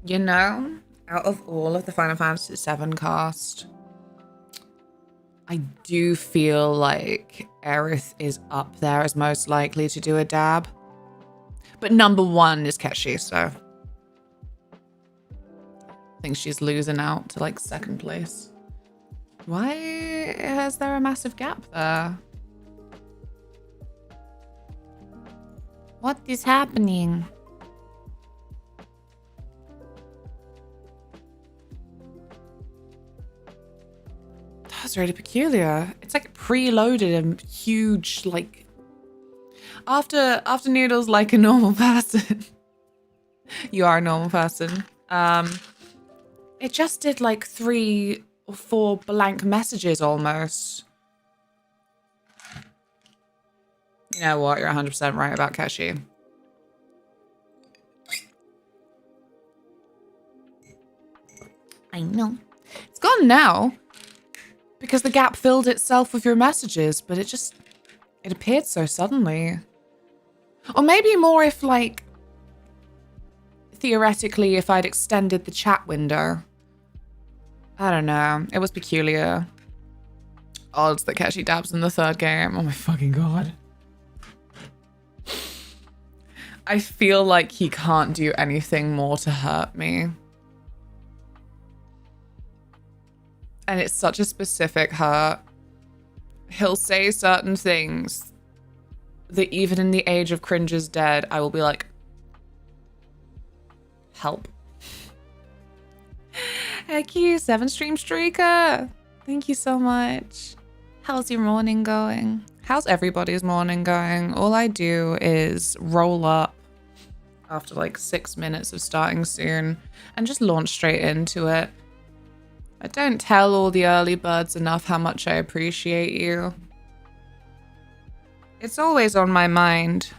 You know, out of all of the Final Fantasy VII cast, I do feel like Aerith is up there as most likely to do a dab. But number one is Keshi, so I think she's losing out to like second place. Why is there a massive gap there? What is happening? That's really peculiar. It's like preloaded and huge, like after Noodle's like a normal person. You are a normal person. It just did like 3 or 4 blank messages almost. You know what? You're 100% right about Keshi. I know. It's gone now. Because the gap filled itself with your messages, but it appeared so suddenly. Or maybe more if, like, theoretically, if I'd extended the chat window. I don't know. It was peculiar. Odds that Keshi dabs in the 3rd game. Oh my fucking god. I feel like he can't do anything more to hurt me. And it's such a specific hurt. He'll say certain things that even in the age of cringe is dead, I will be like, help. Heck you, 7-stream streaker. Thank you so much. How's your morning going? How's everybody's morning going? All I do is roll up after like 6 minutes of starting soon and just launch straight into it. I don't tell all the early birds enough how much I appreciate you. It's always on my mind.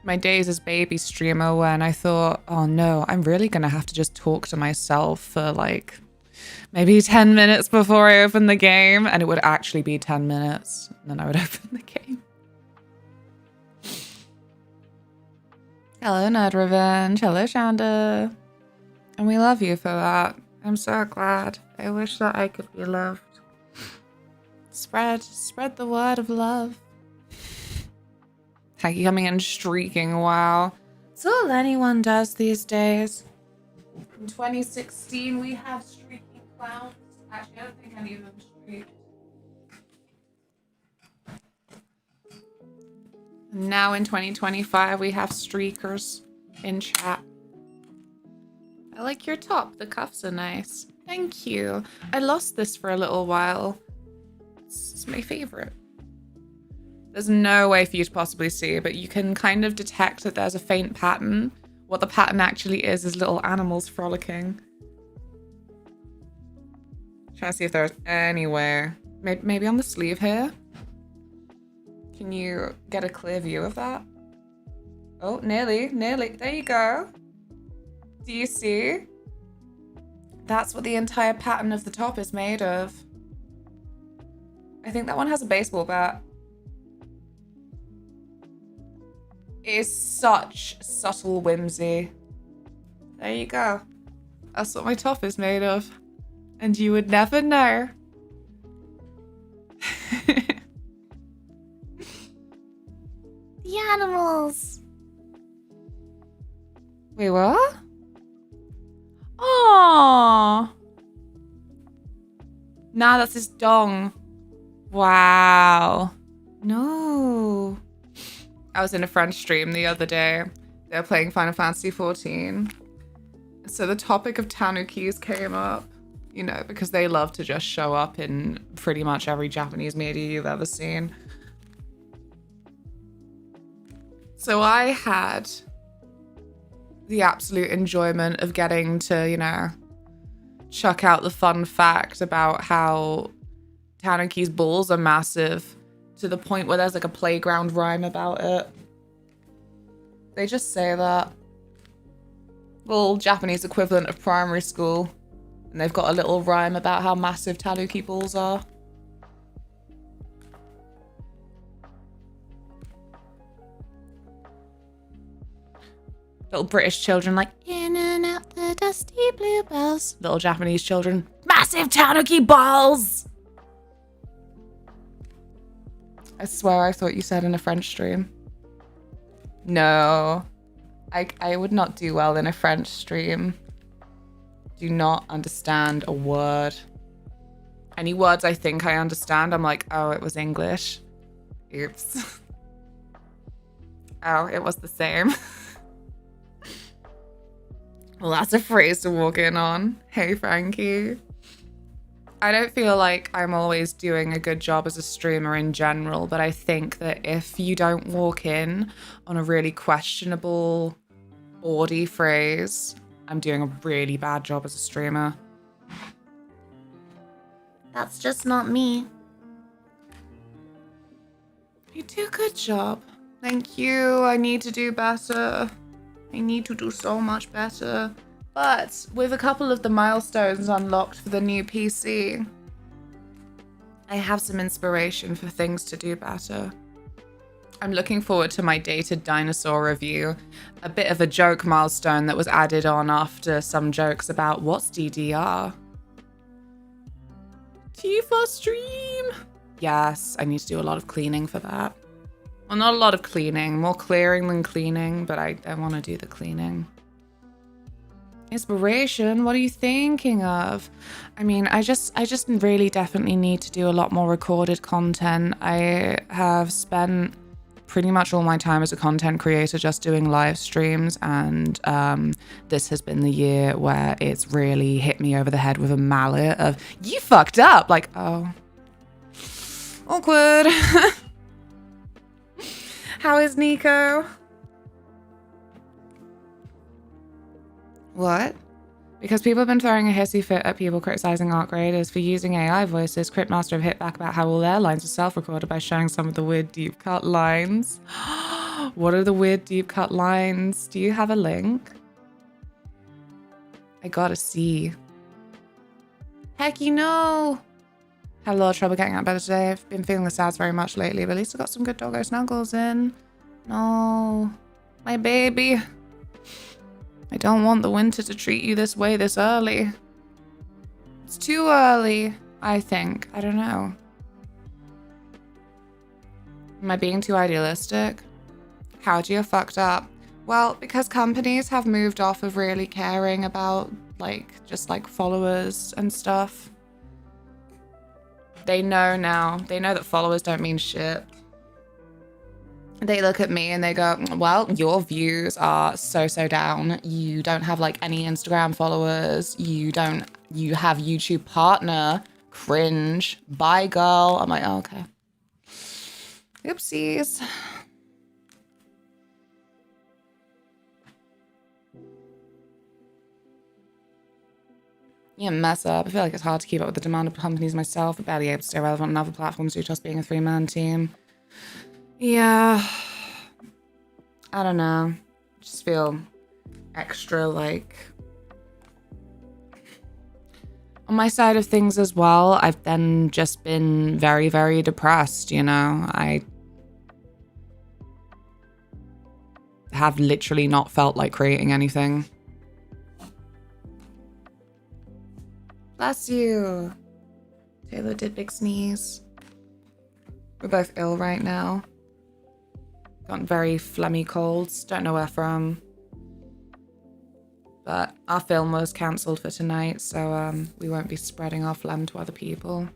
My days as baby streamer when I thought, oh no, I'm really gonna have to just talk to myself for like maybe 10 minutes before I open the game, and it would actually be 10 minutes, and then I would open the game. Hello, Nerd Revenge. Hello, Shanda. And we love you for that. I'm so glad. I wish that I could be loved. Spread the word of love. Haggy coming in streaking, wow. It's all anyone does these days. In 2016, we had streaking clowns. Actually, I don't think any of them streaked. And now in 2025, we have streakers in chat. I like your top. The cuffs are nice. Thank you. I lost this for a little while. It's my favorite. There's no way for you to possibly see, but you can kind of detect that there's a faint pattern. What the pattern actually is little animals frolicking. Trying to see if there's anywhere. Maybe on the sleeve here? Can you get a clear view of that? Oh, nearly. There you go. Do you see? That's what the entire pattern of the top is made of. I think that one has a baseball bat. It is such subtle whimsy. There you go. That's what my top is made of. And you would never know. The animals. Wait, what? Aww. Nah, that's his dong. Wow. No. I was in a friend's stream the other day. They were playing Final Fantasy XIV. So the topic of tanukis came up, you know, because they love to just show up in pretty much every Japanese media you've ever seen. So I had the absolute enjoyment of getting to, you know, chuck out the fun fact about how Tanuki's balls are massive to the point where there's like a playground rhyme about it. They just say that. Little Japanese equivalent of primary school. And they've got a little rhyme about how massive Tanuki balls are. Little British children like, in and out the dusty bluebells. Little Japanese children. Massive tanuki balls! I swear I thought you said in a French stream. No. I would not do well in a French stream. Do not understand a word. Any words I think I understand, I'm like, oh, it was English. Oops. Oh, it was the same. Well, that's a phrase to walk in on. Hey, Frankie. I don't feel like I'm always doing a good job as a streamer in general, but I think that if you don't walk in on a really questionable, bawdy phrase, I'm doing a really bad job as a streamer. That's just not me. You do a good job. Thank you. I need to do better. I need to do so much better. But with a couple of the milestones unlocked for the new PC, I have some inspiration for things to do better. I'm looking forward to my dated dinosaur review, a bit of a joke milestone that was added on after some jokes about what's DDR. T4 stream! Yes, I need to do a lot of cleaning for that. Well, not a lot of cleaning, more clearing than cleaning, but I want to do the cleaning. Inspiration, what are you thinking of? I mean, I just really definitely need to do a lot more recorded content. I have spent pretty much all my time as a content creator just doing live streams, and this has been the year where it's really hit me over the head with a mallet of, you fucked up! Like, oh. Awkward. How is Nico? What? Because people have been throwing a hissy fit at people criticizing art graders for using AI voices, Cryptmaster have hit back about how all their lines are self-recorded by showing some of the weird deep cut lines. What are the weird deep cut lines? Do you have a link? I gotta see. Heck, you know. Had a lot of trouble getting out of bed today. I've been feeling the sads very much lately, but at least I got some good doggo snuggles in. No. My baby. I don't want the winter to treat you this way this early. It's too early, I think. I don't know. Am I being too idealistic? How do you fucked up? Well, because companies have moved off of really caring about, just followers and stuff. They know now. They know that followers don't mean shit. They look at me and they go, well, your views are so down. You don't have any Instagram followers. You have YouTube partner. Cringe. Bye, girl. I'm like, oh, okay. Oopsies. Yeah, mess up. I feel like it's hard to keep up with the demand of companies myself. I'm barely able to stay relevant on other platforms due to us being a 3-man team. Yeah. I don't know. Just feel extra on my side of things as well. I've then just been very, very depressed, you know. I have literally not felt like creating anything. Bless you. Taylor did big sneeze. We're both ill right now. Gotten very phlegmy colds. Don't know where from. But our film was cancelled for tonight, so we won't be spreading our phlegm to other people.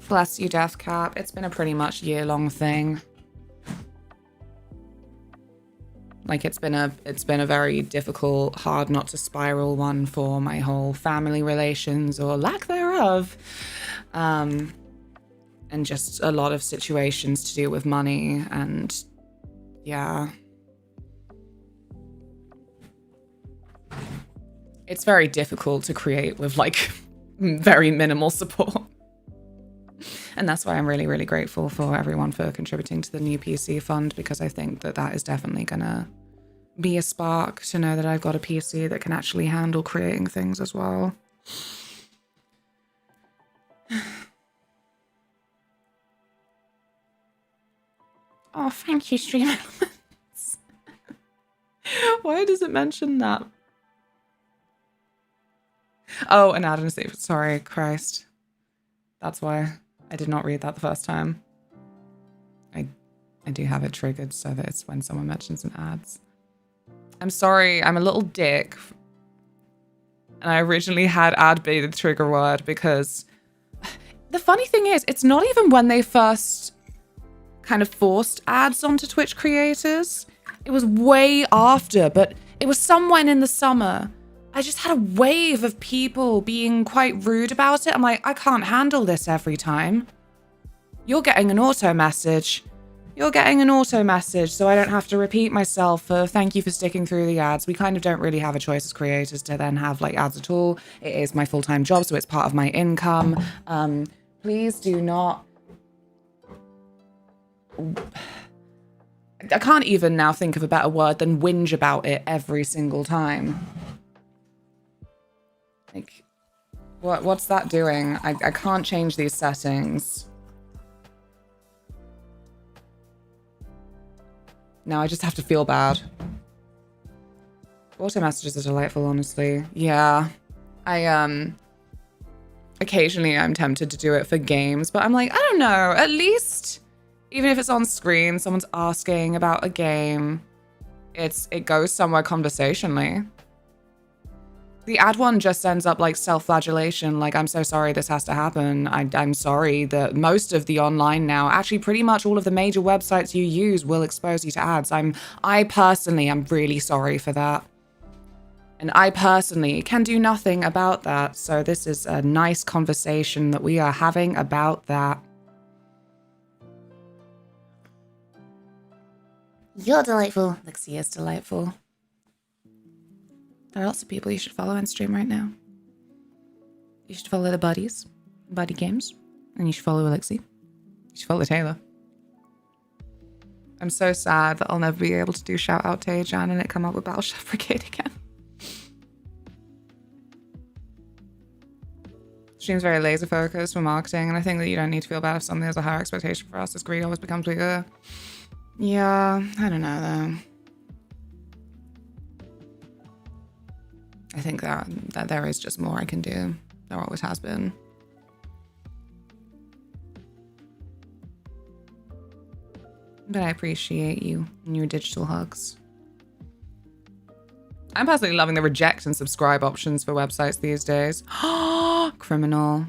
Bless you, Deathcap. It's been a pretty much year-long thing. It's been a very difficult, hard not to spiral one for my whole family relations or lack thereof. And just a lot of situations to do with money and yeah. It's very difficult to create with very minimal support. And that's why I'm really, really grateful for everyone for contributing to the new PC fund, because I think that is definitely gonna be a spark to know that I've got a PC that can actually handle creating things as well. Oh, thank you, Stream Elements. Why does it mention that? Oh, an ad in a safe. Sorry, Christ. That's why I did not read that the first time. I do have it triggered so that it's when someone mentions an ads. I'm sorry, I'm a little dick. And I originally had ad be the trigger word because the funny thing is, it's not even when they first kind of forced ads onto Twitch creators. It was way after, but it was somewhere in the summer. I just had a wave of people being quite rude about it. I'm like, I can't handle this every time. You're getting an auto message. You're getting an auto message, so I don't have to repeat myself for thank you for sticking through the ads. We kind of don't really have a choice as creators to then have like ads at all. It is my full-time job, so it's part of my income. Please do not... I can't even now think of a better word than whinge about it every single time. Like, what's that doing? I can't change these settings. Now I just have to feel bad. Auto messages are delightful, honestly. Yeah. Occasionally I'm tempted to do it for games, but I'm like, I don't know, at least, even if it's on screen, someone's asking about a game, it goes somewhere conversationally. The ad one just ends up like self-flagellation, like, I'm so sorry this has to happen. I'm sorry that most of the online now, actually pretty much all of the major websites you use will expose you to ads. I personally am really sorry for that. And I personally can do nothing about that. So this is a nice conversation that we are having about that. You're delightful. Lexi is delightful. There are lots of people you should follow on stream right now. You should follow the buddies, buddy games, and you should follow Alexi. You should follow Taylor. I'm so sad that I'll never be able to do shout out to Ajan and it come up with Battleship Brigade again. Stream's very laser focused for marketing, and I think that you don't need to feel bad if something has a higher expectation for us as greed always becomes bigger. Yeah, I don't know though. I think that there is just more I can do. There always has been. But I appreciate you and your digital hugs. I'm personally loving the reject and subscribe options for websites these days. Criminal.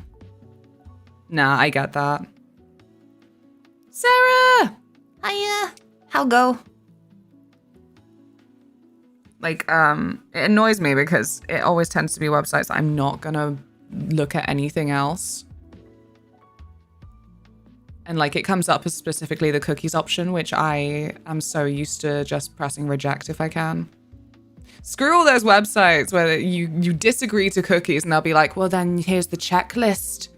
Nah, I get that. Sarah! Hiya! How'll go? Like, it annoys me because it always tends to be websites that I'm not gonna look at anything else. And like, it comes up as specifically the cookies option, which I am so used to just pressing reject if I can. Screw all those websites where you disagree to cookies and they'll be like, well then here's the checklist.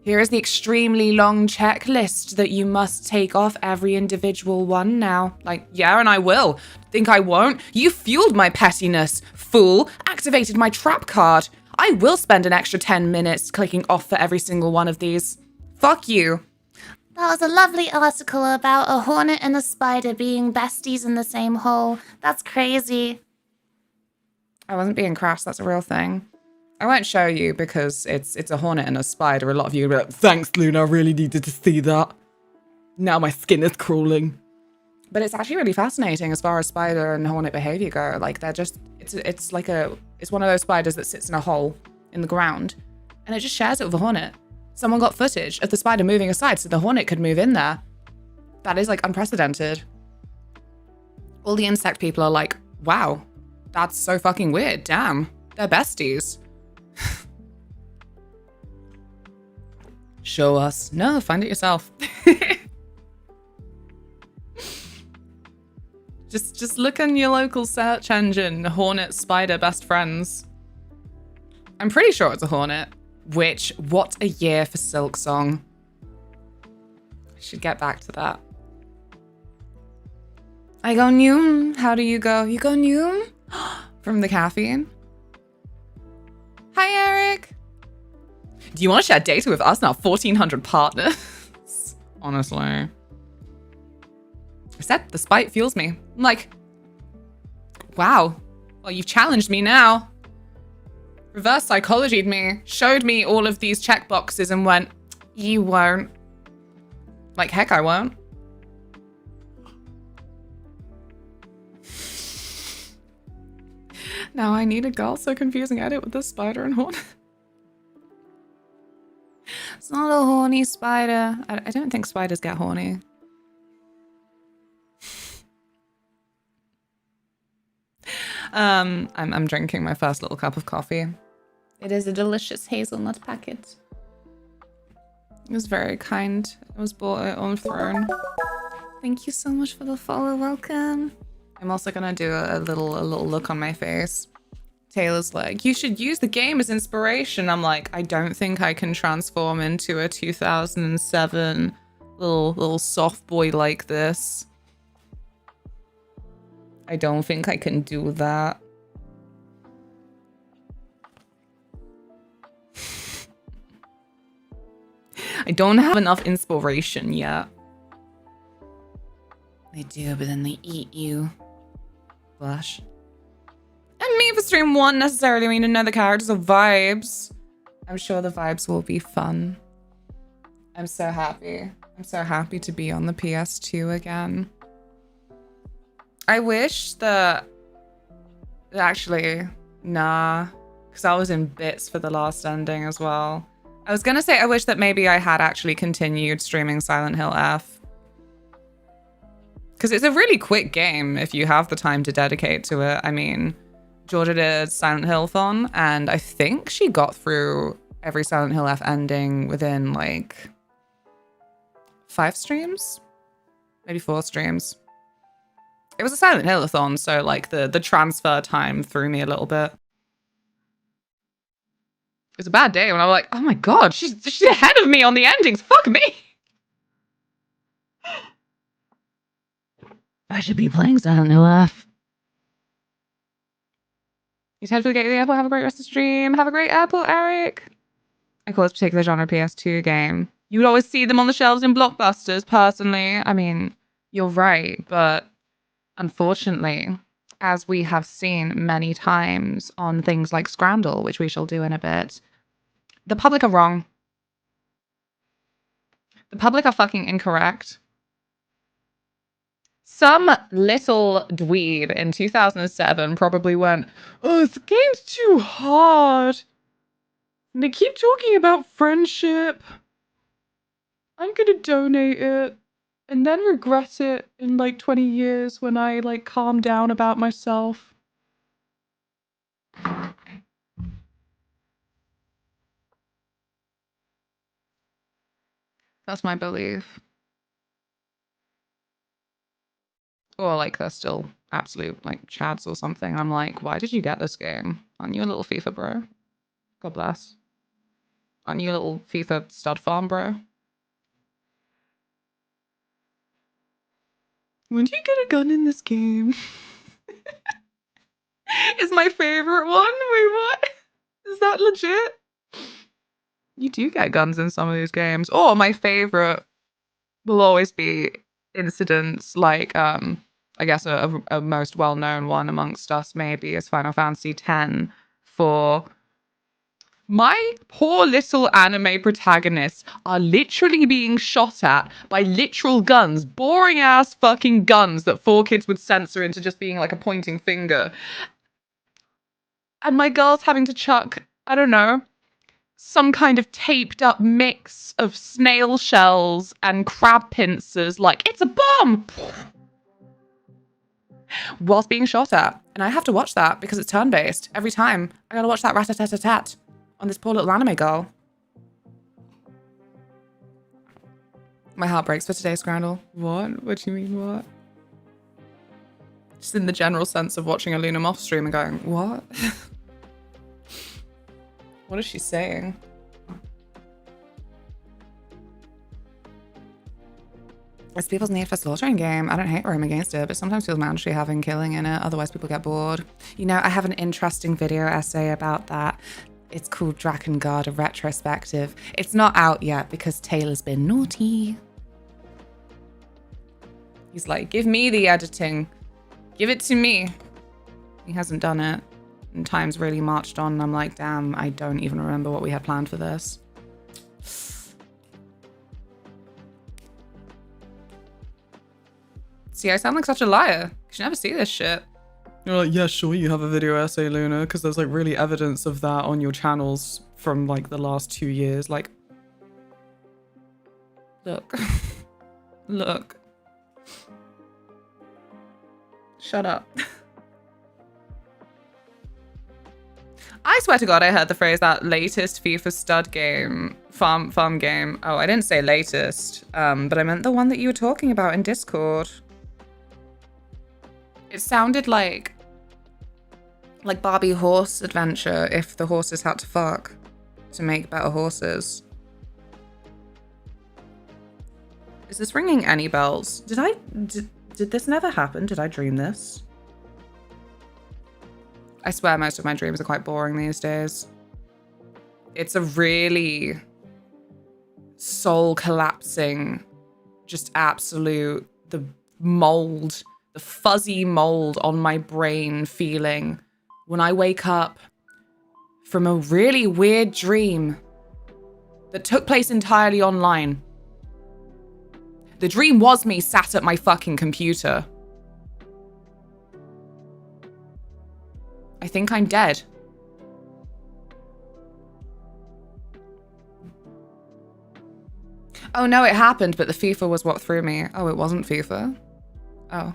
Here is the extremely long checklist that you must take off every individual one now. Like, yeah, and I will. Think I won't? You fueled my pettiness, fool. Activated my trap card. I will spend an extra 10 minutes clicking off for every single one of these. Fuck you. That was a lovely article about a hornet and a spider being besties in the same hole. That's crazy. I wasn't being crass, that's a real thing. I won't show you because it's a hornet and a spider. A lot of you will be like, thanks, Luna, I really needed to see that. Now my skin is crawling. But it's actually really fascinating as far as spider and hornet behavior go. Like, they're just, it's one of those spiders that sits in a hole in the ground and it just shares it with a hornet. Someone got footage of the spider moving aside so the hornet could move in there. That is like unprecedented. All the insect people are like, wow, that's so fucking weird. Damn, they're besties. Show us. No, find it yourself. just look in your local search engine, hornet, spider, best friends. I'm pretty sure it's a hornet. Which, what a year for Silk Song. I should get back to that. I go noom. How do you go? You go noom? From the caffeine. Hi, Eric. Do you want to share data with us and our 1,400 partners? Honestly. I said the spite fuels me. I'm like, Wow. Well, you've challenged me now. Reverse psychologied me, showed me all of these checkboxes and went, you won't. Like, heck, I won't. Now I need a girl so confusing edit with the spider and horn. It's not a horny spider. I don't think spiders get horny. I'm drinking my first little cup of coffee. It is a delicious hazelnut packet. It was very kind. It was bought on Throne. Thank you so much for the follow. Welcome. I'm also gonna do a little look on my face. Taylor's like, you should use the game as inspiration. I'm like, I don't think I can transform into a 2007 little soft boy like this. I don't think I can do that. I don't have enough inspiration yet. They do, but then they eat you. Blush. And me for stream 1 necessarily mean to know the characters or vibes. I'm sure the vibes will be fun. I'm so happy. I'm so happy to be on the PS2 again. I wish that... Actually, nah. Because I was in bits for the last ending as well. I was gonna say I wish that maybe I had actually continued streaming Silent Hill F. Because it's a really quick game if you have the time to dedicate to it. I mean, Georgia did Silent Hill-thon, and I think she got through every Silent Hill F ending within, like, 5 streams? Maybe 4 streams. It was a Silent Hill-a-thon, so, like, the transfer time threw me a little bit. It was a bad day when I was like, oh my god, she's ahead of me on the endings. Fuck me. I should be playing Silent Hill F. You head for the gate of the airport. Have a great rest of the stream. Have a great airport, Eric. I call this particular genre PS2 game. You would always see them on the shelves in Blockbusters, personally. I mean, you're right, but unfortunately, as we have seen many times on things like Scrandal, which we shall do in a bit, the public are wrong. The public are fucking incorrect. Some little dweeb in 2007 probably went, oh, this game's too hard. And they keep talking about friendship. I'm gonna donate it and then regret it in like 20 years when I like calm down about myself. That's my belief. Or like they're still absolute like chads or something. I'm like, why did you get this game? Aren't you a little FIFA bro? God bless. Aren't you a little FIFA stud farm bro? When do you get a gun in this game? Is my favorite one. Wait, what? Is that legit? You do get guns in some of these games. Or my favorite will always be incidents like, I guess a most well-known one amongst us maybe is Final Fantasy X for my poor little anime protagonists are literally being shot at by literal guns, boring ass fucking guns that 4Kids would censor into just being like a pointing finger. And my girl's having to chuck, I don't know, some kind of taped up mix of snail shells and crab pincers like, it's a bomb! Whilst being shot at. And I have to watch that because it's turn-based. Every time, I gotta watch that rat-a-tat-a-tat on this poor little anime girl. My heart breaks for today's Scrandal. What? What do you mean, what? Just in the general sense of watching a LunaMoth stream and going, what? What is she saying? It's people's need for slaughtering game. I don't hate or I'm against it, but sometimes feels mandatory having killing in it. Otherwise people get bored. You know, I have an interesting video essay about that. It's called Drakengard, a retrospective. It's not out yet because Taylor's been naughty. He's like, give me the editing. Give it to me. He hasn't done it. And time's really marched on and I'm like, damn, I don't even remember what we had planned for this. See, I sound like such a liar. You should never see this shit. You're like, yeah, sure, you have a video essay, Luna, because there's like really evidence of that on your channels from like the last 2 years. Like, look. Look. Shut up. I swear to God, I heard the phrase that latest FIFA stud game, farm game. Oh, I didn't say latest, but I meant the one that you were talking about in Discord. It sounded like Barbie horse adventure if the horses had to fuck to make better horses. Is this ringing any bells? Did this never happen? Did I dream this? I swear most of my dreams are quite boring these days. It's a really soul collapsing, just absolute, the mold, the fuzzy mold on my brain feeling when I wake up from a really weird dream that took place entirely online. The dream was me sat at my fucking computer. I think I'm dead. Oh no, it happened, but the FIFA was what threw me. Oh, it wasn't FIFA. Oh,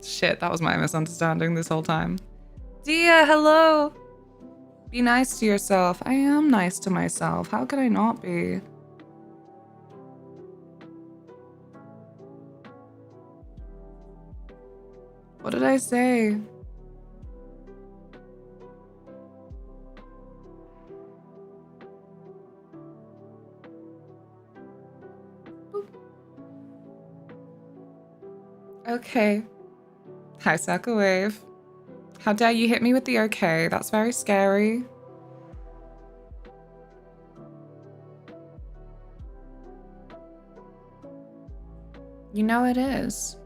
shit, that was my misunderstanding this whole time. Dia, hello. Be nice to yourself. I am nice to myself. How could I not be? What did I say? Okay. Hi, Circle Wave. How dare you hit me with the okay? That's very scary. You know it is.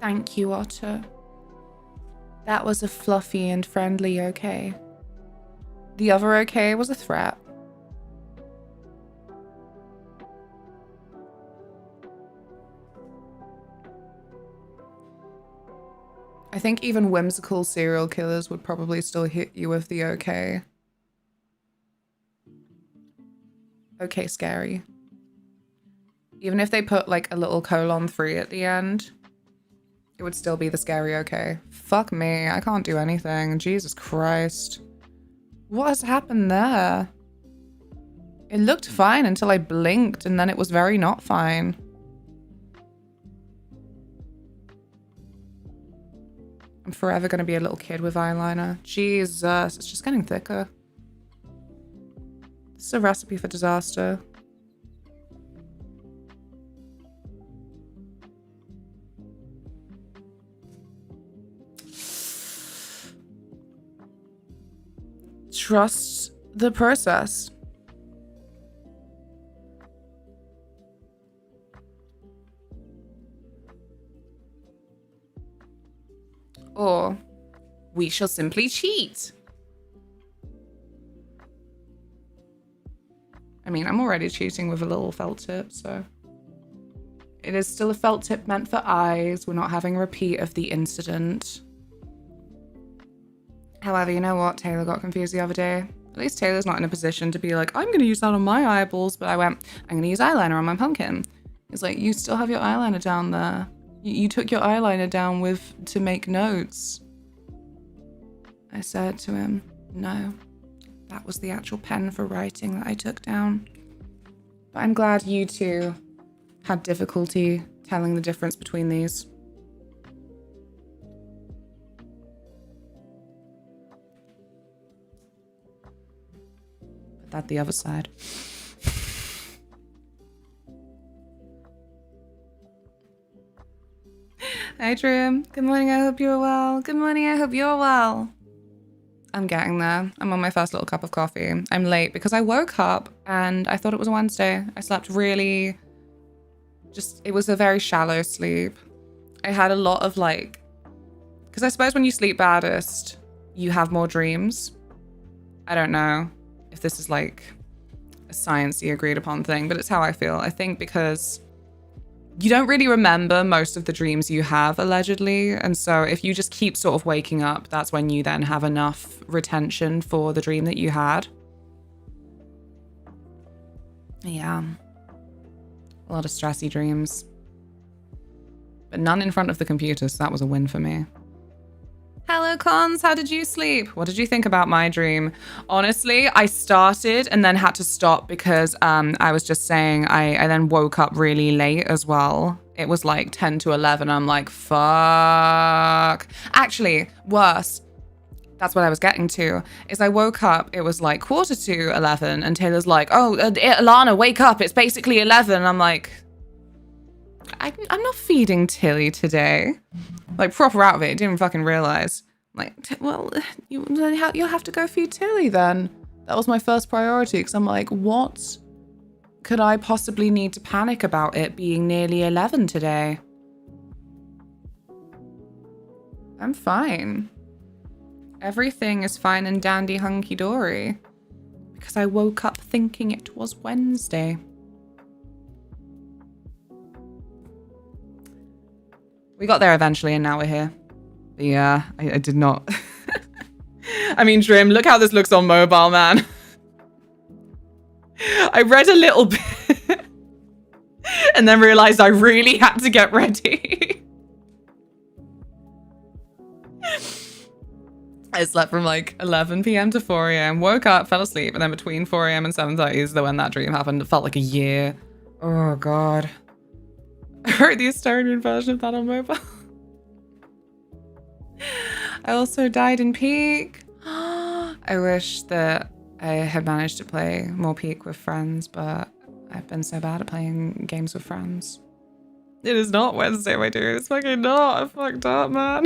Thank you, Otter. That was a fluffy and friendly okay. The other okay was a threat. I think even whimsical serial killers would probably still hit you with the okay. Okay, scary. Even if they put like a little :3 at the end, it would still be the scary okay. Fuck me, I can't do anything. Jesus Christ. What has happened there? It looked fine until I blinked and then it was very not fine. I'm forever going to be a little kid with eyeliner. Jesus, it's just getting thicker. This is a recipe for disaster. Trust the process. Or we shall simply cheat. I mean, I'm already cheating with a little felt tip, so. It is still a felt tip meant for eyes. We're not having a repeat of the incident. However, you know what? Taylor got confused the other day. At least Taylor's not in a position to be like, I'm going to use that on my eyeballs. But I went, I'm going to use eyeliner on my pumpkin. He's like, you still have your eyeliner down there. You took your eyeliner down to make notes. I said to him, no, that was the actual pen for writing that I took down. But I'm glad you two had difficulty telling the difference between these. Put that the other side. Hi, Dream. Good morning, I hope you're well. Good morning, I hope you're well. I'm getting there. I'm on my first little cup of coffee. I'm late because I woke up and I thought it was a Wednesday. I slept really... it was a very shallow sleep. I had a lot of like, because I suppose when you sleep baddest, you have more dreams. I don't know if this is like a sciencey agreed upon thing, but it's how I feel. I think because you don't really remember most of the dreams you have, allegedly. And so if you just keep sort of waking up, that's when you then have enough retention for the dream that you had. Yeah. A lot of stressy dreams. But none in front of the computer, so that was a win for me. Hello, Cons. How did you sleep? What did you think about my dream? Honestly, I started and then had to stop because I was just saying I then woke up really late as well. It was like 10 to 11. I'm like, fuck. Actually, worse. That's what I was getting to, is I woke up, it was like 11:45, and Taylor's like, oh, Alana, wake up. It's basically 11. I'm like, I'm not feeding Tilly today. Like, proper out of it. Didn't even fucking realize. Like, well, you'll have to go feed Tilly then. That was my first priority, because I'm like, what could I possibly need to panic about it being nearly 11 today? I'm fine. Everything is fine and dandy hunky-dory. Because I woke up thinking it was Wednesday. We got there eventually and now we're here. But yeah, I did not. I mean, Trim, look how this looks on mobile, man. I read a little bit and then realized I really had to get ready. I slept from like 11 p.m. to 4 a.m. Woke up, fell asleep, and then between 4 a.m. and 7:30 is when that dream happened. It felt like a year. Oh, God. I heard the Estonian version of that on mobile. I also died in Peak. I wish that I had managed to play more Peak with friends, but I've been so bad at playing games with friends. It is not Wednesday, my dude. It's fucking not. I fucked up, man.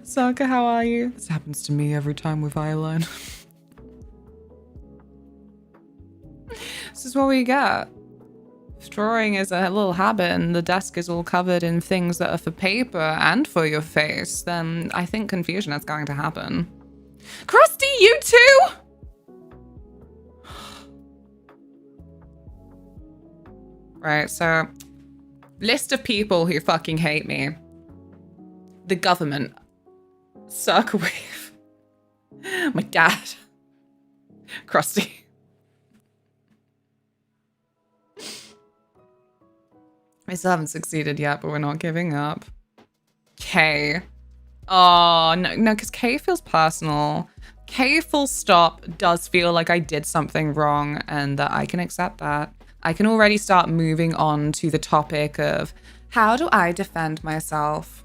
Saka, how are you? This happens to me every time with Violin. This is what we get. If drawing is a little habit and the desk is all covered in things that are for paper and for your face, then I think confusion is going to happen. Krusty, you too? Right, so list of people who fucking hate me. The government. Circle Wave. My dad. Krusty. I still haven't succeeded yet, but we're not giving up. K. Oh, no, because K feels personal. K full stop does feel like I did something wrong and that I can accept that. I can already start moving on to the topic of how do I defend myself?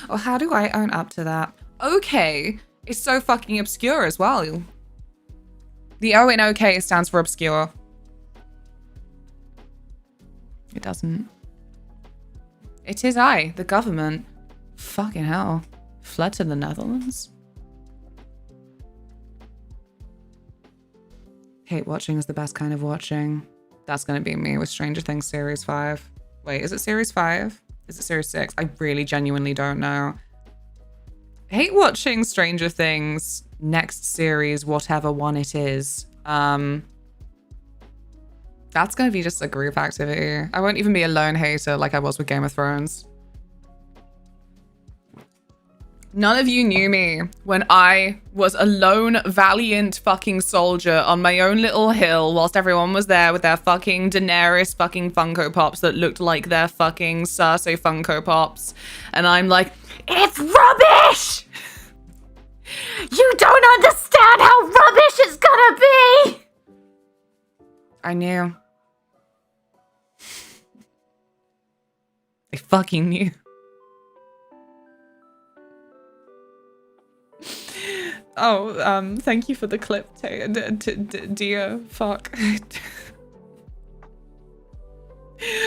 Or how do I own up to that? Okay, it's so fucking obscure as well. The O in OK stands for obscure. It doesn't. It is I, the government. Fucking hell. Fled to the Netherlands? Hate watching is the best kind of watching. That's gonna be me with Stranger Things Series 5. Wait, is it Series 5? Is it Series 6? I really genuinely don't know. Hate watching Stranger Things next series, whatever one it is. That's gonna be just a group activity. I won't even be a lone hater like I was with Game of Thrones. None of you knew me when I was a lone, valiant fucking soldier on my own little hill whilst everyone was there with their fucking Daenerys fucking Funko Pops that looked like their fucking Cersei Funko Pops. And I'm like, it's rubbish! You don't understand how rubbish it's gonna be! I knew. I fucking knew. Oh, thank you for the clip, dear. Fuck.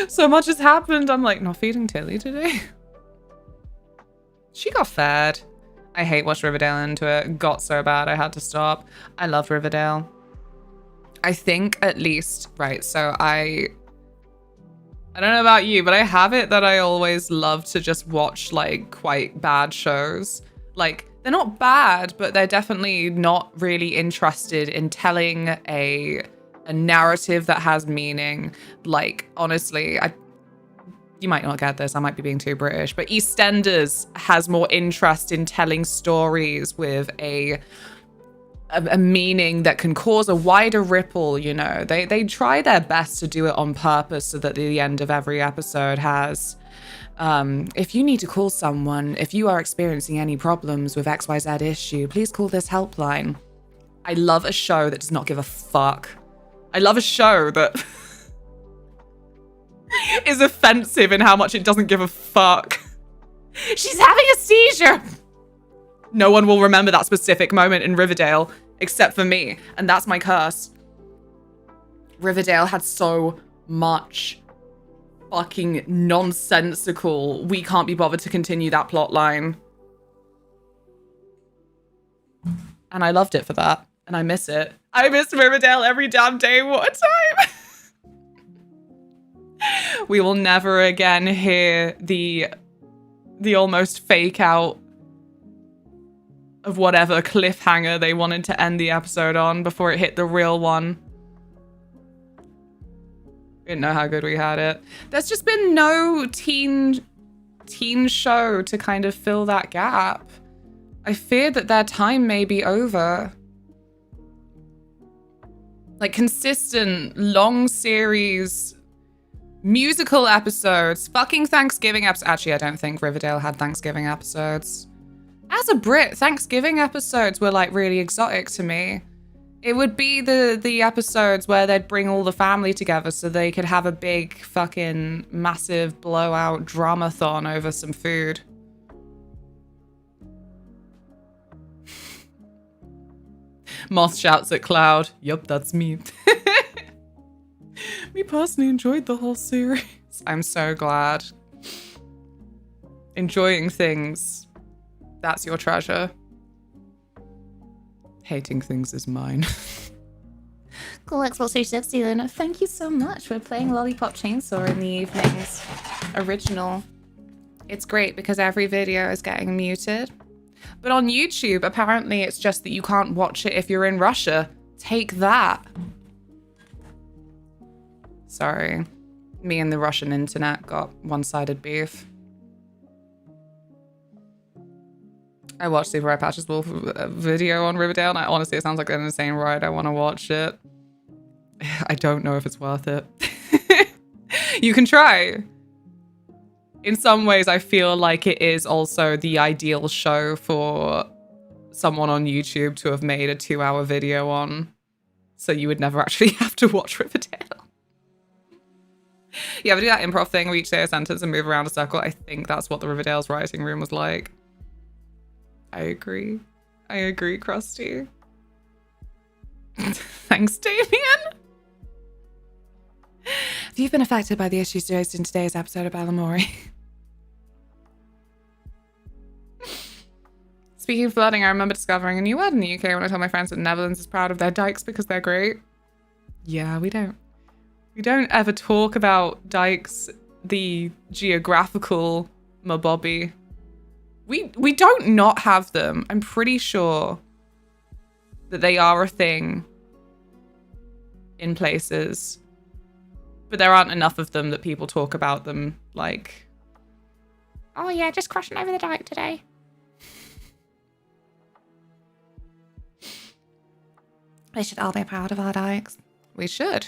So much has happened. I'm like, not feeding Tilly today. She got fed. I hate watched Riverdale into it. Got so bad I had to stop. I love Riverdale. I think at least, right, so I I don't know about you, but I have it that I always love to just watch like quite bad shows. Like, they're not bad, but they're definitely not really interested in telling a narrative that has meaning. Like, honestly, you might not get this, I might be being too British, but EastEnders has more interest in telling stories with a meaning that can cause a wider ripple, you know. They try their best to do it on purpose so that the end of every episode has, if you need to call someone, if you are experiencing any problems with XYZ issue, please call this helpline. I love a show that does not give a fuck. I love a show that is offensive in how much it doesn't give a fuck. She's having a seizure. No one will remember that specific moment in Riverdale except for me, and that's my curse. Riverdale had so much fucking nonsensical, we can't be bothered to continue that plot line. And I loved it for that, and I miss it. I miss Riverdale every damn day. What a time. We will never again hear the almost fake out of whatever cliffhanger they wanted to end the episode on before it hit the real one. We didn't know how good we had it. There's just been no teen show to kind of fill that gap. I fear that their time may be over. Like, consistent, long series, musical episodes, fucking Thanksgiving episodes. Actually, I don't think Riverdale had Thanksgiving episodes. As a Brit, Thanksgiving episodes were like really exotic to me. It would be the episodes where they'd bring all the family together so they could have a big fucking massive blowout dramathon over some food. Moth shouts at Cloud. Yup, that's me. Me personally enjoyed the whole series. I'm so glad. Enjoying things. That's your treasure. Hating things is mine. Cool Xbox 360, Luna. Thank you so much for playing Lollipop Chainsaw in the evenings. Original. It's great because every video is getting muted. But on YouTube, apparently it's just that you can't watch it if you're in Russia. Take that. Sorry. Me and the Russian internet got one-sided beef. I watched Super Red Patches Wolf video on Riverdale, and honestly, it sounds like an insane ride. I want to watch it. I don't know if it's worth it. You can try. In some ways, I feel like it is also the ideal show for someone on YouTube to have made a 2-hour video on, so you would never actually have to watch Riverdale. You ever do that improv thing where each say a sentence and move around a circle? I think that's what the Riverdale's writing room was like. I agree. I agree, Krusty. Thanks, Damien. Have you been affected by the issues raised in today's episode of Balamory? Speaking of flooding, I remember discovering a new word in the UK when I told my friends that the Netherlands is proud of their dikes because they're great. Yeah, we don't ever talk about dikes, the geographical mabobby. We don't not have them. I'm pretty sure that they are a thing in places. But there aren't enough of them that people talk about them like, oh yeah, just crossing over the dike today. We should all be proud of our dikes. We should.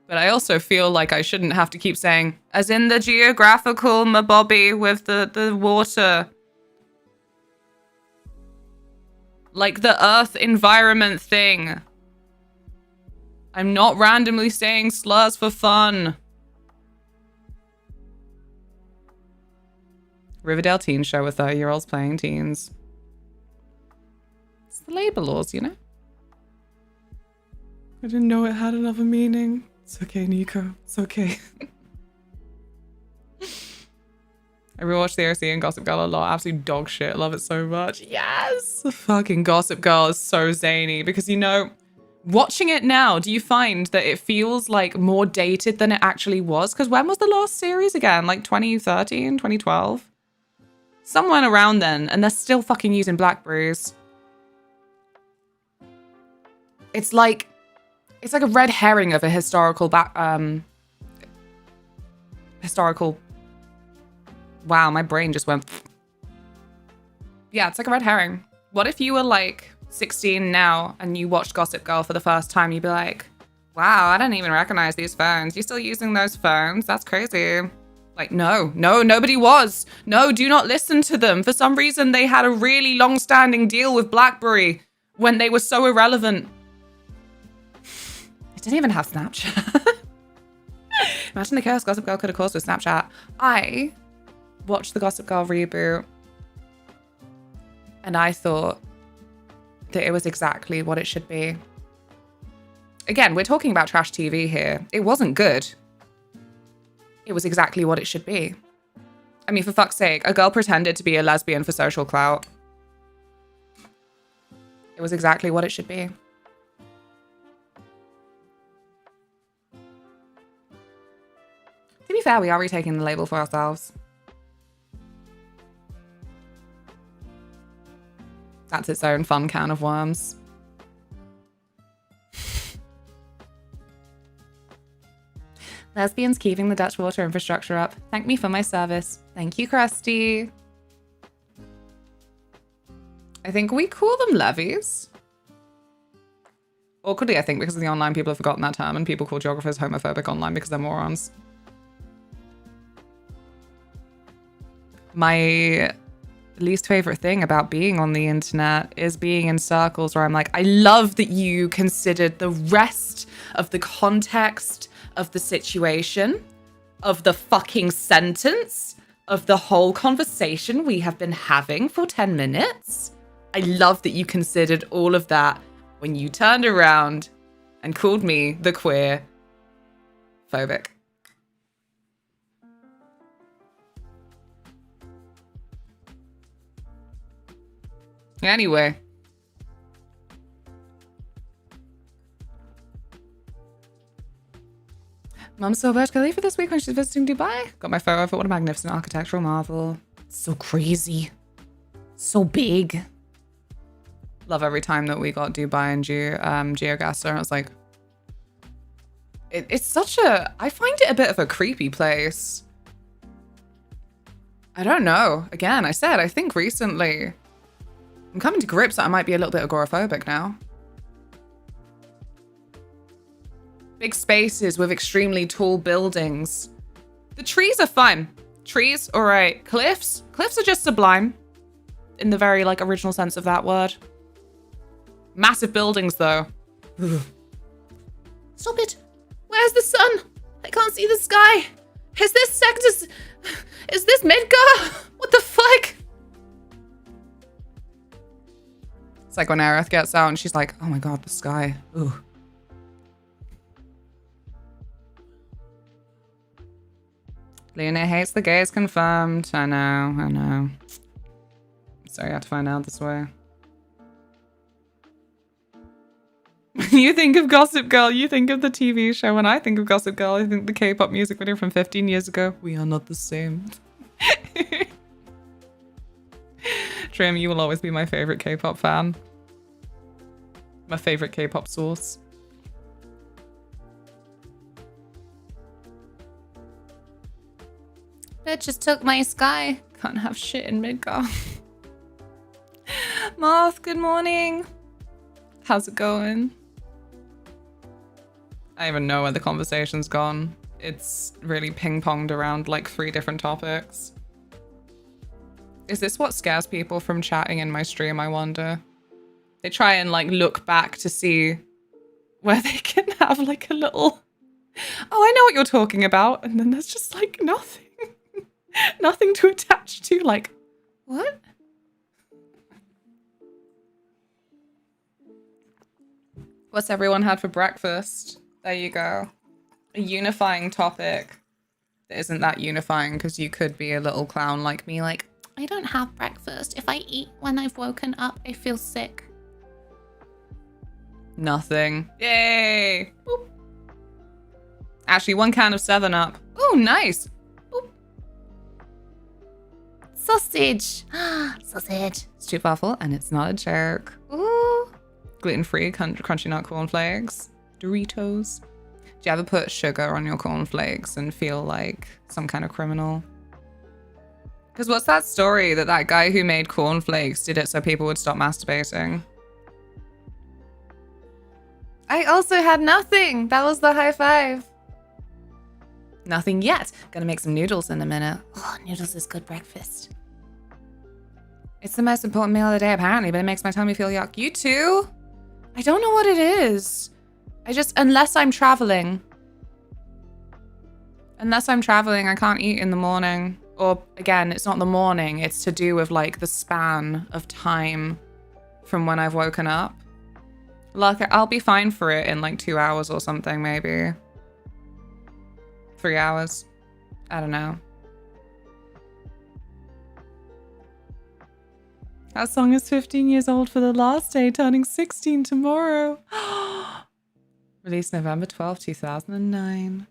But I also feel like I shouldn't have to keep saying, as in the geographical mabobby with the water. Like the earth environment thing. I'm not randomly saying slurs for fun. Riverdale teen show with 30-year-olds playing teens. It's the labor laws, you know? I didn't know it had another meaning. It's okay, Nico. It's okay. I rewatched the OC and Gossip Girl a lot. Absolute dog shit. Love it so much. Yes! The fucking Gossip Girl is so zany because, you know, Watching it now, do you find that it feels like more dated than it actually was? Because when was the last series again? Like 2013, 2012? Somewhere around then, and they're still fucking using Blackberries. It's like a red herring of a historical wow, my brain just went. Yeah, it's like a red herring. What if you were like 16 now and you watched Gossip Girl for the first time? You'd be like, wow, I don't even recognize these phones. You still using those phones? That's crazy. Like, no, nobody was. No, do not listen to them. For some reason, they had a really long-standing deal with BlackBerry when they were so irrelevant. I didn't even have Snapchat. Imagine the chaos Gossip Girl could have caused with Snapchat. I watched the Gossip Girl reboot and I thought that it was exactly what it should be. Again, we're talking about trash TV here. It wasn't good. It was exactly what it should be. I mean, for fuck's sake, a girl pretended to be a lesbian for social clout. It was exactly what it should be. To be fair, we are retaking the label for ourselves. That's its own fun can of worms. Lesbians keeping the Dutch water infrastructure up. Thank me for my service. Thank you, Krusty. I think we call them levies. Awkwardly, I think, because of the online people have forgotten that term and people call geographers homophobic online because they're morons. My least favorite thing about being on the internet is being in circles where I'm like, I love that you considered the rest of the context of the situation, of the fucking sentence, of the whole conversation we have been having for 10 minutes. I love that you considered all of that when you turned around and called me the queer phobic. Anyway. Mum saw Burj Khalifa this week when she's visiting Dubai. Got my photo of it. What a magnificent architectural marvel. So crazy. So big. Love every time that we got Dubai and GeoGuessr. I was like, it's such a, I find it a bit of a creepy place. I don't know. Again, I said, I think recently I'm coming to grips that I might be a little bit agoraphobic now. Big spaces with extremely tall buildings. The trees are fine. Trees, all right. Cliffs are just sublime in the very like original sense of that word. Massive buildings though. Ugh. Stop it. Where's the sun? I can't see the sky. Is this Midgar? What the fuck? It's like when Aerith gets out and she's like, oh my god, the sky. Ooh. Luna hates the gays confirmed. I know. Sorry, I had to find out this way. You think of Gossip Girl, you think of the TV show. When I think of Gossip Girl, I think the K-pop music video from 15 years ago. We are not the same. Trim, you will always be my favorite K-pop fan. My favorite K-pop source. It just took my sky. Can't have shit in Midgar. Moth, good morning. How's it going? I don't even know where the conversation's gone. It's really ping-ponged around like 3 different topics. Is this what scares people from chatting in my stream, I wonder? They try and like look back to see where they can have like a little, oh, I know what you're talking about. And then there's just like nothing. Nothing to attach to, like, what? What's everyone had for breakfast? There you go. A unifying topic that isn't that unifying because you could be a little clown like me, like, I don't have breakfast. If I eat when I've woken up, I feel sick. Nothing. Yay! Boop. Actually, 1 can of 7-Up. Oh, nice. Boop. Sausage. Sausage. It's too powerful, and it's not a joke. Ooh. Gluten-free crunchy nut cornflakes. Doritos. Do you ever put sugar on your cornflakes and feel like some kind of criminal? Because what's that story that guy who made cornflakes did it so people would stop masturbating? I also had nothing. That was the high five. Nothing yet. Gonna make some noodles in a minute. Oh, noodles is good breakfast. It's the most important meal of the day, apparently, but it makes my tummy feel yuck. You too? I don't know what it is. Unless I'm traveling. Unless I'm traveling, I can't eat in the morning. Or, again, it's not the morning. It's to do with, like, the span of time from when I've woken up. Like, I'll be fine for it in, like, 2 hours or something, maybe. 3 hours. I don't know. That song is 15 years old for the last day, turning 16 tomorrow. Released November 12, 2009.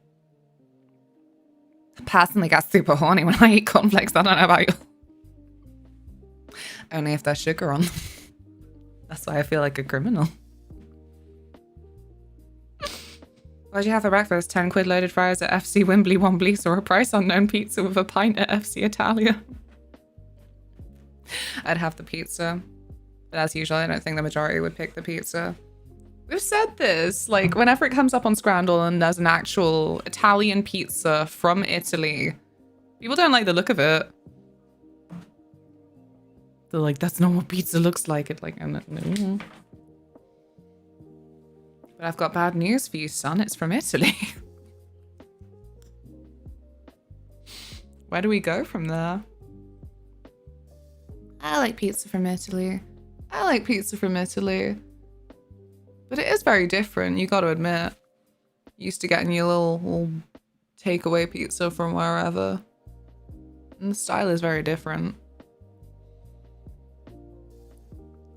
I personally get super horny when I eat cornflakes. I don't know about you. Only if there's sugar on them. That's why I feel like a criminal. What'd you have for breakfast? 10 quid loaded fries at FC Wimbly Wombly, or a price unknown pizza with a pint at FC Italia. I'd have the pizza. But as usual, I don't think the majority would pick the pizza. We've said this, like, whenever it comes up on Scrandle and there's an actual Italian pizza from Italy, people don't like the look of it. They're like, that's not what pizza looks like. It's like, no. But I've got bad news for you, son. It's from Italy. Where do we go from there? I like pizza from Italy. I like pizza from Italy. But it is very different, you got to admit. Used to getting your little takeaway pizza from wherever. And the style is very different.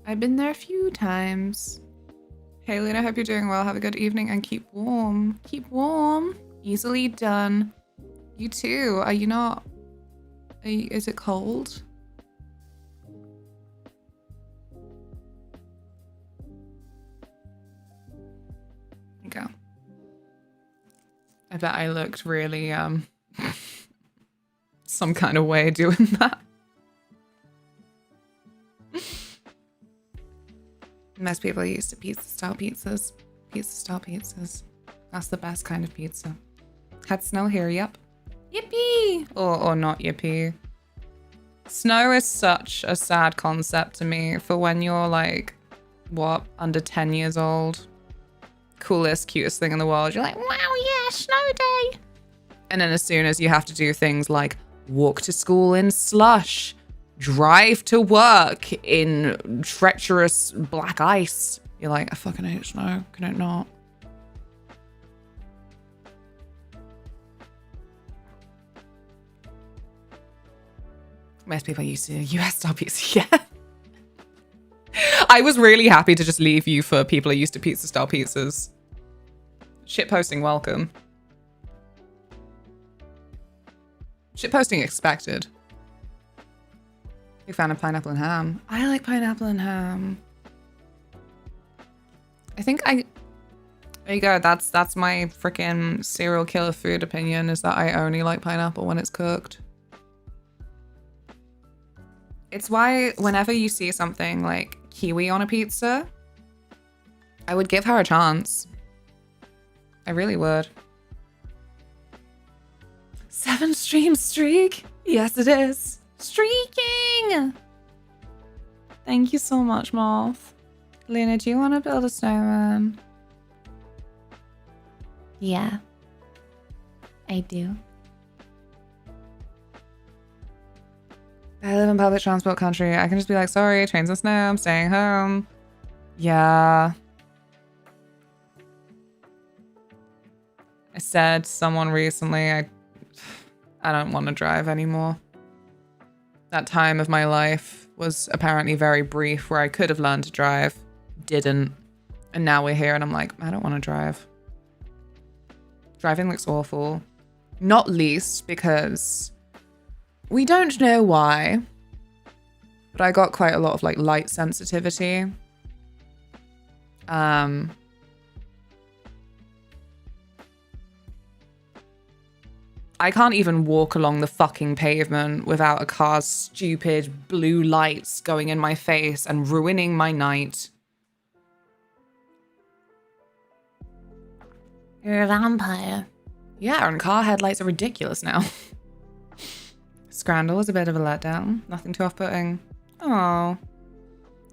I've been there a few times. Hey Luna, hope you're doing well. Have a good evening and keep warm. Keep warm. Easily done. You too. Are you not? Is it cold? Go. I bet I looked really some kind of way doing that. Most people are used to pizza style pizzas. That's the best kind of pizza. Had snow here, yep. Yippee! Or not yippee. Snow is such a sad concept to me for when you're like, what, under 10 years old. Coolest, cutest thing in the world. You're like, wow, yeah, snow day. And then as soon as you have to do things like walk to school in slush, drive to work in treacherous black ice, you're like, I fucking hate snow. Can it not? Most people are used to US style pizza, yeah. I was really happy to just leave you for people who are used to pizza style pizzas. Shitposting welcome. Shitposting expected. Big fan of pineapple and ham. I like pineapple and ham. I think there you go. That's my freaking serial killer food opinion, is that I only like pineapple when it's cooked. It's why whenever you see something like kiwi on a pizza, I would give her a chance. I really would. 7 stream streak? Yes, it is. Streaking! Thank you so much, Moth. Luna, do you want to build a snowman? Yeah, I do. I live in public transport country. I can just be like, sorry, trains and snow, I'm staying home. Yeah. I said to someone recently, I don't want to drive anymore. That time of my life was apparently very brief where I could have learned to drive. Didn't. And now we're here and I'm like, I don't want to drive. Driving looks awful. Not least because we don't know why, but I got quite a lot of like light sensitivity. I can't even walk along the fucking pavement without a car's stupid blue lights going in my face and ruining my night. You're a vampire. Yeah, and car headlights are ridiculous now. Scrandal was a bit of a letdown. Nothing too off-putting. Oh.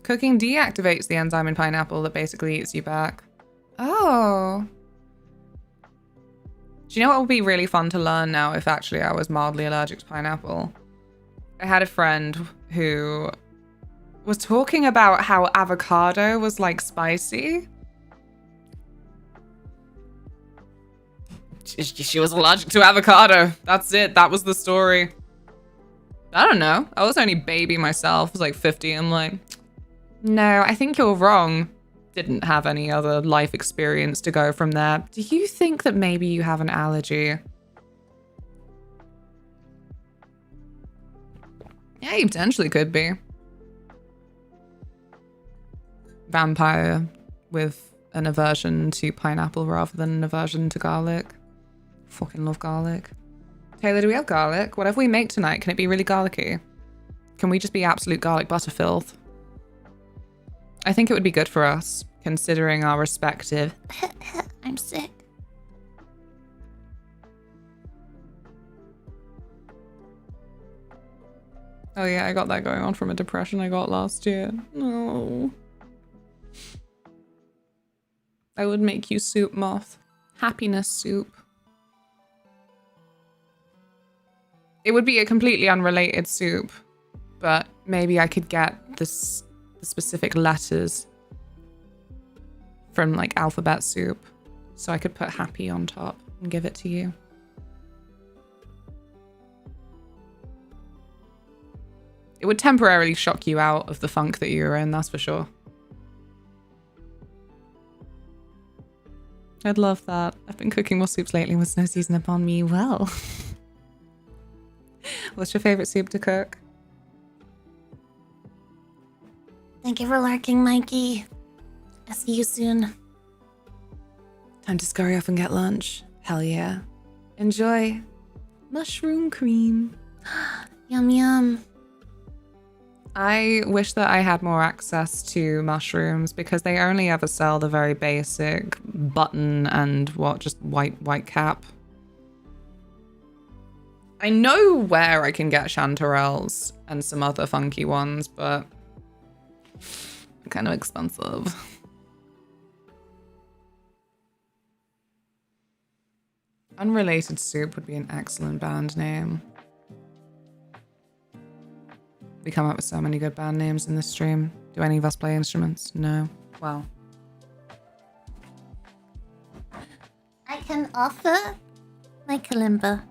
Cooking deactivates the enzyme in pineapple that basically eats you back. Oh. Do you know what would be really fun to learn now if actually I was mildly allergic to pineapple? I had a friend who was talking about how avocado was like spicy. She was allergic to avocado. That's it. That was the story. I don't know. I was only baby myself. I was like 50. I'm like, no, I think you're wrong. Didn't have any other life experience to go from there. Do you think that maybe you have an allergy? Yeah, you potentially could be. Vampire with an aversion to pineapple rather than an aversion to garlic. Fucking love garlic. Taylor, do we have garlic? Whatever we make tonight, can it be really garlicky? Can we just be absolute garlic butter filth? I think it would be good for us, considering our respective... I'm sick. Oh yeah, I got that going on from a depression I got last year. No. I would make you soup, Moth. Happiness soup. It would be a completely unrelated soup, but maybe I could get the specific letters from like alphabet soup, so I could put happy on top and give it to you. It would temporarily shock you out of the funk that you were in, that's for sure. I'd love that. I've been cooking more soups lately with snow season upon me. Well. What's your favorite soup to cook? Thank you for lurking, Mikey. I'll see you soon. Time to scurry off and get lunch. Hell yeah. Enjoy. Mushroom cream. Yum yum. I wish that I had more access to mushrooms because they only ever sell the very basic button and just white cap. I know where I can get chanterelles and some other funky ones, but they're kind of expensive. Unrelated Soup would be an excellent band name. We come up with so many good band names in this stream. Do any of us play instruments? No. Well. I can offer my kalimba.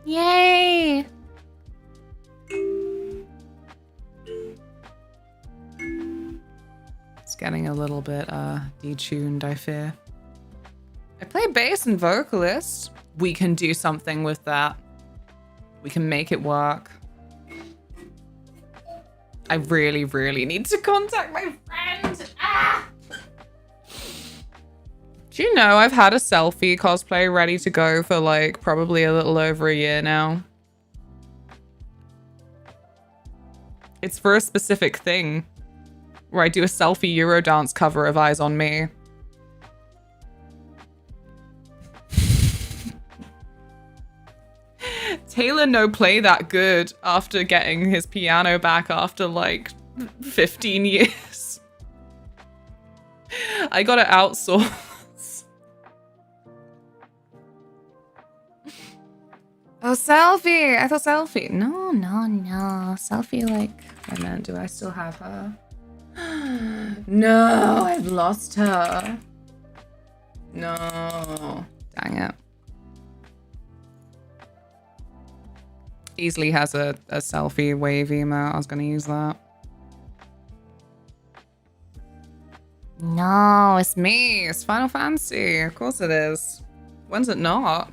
Yay! It's getting a little bit detuned, I fear. I play bass and vocalist. We can do something with that. We can make it work. I really, really need to contact my friend. Ah! Do you know I've had a selfie cosplay ready to go for like probably a little over a year now? It's for a specific thing where I do a selfie Eurodance cover of Eyes on Me. Taylor no play that good after getting his piano back after like 15 years. I gotta outsource. Oh, selfie! I thought selfie. No. Selfie, like, I meant, do I still have her? No, I've lost her. No. Dang it. Easily has a selfie wave emote. I was going to use that. Oh, it's me. It's Final Fantasy. Of course it is. When's it not?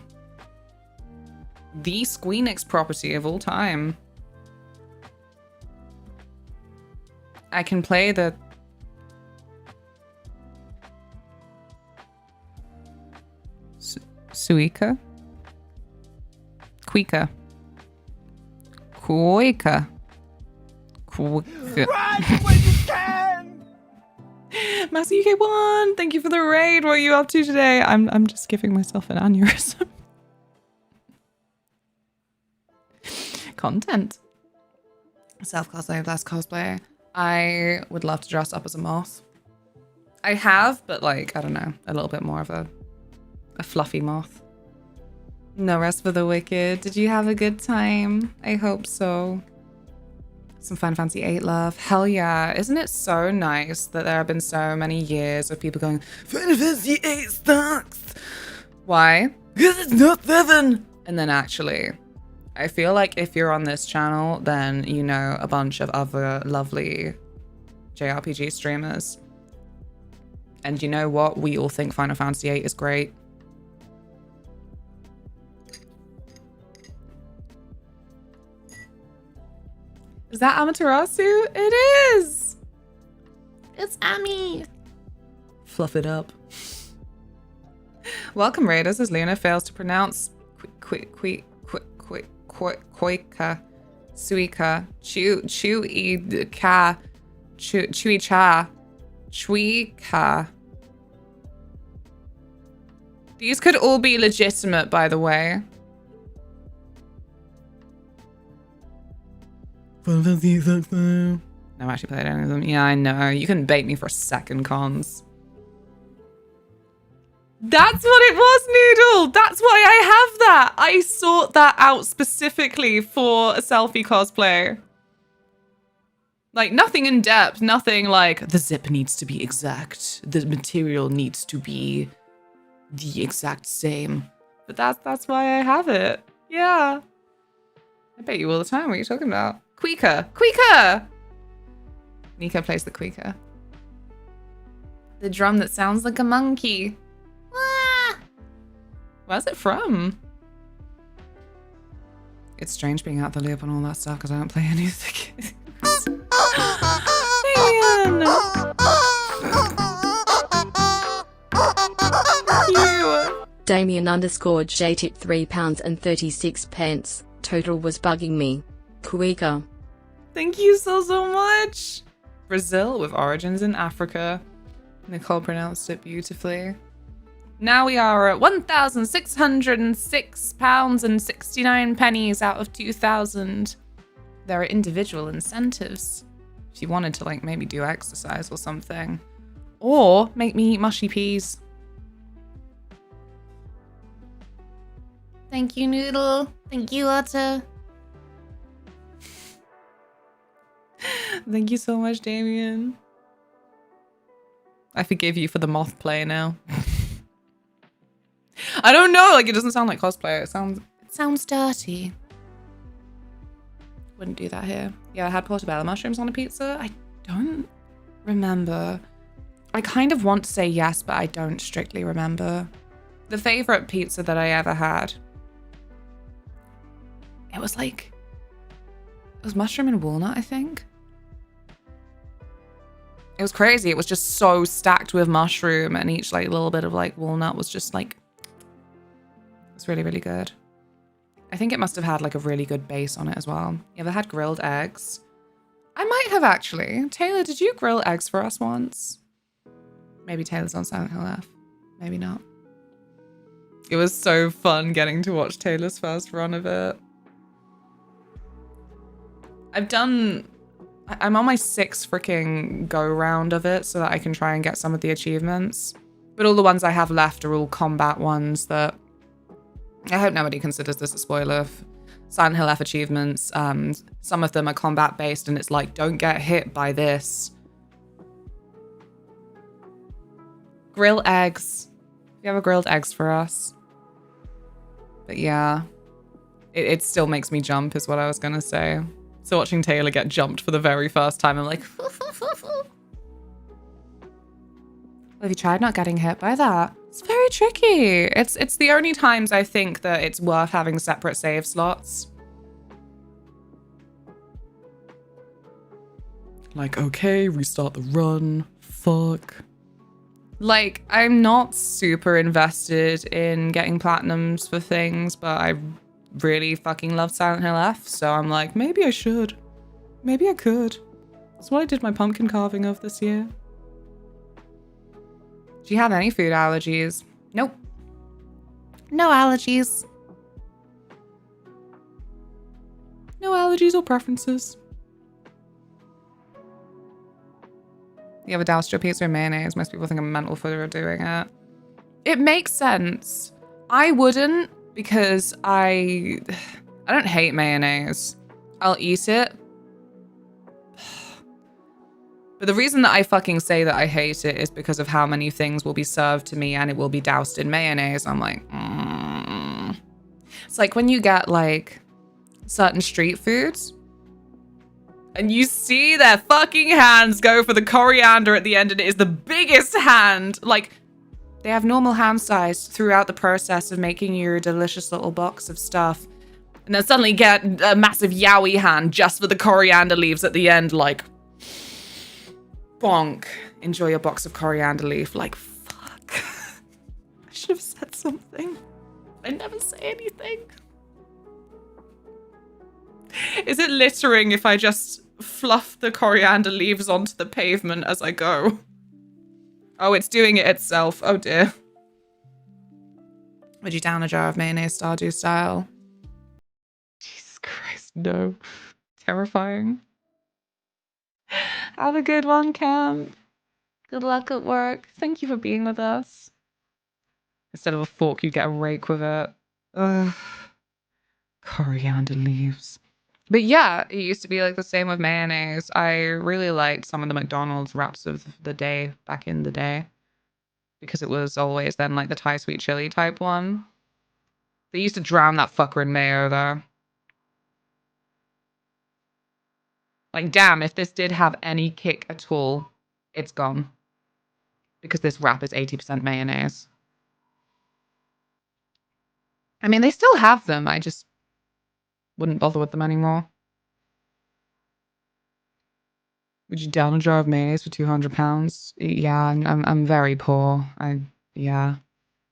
The Squeenix property of all time. I can play the... Suika? Quika. Quika. Right when you can! Master UK1, thank you for the raid. What are you up to today? I'm just giving myself an aneurysm. Content. Self-cosplay, blast cosplay. I would love to dress up as a moth. I have, but like, I don't know, a little bit more of a fluffy moth. No rest for the wicked. Did you have a good time? I hope so. Some Final Fantasy VIII love. Hell yeah. Isn't it so nice that there have been so many years of people going, Final Fantasy VIII sucks. Why? Because it's not 7. And then actually, I feel like if you're on this channel, then you know a bunch of other lovely JRPG streamers. And you know what? We all think Final Fantasy VIII is great. Is that Amaterasu? It is! It's Ami. Fluff it up. Welcome, Raiders, as Luna fails to pronounce Quika, Suika, Chewy-ka, Chewy-cha, Chwika. These could all be legitimate, by the way. I've actually played any of them. Yeah, I know. You couldn't bait me for a second, Cons. That's what it was, Noodle! That's why I have that! I sought that out specifically for a selfie cosplay. Like, nothing in depth. Nothing like, the zip needs to be exact. The material needs to be the exact same. But that's why I have it. Yeah. I bet you all the time. What are you talking about? Quika! Quika! Nico plays the Quika. The drum that sounds like a monkey. Ah! Where's it from? It's strange being out the loop and all that stuff because I don't play any of the games. Damien _J tip £3.36. Total was bugging me. Kuika. Thank you so much. Brazil with origins in Africa. Nicole pronounced it beautifully. Now we are at £1,606.69 out of 2,000. There are individual incentives. If you wanted to like maybe do exercise or something. Or make me eat mushy peas. Thank you, Noodle. Thank you, Otter. Thank you so much, Damien. I forgive you for the moth play now. I don't know, like it doesn't sound like cosplay. It sounds dirty. Wouldn't do that here. Yeah, I had portobello mushrooms on a pizza. I don't remember. I kind of want to say yes, but I don't strictly remember. The favorite pizza that I ever had. It was mushroom and walnut, I think. It was crazy. It was just so stacked with mushroom and each like little bit of like walnut was just like, it's really, really good. I think it must have had like a really good base on it as well. You ever had grilled eggs? I might have actually. Taylor, did you grill eggs for us once? Maybe Taylor's on Silent Hill F. Maybe not. It was so fun getting to watch Taylor's first run of it. I'm on my 6th freaking go round of it so that I can try and get some of the achievements. But all the ones I have left are all combat ones that I hope nobody considers this a spoiler. Silent Hill F achievements. Some of them are combat based and it's like, don't get hit by this. Grill eggs. If you have grilled eggs for us. But yeah, it still makes me jump is what I was gonna say. So watching Taylor get jumped for the very first time, I'm like, Have you tried not getting hit by that? It's very tricky. It's the only times I think that it's worth having separate save slots. Like, okay, restart the run. Fuck. Like, I'm not super invested in getting platinums for things, but I really fucking love Silent Hill F, so I'm like, maybe I should. Maybe I could. That's what I did my pumpkin carving of this year. Do you have any food allergies? Nope. No allergies. No allergies or preferences. You ever doused your pizza in mayonnaise? Most people think I'm mental for doing it. It makes sense. I wouldn't, because I don't hate mayonnaise. I'll eat it. But the reason that I fucking say that I hate it is because of how many things will be served to me and it will be doused in mayonnaise. I'm like, It's like when you get like certain street foods and you see their fucking hands go for the coriander at the end and it is the biggest hand. Like, they have normal hand size throughout the process of making your delicious little box of stuff. And then suddenly get a massive yowie hand just for the coriander leaves at the end, like, bonk. Enjoy your box of coriander leaf. Like, fuck. I should have said something. I never say anything. Is it littering if I just fluff the coriander leaves onto the pavement as I go? Oh, it's doing it itself. Oh dear. Would you down a jar of mayonnaise Stardew style? Jesus Christ, no. Terrifying. Have a good one, Camp. Good luck at work. Thank you for being with us. Instead of a fork, you get a rake with it. Ugh. Coriander leaves. But yeah, it used to be like the same with mayonnaise. I really liked some of the McDonald's wraps of the day back in the day. Because it was always then like the Thai sweet chili type one. They used to drown that fucker in mayo though. Like, damn, if this did have any kick at all, it's gone. Because this wrap is 80% mayonnaise. I mean, they still have them. I just wouldn't bother with them anymore. Would you down a jar of mayonnaise for £200? Yeah, I'm very poor. Yeah.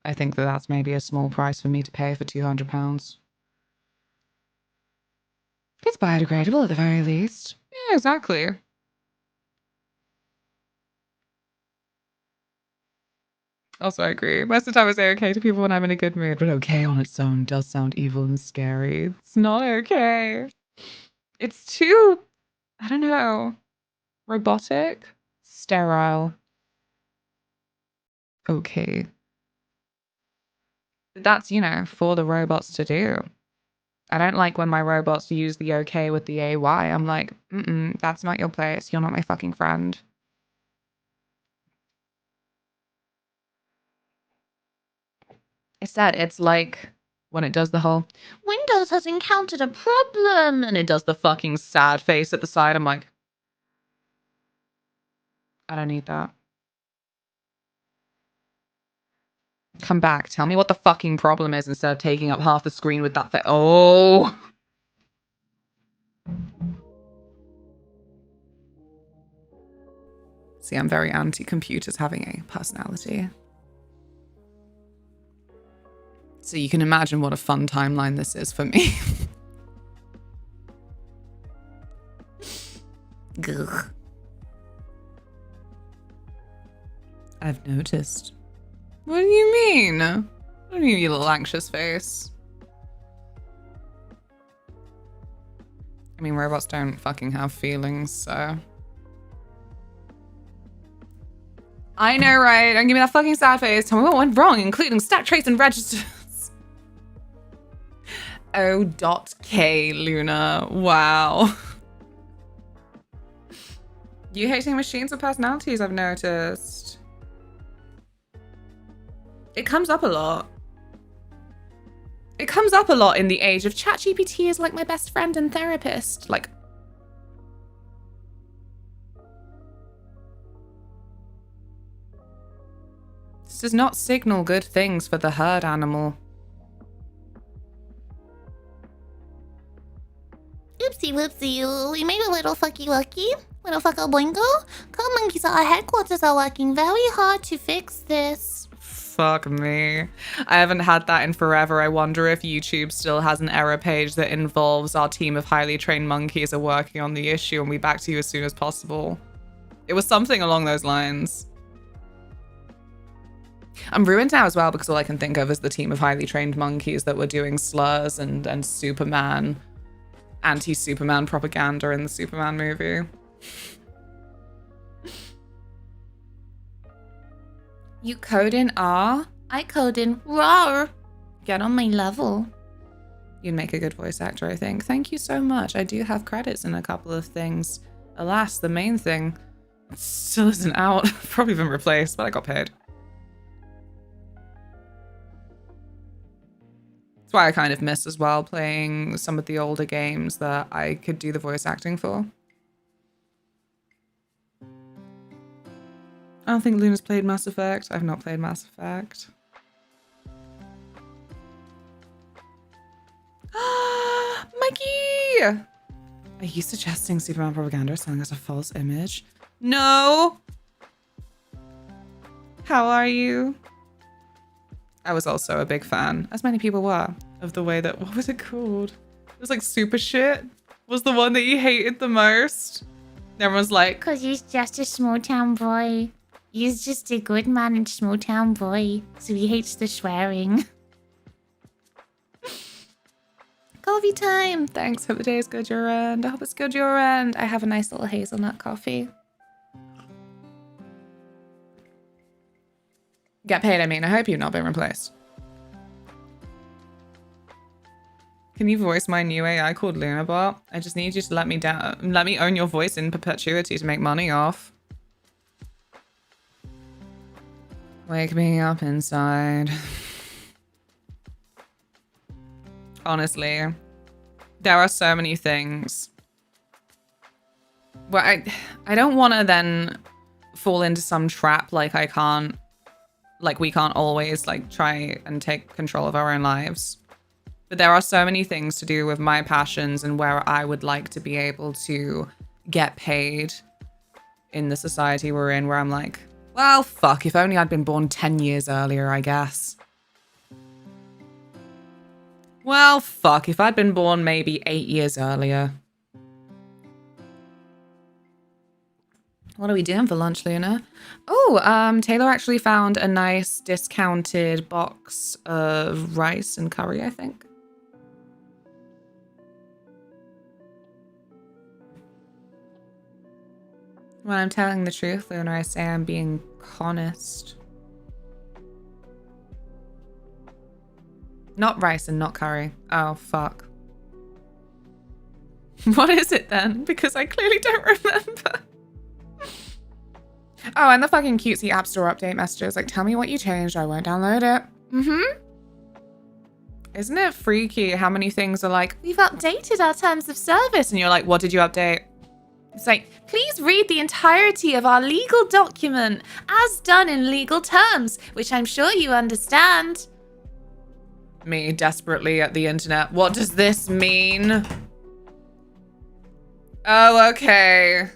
I think that's maybe a small price for me to pay for £200. It's biodegradable at the very least. Yeah, exactly. Also, I agree. Most of the time I say okay to people when I'm in a good mood, but okay on its own does sound evil and scary. It's not okay. It's too, I don't know, robotic, sterile. Okay. That's, you know, for the robots to do. I don't like when my robots use the okay with the AY. I'm like, that's not your place. You're not my fucking friend. Instead, it's like when it does the whole Windows has encountered a problem and it does the fucking sad face at the side. I'm like, I don't need that. Come back. Tell me what the fucking problem is instead of taking up half the screen with that thing. Oh. See, I'm very anti-computers having a personality. So you can imagine what a fun timeline this is for me. Gugh. I've noticed. What do you mean? What do you mean, you little anxious face? I mean, robots don't fucking have feelings, so... I know, right? Don't give me that fucking sad face. Tell me what went wrong, including stat trace and registers. O.K, Luna. Wow. You hating machines with personalities, I've noticed. It comes up a lot. It comes up a lot in the age of ChatGPT is like my best friend and therapist. Like, This does not signal good things for the herd animal. Oopsie whoopsie, we made a little fucky wucky. Little fucka boingo. Come monkeys, our headquarters are working very hard to fix this. Fuck me. I haven't had that in forever. I wonder if YouTube still has an error page that involves our team of highly trained monkeys are working on the issue and we back to you as soon as possible. It was something along those lines. I'm ruined now as well because all I can think of is the team of highly trained monkeys that were doing slurs and Superman, anti-Superman propaganda in the Superman movie. You code in R? I code in RAR. Get on my level. You'd make a good voice actor, I think. Thank you so much. I do have credits in a couple of things. Alas, the main thing still isn't out. Probably been replaced, but I got paid. That's why I kind of miss as well playing some of the older games that I could do the voice acting for. I don't think Luna's played Mass Effect. I've not played Mass Effect. Mikey! Are you suggesting Superman propaganda is selling us a false image? No! How are you? I was also a big fan, as many people were, of the way that, what was it called? It was like Super Shit was the one that you hated the most. And everyone's like, Cause he's just a small town boy. He's just a good man and small town boy. So he hates the swearing. coffee time. Thanks, hope the day is good your end. I hope it's good your end. I have a nice little hazelnut coffee. Get paid, I mean. I hope you've not been replaced. Can you voice my new AI called LunaBot? I just need you to let me own your voice in perpetuity to make money off. Wake me up inside. Honestly, there are so many things. Well, I don't want to then fall into some trap like we can't always like try and take control of our own lives. But there are so many things to do with my passions and where I would like to be able to get paid in the society we're in, where I'm like, well, fuck, if only I'd been born 10 years earlier, I guess. Well, fuck, if I'd been born maybe 8 years earlier. What are we doing for lunch, Luna? Oh, Taylor actually found a nice discounted box of rice and curry, I think. When I'm telling the truth, Luna, I say I'm being honest. Not rice and not curry. Oh, fuck. What is it then? Because I clearly don't remember. Oh, and the fucking cutesy App Store update messages. Like, tell me what you changed. I won't download it. Mm-hmm. Isn't it freaky how many things are like, we've updated our terms of service. And you're like, what did you update? It's like, please read the entirety of our legal document as done in legal terms, which I'm sure you understand. Me desperately at the internet. What does this mean? Oh, okay.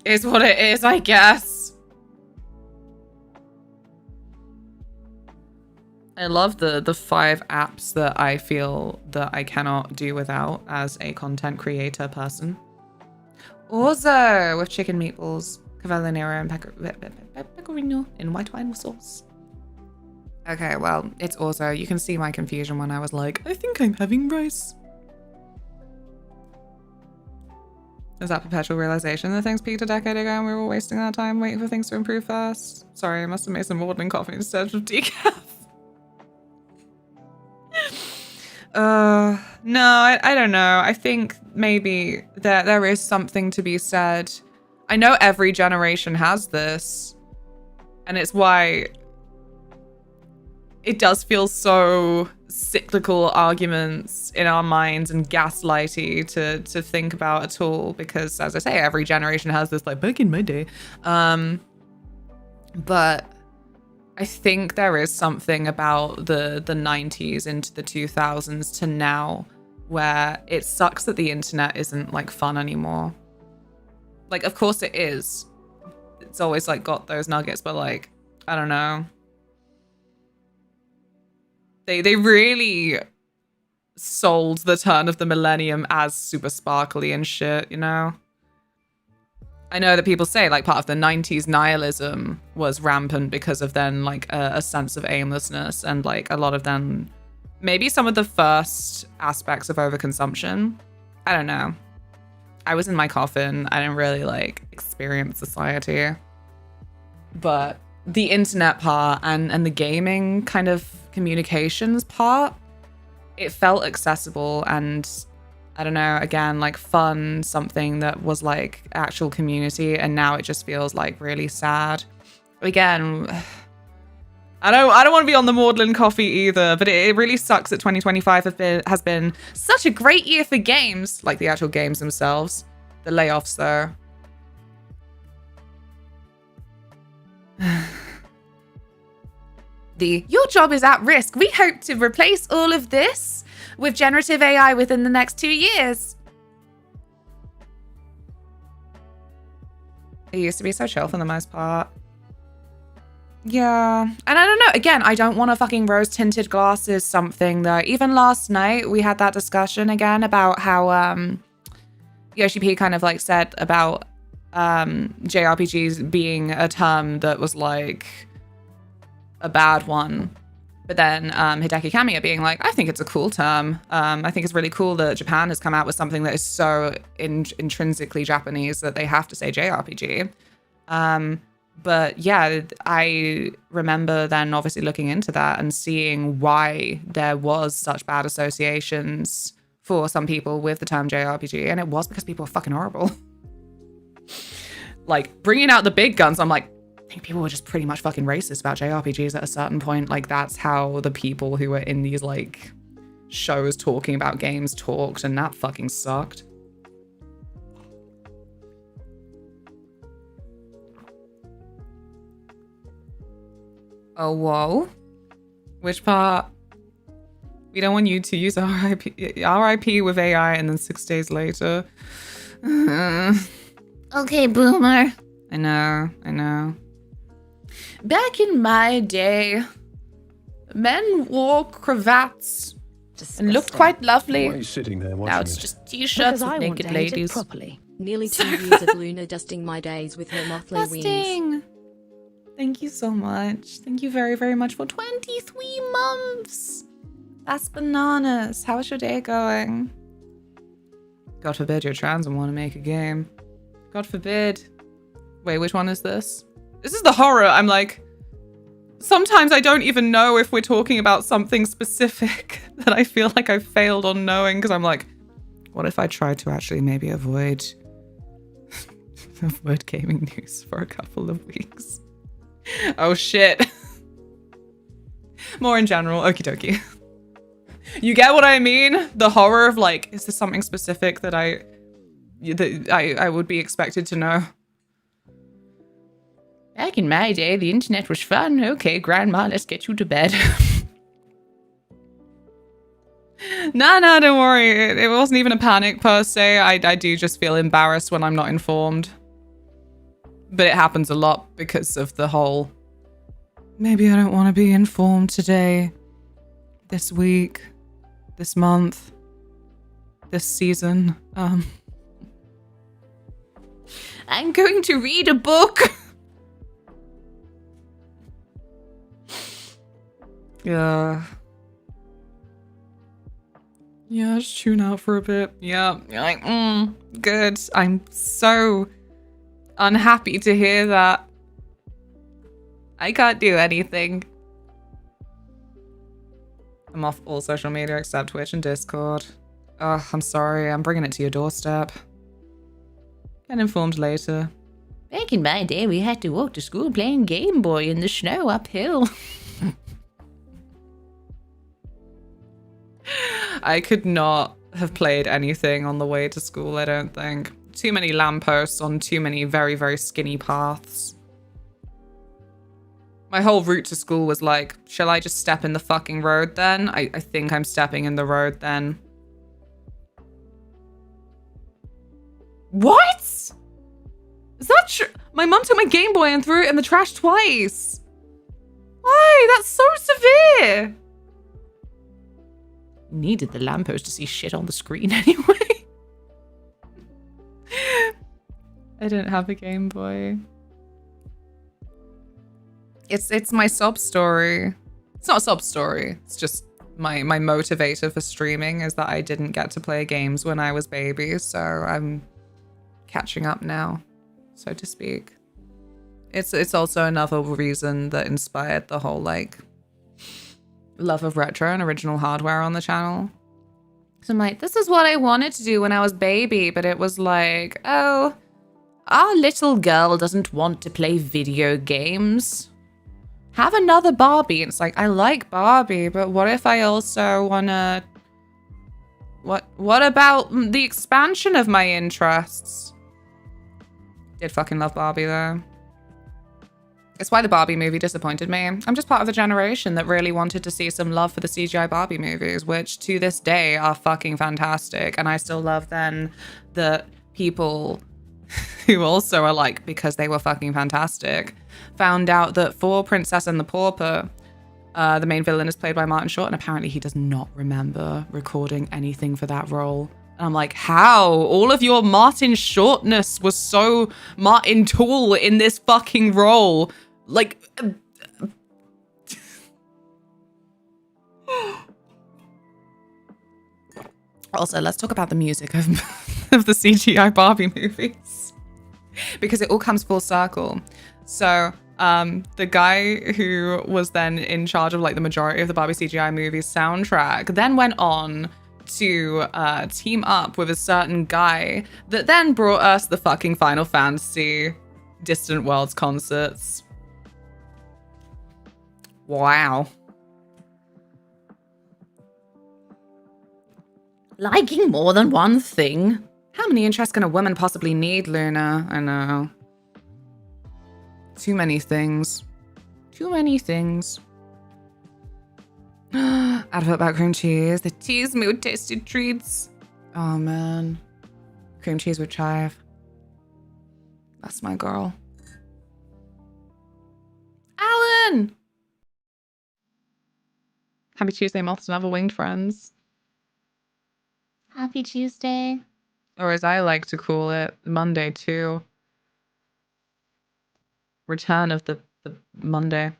Is what it is, I guess. I love the 5 apps that I feel that I cannot do without as a content creator person. Orzo with chicken meatballs, Cavallo Nero and pecorino in white wine sauce. Okay, well, it's Orzo. You can see my confusion when I was like, I think I'm having rice. Is that perpetual realization that things peaked a decade ago and we were wasting our time waiting for things to improve first? Sorry, I must have made some morning coffee instead of decaf. No, I don't know. I think maybe there is something to be said. I know every generation has this, and it's why it does feel so cyclical arguments in our minds and gaslighty to think about at all, because as I say, every generation has this like back in my day. But I think there is something about the 90s into the 2000s to now where it sucks that the internet isn't like fun anymore. Like, of course it is. It's always like got those nuggets, but like, I don't know. They really sold the turn of the millennium as super sparkly and shit, you know? I know that people say like part of the 90s nihilism was rampant because of then like a sense of aimlessness and like a lot of then maybe some of the first aspects of overconsumption. I don't know. I was in my coffin. I didn't really like experience society. But the internet part and the gaming kind of communications part, it felt accessible and I don't know, again, like fun, something that was like actual community, and now it just feels like really sad. Again, I don't want to be on the maudlin coffee either, but it really sucks that 2025 has been such a great year for games, like the actual games themselves. The layoffs though. Your job is at risk. We hope to replace all of this with generative AI within the next 2 years. It used to be so chill for the most part. Yeah. And I don't know. Again, I don't want a fucking rose-tinted glasses something though. Even last night, we had that discussion again about how Yoshi P kind of like said about JRPGs being a term that was like a bad one. But then Hideki Kamiya being like, I think it's a cool term. I think it's really cool that Japan has come out with something that is so intrinsically Japanese that they have to say JRPG. But yeah, I remember then obviously looking into that and seeing why there was such bad associations for some people with the term JRPG. And it was because people were fucking horrible. Like, bringing out the big guns, I'm like, I think people were just pretty much fucking racist about JRPGs at a certain point. Like, that's how the people who were in these, like, shows talking about games talked, and that fucking sucked. Oh, whoa. Which part? We don't want you to use RIP with AI and then 6 days later. Okay, boomer. I know. Back in my day, men wore cravats and looked quite lovely. Why are you sitting there watching Now it's it? just t-shirts with naked ladies. Properly. Nearly 2 years of Luna dusting my days with her mothly wings. Dusting. Thank you so much. Thank you very, very much for 23 months. That's bananas. How's your day going? God forbid you're trans and want to make a game. God forbid. Wait, which one is this? This is the horror. I'm like, sometimes I don't even know if we're talking about something specific that I feel like I've failed on knowing, because I'm like, what if I tried to actually maybe avoid gaming news for a couple of weeks? Oh shit. More in general. Okie dokie. You get what I mean? The horror of like, is this something specific that I would be expected to know? Back in my day, the internet was fun. Okay, grandma, let's get you to bed. No, don't worry. It wasn't even a panic per se. I do just feel embarrassed when I'm not informed. But it happens a lot because of the whole, maybe I don't want to be informed today, this week, this month, this season. I'm going to read a book. Yeah, just tune out for a bit. Yeah, you're like, good. I'm so unhappy to hear that. I can't do anything. I'm off all social media except Twitch and Discord. Oh, I'm sorry. I'm bringing it to your doorstep. Get informed later. Back in my day, we had to walk to school playing Game Boy in the snow uphill. I could not have played anything on the way to school, I don't think. Too many lampposts on too many very, very skinny paths. My whole route to school was like, shall I just step in the fucking road then? I think I'm stepping in the road then. What? Is that true? My mum took my Game Boy and threw it in the trash twice. Why? That's so severe. Needed the lamppost to see shit on the screen anyway. I didn't have a Game Boy. It's my sob story. It's not a sob story. It's just my motivator for streaming is that I didn't get to play games when I was baby, so I'm catching up now, so to speak. It's also another reason that inspired the whole like love of retro and original hardware on the channel. So I'm like, this is what I wanted to do when I was baby, but it was like, oh, our little girl doesn't want to play video games. Have another Barbie. And it's like, I like Barbie, but what if I also wanna... What about the expansion of my interests? Did fucking love Barbie though. It's why the Barbie movie disappointed me. I'm just part of the generation that really wanted to see some love for the CGI Barbie movies, which to this day are fucking fantastic. And I still love then that people who also are like, because they were fucking fantastic, found out that for Princess and the Pauper, the main villain is played by Martin Short, and apparently he does not remember recording anything for that role. And I'm like, how? All of your Martin Shortness was so Martin Tool in this fucking role. Like... Also, let's talk about the music of the CGI Barbie movies. Because it all comes full circle. So, the guy who was then in charge of like the majority of the Barbie CGI movies soundtrack then went on to team up with a certain guy that then brought us the fucking Final Fantasy Distant Worlds concerts. Wow. Liking more than one thing? How many interests can a woman possibly need, Luna? I know. Too many things. Too many things. Advert about cream cheese. The tease me with tasted treats. Oh man. Cream cheese with chive. That's my girl. Alan! Happy Tuesday, moths and other winged friends. Happy Tuesday. Or as I like to call it, Monday too. Return of the Monday.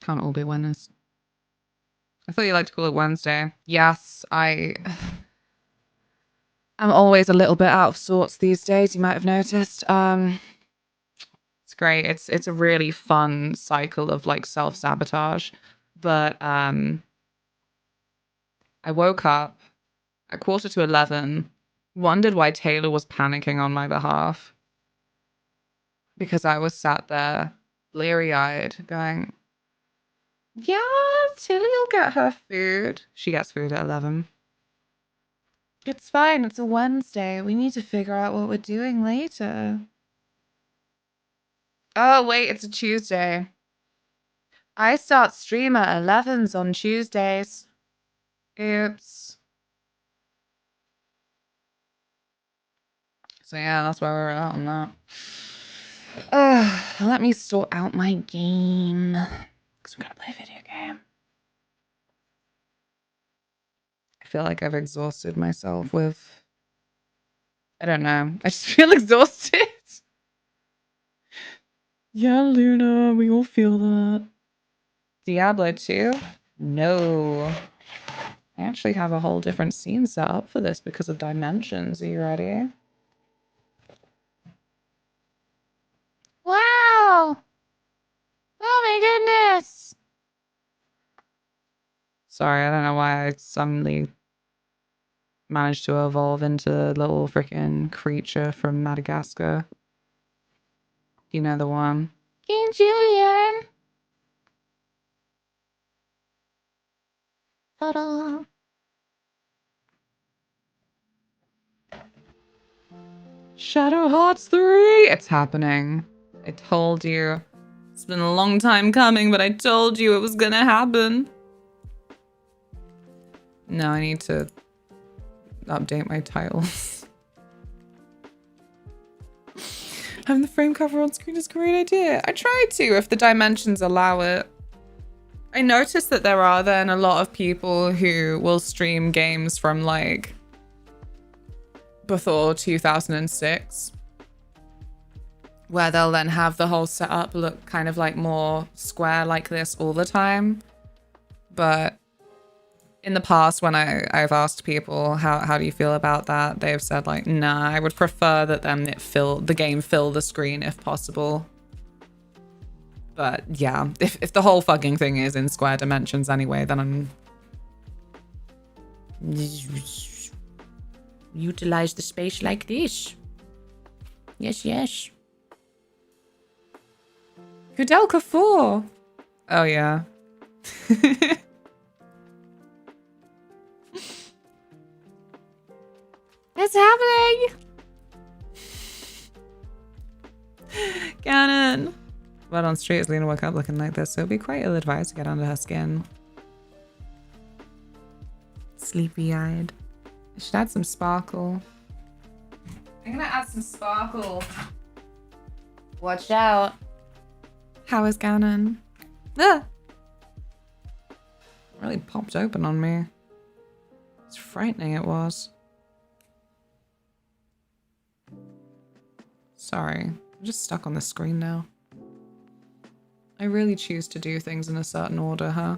Can't all be winners. I thought you liked to call it Wednesday. Yes, I'm always a little bit out of sorts these days, you might have noticed. It's great. It's a really fun cycle of like self-sabotage. But I woke up at 11:15, wondered why Taylor was panicking on my behalf. Because I was sat there, bleary-eyed, going, yeah, Tilly will get her food. She gets food at 11. It's fine, it's a Wednesday. We need to figure out what we're doing later. Oh, wait, it's a Tuesday. I start stream at 11s on Tuesdays. Oops. So yeah, that's where we're at on that. Let me sort out my game. Because we're gonna play a video game. I feel like I've exhausted myself with... I don't know. I just feel exhausted. Yeah, Luna, we all feel that. Diablo 2? No. I actually have a whole different scene set up for this because of dimensions. Are you ready? Wow! Oh my goodness! Sorry, I don't know why I suddenly managed to evolve into a little freaking creature from Madagascar. You know the one. King Julian! Ta-da! Shadowheart 3! It's happening. I told you. It's been a long time coming, but I told you it was gonna happen. Now I need to update my titles. Having the frame cover on screen is a great idea. I tried to, if the dimensions allow it. I noticed that there are then a lot of people who will stream games from like before 2006, where they'll then have the whole setup look kind of like more square like this all the time. But in the past, when I've asked people how do you feel about that, they've said like, nah, I would prefer that the game fill the screen if possible. But yeah, if the whole fucking thing is in square dimensions anyway, then I'm utilize the space like this. Yes, yes. Kudelka 4. Oh yeah. It's happening! Ganon! But on street, as Luna woke up looking like this, so it'd be quite ill-advised to get under her skin. Sleepy-eyed. I should add some sparkle. I'm gonna add some sparkle. Watch out. How is Ganon? Ah! Really popped open on me. It's frightening, it was. Sorry, I'm just stuck on the screen now. I really choose to do things in a certain order, huh?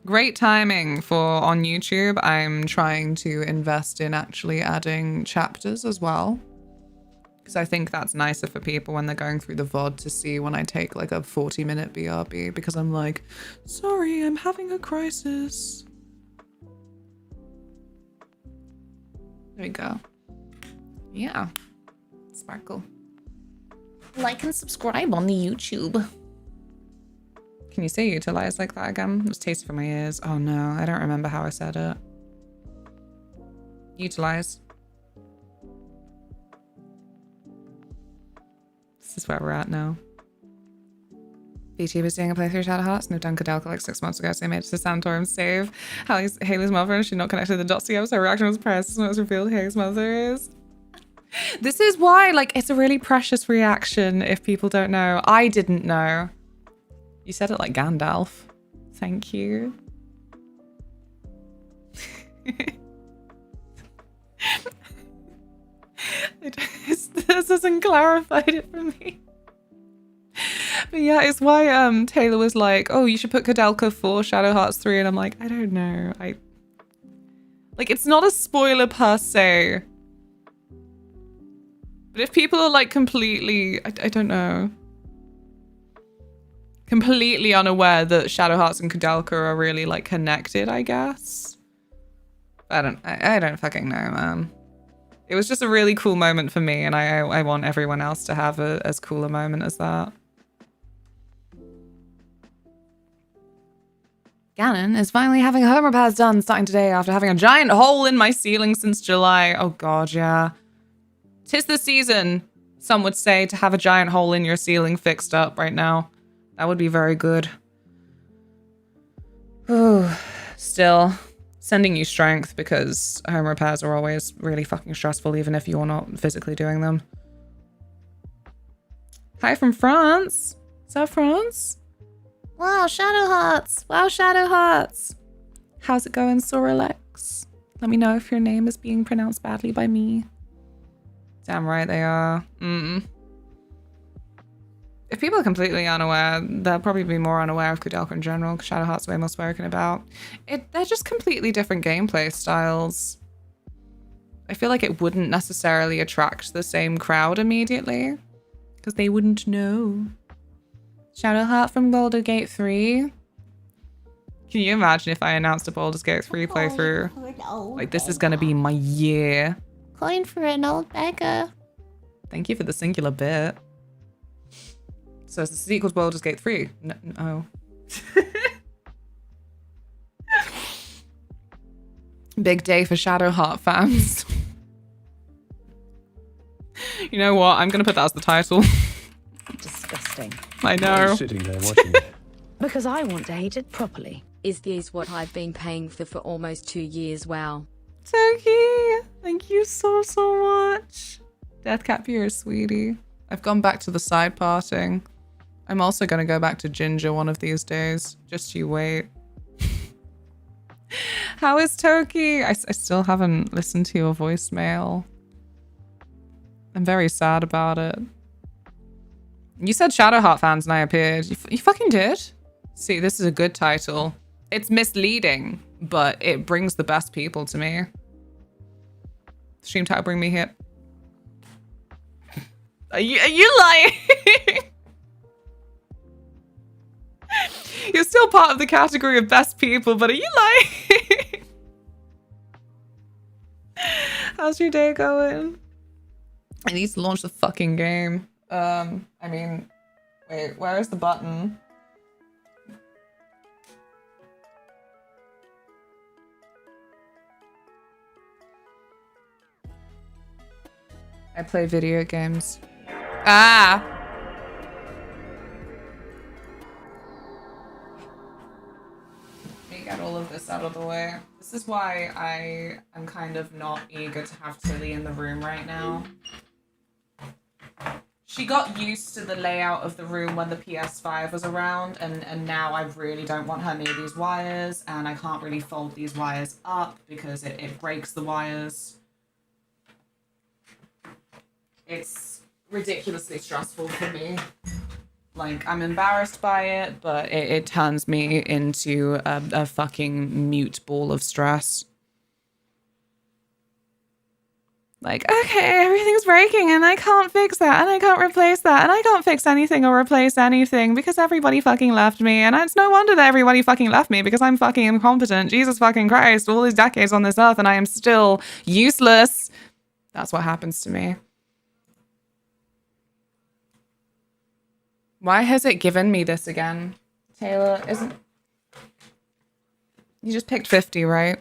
Great timing for on YouTube. I'm trying to invest in actually adding chapters as well, because I think that's nicer for people when they're going through the VOD to see when I take like a 40-minute BRB, because I'm like, sorry, I'm having a crisis. There we go. Yeah. Sparkle. Like and subscribe on the YouTube. Can you say utilize like that again? It was tasty for my ears. Oh no, I don't remember how I said it. Utilize. This is where we're at now. BT was doing a playthrough Shadowheart and they've done Kudelka like 6 months ago, so they made it to Santorum save. Haley's mother, and she's not connected to the dots together, so her reaction was priceless when it was revealed Haley's mother is. This is why, like, it's a really precious reaction if people don't know. I didn't know. You said it like Gandalf. Thank you. This hasn't clarified it for me. But yeah, it's why Taylor was like, oh, you should put Kudelka 4 Shadowheart 3, and I'm like, I don't know. Like, it's not a spoiler per se. But if people are like completely, I don't know, completely unaware that Shadowhearts and Kudelka are really like connected, I guess. I don't fucking know, man. It was just a really cool moment for me, and I want everyone else to have as cool a moment as that. Ganon is finally having home repairs done starting today after having a giant hole in my ceiling since July. Oh god, yeah. 'Tis the season, some would say, to have a giant hole in your ceiling fixed up right now. That would be very good. Ooh, still, sending you strength, because home repairs are always really fucking stressful, even if you're not physically doing them. Hi from France. Is that France? Wow, Shadowhearts. Wow, Shadowhearts. How's it going, Soralex? Let me know if your name is being pronounced badly by me. Damn right they are. If people are completely unaware, they'll probably be more unaware of Kudelka in general, because Shadowheart's way more spoken about. They're just completely different gameplay styles. I feel like it wouldn't necessarily attract the same crowd immediately, because they wouldn't know. Shadowheart from Baldur's Gate 3. Can you imagine if I announced a Baldur's Gate 3 playthrough? Like, this is gonna be my year. Coin for an old beggar. Thank you for the singular bit. So it's the sequel to Baldur's Gate 3? No. Big day for Shadowheart fans. You know what? I'm gonna put that as the title. Disgusting. I Why are know. you sitting there watching it? Because I want to hate it properly. Is these what I've been paying for almost 2 years? Wow. Toki, thank you so much. Deathcat Pure, sweetie. I've gone back to the side parting. I'm also gonna go back to Ginger one of these days. Just you wait. How is Toki? I still haven't listened to your voicemail. I'm very sad about it. You said Shadowheart fans and I appeared. You fucking did? See, this is a good title. It's misleading, but it brings the best people to me. Stream title, bring me here. Are you lying? You're still part of the category of best people, but are you lying? How's your day going? I need to launch the fucking game. I mean, wait, where is the button? I play video games. Ah! Let me get all of this out of the way. This is why I am kind of not eager to have Tilly in the room right now. She got used to the layout of the room when the PS5 was around, and now I really don't want her near these wires, and I can't really fold these wires up because it breaks the wires. It's ridiculously stressful for me. Like, I'm embarrassed by it, but it turns me into a fucking mute ball of stress. Like, okay, everything's breaking and I can't fix that and I can't replace that and I can't fix anything or replace anything because everybody fucking left me, and it's no wonder that everybody fucking left me because I'm fucking incompetent. Jesus fucking Christ, all these decades on this earth and I am still useless. That's what happens to me. Why has it given me this again? Taylor, isn't... You just picked 50, right?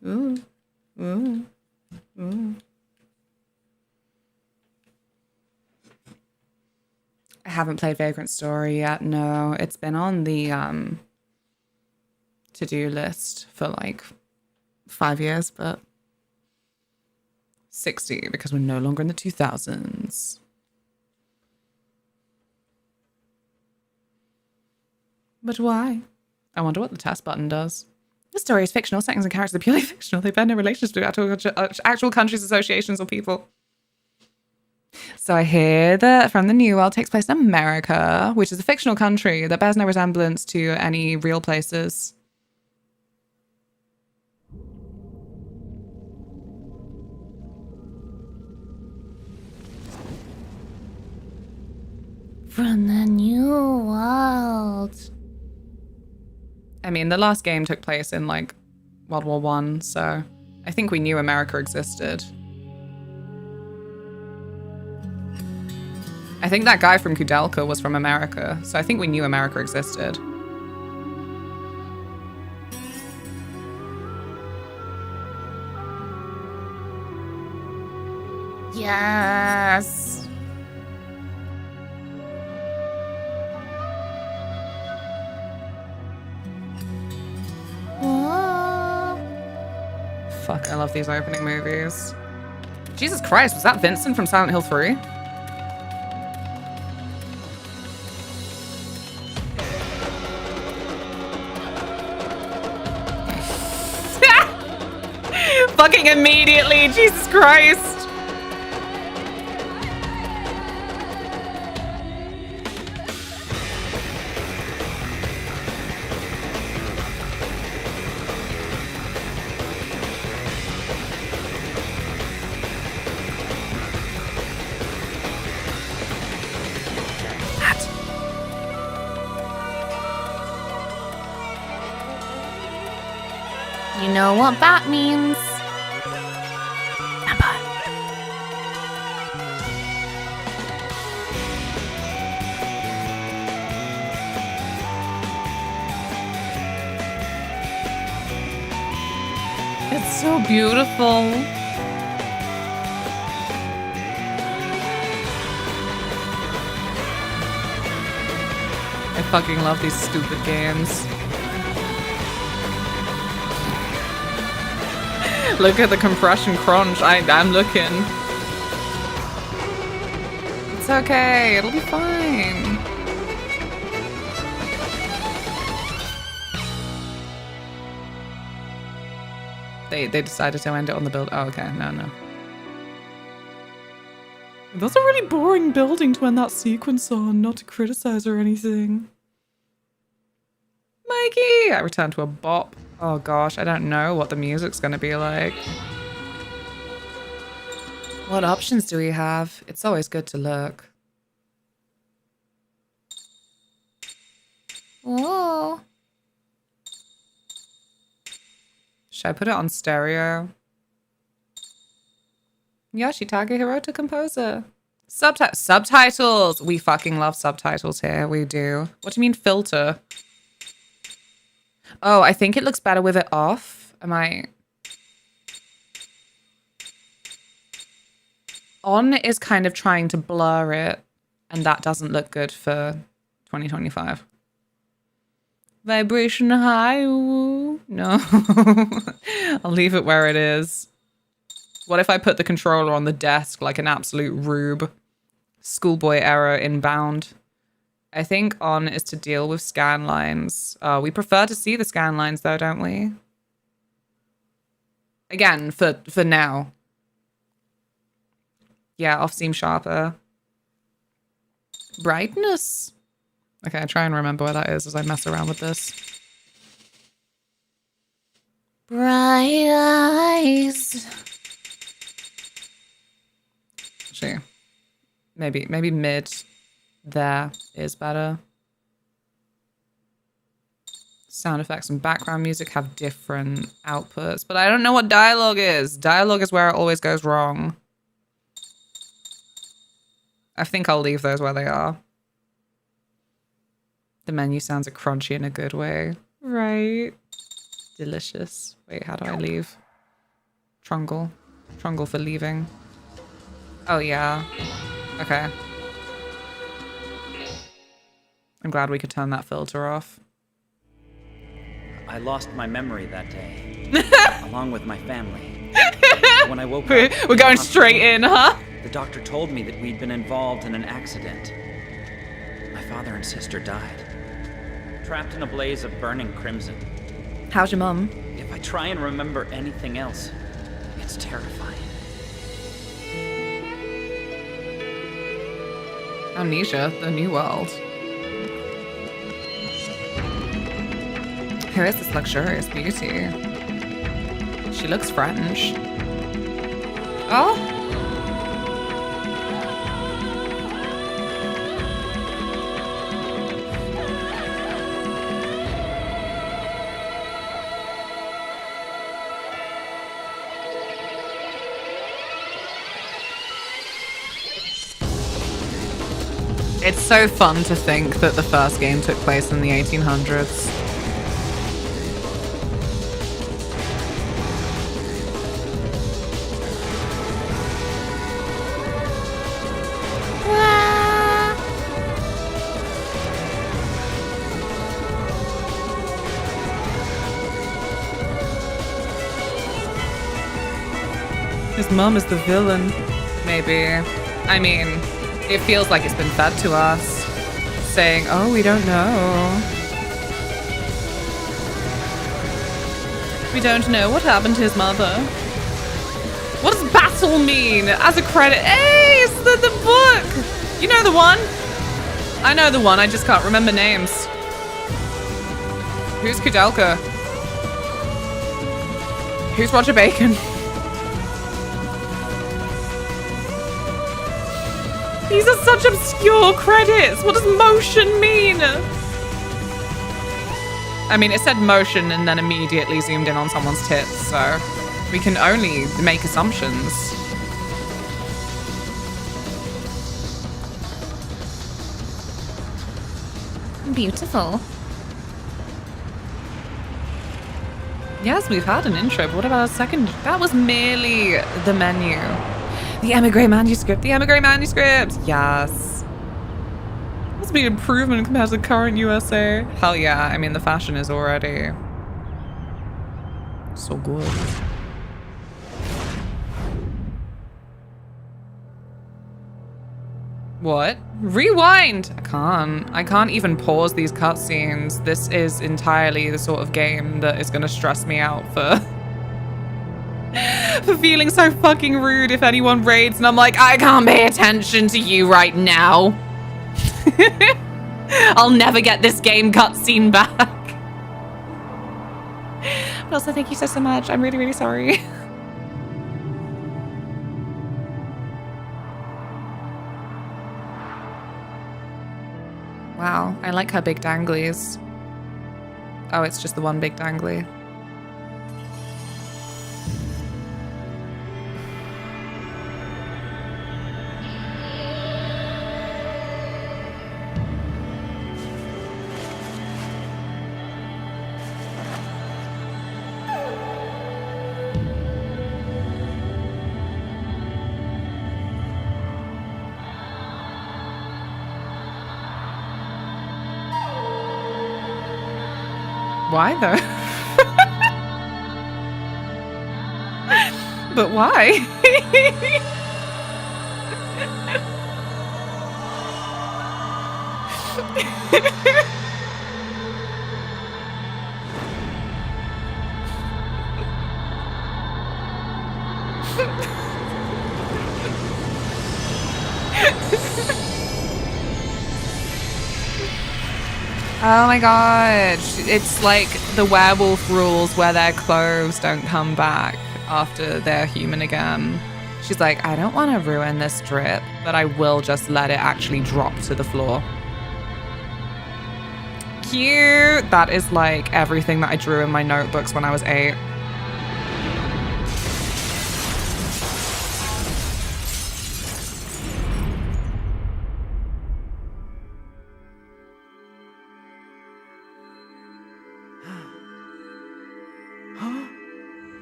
Ooh. Ooh. Ooh. I haven't played Vagrant Story yet, no. It's been on the to-do list for like 5 years, but 60 because we're no longer in the 2000s. But why? I wonder what the test button does. The story is fictional, settings and characters are purely fictional. They bear no relations to actual countries, associations, or people. So I hear that From the New World takes place in America, which is a fictional country that bears no resemblance to any real places. From the New World. I mean, the last game took place in, like, World War I, so I think we knew America existed. I think that guy from Kudelka was from America, so I think we knew America existed. Yes. Oh. Fuck, I love these opening movies. Jesus Christ, was that Vincent from Silent Hill 3? Fucking immediately, Jesus Christ. You know what that means. It's so beautiful. I fucking love these stupid games. Look at the compression crunch. I'm looking. It's okay. It'll be fine. They decided to end it on the build. Oh, okay. No. That's a really boring building to end that sequence on, not to criticize or anything. Mikey! I returned to a bop. Oh gosh, I don't know what the music's gonna be like. What options do we have? It's always good to look. Whoa. Should I put it on stereo? Yoshitaka Hirota composer. Subtitles! We fucking love subtitles here. We do. What do you mean filter? Oh, I think it looks better with it off. Am I... On is kind of trying to blur it, and that doesn't look good for 2025. Vibration high, ooh. No. I'll leave it where it is. What if I put the controller on the desk like an absolute rube? Schoolboy error inbound. I think on is to deal with scan lines. We prefer to see the scan lines though, don't we? Again, for now. Yeah, off seem sharper. Brightness. Okay, I try and remember where that is as I mess around with this. Bright eyes. Actually, maybe mid there is better. Sound effects and background music have different outputs, but I don't know what dialogue is. Dialogue is where it always goes wrong. I think I'll leave those where they are. The menu sounds are crunchy in a good way. Right. Delicious. Wait, how do I leave? Trungle. Trungle for leaving. Oh, yeah. Okay. I'm glad we could turn that filter off. I lost my memory that day, along with my family. When I woke up... We're going straight in, huh? The doctor told me that we'd been involved in an accident. My father and sister died, trapped in a blaze of burning crimson. How's your mum? If I try and remember anything else, it's terrifying. Amnesia, the new world. Who is this luxurious beauty? She looks French. Oh? It's so fun to think that the first game took place in the 1800s. His mum is the villain. Maybe. I mean, it feels like it's been fed to us. Saying, oh, we don't know. We don't know what happened to his mother. What does battle mean as a credit? Hey, it's the book. You know the one? I know the one, I just can't remember names. Who's Kudelka? Who's Roger Bacon? These are such obscure credits. What does motion mean? I mean, it said motion and then immediately zoomed in on someone's tits, so we can only make assumptions. Beautiful. Yes, we've had an intro, but what about a second? That was merely the menu. The Emigre manuscript, the Emigre manuscript. Yes. Must be an improvement compared to the current USA. Hell yeah, I mean, the fashion is already so good. What? Rewind! I can't even pause these cutscenes. This is entirely the sort of game that is gonna stress me out for for feeling so fucking rude if anyone raids and I'm like, I can't pay attention to you right now. I'll never get this game cutscene back. But also, thank you so much. I'm really, really sorry. Wow, I like her big danglies. Oh, it's just the one big dangly. Why though? But why? Oh my god. It's like the werewolf rules where their clothes don't come back after they're human again. She's like, I don't want to ruin this drip, but I will just let it actually drop to the floor. Cute. That is like everything that I drew in my notebooks when I was 8.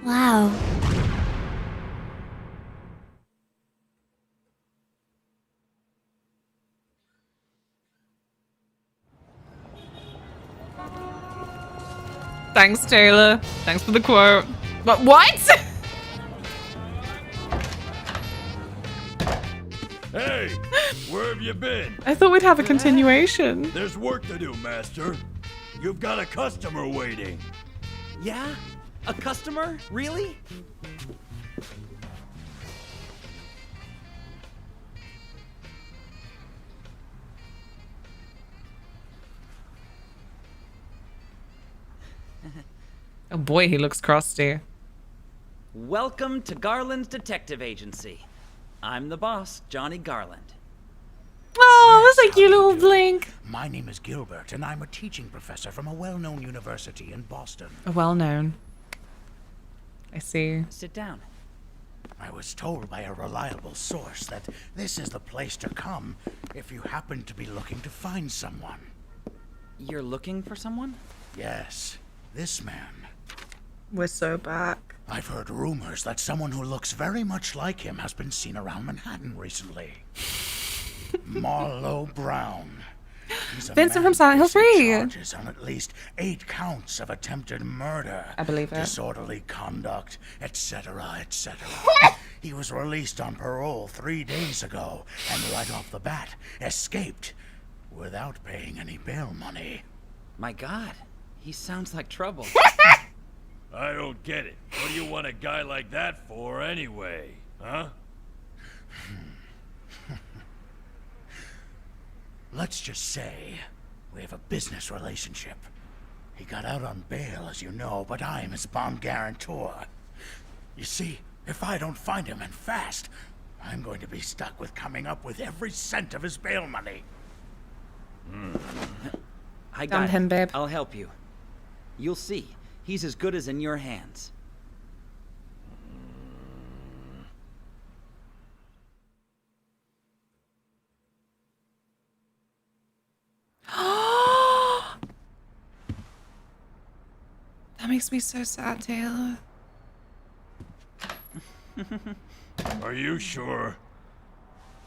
Wow. Thanks, Taylor. Thanks for the quote. But what? Hey, where have you been? I thought we'd have a continuation. There's work to do, Master. You've got a customer waiting. Yeah? A customer? Really? Oh boy, he looks crusty. Welcome to Garland's Detective Agency. I'm the boss, Johnny Garland. Oh, that's a cute little blink. My name is Gilbert, and I'm a teaching professor from a well-known university in Boston. Well known. I see. Sit down. I was told by a reliable source that this is the place to come if you happen to be looking to find someone. You're looking for someone? Yes, this man. We're so back. I've heard rumors that someone who looks very much like him has been seen around Manhattan recently. Marlowe Brown. He's a Vincent man from Silent Hill facing 3. charges on at least 8 counts of attempted murder. I believe it. Disorderly conduct, etc., etc. He was released on parole 3 days ago, and right off the bat, escaped without paying any bail money. My God, he sounds like trouble. I don't get it. What do you want a guy like that for anyway? Huh? Let's just say we have a business relationship. He got out on bail, as you know, but I'm his bond guarantor. You see, if I don't find him and fast, I'm going to be stuck with coming up with every cent of his bail money. I Dump got him, it. babe. I'll help you. You'll see. He's as good as in your hands. The That makes me so sad, Taylor. Are you sure?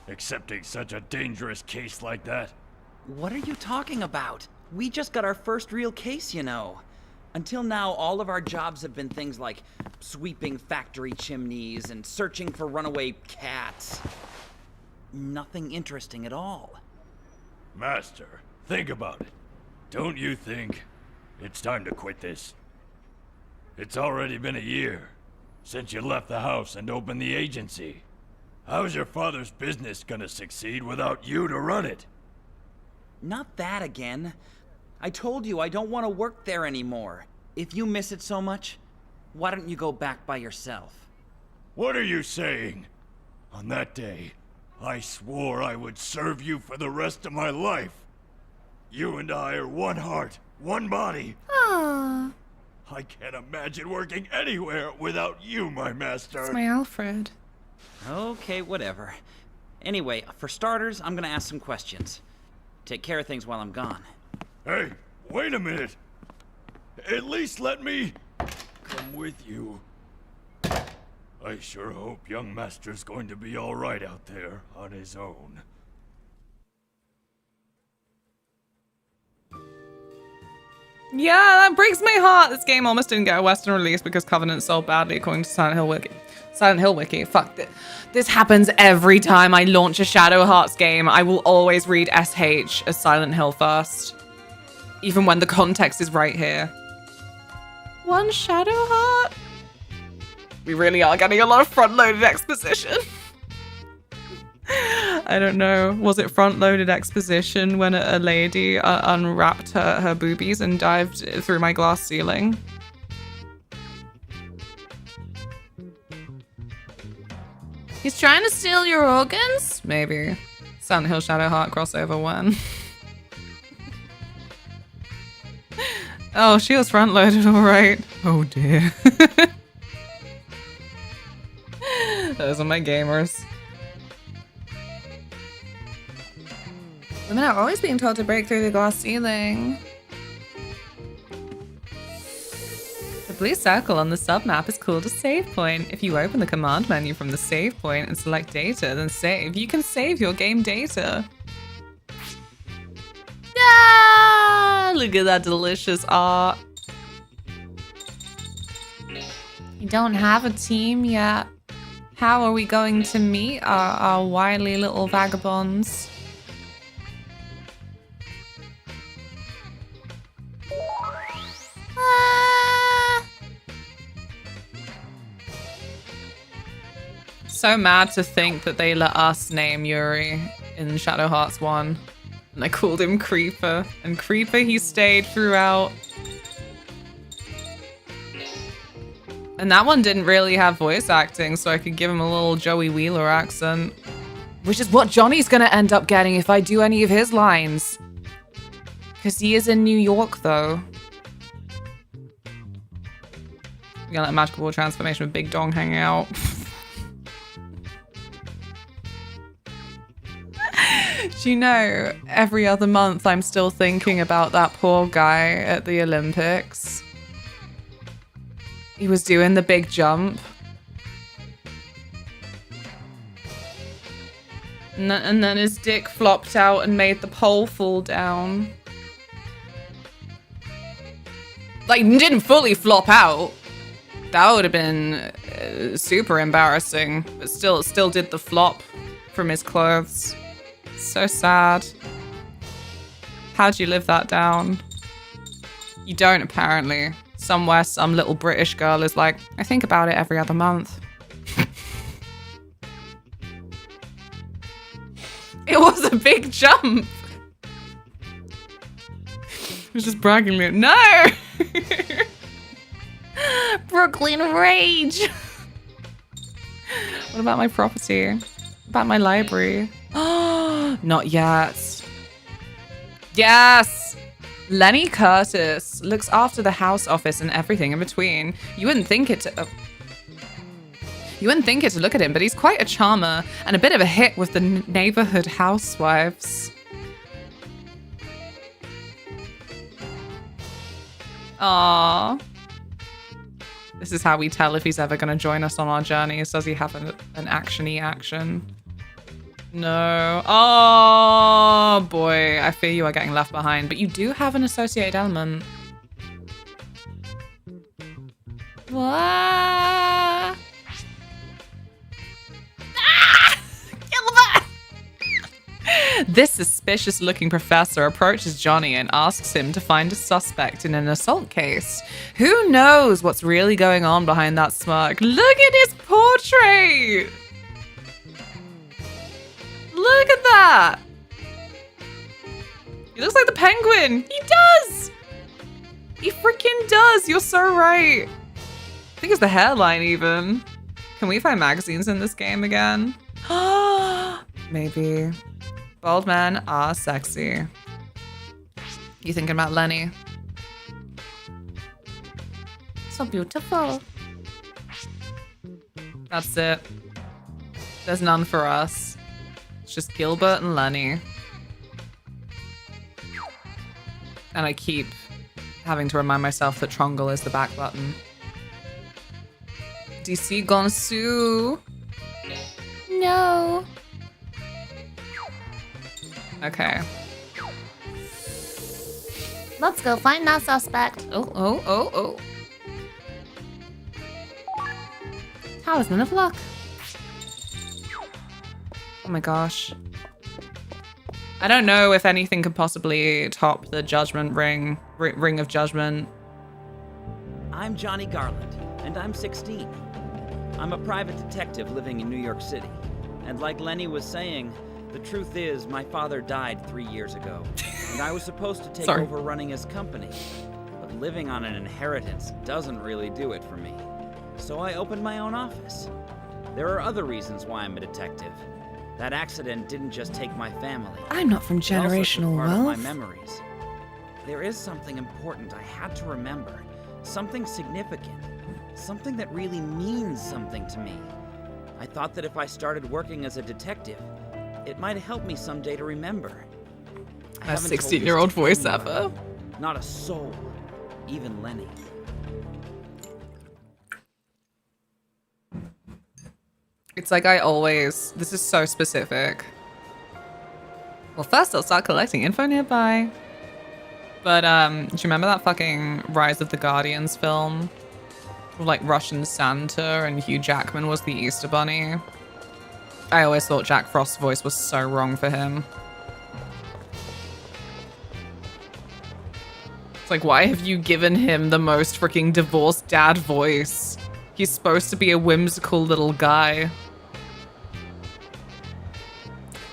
Accepting such a dangerous case like that? What are you talking about? We just got our first real case, you know. Until now, all of our jobs have been things like sweeping factory chimneys and searching for runaway cats. Nothing interesting at all. Master, think about it. Don't you think it's time to quit this? It's already been a year since you left the house and opened the agency. How's your father's business gonna succeed without you to run it? Not that again. I told you I don't want to work there anymore. If you miss it so much, why don't you go back by yourself? What are you saying? On that day, I swore I would serve you for the rest of my life. You and I are one heart, one body. Aww. I can't imagine working anywhere without you, my master. It's my Alfred. Okay, whatever. Anyway, for starters, I'm gonna ask some questions. Take care of things while I'm gone. Hey, wait a minute. At least let me come with you. I sure hope young master's going to be all right out there on his own. Yeah, that breaks my heart. This game almost didn't get a Western release because Covenant sold badly, according to Silent Hill Wiki. Silent Hill Wiki. Fuck. This happens every time I launch a Shadowheart game. I will always read SH as Silent Hill first. Even when the context is right here. One Shadowheart? We really are getting a lot of front-loaded exposition. I don't know. Was it front-loaded exposition when a lady unwrapped her boobies and dived through my glass ceiling? He's trying to steal your organs? Maybe. Silent Hill Shadowheart crossover one. Oh, she was front-loaded, all right. Oh dear. Those are my gamers. Women are always being told to break through the glass ceiling. The blue circle on the submap is called a save point. If you open the command menu from the save point and select data, then save, you can save your game data. Ah, look at that delicious art. You don't have a team yet. How are we going to meet our wily little vagabonds? So mad to think that they let us name Yuri in Shadowhearts 1. And I called him Creeper. And Creeper he stayed throughout. And that one didn't really have voice acting, so I could give him a little Joey Wheeler accent. Which is what Johnny's gonna end up getting if I do any of his lines. Because he is in New York, though. We got that magical ball transformation with Big Dong hanging out. Do you know, every other month I'm still thinking about that poor guy at the Olympics. He was doing the big jump. And then his dick flopped out and made the pole fall down. Like, didn't fully flop out. That would have been super embarrassing. But still did the flop from his clothes. So sad. How'd you live that down? You don't, apparently. Somewhere, some little British girl is like, I think about it every other month. It was a big jump. It was just bragging me. No! Brooklyn Rage! What about my property? What about my library? Oh, not yet. Yes! Lenny Curtis looks after the house office and everything in between. You wouldn't think it to look at him, but he's quite a charmer and a bit of a hit with the neighborhood housewives. Aww. This is how we tell if he's ever going to join us on our journeys. Does he have an action-y action? No. Oh, boy. I fear you are getting left behind. But you do have an associated element. What? This suspicious-looking professor approaches Johnny and asks him to find a suspect in an assault case. Who knows what's really going on behind that smirk? Look at his portrait! Look at that! He looks like the Penguin! He does! He freaking does! You're so right! I think it's the hairline, even. Can we find magazines in this game again? Maybe. Bald men are sexy. You thinking about Lenny? So beautiful. That's it. There's none for us. It's just Gilbert and Lenny. And I keep having to remind myself that Trongle is the back button. DC Gonsu. No. Okay. Let's go find that suspect. Oh. Talisman of Luck. Oh my gosh. I don't know if anything could possibly top the Judgment Ring. Ring of Judgment. I'm Johnny Garland, and I'm 16. I'm a private detective living in New York City. And like Lenny was saying, the truth is my father died 3 years ago, and I was supposed to take over running his company. But living on an inheritance doesn't really do it for me. So I opened my own office. There are other reasons why I'm a detective. That accident didn't just take my family. I'm not from generational It also took part of wealth. my memories. There is something important I had to remember. Something significant. Something that really means something to me. I thought that if I started working as a detective, it might help me someday to remember. A 16-year-old voice ever. Not a soul. Even Lenny. It's like I always... This is so specific. Well, first I'll start collecting info nearby. But, do you remember that fucking Rise of the Guardians film? With, like, Russian Santa and Hugh Jackman was the Easter Bunny? I always thought Jack Frost's voice was so wrong for him. It's like, why have you given him the most freaking divorced dad voice? He's supposed to be a whimsical little guy.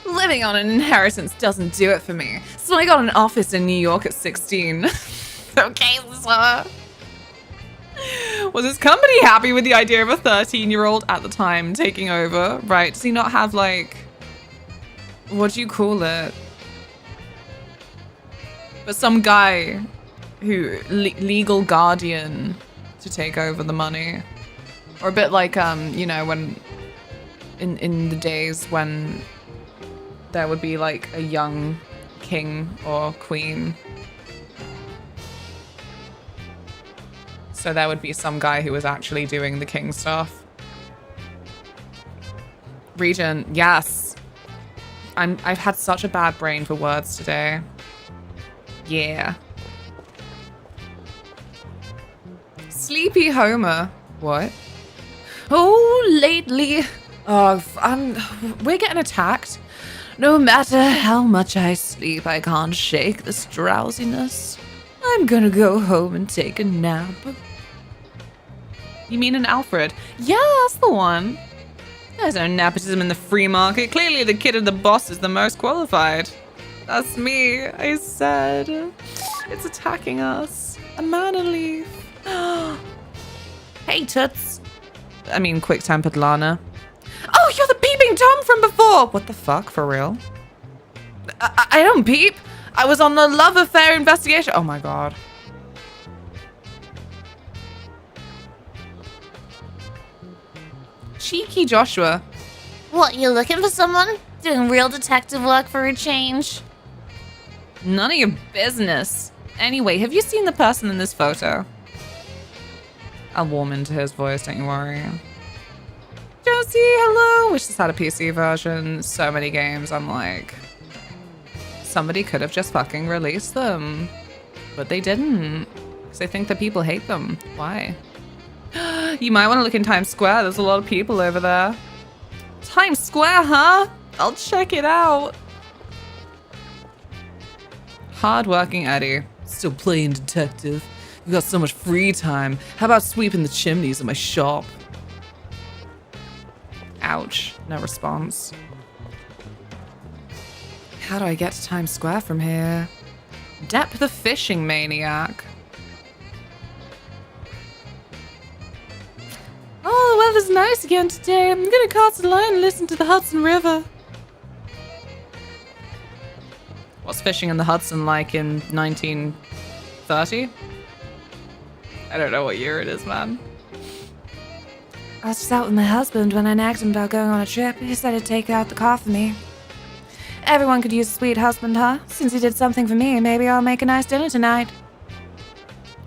Living on an inheritance doesn't do it for me. So I got an office in New York at 16. Okay, sir. Was his company happy with the idea of a 13-year-old at the time taking over? Right, does he not have, like... What do you call it? But some guy who... legal guardian to take over the money. Or a bit like, you know, when... In the days when... there would be, like, a young king or queen. So there would be some guy who was actually doing the king stuff. Regent, yes. I've had such a bad brain for words today. Yeah. Sleepy Homer. What? Oh, lately. Oh, we're getting attacked. No matter how much I sleep, I can't shake this drowsiness. I'm gonna go home and take a nap. You mean an Alfred? Yeah, that's the one. There's no nepotism in the free market. Clearly the kid of the boss is the most qualified. That's me, I said. It's attacking us. A mana leaf. Hey, Toots. I mean, quick-tempered Lana. Oh, you're the peeping Tom from before! What the fuck, for real? I don't peep. I was on the love affair investigation. Oh my god. Cheeky Joshua. What, you looking for someone? Doing real detective work for a change? None of your business. Anyway, have you seen the person in this photo? I'll warm into his voice, don't you worry. Josie, hello! Wish this had a PC version. So many games, I'm like... Somebody could have just fucking released them. But they didn't. Because they think that people hate them. Why? You might want to look in Times Square. There's a lot of people over there. Times Square, huh? I'll check it out. Hardworking Eddie. Still playing detective. We've got so much free time. How about sweeping the chimneys of my shop? Ouch. No response. How do I get to Times Square from here? Depp the fishing maniac. Oh, the weather's nice again today. I'm gonna cast a line and listen to the Hudson River. What's fishing in the Hudson like in 1930? I don't know what year it is, man. I was just out with my husband when I nagged him about going on a trip. He said he'd take out the car for me. Everyone could use a sweet husband, huh? Since he did something for me, maybe I'll make a nice dinner tonight.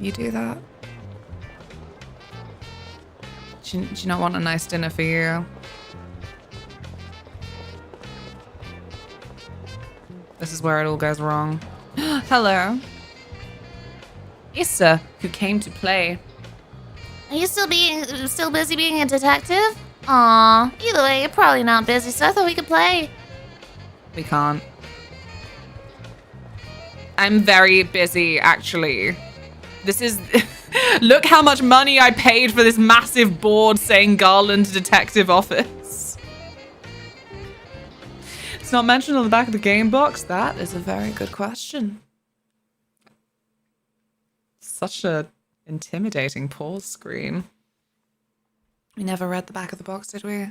You do that? Do you not want a nice dinner for you? This is where it all goes wrong. Hello. Issa, who came to play. Are you still busy being a detective? Aw, either way, you're probably not busy, so I thought we could play. We can't. I'm very busy, actually. This is... Look how much money I paid for this massive board saying Garland Detective Office. It's not mentioned on the back of the game box. That is a very good question. Such a intimidating pause screen. We never read the back of the box, did we?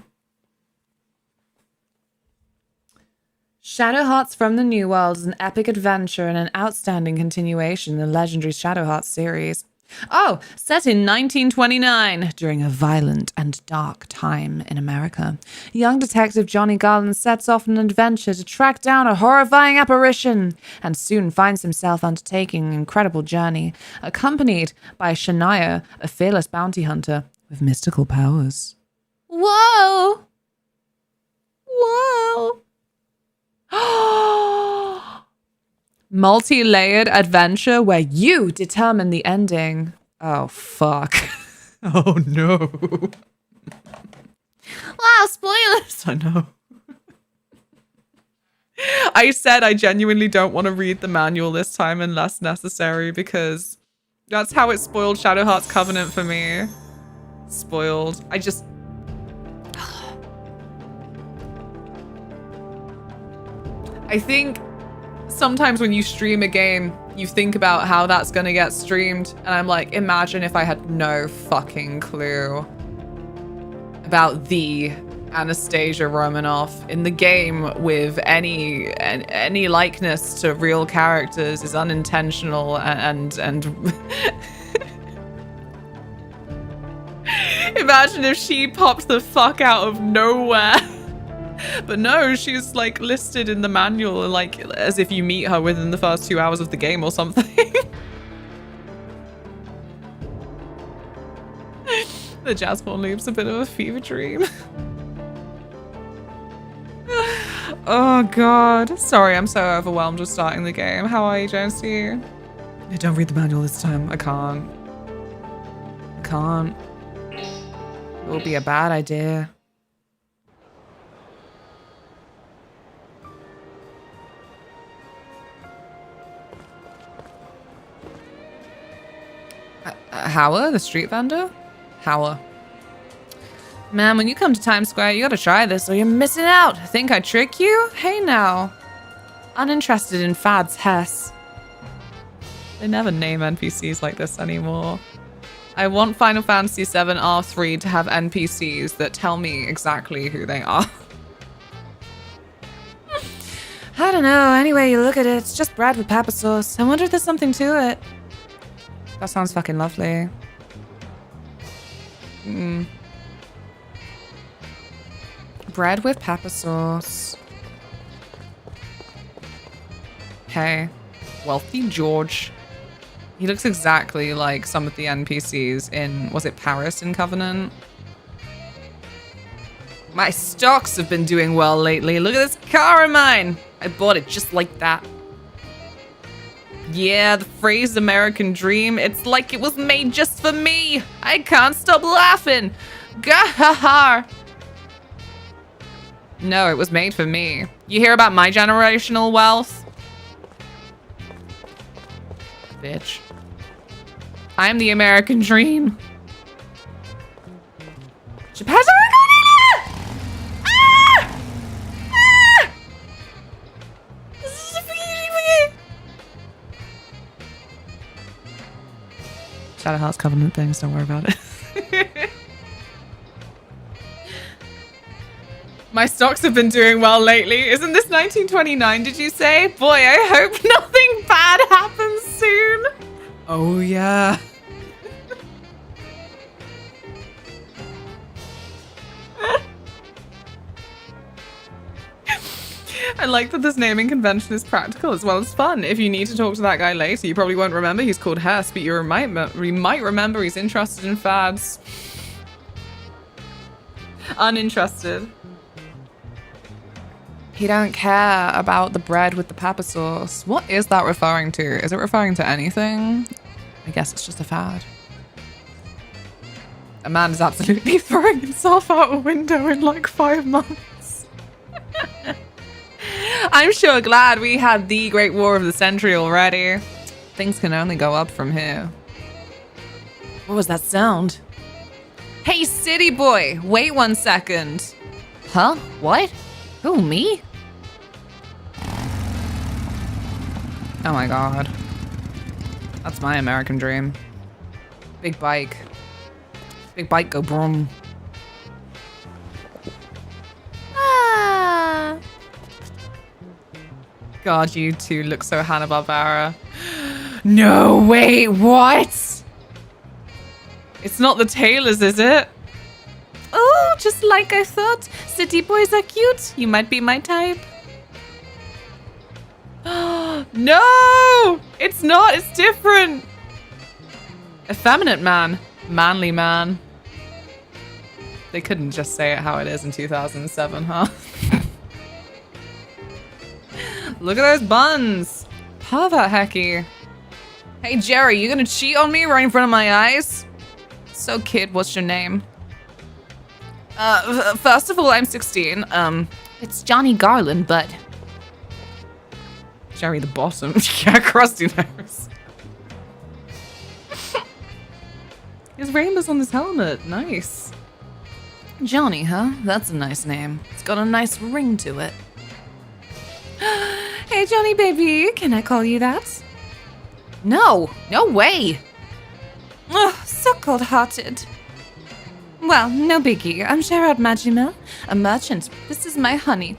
Shadowhearts from the New World is an epic adventure and an outstanding continuation in the legendary Shadowheart series. Oh, set in 1929, during a violent and dark time in America. Young detective Johnny Garland sets off on an adventure to track down a horrifying apparition and soon finds himself undertaking an incredible journey, accompanied by Shania, a fearless bounty hunter with mystical powers. Whoa! Whoa! Multi-layered adventure where you determine the ending. Oh, fuck. Oh, no. Wow, spoilers! I know. I said I genuinely don't want to read the manual this time unless necessary because that's how it spoiled Shadowheart's Covenant for me. Spoiled. I just... I think sometimes when you stream a game, you think about how that's going to get streamed. And I'm like, imagine if I had no fucking clue about the Anastasia Romanoff in the game with any likeness to real characters is unintentional and imagine if she popped the fuck out of nowhere. But no, she's like listed in the manual like as if you meet her within the first 2 hours of the game or something. The Jazzborn Loop's a bit of a fever dream. Oh god. Sorry, I'm so overwhelmed with starting the game. How are you, Jonesy? Don't read the manual this time. I can't. I can't. It will be a bad idea. Howard, the street vendor? Howard. Man, when you come to Times Square, you gotta try this or you're missing out. Think I trick you? Hey now. Uninterested in fads, Hess. They never name NPCs like this anymore. I want Final Fantasy VII R3 to have NPCs that tell me exactly who they are. I don't know. Anyway, you look at it, it's just bread with pepper sauce. I wonder if there's something to it. That sounds fucking lovely. Bread with pepper sauce. Hey, wealthy George. He looks exactly like some of the NPCs in, was it Paris in Covenant? My stocks have been doing well lately. Look at this car of mine. I bought it just like that. Yeah, the phrase American dream, it's like it was made just for me. I can't stop laughing. Gah-ha-ha. No, it was made for me. You hear about my generational wealth? Bitch. I'm the American dream. Shadowheart's Covenant things, don't worry about it. My stocks have been doing well lately. Isn't this 1929, did you say? Boy, I hope nothing bad happens soon. Oh, yeah. I like that this naming convention is practical as well as fun. If you need to talk to that guy later, you probably won't remember he's called Hess, but you might remember he's interested in fads. Uninterested. He don't care about the bread with the pepper sauce. What is that referring to? Is it referring to anything? I guess it's just a fad. A man is absolutely throwing himself out a window in like 5 months. I'm sure glad we had the Great War of the Century already. Things can only go up from here. What was that sound? Hey, city boy, wait 1 second. Huh? What? Who, me? Oh my god. That's my American dream. Big bike. Big bike go broom. Ah. God, you two look so Hanna-Barbera. No, wait, what? It's not the Taylors, is it? Oh, just like I thought. City boys are cute. You might be my type. No! It's not. It's different. Effeminate man. Manly man. They couldn't just say it how it is in 2007, huh? Look at those buns. Pervert hecky. Hey, Jerry, you gonna cheat on me right in front of my eyes? So, kid, what's your name? First of all, I'm 16. It's Johnny Garland, but... Jerry the bottom. Yeah, crusty nose. His rainbow's on his helmet. Nice. Johnny, huh? That's a nice name. It's got a nice ring to it. Hey, Johnny baby, can I call you that? No, no way. Ugh, so cold-hearted. Well, no biggie. I'm Gerard Magimel, a merchant. This is my honey.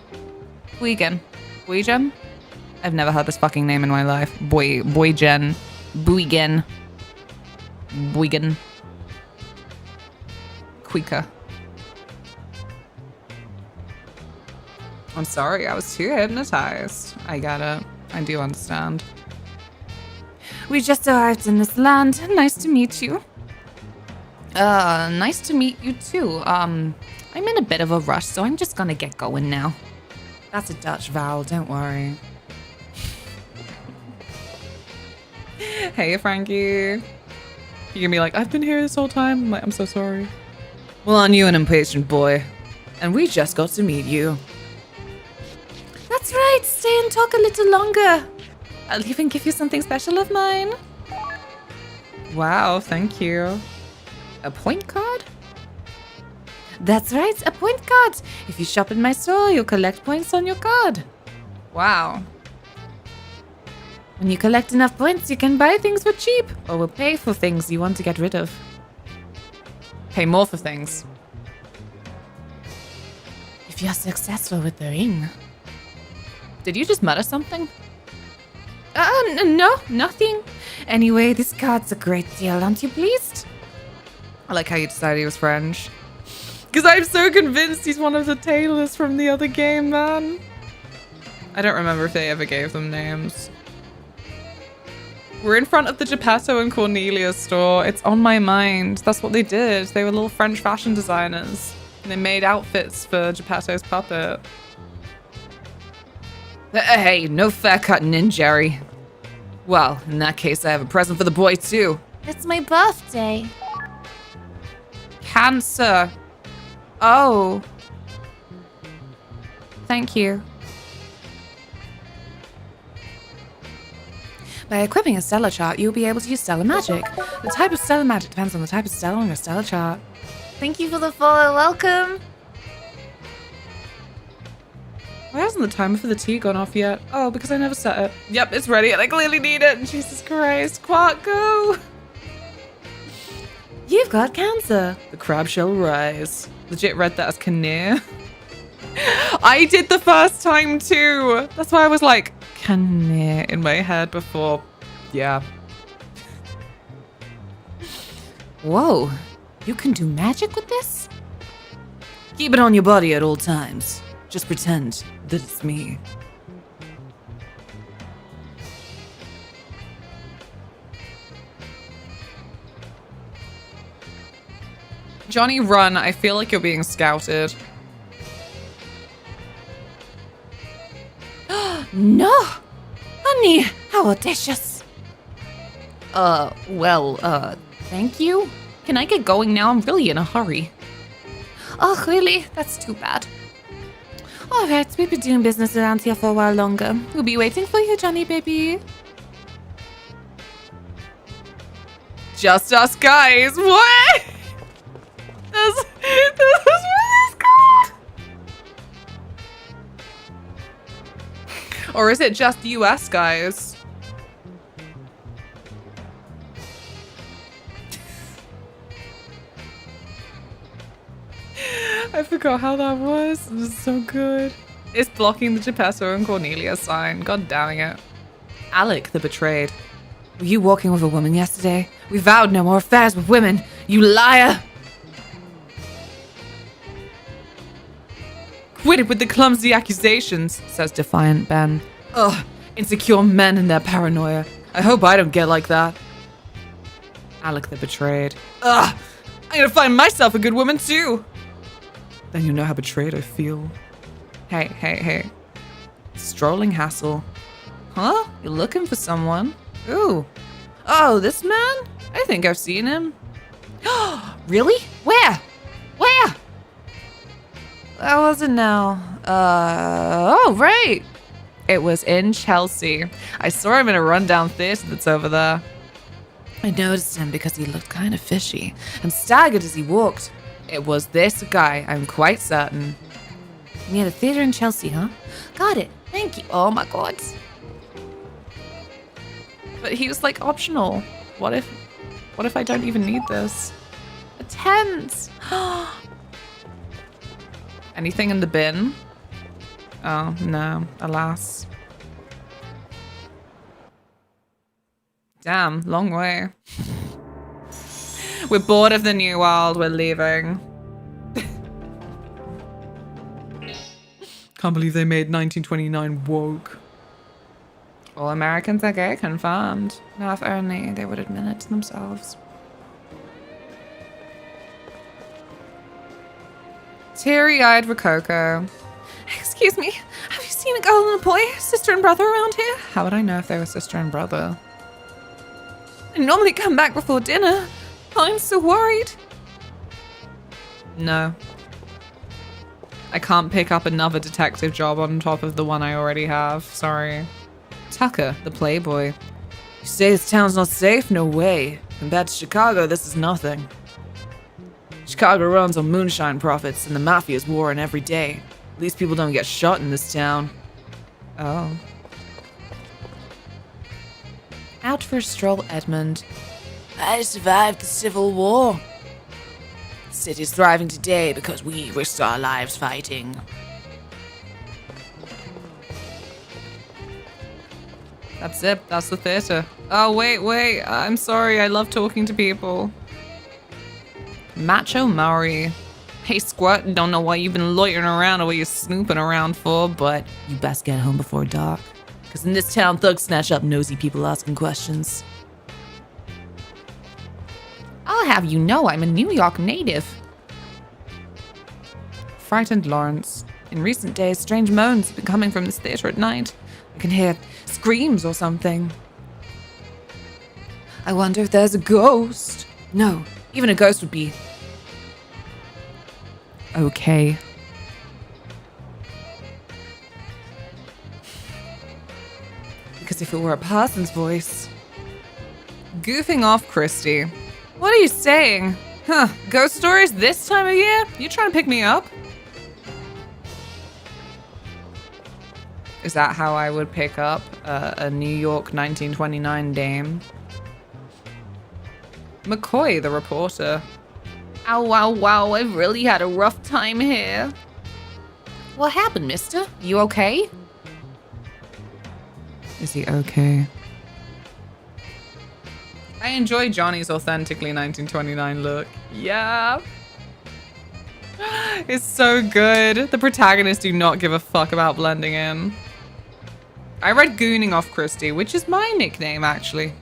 Buigen. Buigen? I've never heard this fucking name in my life. Buigen. Buigen. Buigen. Quika. I'm sorry, I was too hypnotized. I get it. I do understand. We just arrived in this land. Nice to meet you. Nice to meet you too. I'm in a bit of a rush, so I'm just gonna get going now. That's a Dutch vowel, don't worry. Hey, Frankie. You can be like, I've been here this whole time. I'm like, I'm so sorry. Well, aren't you an impatient boy? And we just got to meet you. That's right. Stay and talk a little longer. I'll even give you something special of mine. Wow, thank you. A point card? That's right, a point card. If you shop in my store, you'll collect points on your card. Wow. When you collect enough points, you can buy things for cheap, or will pay for things you want to get rid of. Pay more for things. If you're successful with the ring. Did you just mutter something? No, nothing. Anyway, this card's a great deal, aren't you pleased? I like how you decided he was French. Because I'm so convinced he's one of the Taylors from the other game, man. I don't remember if they ever gave them names. We're in front of the Geppetto and Cornelia store. It's on my mind. That's what they did. They were little French fashion designers. And they made outfits for Geppetto's puppet. Hey, no fat cutting in, Jerry. Well, in that case, I have a present for the boy, too. It's my birthday. Cancer. Oh. Thank you. By equipping a stellar chart, you'll be able to use stellar magic. The type of stellar magic depends on the type of stellar on your stellar chart. Thank you for the follow. Welcome. Why hasn't the timer for the tea gone off yet? Oh, because I never set it. Yep, it's ready and I clearly need it. Jesus Christ. Quark, go! You've got cancer. The crab shall rise. Legit read that as Kinnear. I did the first time too. That's why I was like, Kinnear in my head before. Yeah. Whoa. You can do magic with this? Keep it on your body at all times. Just pretend that it's me. Johnny, run. I feel like you're being scouted. No! Honey, how audacious. Thank you. Can I get going now? I'm really in a hurry. Oh, really? That's too bad. All right, we've been doing business around here for a while longer. We'll be waiting for you, Johnny, baby. Just us guys. What? This is what it's called. Or is it just US guys? I forgot how that was. It was so good. It's blocking the Geppetto and Cornelia sign. God damn it. Alec the betrayed. Were you walking with a woman yesterday? We vowed no more affairs with women. You liar! Quit it with the clumsy accusations, says defiant Ben. Ugh, insecure men and their paranoia. I hope I don't get like that. Alec the betrayed. Ugh, I'm gonna find myself a good woman too. Then you know how betrayed I feel. Hey. Strolling hassle. Huh? You're looking for someone? Ooh. Oh, this man? I think I've seen him. Really? Where? That wasn't now. Oh, right. It was in Chelsea. I saw him in a rundown theater that's over there. I noticed him because he looked kind of fishy and staggered as he walked. It was this guy, I'm quite certain. Near the theater in Chelsea, huh? Got it. Thank you. Oh my god. But he was like optional. What if I don't even need this? A tent. Anything in the bin? Oh, no. Alas. Damn, long way. We're bored of the new world. We're leaving. Can't believe they made 1929 woke. All Americans are gay, confirmed. Now if only they would admit it to themselves. Teary-eyed Rococo. Excuse me, have you seen a girl and a boy, sister and brother around here? How would I know if they were sister and brother? I normally come back before dinner. I'm so worried. No. I can't pick up another detective job on top of the one I already have. Sorry. Tucker, the playboy. You say this town's not safe? No way. Compared to Chicago, this is nothing. Chicago runs on moonshine profits, and the mafia's warring every day. At least people don't get shot in this town. Oh. Out for a stroll, Edmund. I survived the Civil War. The city's thriving today because we risked our lives fighting. That's it. That's the theater. Oh, wait. I'm sorry. I love talking to people. Macho Murray. Hey, Squirt. Don't know why you've been loitering around or what you're snooping around for, but you best get home before dark. Because in this town, thugs snatch up nosy people asking questions. I'll have you know I'm a New York native. Frightened Lawrence. In recent days, strange moans have been coming from this theater at night. I can hear screams or something. I wonder if there's a ghost. No, even a ghost would be... okay. Because if it were a person's voice... Goofing off, Christy. What are you saying? Huh, ghost stories this time of year? You trying to pick me up? Is that how I would pick up a New York 1929 dame? McCoy, the reporter. Ow, wow, wow, I've really had a rough time here. What happened, mister? You okay? Is he okay? I enjoy Johnny's authentically 1929 look. Yeah. It's so good. The protagonists do not give a fuck about blending in. I read Gooning Off Christy, which is my nickname, actually.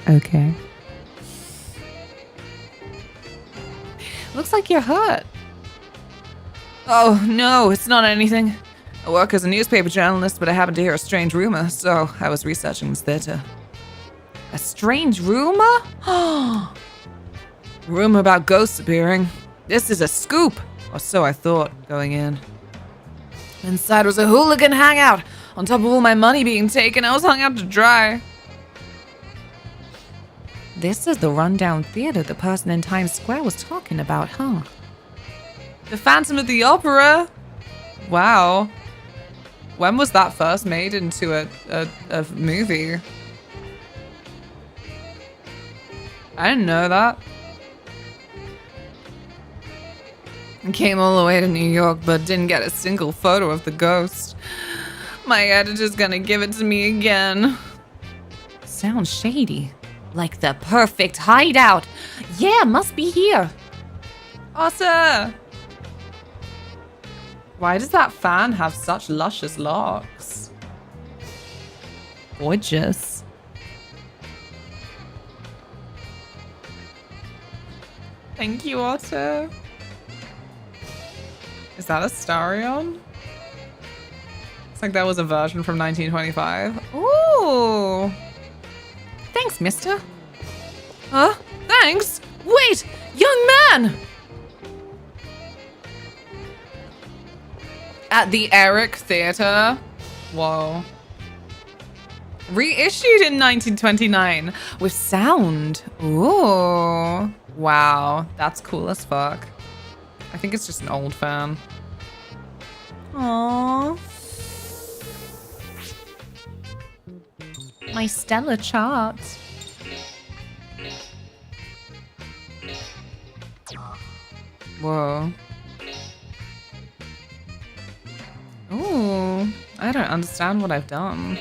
Okay. Looks like you're hurt. Oh, no, it's not anything. I work as a newspaper journalist, but I happened to hear a strange rumor, so I was researching this theater. A strange rumor? Rumor about ghosts appearing. This is a scoop, or so I thought, going in. Inside was a hooligan hangout. On top of all my money being taken, I was hung out to dry. This is the rundown theater the person in Times Square was talking about, huh? The Phantom of the Opera? Wow. When was that first made into a movie? I didn't know that. I came all the way to New York, but didn't get a single photo of the ghost. My editor's gonna give it to me again. Sounds shady. Like the perfect hideout. Yeah, must be here. Otter! Why does that fan have such luscious locks? Gorgeous. Thank you, Otter. Is that a Starion? Looks like that was a version from 1925. Ooh! Thanks, mister. Huh? Thanks? Wait! Young man! At the Eric Theatre? Whoa. Reissued in 1929 with sound. Ooh. Wow. That's cool as fuck. I think it's just an old fan. Aww. My stellar chart. Whoa. Ooh, I don't understand what I've done.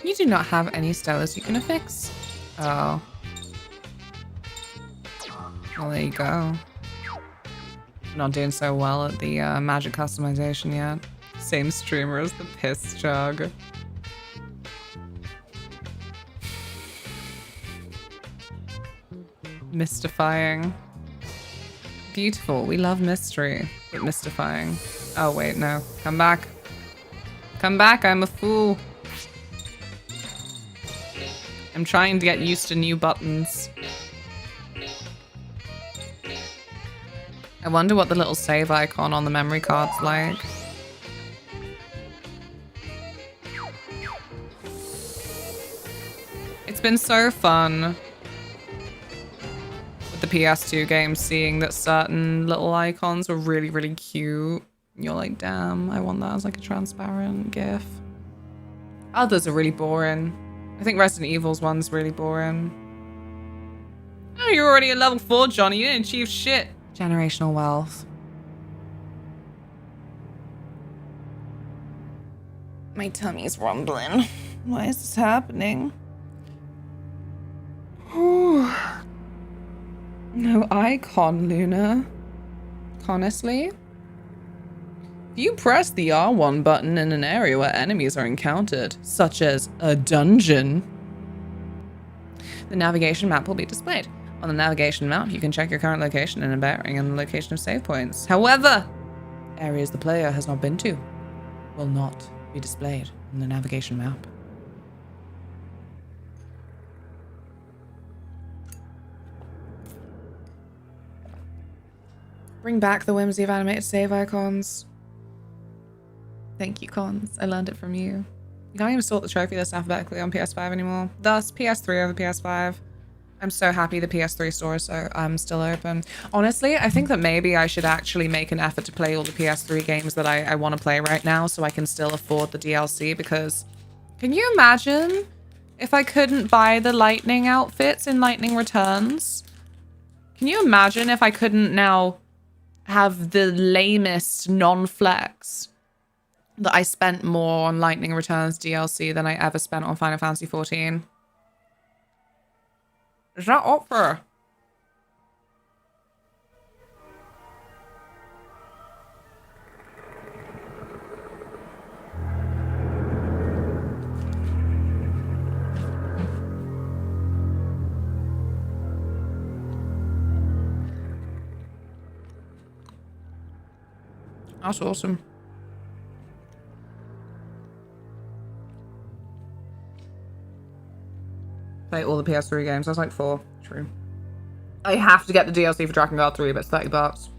You do not have any stellars you can affix. Oh. Well, there you go. Not doing so well at the magic customization yet. Same streamer as the piss jug. Mystifying. Beautiful. We love mystery, but mystifying. Oh, wait, no. Come back. Come back. I'm a fool. I'm trying to get used to new buttons. I wonder what the little save icon on the memory card's like. It's been so fun with the PS2 games, seeing that certain little icons were really, really cute. You're like, damn, I want that as like a transparent GIF. Others are really boring. I think Resident Evil's one's really boring. Oh, you're already at level 4, Johnny. You didn't achieve shit. Generational wealth. My tummy's rumbling. Why is this happening? Whew. No icon, Luna. Honestly? If you press the R1 button in an area where enemies are encountered, such as a dungeon, the navigation map will be displayed. On the navigation map, you can check your current location and a bearing and the location of save points. However, areas the player has not been to will not be displayed on the navigation map. Bring back the whimsy of animated save icons. Thank you, Cons. I learned it from you. You can't even sort the trophy list alphabetically on PS5 anymore. Thus, PS3 over PS5. I'm so happy the PS3 store is still open. Honestly, I think that maybe I should actually make an effort to play all the PS3 games that I want to play right now so I can still afford the DLC, because can you imagine if I couldn't buy the Lightning outfits in Lightning Returns? Can you imagine if I couldn't now have the lamest non-flex that I spent more on Lightning Returns DLC than I ever spent on Final Fantasy XIV? Is that opera? That's awesome. Play all the PS3 games. That's like 4. True. I have to get the DLC for Drakengard 3, but it's $30.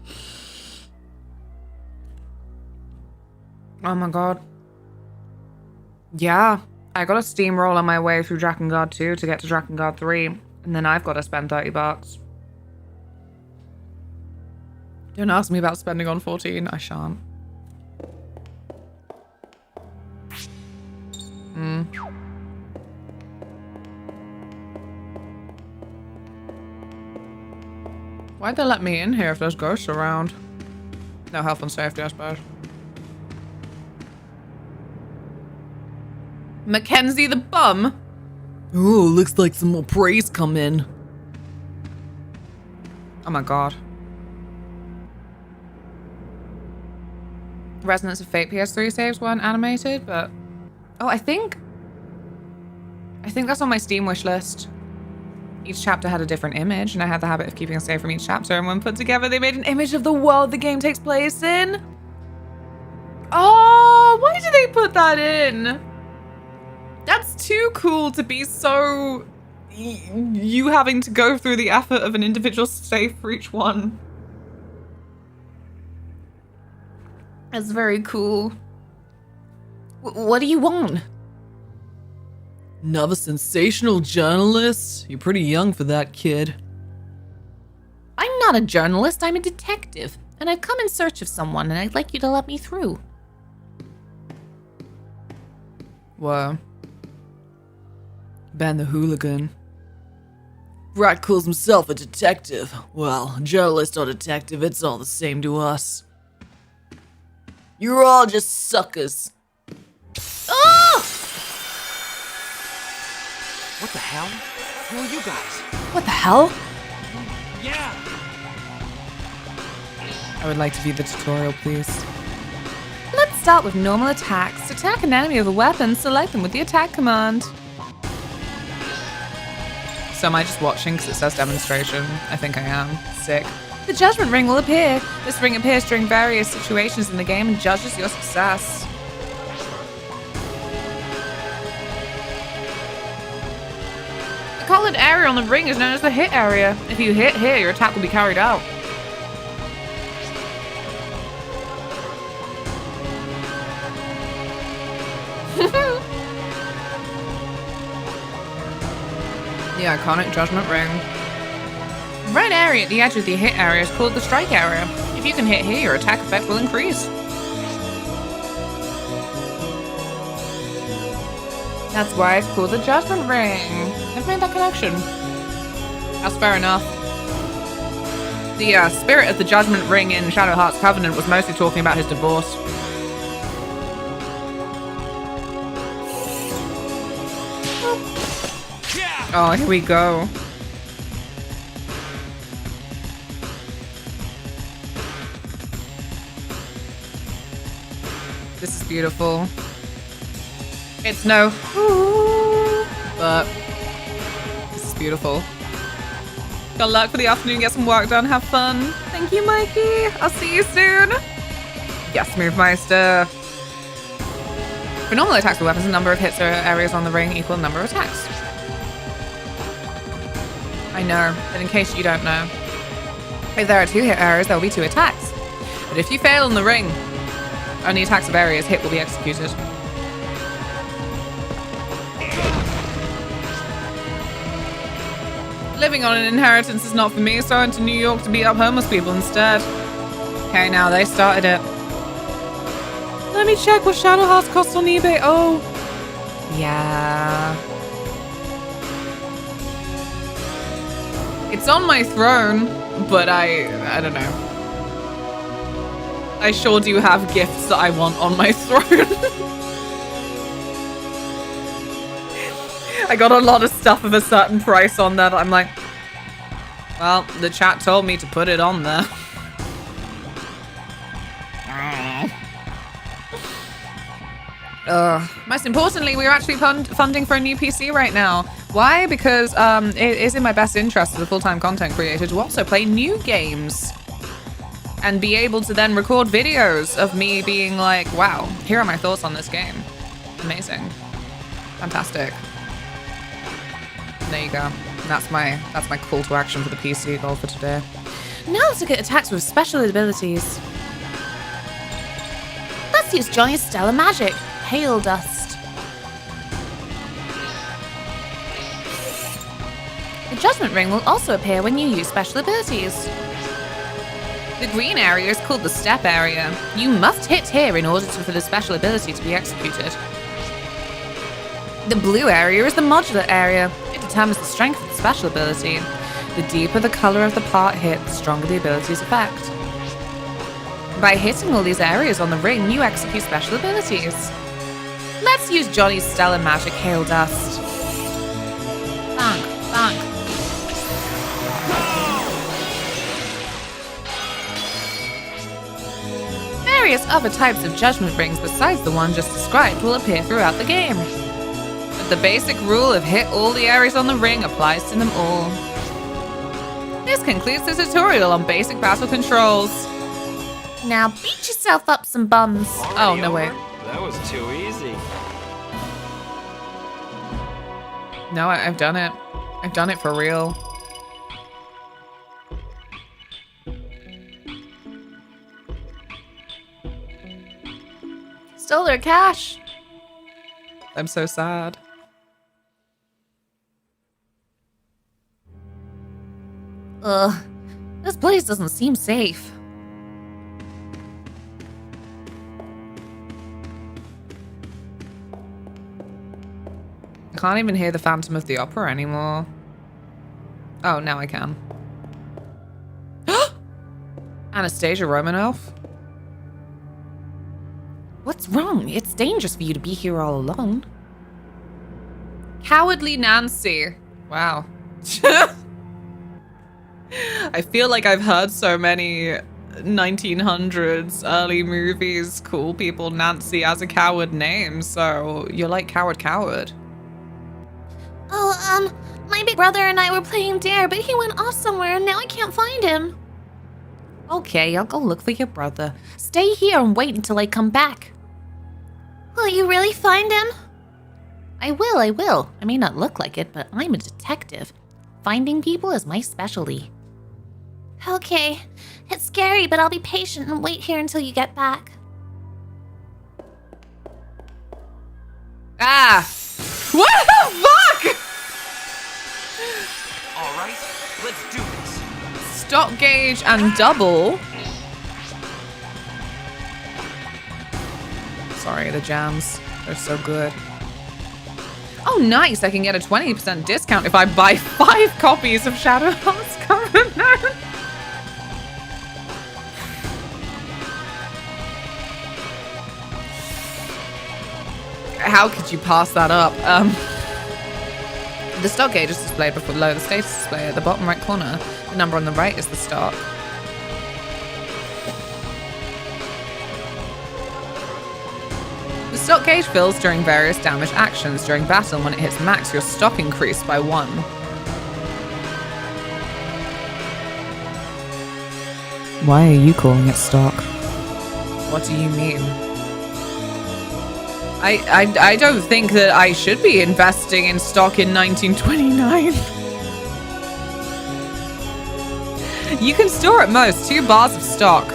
Oh my god. Yeah. I got to steamroll on my way through Drakengard 2 to get to Drakengard 3. And then I've got to spend $30. Don't ask me about spending on 14. I shan't. Why'd they let me in here if there's ghosts around? No health and safety, I suppose. Mackenzie the bum? Ooh, looks like some more praise come in. Oh my god. Resonance of Fate PS3 saves weren't animated, but... Oh, I think that's on my Steam wish list. Each chapter had a different image, and I had the habit of keeping a save from each chapter, and when put together, they made an image of the world the game takes place in. Oh, why did they put that in? That's too cool to be so... you having to go through the effort of an individual save for each one. That's very cool. What do you want? Another sensational journalist? You're pretty young for that, kid. I'm not a journalist, I'm a detective. And I've come in search of someone, and I'd like you to let me through. Whoa. Ben the hooligan. Brat calls himself a detective. Well, journalist or detective, it's all the same to us. You're all just suckers. Oh! What the hell? Who are you guys? What the hell? Yeah! I would like to view the tutorial, please. Let's start with normal attacks. To attack an enemy with a weapon, select them with the attack command. So am I just watching because it says demonstration? I think I am. Sick. The judgment ring will appear. This ring appears during various situations in the game and judges your success. The colored area on the ring is known as the hit area. If you hit here, your attack will be carried out. The iconic judgment ring. The red area at the edge of the hit area is called the strike area. If you can hit here, your attack effect will increase. That's why it's called the judgment ring. I've made that connection. That's fair enough. The spirit of the judgment ring in Shadowheart's Covenant was mostly talking about his divorce. Oh, here we go. This is beautiful. It's no, but this is beautiful. Good luck for the afternoon. Get some work done. Have fun. Thank you, Mikey. I'll see you soon. Yes, Movemeister. For normal attacks with weapons, the number of hits or areas on the ring equal the number of attacks. I know, but in case you don't know, if there are 2 hit areas, there will be 2 attacks. But if you fail in the ring, only attacks of areas hit will be executed. Living on an inheritance is not for me, so I went to New York to beat up homeless people instead. Okay, now they started it. Let me check what Shadowheart costs on eBay. Oh, yeah. It's on my throne, but I don't know. I sure do have gifts that I want on my throne. I got a lot of stuff of a certain price on there that I'm like, well, the chat told me to put it on there. Most importantly, we're actually funding for a new PC right now. Why? Because it is in my best interest as a full-time content creator to also play new games and be able to then record videos of me being like, wow, here are my thoughts on this game. Amazing. Fantastic. There you go. That's my call to action for the PC goal for today. Now let's look at attacks with special abilities. Let's use Johnny's Stellar Magic, Hail Dust. The Judgment Ring will also appear when you use special abilities. The green area is called the Step area. You must hit here in order for the special ability to be executed. The blue area is the modular area. It determines the strength of the special ability. The deeper the color of the part hit, the stronger the ability's effect. By hitting all these areas on the ring, you execute special abilities. Let's use Johnny's Stellar Magic Hail Dust. Bonk, bonk. Various other types of judgment rings besides the one just described will appear throughout the game. But the basic rule of hit all the areas on the ring applies to them all. This concludes the tutorial on basic battle controls. Now beat yourself up some bums. Oh, no, wait. That was too easy. No, I've done it. I've done it for real. Stole their cash. I'm so sad. This place doesn't seem safe. I can't even hear the Phantom of the Opera anymore. Oh, now I can. Anastasia Romanoff? What's wrong? It's dangerous for you to be here all alone. Cowardly Nancy. Wow. I feel like I've heard so many 1900s early movies call people Nancy as a coward name, so you're like coward. Oh, my big brother and I were playing Dare, but he went off somewhere and now I can't find him. Okay, I'll go look for your brother. Stay here and wait until I come back. Will you really find him? I will. I may not look like it, but I'm a detective. Finding people is my specialty. Okay. It's scary, but I'll be patient and wait here until you get back. Ah! What the fuck? All right, let's do this. Stop gauge and double. Sorry, the jams. They're so good. Oh, nice. I can get a 20% discount if I buy 5 copies of Shadowheart's Covenant. How could you pass that up? The stock gauge is displayed below the status display at the bottom right corner. The number on the right is the stock. The stock gauge fills during various damage actions. During battle, when it hits max, your stock increased by 1. Why are you calling it stock? What do you mean? I don't think that I should be investing in stock in 1929. You can store at most 2 bars of stock.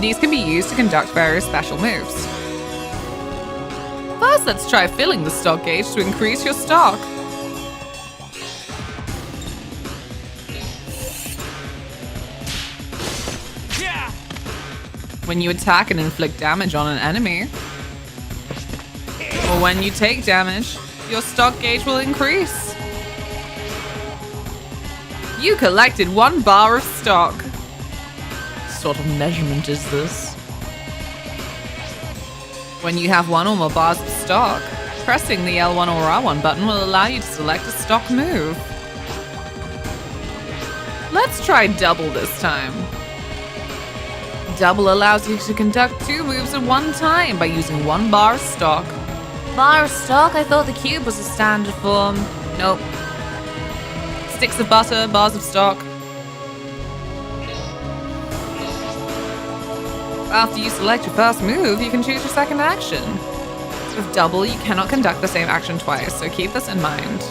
These can be used to conduct various special moves. First, let's try filling the stock gauge to increase your stock. When you attack and inflict damage on an enemy, or when you take damage, your stock gauge will increase. You collected 1 bar of stock. What sort of measurement is this? When you have 1 or more bars of stock, pressing the L1 or R1 button will allow you to select a stock move. Let's try double this time. Double allows you to conduct 2 moves at one time by using 1 bar of stock. Bar of stock? I thought the cube was a standard form. Nope. Sticks of butter, bars of stock. After you select your first move, you can choose your second action. With double, you cannot conduct the same action twice, so keep this in mind.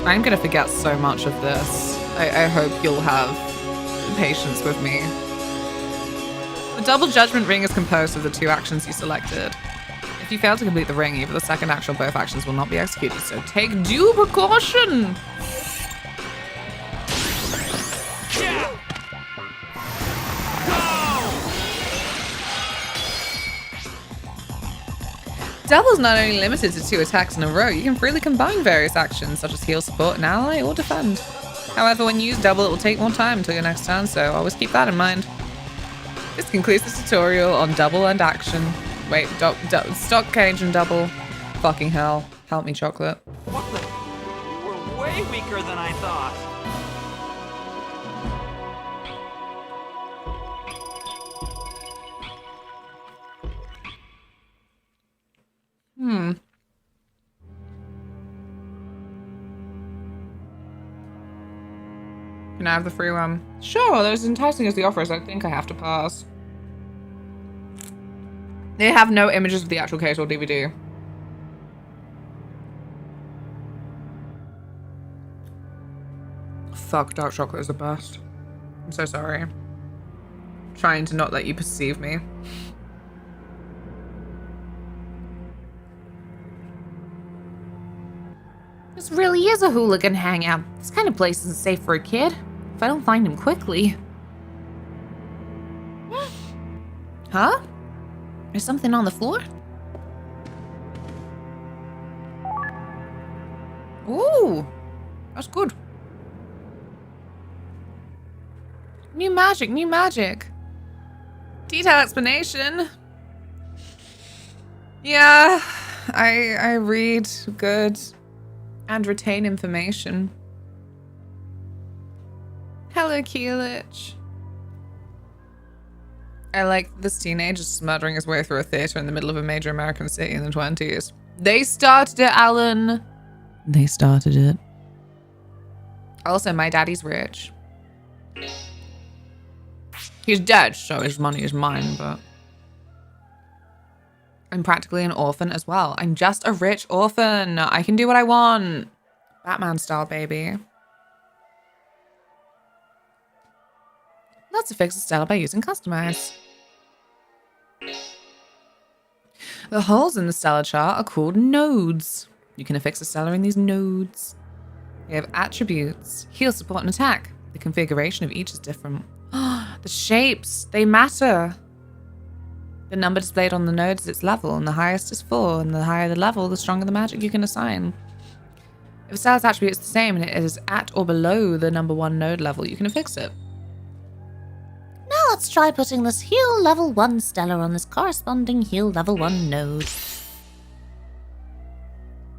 I'm gonna forget so much of this. I hope you'll have patience with me. The double judgment ring is composed of the 2 actions you selected. If you fail to complete the ring, either the second action or both actions will not be executed, so take due precaution! Double's not only limited to 2 attacks in a row, you can freely combine various actions, such as heal, support, an ally, or defend. However, when you use double, it will take more time until your next turn, so always keep that in mind. This concludes the tutorial on double and action. Wait, stock cage and double. Fucking hell. Help me, chocolate. What the? You were way weaker than I thought. Can I have the free one? Sure, they're as enticing as the offer is. I think I have to pass. They have no images of the actual case or DVD. Fuck, dark chocolate is the best. I'm so sorry. I'm trying to not let you perceive me. This really is a hooligan hangout. This kind of place isn't safe for a kid. If I don't find him quickly. Huh? There's something on the floor? Ooh, that's good. New magic, new magic. Detailed explanation. Yeah, I read good and retain information. Hello, Keelich. I like this teenager smuttering his way through a theater in the middle of a major American city in the 20s. They started it, Alan. They started it. Also, my daddy's rich. He's dead, so his money is mine, but... I'm practically an orphan as well. I'm just a rich orphan. I can do what I want. Batman style, baby. Let's affix a stellar by using customize. The holes in the stellar chart are called nodes. You can affix a stellar in these nodes. They have attributes, heal, support, and attack. The configuration of each is different. The shapes, they matter. The number displayed on the node is its level, and the highest is 4, and the higher the level, the stronger the magic you can assign. If a stellar's attribute is the same and it is at or below the number 1 node level, you can affix it. Now let's try putting this heal level 1 stellar on this corresponding heal level 1 node.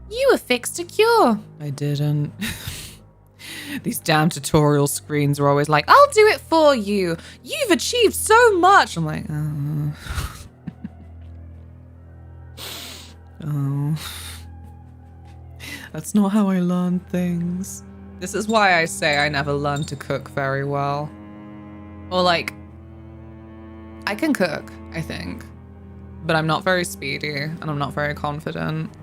You affixed a cure. I didn't. These damn tutorial screens are always like, I'll do it for you. You've achieved so much. I'm like, oh. Oh. That's not how I learn things. This is why I say I never learned to cook very well. Or like, I can cook, I think, but I'm not very speedy and I'm not very confident.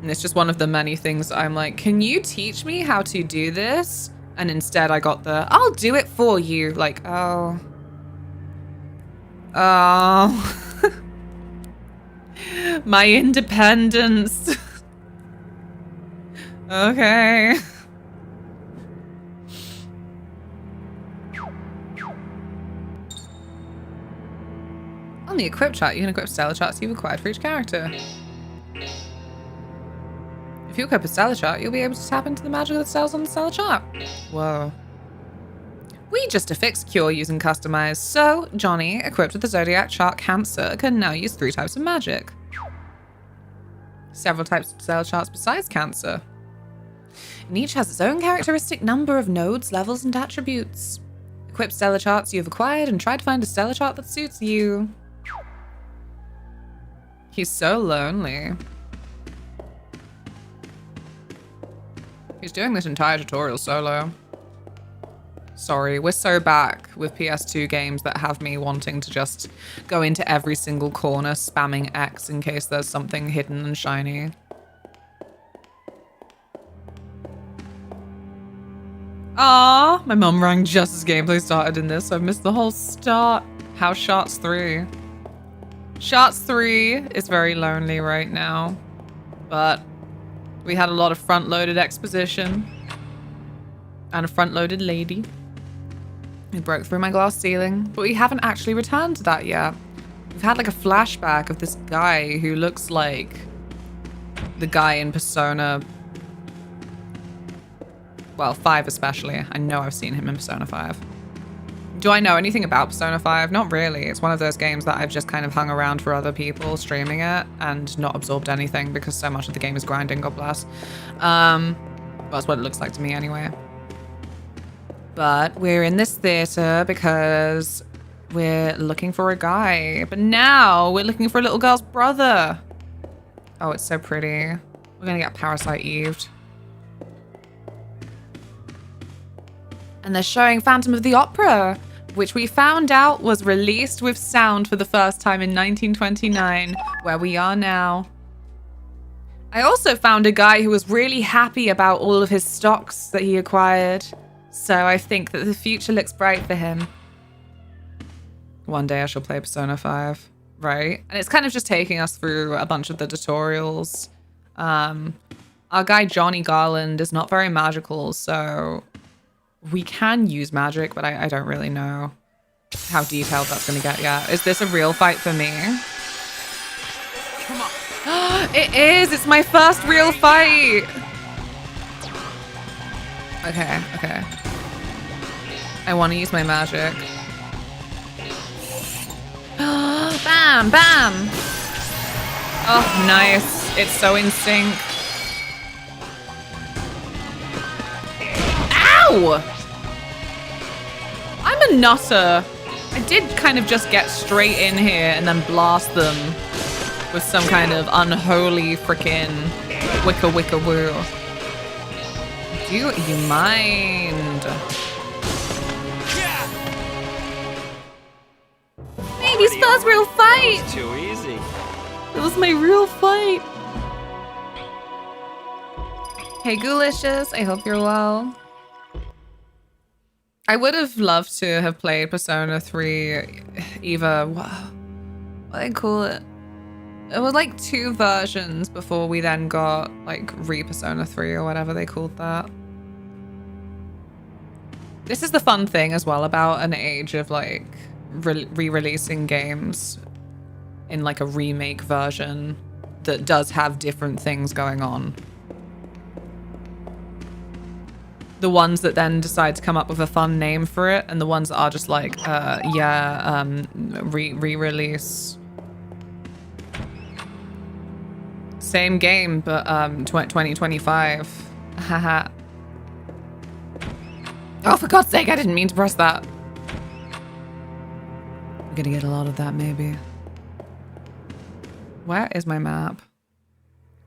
And it's just one of the many things I'm like, can you teach me how to do this? And instead I got the, I'll do it for you. Like, oh. Oh. My independence. Okay. On the equip chart, you can equip stellar charts you've acquired for each character. If you equip a stellar chart, you'll be able to tap into the magic of the cells on the stellar chart. Whoa. We just affixed cure using customize, so Johnny, equipped with the zodiac chart Cancer, can now use 3 types of magic. Several types of stellar charts besides Cancer. And each has its own characteristic number of nodes, levels, and attributes. Equip stellar charts you've acquired and try to find a stellar chart that suits you. He's so lonely. He's doing this entire tutorial solo. Sorry, we're so back with PS2 games that have me wanting to just go into every single corner spamming X in case there's something hidden and shiny. Ah, my mum rang just as gameplay started in this, so I've missed the whole start. How's Sharts 3? Sharts 3 is very lonely right now, but we had a lot of front-loaded exposition and a front-loaded lady who broke through my glass ceiling, but we haven't actually returned to that yet. We've had like a flashback of this guy who looks like the guy in Persona, well, 5 especially. I know I've seen him in Persona 5. Do I know anything about Persona 5? Not really. It's one of those games that I've just kind of hung around for other people streaming it and not absorbed anything because so much of the game is grinding, God bless. That's what it looks like to me anyway. But we're in this theater because we're looking for a guy. But now we're looking for a little girl's brother. Oh, it's so pretty. We're gonna get Parasite Eved. And they're showing Phantom of the Opera, which we found out was released with sound for the first time in 1929, where we are now. I also found a guy who was really happy about all of his stocks that he acquired. So I think that the future looks bright for him. One day I shall play Persona 5, right? And it's kind of just taking us through a bunch of the tutorials. Our guy Johnny Garland is not very magical, so we can use magic, but I don't really know how detailed that's going to get yet. Is this a real fight for me? Come on. It is! It's my first real fight! Okay, okay. I want to use my magic. Bam! Bam! Oh, nice. It's so in sync. Ow! I'm a nutter. I did kind of just get straight in here and then blast them with some kind of unholy frickin' wicka wicka woo. Do you mind? Baby's first real fight! Too easy. It was my real fight. Hey Ghoulicious, I hope you're well. I would have loved to have played Persona 3 either, what do they call it? It was like 2 versions before we then got like Re-Persona 3 or whatever they called that. This is the fun thing as well about an age of like re-releasing games in like a remake version that does have different things going on. the ones that then decide to come up with a fun name for it, and the ones that are just like, re-release. Same game, but 2025. Haha. Oh, for God's sake, I didn't mean to press that. I'm gonna get a lot of that, maybe. Where is my map?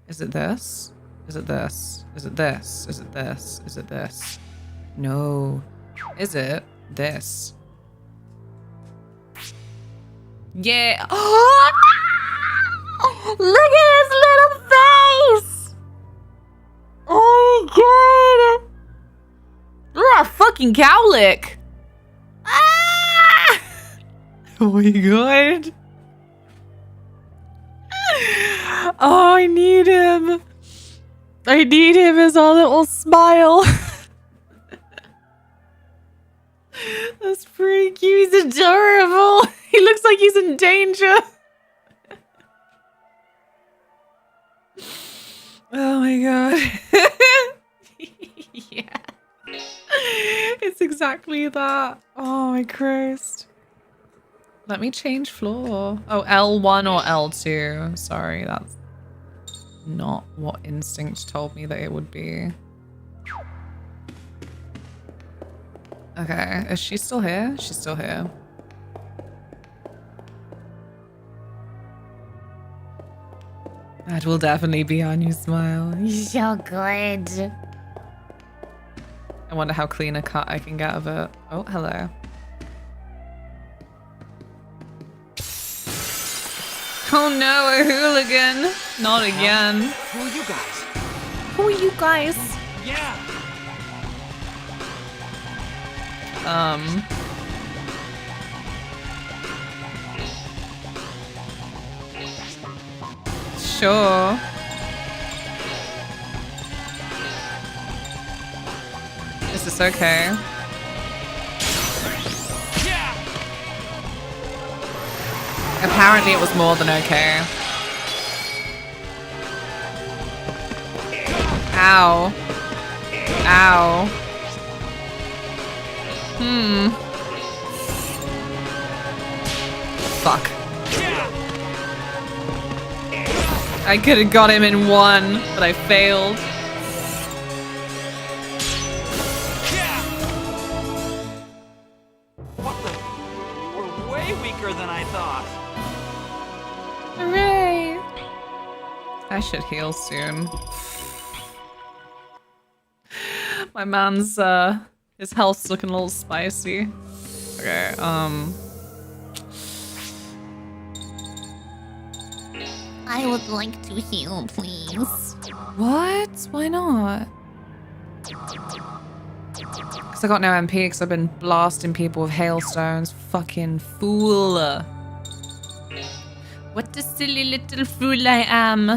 Is it this? Is it this? Is it this? Is it this? Is it this? No. Is it this? Yeah. Oh, look at his little face! Oh my god! Look at that fucking cowlick! Ah! Oh my god! Oh, I need him. I need him as our little smile. That's pretty cute. He's adorable. He looks like he's in danger. Oh my god. Yeah. It's exactly that. Oh my Christ. Let me change floor. Oh, L1 or L2. Sorry, that's not what instinct told me that it would be. Okay, is she still here? She's still here. That will definitely be our new smile. So good. I wonder how clean a cut I can get of it. Oh, hello. Oh no, a hooligan. Not again. Who are you guys? Who are you guys? Yeah. Sure. Is this okay? Apparently it was more than okay. Ow. Ow. Fuck. I could have got him in one, but I failed. What the? We're way weaker than I thought. Hooray! I should heal soon. My man's, his health's looking a little spicy. Okay, I would like to heal, please. What? Why not? Because I got no MP because I've been blasting people with hailstones. Fucking fool. What a silly little fool I am.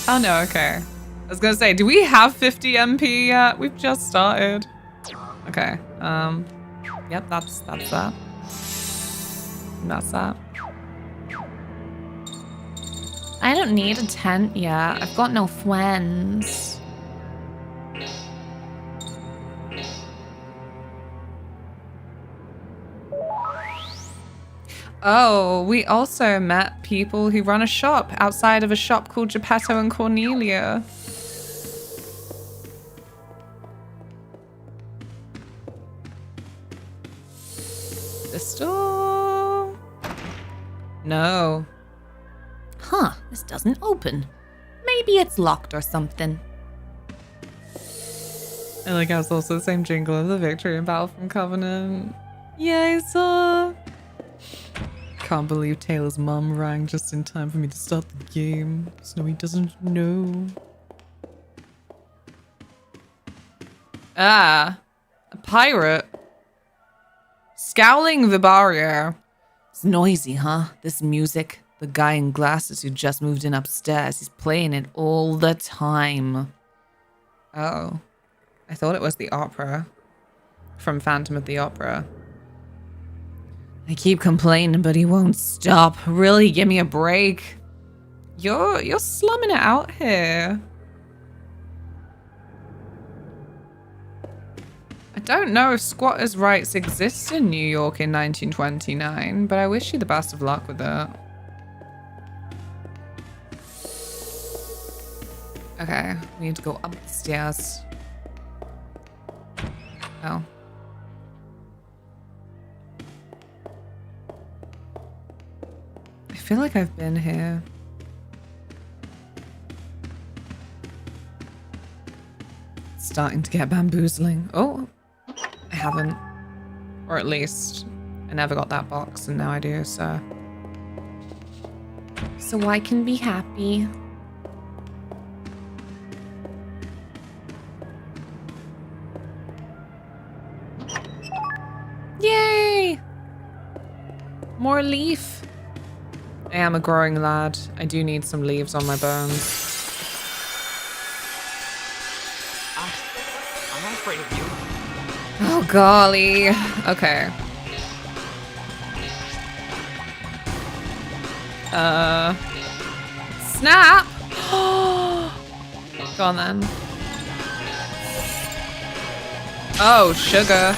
Oh no, okay. I was gonna say, do we have 50 MP yet? We've just started. Okay, yep, that's that. That's that. I don't need a tent yet. I've got no friends. Oh, we also met people who run a shop outside of a shop called Geppetto and Cornelia. This door? No. Huh, this doesn't open. Maybe it's locked or something. I like how it's also the same jingle of the victory in Battle from Covenant. Yeah, I saw. Can't believe Taylor's mum rang just in time for me to start the game. Snowy doesn't know. Ah, a pirate. Scowling Vibarier. It's noisy, huh? This music. The guy in glasses who just moved in upstairs. He's playing it all the time. Oh. I thought it was the opera. From Phantom of the Opera. I keep complaining, but he won't stop. Really, give me a break. You're slumming it out here. don't know if squatters' rights exist in New York in 1929, but I wish you the best of luck with it. Okay, we need to go up the stairs. Oh. I feel like I've been here. It's starting to get bamboozling. Oh, I haven't. Or at least I never got that box and now I do, so. So I can be happy. Yay! More leaf. I am a growing lad. I do need some leaves on my bones. I'm not afraid of you. Oh, golly. Okay. Snap! Go on then. Oh, sugar.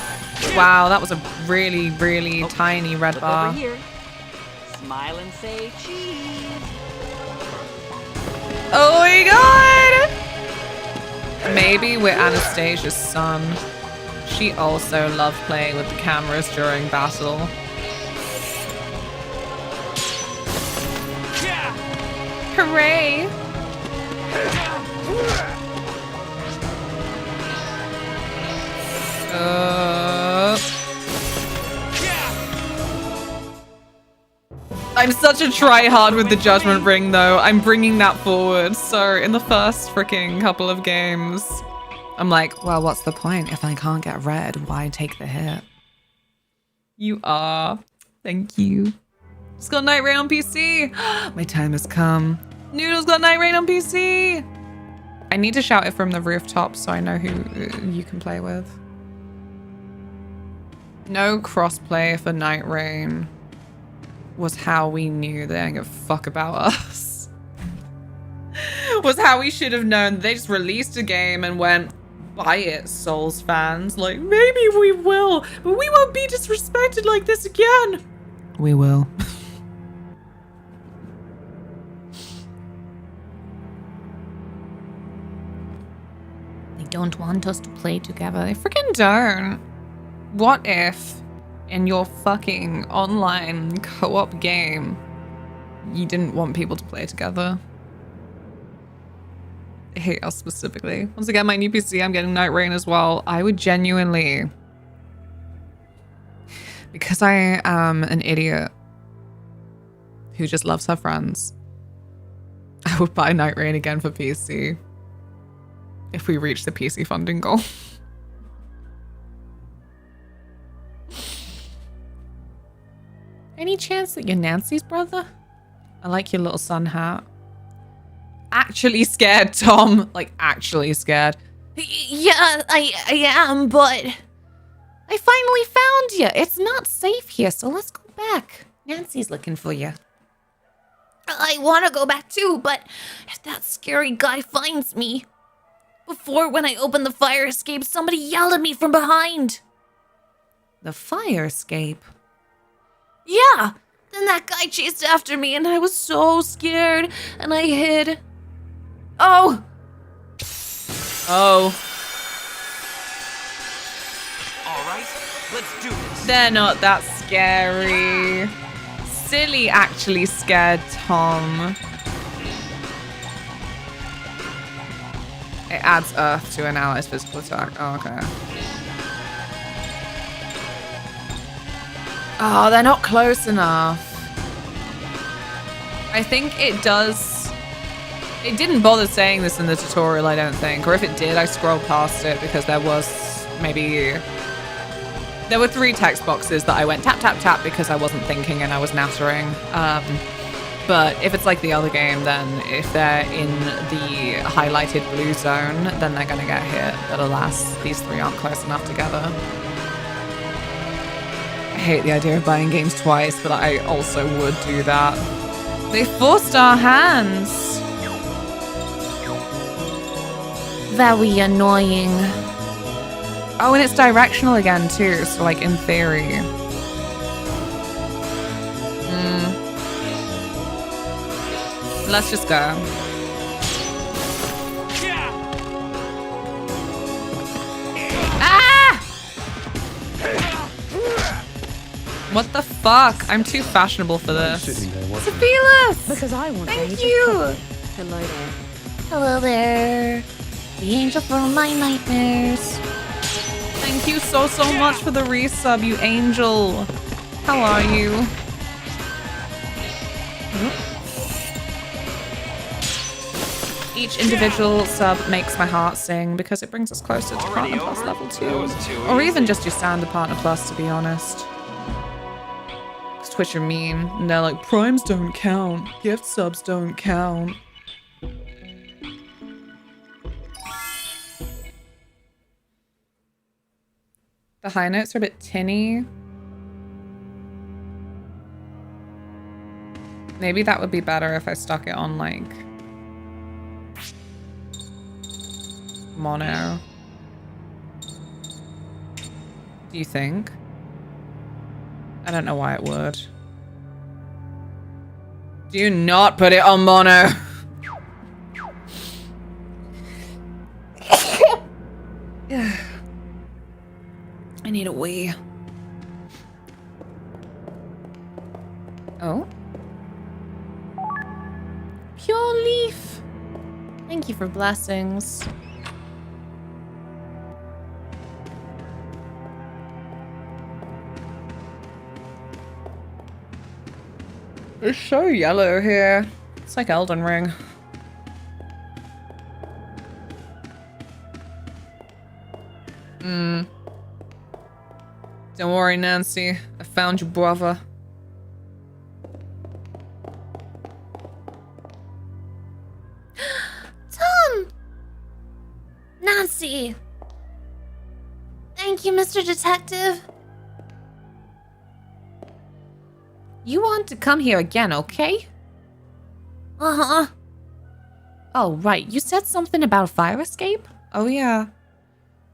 Wow, that was a really, really tiny red Look bar. over here. Smile and say cheese. Oh my god! Maybe we're Anastasia's son. She also loved playing with the cameras during battle. Hooray! I'm such a try-hard with the Judgment Ring, though. I'm bringing that forward. So in the first freaking couple of games, I'm like, well, what's the point? If I can't get red, why take the hit? You are. Thank you. It's got Night Rain on PC. My time has come. Noodle's got Night Rain on PC. I need to shout it from the rooftop so I know who you can play with. No crossplay for Night Rain was how we knew they didn't give a fuck about us. Was how we should have known. They just released a game and went, buy it, Souls fans. Like, maybe we will, but we won't be disrespected like this again. We will. They don't want us to play together. They freaking don't. What if in your fucking online co-op game you didn't want people to play together? I hate us specifically. Once again, my new PC, I'm getting Night Rain as well. I would genuinely, because I am an idiot who just loves her friends, I would buy Night Rain again for PC if we reach the PC funding goal. Any chance that you're Nancy's brother? I like your little sun hat. Actually scared, Tom. Like, actually scared. Yeah, I am, but I finally found you. It's not safe here, so let's go back. Nancy's looking for you. I want to go back too, but if that scary guy finds me. Before, when I opened the fire escape, somebody yelled at me from behind. The fire escape? Yeah, then that guy chased after me and I was so scared and I hid. Oh! Oh. Alright, let's do this. They're not that scary. Silly actually scared Tom. It adds earth to an ally's physical attack. Oh, okay. Oh, they're not close enough. I think it does. It didn't bother saying this in the tutorial, I don't think. Or if it did, I scrolled past it because there was maybe... There were 3 text boxes that I went tap, tap, tap because I wasn't thinking and I was nattering. But if it's like the other game, then if they're in the highlighted blue zone, then they're going to get hit. But alas, these 3 aren't close enough together. I hate the idea of buying games twice, but I also would do that. They forced our hands. Very annoying. Oh, and it's directional again too, so like in theory. Let's just go. Ah! What the fuck? I'm too fashionable for this. Sophilus! Because I want to Thank age it you! properly. Hello there. Hello there. The angel from my nightmares. Thank you so much for the resub, you angel. How are you? Each individual sub makes my heart sing because it brings us closer to Partner Plus level 2. Or even just your standard Partner Plus, to be honest. Because Twitch are mean. And they're like, primes don't count. Gift subs don't count. The high notes are a bit tinny. Maybe that would be better if I stuck it on like mono. Do you think? I don't know why it would. Do not put it on mono. I need a wee. Oh. Pure leaf. Thank you for blessings. It's so yellow here. It's like Elden Ring. Don't worry, Nancy. I found your brother. Tom! Nancy! Thank you, Mr. Detective. You want to come here again, okay? Uh-huh. Oh, right. You said something about a fire escape? Oh, yeah.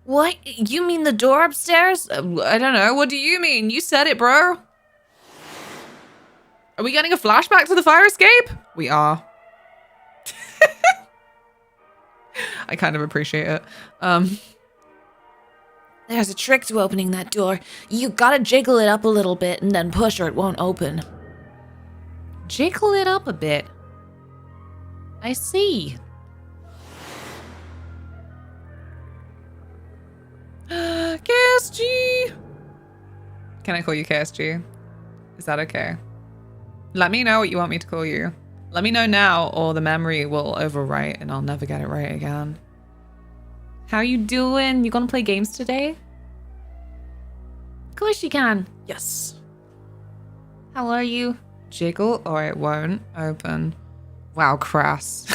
What? You mean the door upstairs? I don't know. What do you mean? You said it, bro. Are we getting a flashback to the fire escape? We are. I kind of appreciate it. There's a trick to opening that door. You gotta jiggle it up a little bit and then push or it won't open. Jiggle it up a bit. I see. KSG! Can I call you KSG? Is that okay? Let me know what you want me to call you. Let me know now or the memory will overwrite and I'll never get it right again. How you doing? You gonna play games today? Of course you can. Yes. How are you? Jiggle or it won't open. Wow, crass.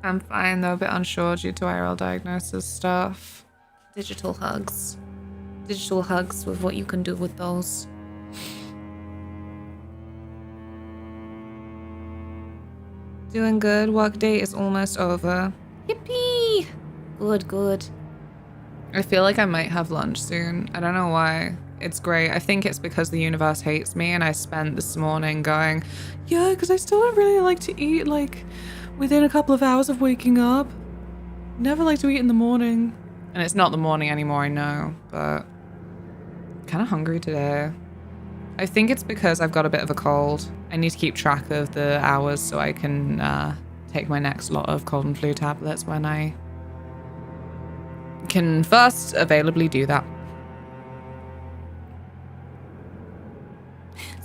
I'm fine though, a bit unsure due to IRL diagnosis stuff. Digital hugs. Digital hugs with what you can do with those. Doing good. Work day is almost over. Yippee! Good, good. I feel like I might have lunch soon. I don't know why. It's great. I think it's because the universe hates me and I spent this morning going, yeah, because I still don't really like to eat like within a couple of hours of waking up. Never like to eat in the morning. And it's not the morning anymore, I know, but kind of hungry today. I think it's because I've got a bit of a cold. I need to keep track of the hours so I can take my next lot of cold and flu tablets when I can first availably do that.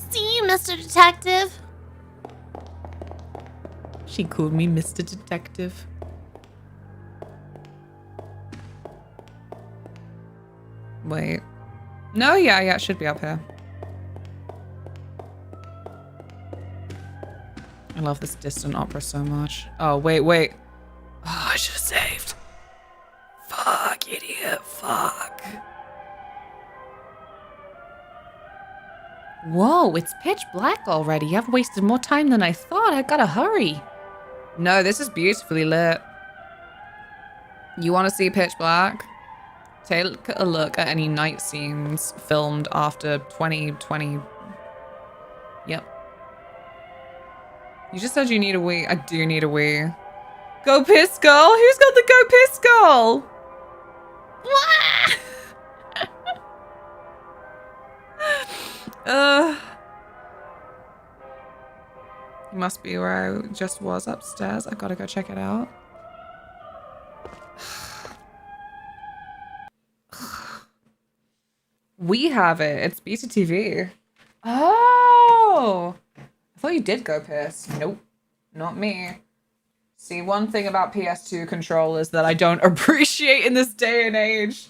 See you, Mr. Detective. She called me Mr. Detective. Wait. No, yeah, it should be up here. I love this distant opera so much. Oh, wait. Oh, I should have saved. Fuck, idiot, fuck. Whoa, it's pitch black already. I've wasted more time than I thought. I gotta hurry. No, this is beautifully lit. You want to see pitch black? Take a look at any night scenes filmed after 2020. Yep. You just said you need a wee. I do need a wee. Go piss girl? Who's got the go piss girl? Must be where I just was upstairs. I gotta go check it out. We have it. It's beta TV. Oh! I thought you did go piss. Nope. Not me. See, one thing about PS2 controllers that I don't appreciate in this day and age.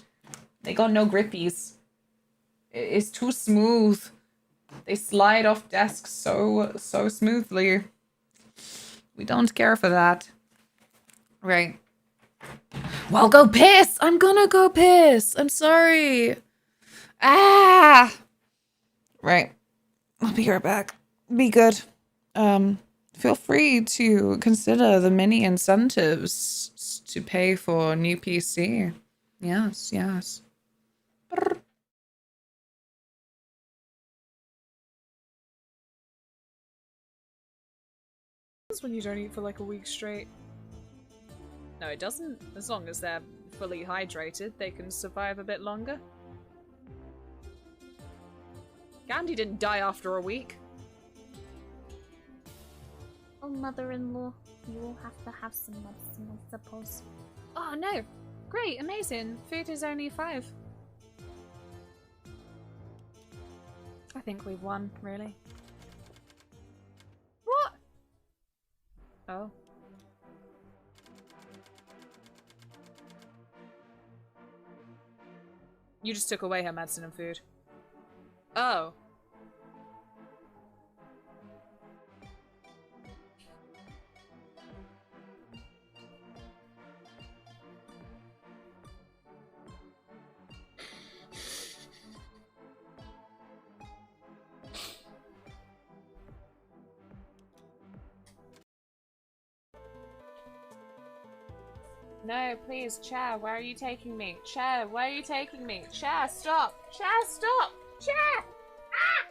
They got no grippies. It's too smooth. They slide off desks so smoothly. We don't care for that. Right. Well, go piss! I'm gonna go piss! I'm sorry. Ah! Right. I'll be right back. Be good. Feel free to consider the many incentives to pay for new PC. Yes, yes. Brr. When you don't eat for like a week straight. No, it doesn't. As long as they're fully hydrated, they can survive a bit longer. Gandhi didn't die after a week. Oh, mother-in-law, you will have to have some medicine, I suppose. Oh no! Great, amazing. Food is only 5. I think we've won, really. What? Oh. You just took away her medicine and food. Oh. No, please, Chair, where are you taking me? Chair, where are you taking me? Chair, stop! Chair, stop! Chair! Ah!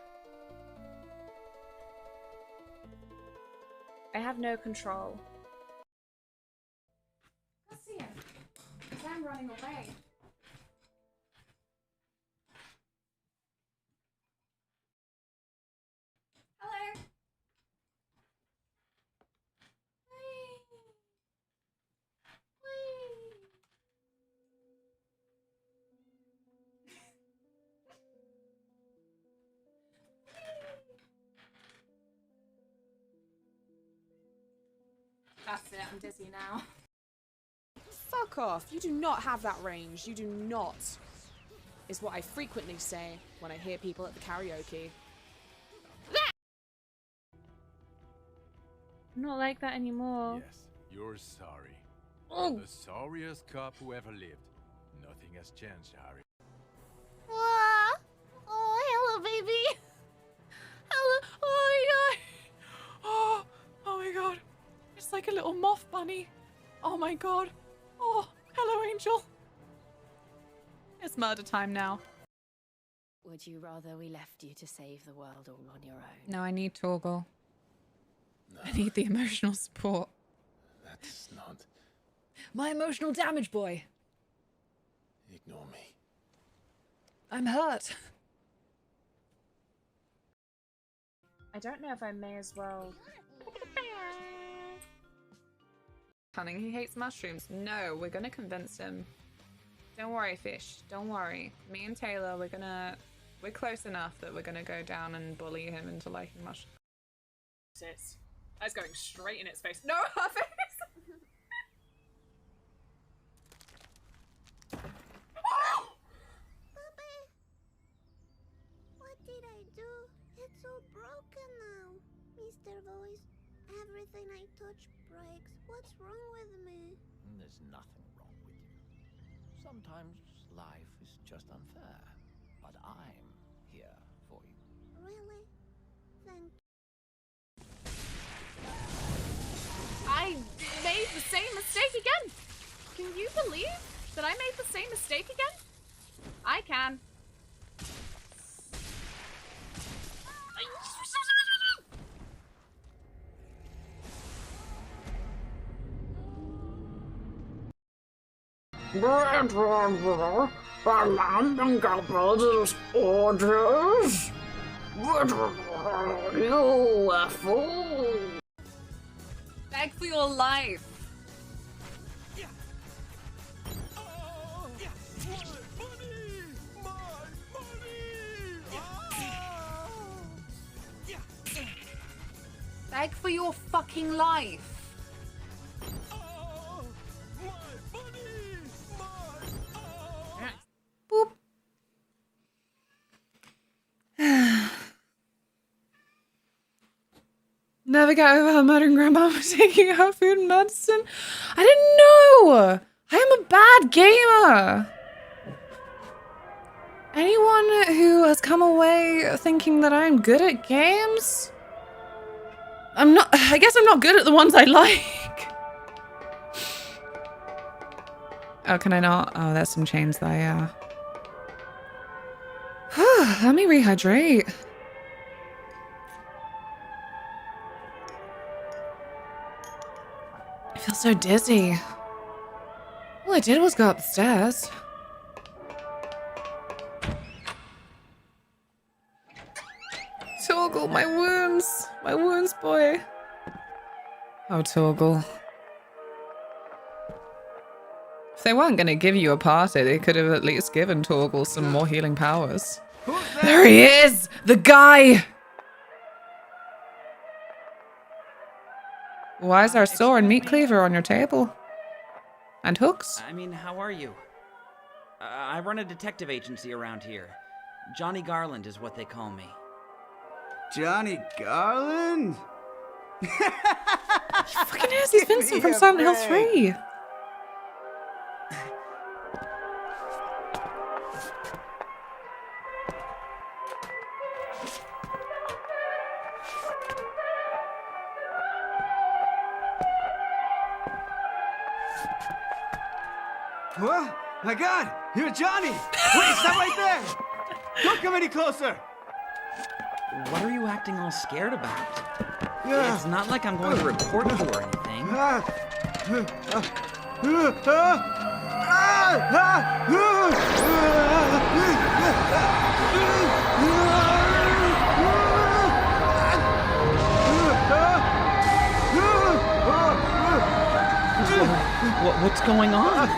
I have no control. Let's see him. I'm running away. Hello. That's it, I'm dizzy now. Fuck off! You do not have that range. You do not. Is what I frequently say when I hear people at the karaoke. I'm not like that anymore. Yes, you're sorry. Oh. The sorriest cop who ever lived. Nothing has changed, Harry. Oh, hello, baby. Hello. Oh my god. Oh my god. It's like a little moth bunny. Oh my god. Oh, hello, Angel. It's murder time now. Would you rather we left you to save the world all on your own? No, I need Torgal. No, I need the emotional support. that's not. My emotional damage boy. Ignore me. I'm hurt. I don't know if I may as well. Cunning, he hates mushrooms. No, we're gonna convince him. Don't worry, Fish. Don't worry. Me and Taylor, we're close enough that we're gonna go down and bully him into liking mushrooms. Sis. I was going straight in its face. No, her face! What did I do? It's all broken now. Mr. Voice, everything I touch breaks. What's wrong with me? There's nothing wrong with you. Sometimes life is just unfair, but I'm here for you. Really? Thank I orders. You a fool. Beg for your life. Beg for your fucking life. Boop. Never get over her murdering grandma for taking her food and medicine. I didn't know. I am a bad gamer. Anyone who has come away thinking that I'm good at games? I'm not. I guess I'm not good at the ones I like. Oh, can I not? Oh, there's some chains there, yeah. Let me rehydrate. I feel so dizzy. All I did was go up the stairs. Torgal, my wounds. My wounds, boy. Oh, Torgal. If they weren't going to give you a party, they could have at least given Torgal some more healing powers. There he is! The guy! Why is there a saw and meat cleaver on your table? And hooks? I mean, how are you? I run a detective agency around here. Johnny Garland is what they call me. Johnny Garland? He fucking is. He's Vincent from Silent Hill 3. What? My God! You're Johnny! Wait, stop right there! Don't come any closer! What are you acting all scared about? It's not like I'm going to report you or anything. What's going on?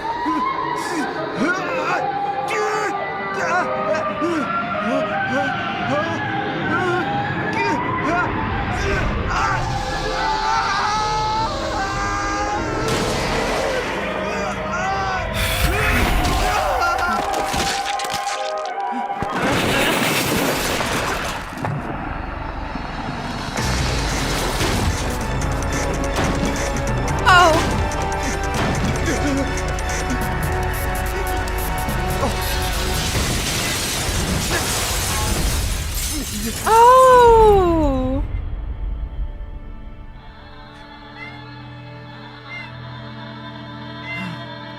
Oh!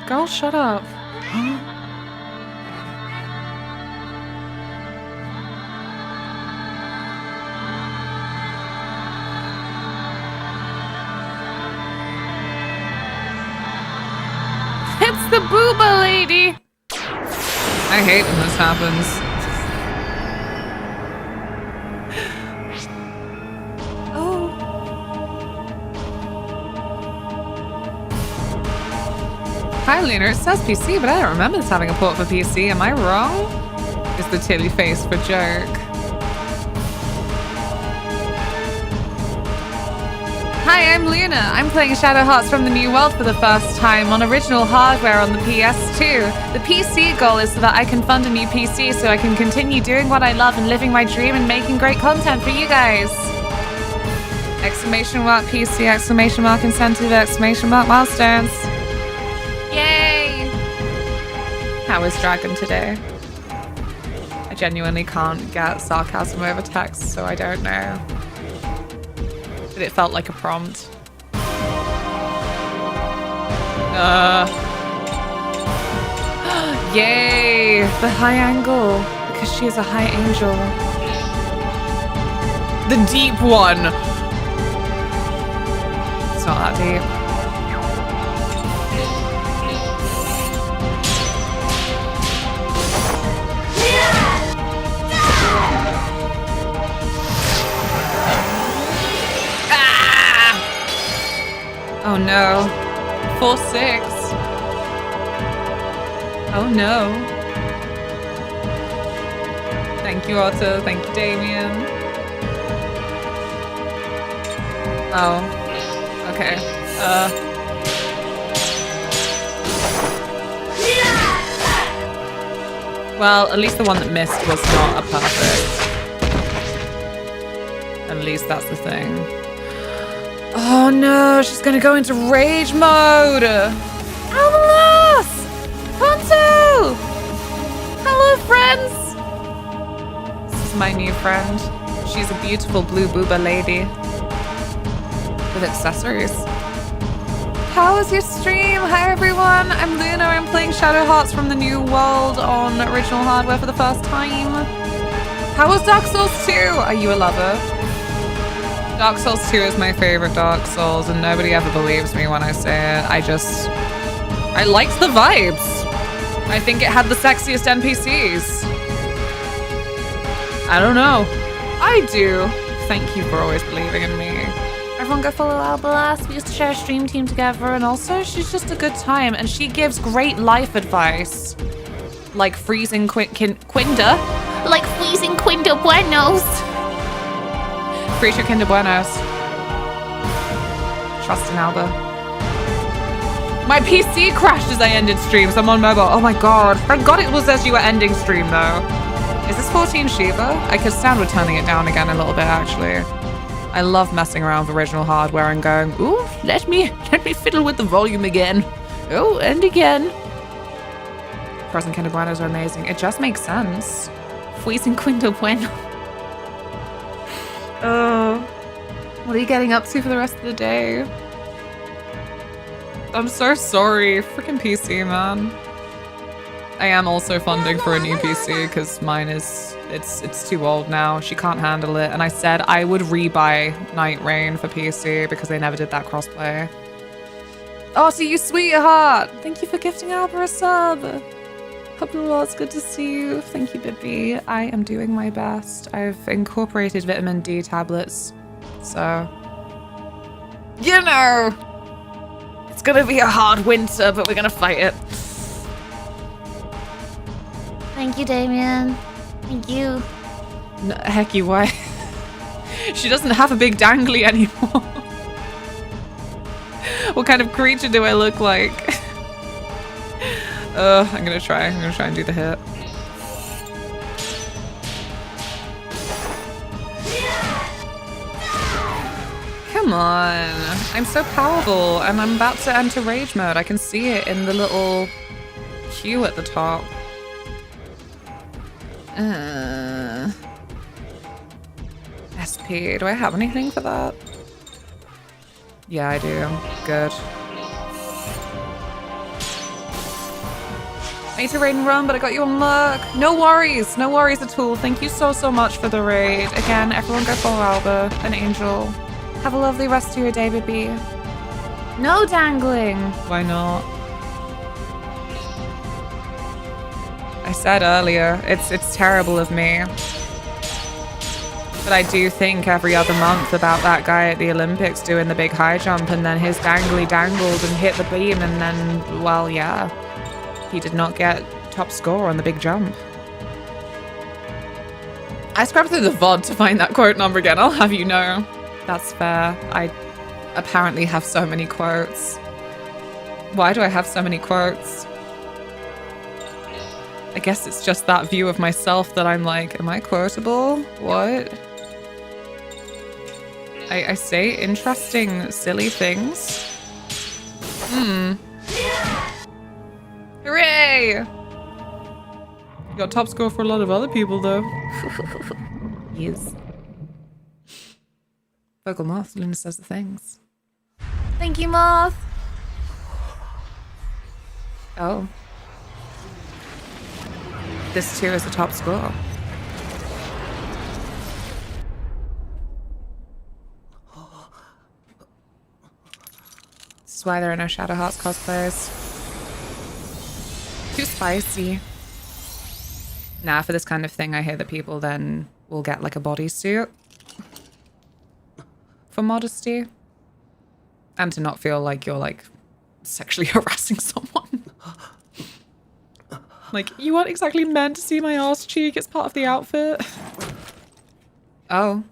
Girl, shut up. It's the booba lady! I hate when this happens. Hi, Luna. It says PC, but I don't remember this having a port for PC. Am I wrong? Is the tilly face for jerk? Hi, I'm Luna. I'm playing Shadowheart from the New World for the first time on original hardware on the PS2. The PC goal is so that I can fund a new PC so I can continue doing what I love and living my dream and making great content for you guys. Exclamation mark PC, exclamation mark incentive, exclamation mark milestones. Yay! How is Dragon today? I genuinely can't get sarcasm over text, so I don't know. But it felt like a prompt. Yay! The high angle, because she is a high angel. The deep one! It's not that deep. Oh no. 4-6. Oh no. Thank you, Otto. Thank you, Damien. Oh. Okay. Well, at least the one that missed was not a perfect. At least that's the thing. Oh no, she's gonna go into rage mode! Albalos! Ponto! Hello, friends! This is my new friend. She's a beautiful blue booba lady. With accessories. How was your stream? Hi everyone, I'm Luna. I'm playing Shadowheart from the New World on original hardware for the first time. How was Dark Souls 2? Are you a lover? Dark Souls 2 is my favorite Dark Souls, and nobody ever believes me when I say it. I liked the vibes. I think it had the sexiest NPCs. I don't know. I do. Thank you for always believing in me. Everyone go follow Albalas. We used to share a stream team together, and also she's just a good time, and she gives great life advice. Like freezing Quinda. Like freezing Quinta Buenos. Freeze your Kinder Buenos. Trust in Alba. My PC crashed as I ended stream, so I'm on mobile. Oh my god. Thank god it was as you were ending stream, though. Is this 14 Shiva? I could stand with turning it down again a little bit, actually. I love messing around with original hardware and going, ooh, let me fiddle with the volume again. Oh, and again. Frozen Kinder Buenos are amazing. It just makes sense. Freezing Quinto Bueno. Oh. What are you getting up to for the rest of the day? I'm so sorry. Freaking PC, man. I am also funding for a new PC because mine is, it's too old now. She can't handle it. And I said I would rebuy Night Rain for PC because they never did that crossplay. Oh, so you sweetheart. Thank you for gifting Albert a sub. Hope you're well. It's good to see you. Thank you, Bibby. I am doing my best. I've incorporated vitamin D tablets. So, you know, it's gonna be a hard winter, but we're gonna fight it. Thank you, Damien. Thank you. No, Hecky, why? She doesn't have a big dangly anymore. What kind of creature do I look like? I'm gonna try and do the hit. Come on. I'm so powerful and I'm about to enter rage mode. I can see it in the little queue at the top. SP, do I have anything for that? Yeah, I do. Good. I need to raid and run, but I got you on luck. No worries at all. Thank you so much for the raid. Again, everyone go follow Alba and Angel. Have a lovely rest of your day, baby. No dangling. Why not? I said earlier, it's terrible of me. But I do think every other month about that guy at the Olympics doing the big high jump and then his dangly dangled and hit the beam and then, well, yeah. He did not get top score on the big jump. I scrubbed through the VOD to find that quote number again, I'll have you know. That's fair. I apparently have so many quotes. Why do I have so many quotes? I guess it's just that view of myself that I'm like, am I quotable? What? I say interesting, silly things. Hooray! You got top score for a lot of other people, though. Yes. Vocal Moth, Luna says the things. Thank you, Moth! Oh. This too is the top score. This is why there are no Shadowheart cosplayers. Too spicy. Nah, for this kind of thing, I hear that people then will get like a bodysuit. For modesty. And to not feel like you're like sexually harassing someone. Like, you weren't exactly meant to see my arse cheek. It's part of the outfit. Oh.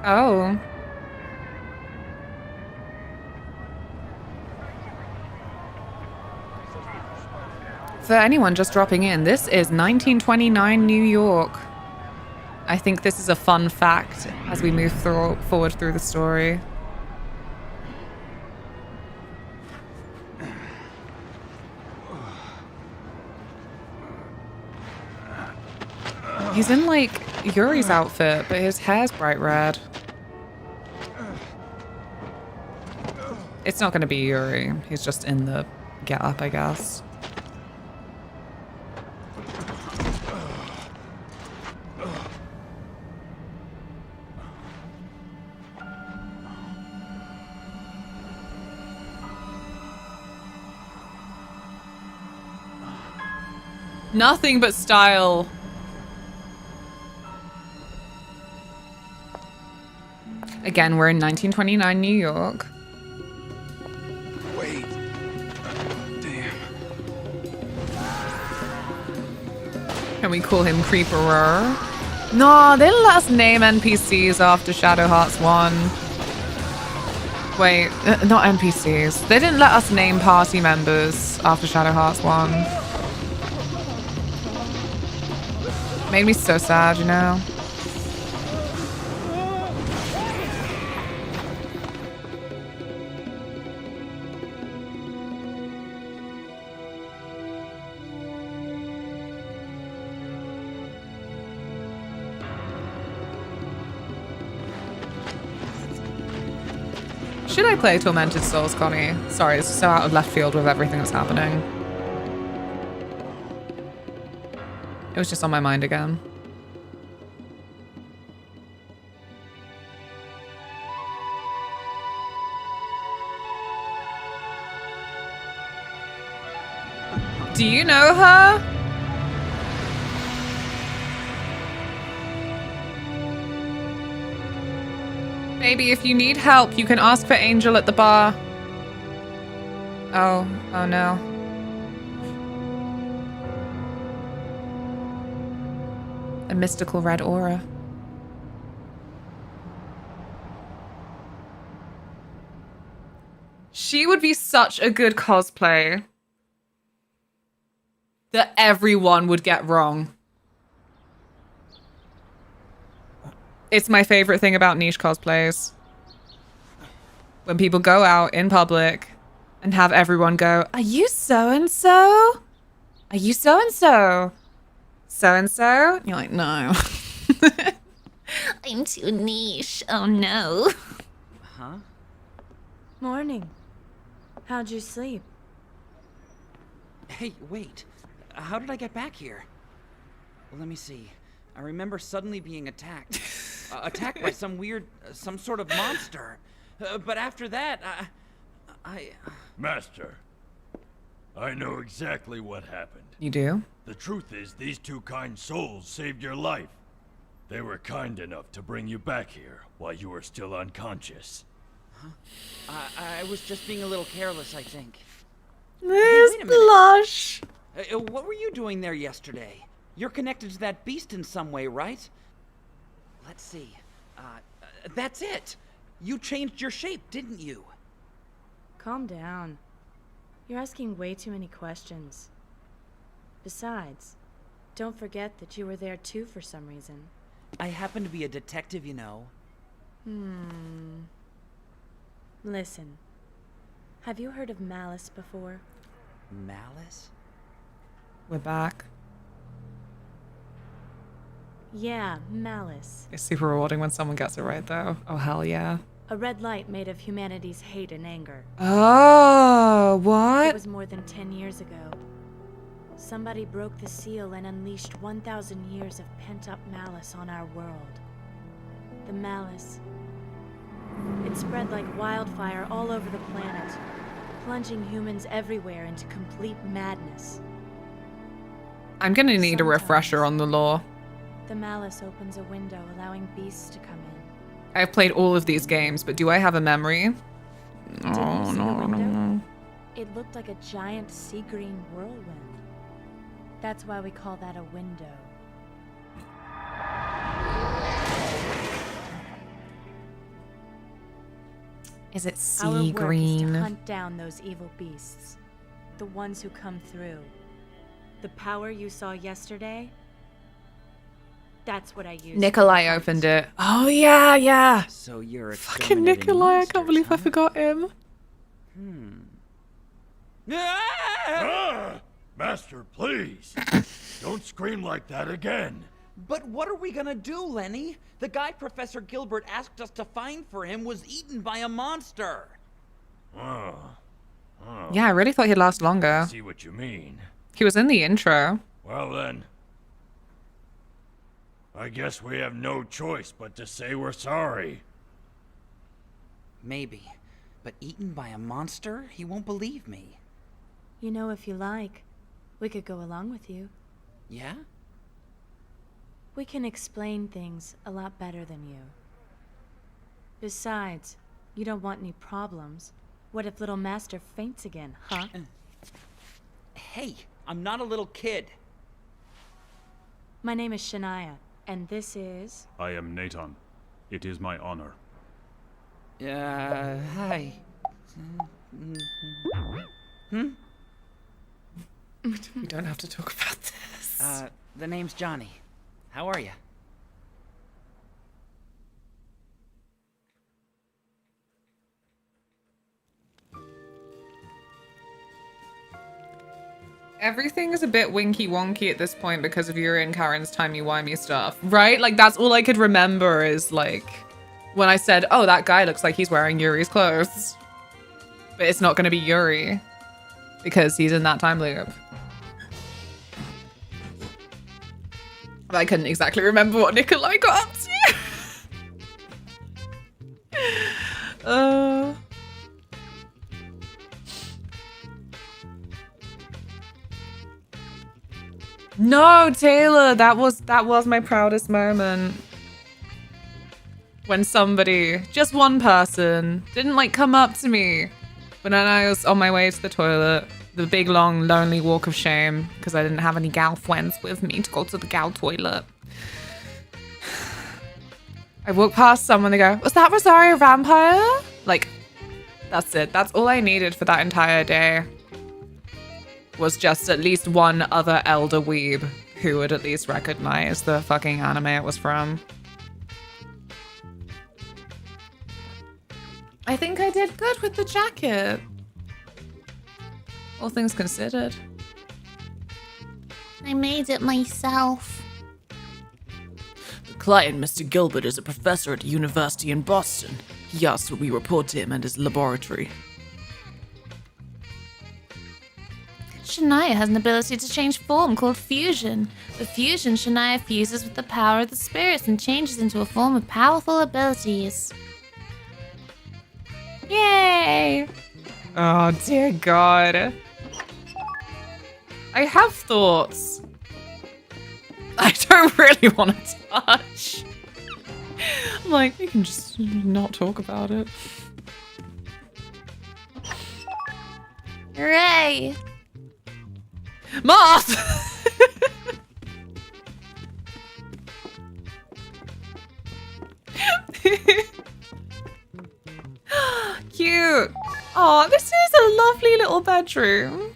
Oh. For anyone just dropping in, this is 1929 New York. I think this is a fun fact as we move forward through the story. He's in like Yuri's outfit, but his hair's bright red. It's not going to be Yuri. He's just in the get-up, I guess. Nothing but style. Again, we're in 1929 New York. Wait. Damn. Can we call him Creeperer? No, they didn't let us name NPCs after Shadowheart's 1. Wait, not NPCs. They didn't let us name party members after Shadowheart's 1. Made me so sad, you know? Should I play Tormented Souls, Connie? Sorry, it's so out of left field with everything that's happening. It was just on my mind again. Do you know her? Maybe if you need help, you can ask for Angel at the bar. Oh no. A mystical red aura. She would be such a good cosplay that everyone would get wrong. It's my favorite thing about niche cosplays. When people go out in public and have everyone go, "Are you so-and-so? Are you so-and-so? So-and-so?" You're like, no. I'm too niche. Oh no. Huh? Morning. How'd you sleep? Hey, wait. How did I get back here? Well, let me see. I remember suddenly being attacked. Attacked by some weird, some sort of monster. But after that, I... Master, I know exactly what happened. You do? The truth is, these two kind souls saved your life. They were kind enough to bring you back here while you were still unconscious. Huh? I was just being a little careless, I think. This Hey, blush. What were you doing there yesterday? You're connected to that beast in some way, right? Let's see. That's it! You changed your shape, didn't you? Calm down. You're asking way too many questions. Besides, don't forget that you were there too for some reason. I happen to be a detective, you know. Listen. Have you heard of Malice before? Malice? We're back. Yeah, Malice. It's super rewarding when someone gets it right, though. Oh, hell yeah. A red light made of humanity's hate and anger. Oh, It what? was more than 10 years ago. Somebody broke the seal and unleashed 1,000 years of pent-up malice on our world. The malice It spread like wildfire all over the planet, plunging humans everywhere into complete madness. I'm gonna need a refresher on the lore. The malice opens a window, allowing beasts to come in. I've played all of these games, but do I have a memory? Didn't you see the window? It looked like a giant sea green whirlwind. That's why we call that a window. Is it Our sea work green? is to hunt down those evil beasts, the ones who come through. The power you saw yesterday, that's what I use. Nikolai opened it. Oh yeah, yeah. So you're Fucking Nikolai, I can't believe I forgot him. Master, please. Don't scream like that again. But what are we gonna do, Lenny? The guy Professor Gilbert asked us to find for him was eaten by a monster. Yeah, I really thought he'd last longer. I see what you mean. He was in the intro. Well then, I guess we have no choice but to say we're sorry. Maybe. But eaten by a monster? He won't believe me. You know, if you like, we could go along with you. Yeah? We can explain things a lot better than you. Besides, you don't want any problems. What if little Master faints again, huh? Hey, I'm not a little kid. My name is Shania, and this is... I am Nathan. It is my honor. Hi. We don't have to talk about this. The name's Johnny. How are you? Everything is a bit winky wonky at this point because of Yuri and Karen's timey-wimey stuff, right? Like, that's all I could remember is, like, when I said, oh, that guy looks like he's wearing Yuri's clothes. But it's not going to be Yuri because he's in that time loop. I couldn't exactly remember what Nikolai got up to. No, Taylor, that was my proudest moment. When somebody, just one person, didn't like come up to me when I was on my way to the toilet. The big, long, lonely walk of shame because I didn't have any gal friends with me to go to the gal toilet. I walk past someone, they go, was that Rosario Vampire? Like, that's it. That's all I needed for that entire day. Was just at least one other elder weeb who would at least recognize the fucking anime it was from. I think I did good with the jacket. All things considered. I made it myself. The client, Mr. Gilbert, is a professor at a university in Boston. He asked that we report to him at his laboratory. Shania has an ability to change form called fusion. With fusion, Shania fuses with the power of the spirits and changes into a form with powerful abilities. Yay! Oh, dear God. I have thoughts. I don't really want to touch. I'm like, we can just not talk about it. Hooray! Moth! Cute. Oh, this is a lovely little bedroom.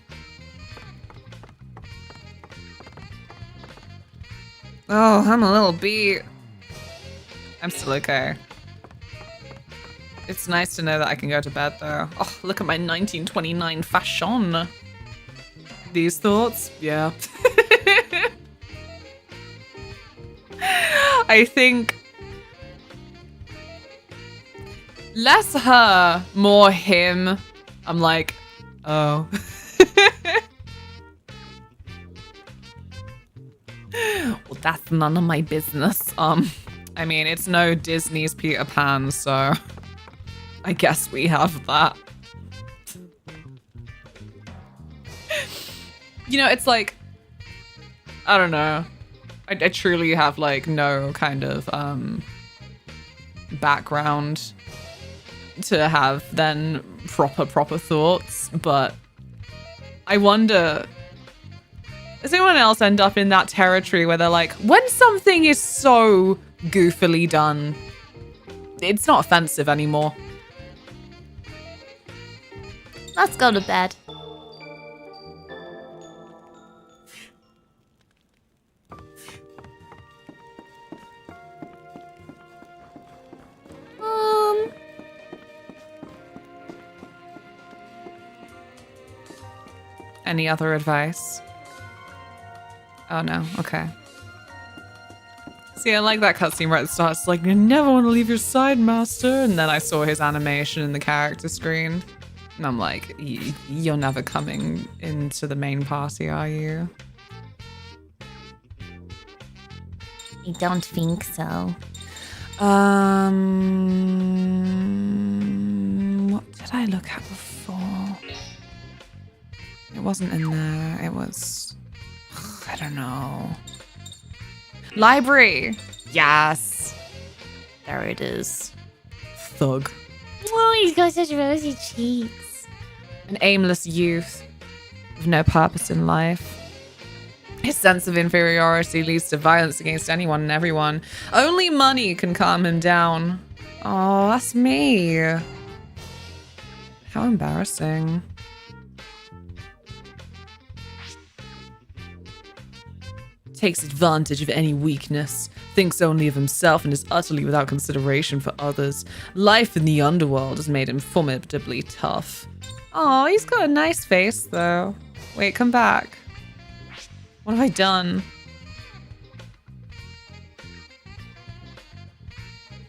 Oh, I'm a little beat. I'm still okay. It's nice to know that I can go to bed though. Oh, look at my 1929 fashion. These thoughts? Yeah. I think less her, more him. I'm like, oh. Well, that's none of my business. I mean, it's no Disney's Peter Pan, so I guess we have that. You know, it's like, I don't know. I truly have like no kind of background to have then proper thoughts, but I wonder, does anyone else end up in that territory where they're like, when something is so goofily done, it's not offensive anymore? Let's go to bed. Any other advice? Oh no, okay. See, I like that cutscene right at the start. It's like, you never want to leave your side, master. And then I saw his animation in the character screen. And I'm like, you're never coming into the main party, are you? I don't think so. What did I look at before? It wasn't in there. It was, I don't know. Library. Yes. There it is. Thug. Oh, he's got such rosy cheeks. An aimless youth with no purpose in life. His sense of inferiority leads to violence against anyone and everyone. Only money can calm him down. Oh, that's me. How embarrassing. Takes advantage of any weakness, thinks only of himself, and is utterly without consideration for others. Life in the underworld has made him formidably tough. Oh, he's got a nice face, though. Wait, come back. What have I done?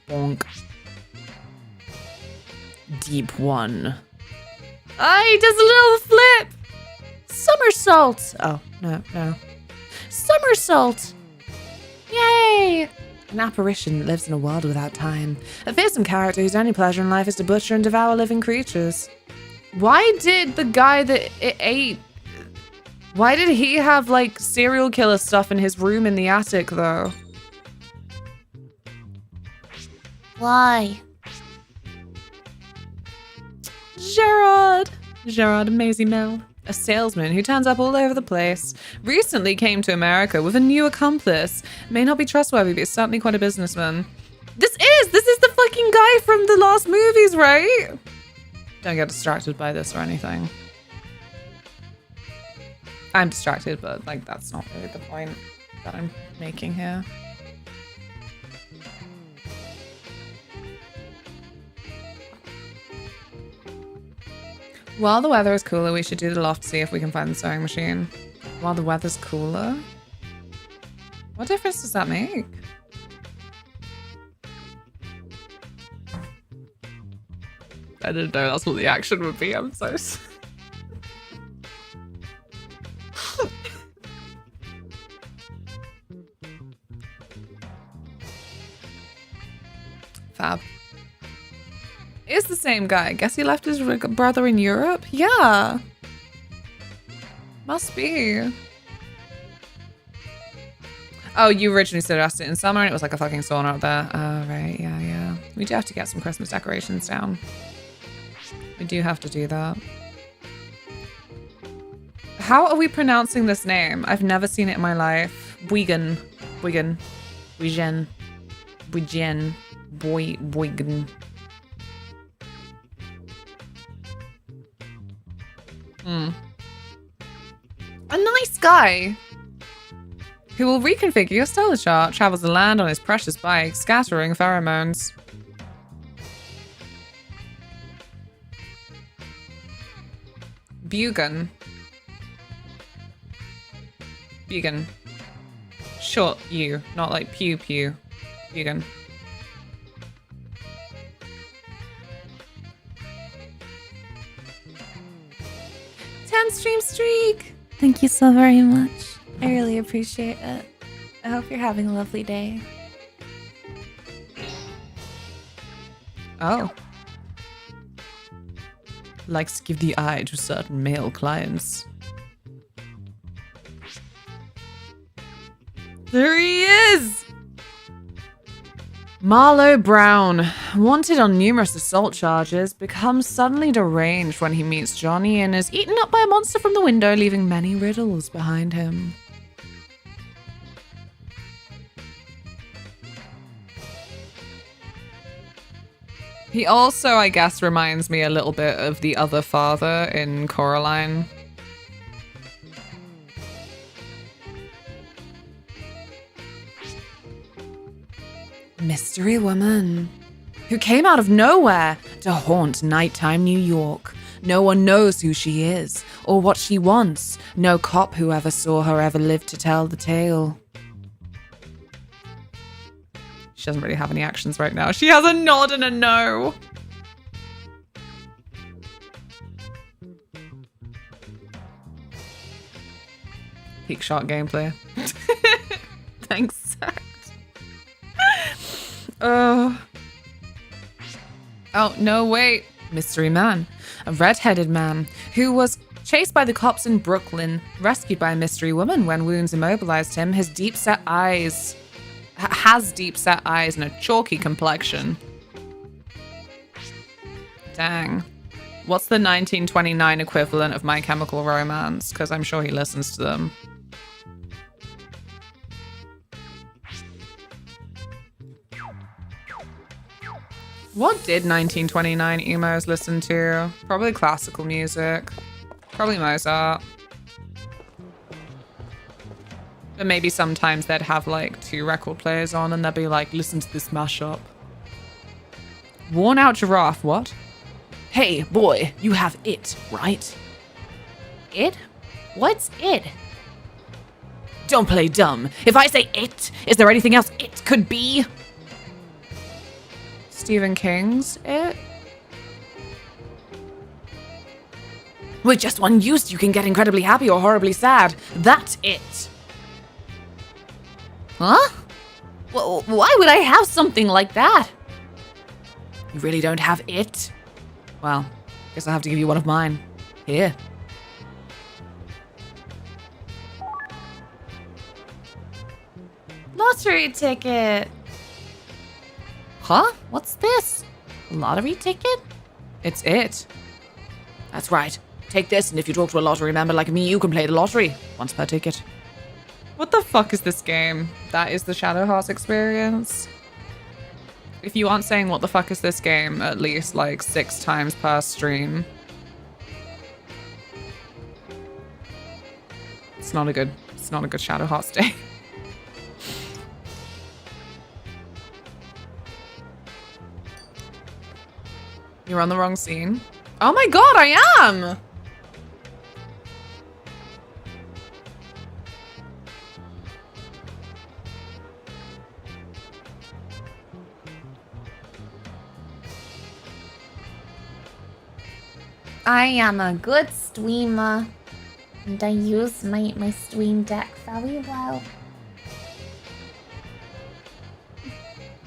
Bonk. Deep one. Ah, he does a little flip! Somersault! Oh, no. Somersault! Yay! An apparition that lives in a world without time. A fearsome character whose only pleasure in life is to butcher and devour living creatures. Why did the guy that it ate... Why did he have, like, serial killer stuff in his room in the attic, though? Why? Gerard Maisie Mel. A salesman who turns up all over the place. Recently came to America with a new accomplice. May not be trustworthy, but is certainly quite a businessman. This is the fucking guy from the last movies, right? Don't get distracted by this or anything. I'm distracted, but like that's not really the point that I'm making here. While the weather is cooler, we should do the loft to see if we can find the sewing machine. While the weather's cooler? What difference does that make? I didn't know that's what the action would be. I'm so sorry. Fab. It's the same guy. Guess he left his brother in Europe? Yeah. Must be. Oh, you originally suggested it in summer and it was like a fucking sauna up there. Oh, right. Yeah. We do have to get some Christmas decorations down. We do have to do that. How are we pronouncing this name? I've never seen it in my life. Boygan. Boygan. A nice guy who will reconfigure your stellar chart, travels the land on his precious bike, scattering pheromones. Bugan. Short U, not like pew pew. Bugan. Stream streak. Thank you so very much. I really appreciate it. I hope you're having a lovely day. Oh. Likes to give the eye to certain male clients. There he is! Marlowe Brown, wanted on numerous assault charges, becomes suddenly deranged when he meets Johnny and is eaten up by a monster from the window, leaving many riddles behind him. He also, I guess, reminds me a little bit of the other father in Coraline. Mystery woman who came out of nowhere to haunt nighttime New York. No one knows who she is or what she wants. No cop who ever saw her ever lived to tell the tale. She doesn't really have any actions right now. She has a nod and a no. Peak shot gameplay. Thanks, Zach. Oh, no, wait. Mystery man. A red-headed man who was chased by the cops in Brooklyn, rescued by a mystery woman when wounds immobilized him. His deep-set eyes... has deep-set eyes and a chalky complexion. Dang. What's the 1929 equivalent of My Chemical Romance? Because I'm sure he listens to them. What did 1929 emos listen to? Probably classical music. Probably Mozart. But maybe sometimes they'd have like 2 record players on and they'd be like, listen to this mashup. Worn out giraffe, what? Hey, boy, you have it, right? It? What's it? Don't play dumb. If I say it, is there anything else it could be? Stephen King's It? With just one use, you can get incredibly happy or horribly sad. That's it. Huh? Why would I have something like that? You really don't have it? Well, guess I'll have to give you one of mine. Here. Lottery ticket. Huh? What's this? A lottery ticket? It's it. That's right. Take this, and if you talk to a lottery member like me, you can play the lottery. Once per ticket. What the fuck is this game? That is the Shadowheart experience. If you aren't saying what the fuck is this game at least like 6 times per stream. It's not a good Shadowheart day. You're on the wrong scene. Oh my god, I am! I am a good streamer, and I use my stream deck very well.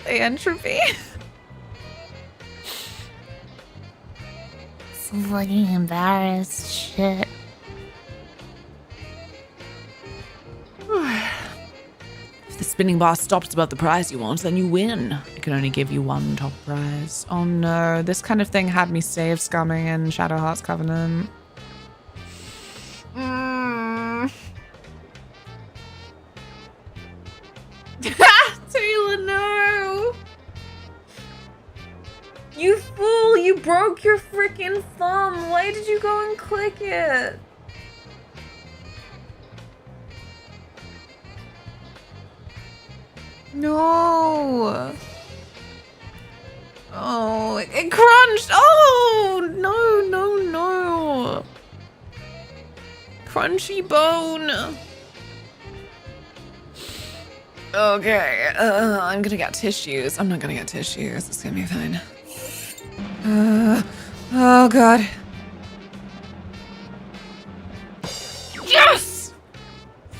The entropy. So fucking embarrassed. Shit. If the spinning bar stops above the prize you want, then you win. I can only give you one top prize. Oh no, this kind of thing had me save scumming in Shadowheart's Covenant. Taylor, no! You fool! You broke your freaking thumb! Why did you go and click it? No! Oh, it crunched! Oh! No! Crunchy bone! Okay, I'm gonna get tissues. I'm not gonna get tissues. It's gonna be fine. Oh god. Yes!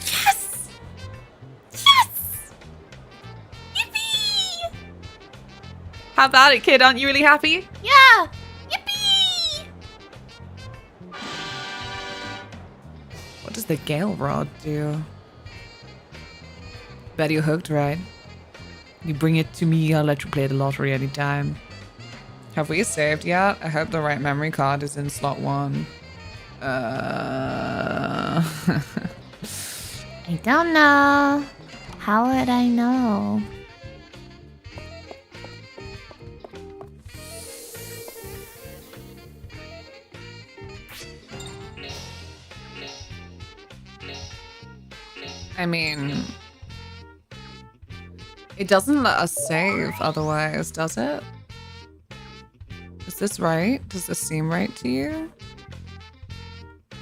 Yes! Yes! Yippee! How about it, kid? Aren't you really happy? Yeah! Yippee! does the Gale Rod do? Bet you're hooked, right? You bring it to me, I'll let you play the lottery anytime. Have we saved yet? I hope the right memory card is in slot 1. I don't know. How would I know? I mean, it doesn't let us save otherwise, does it? Is this right? Does this seem right to you?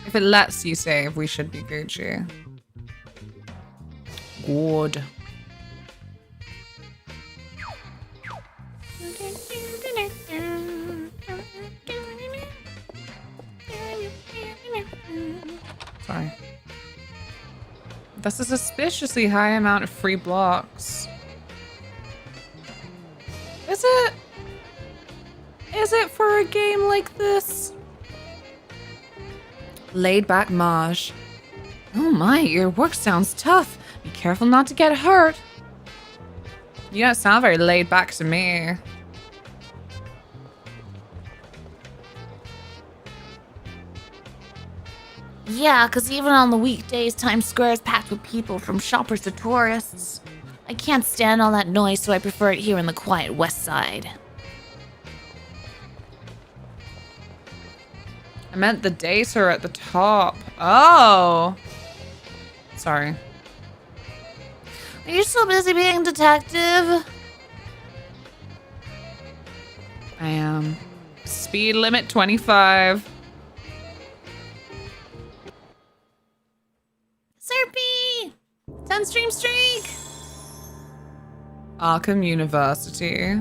If it lets you save, we should be Gucci. Good. Sorry. That's a suspiciously high amount of free blocks. Is it? Is it for a game like this? Laid back Maj. Oh my, your work sounds tough. Be careful not to get hurt. You don't sound very laid back to me. Yeah, because even on the weekdays, Times Square is packed with people from shoppers to tourists. I can't stand all that noise, so I prefer it here in the quiet West Side. I meant the data at the top. Oh. Sorry. Are you so busy being detective? I am. Speed limit 25. Serpy! 10 stream streak! Arkham University.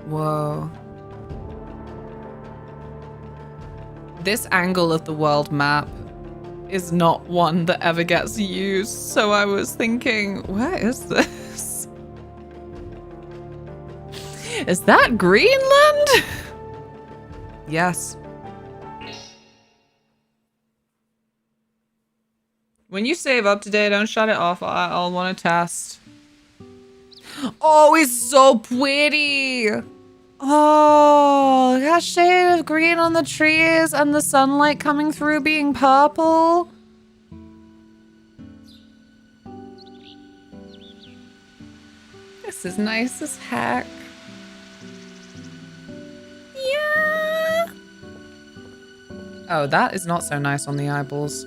Whoa. This angle of the world map is not one that ever gets used, so I was thinking, where is this? Is that Greenland? Yes. When you save up today, don't shut it off. I'll want to test. Oh, it's so pretty. Oh, that shade of green on the trees and the sunlight coming through being purple. This is nice as heck. Yeah. Oh, that is not so nice on the eyeballs.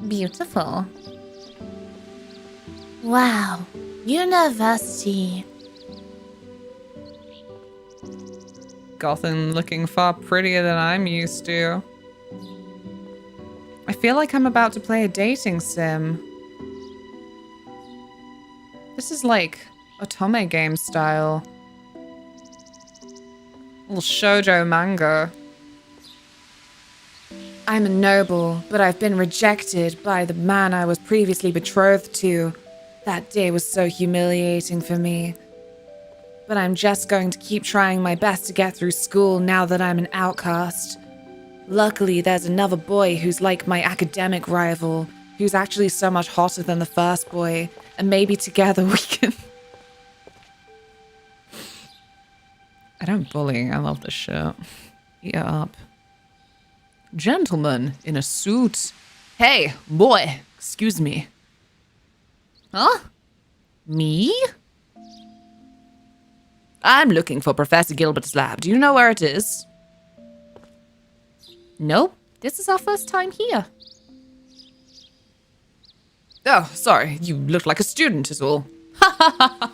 Beautiful. Wow. University. Gotham looking far prettier than I'm used to. I feel like I'm about to play a dating sim. This is like Otome game style. Little shoujo manga. I'm a noble, but I've been rejected by the man I was previously betrothed to. That day was so humiliating for me. But I'm just going to keep trying my best to get through school now that I'm an outcast. Luckily, there's another boy who's like my academic rival, who's actually so much hotter than the first boy, and maybe together we can... I don't bully, I love this shit. Eat it up. Gentleman in a suit. Hey, boy, excuse me. Huh? Me? I'm looking for Professor Gilbert's lab. Do you know where it is? Nope. This is our first time here. Oh, sorry. You look like a student is all. Ha ha ha.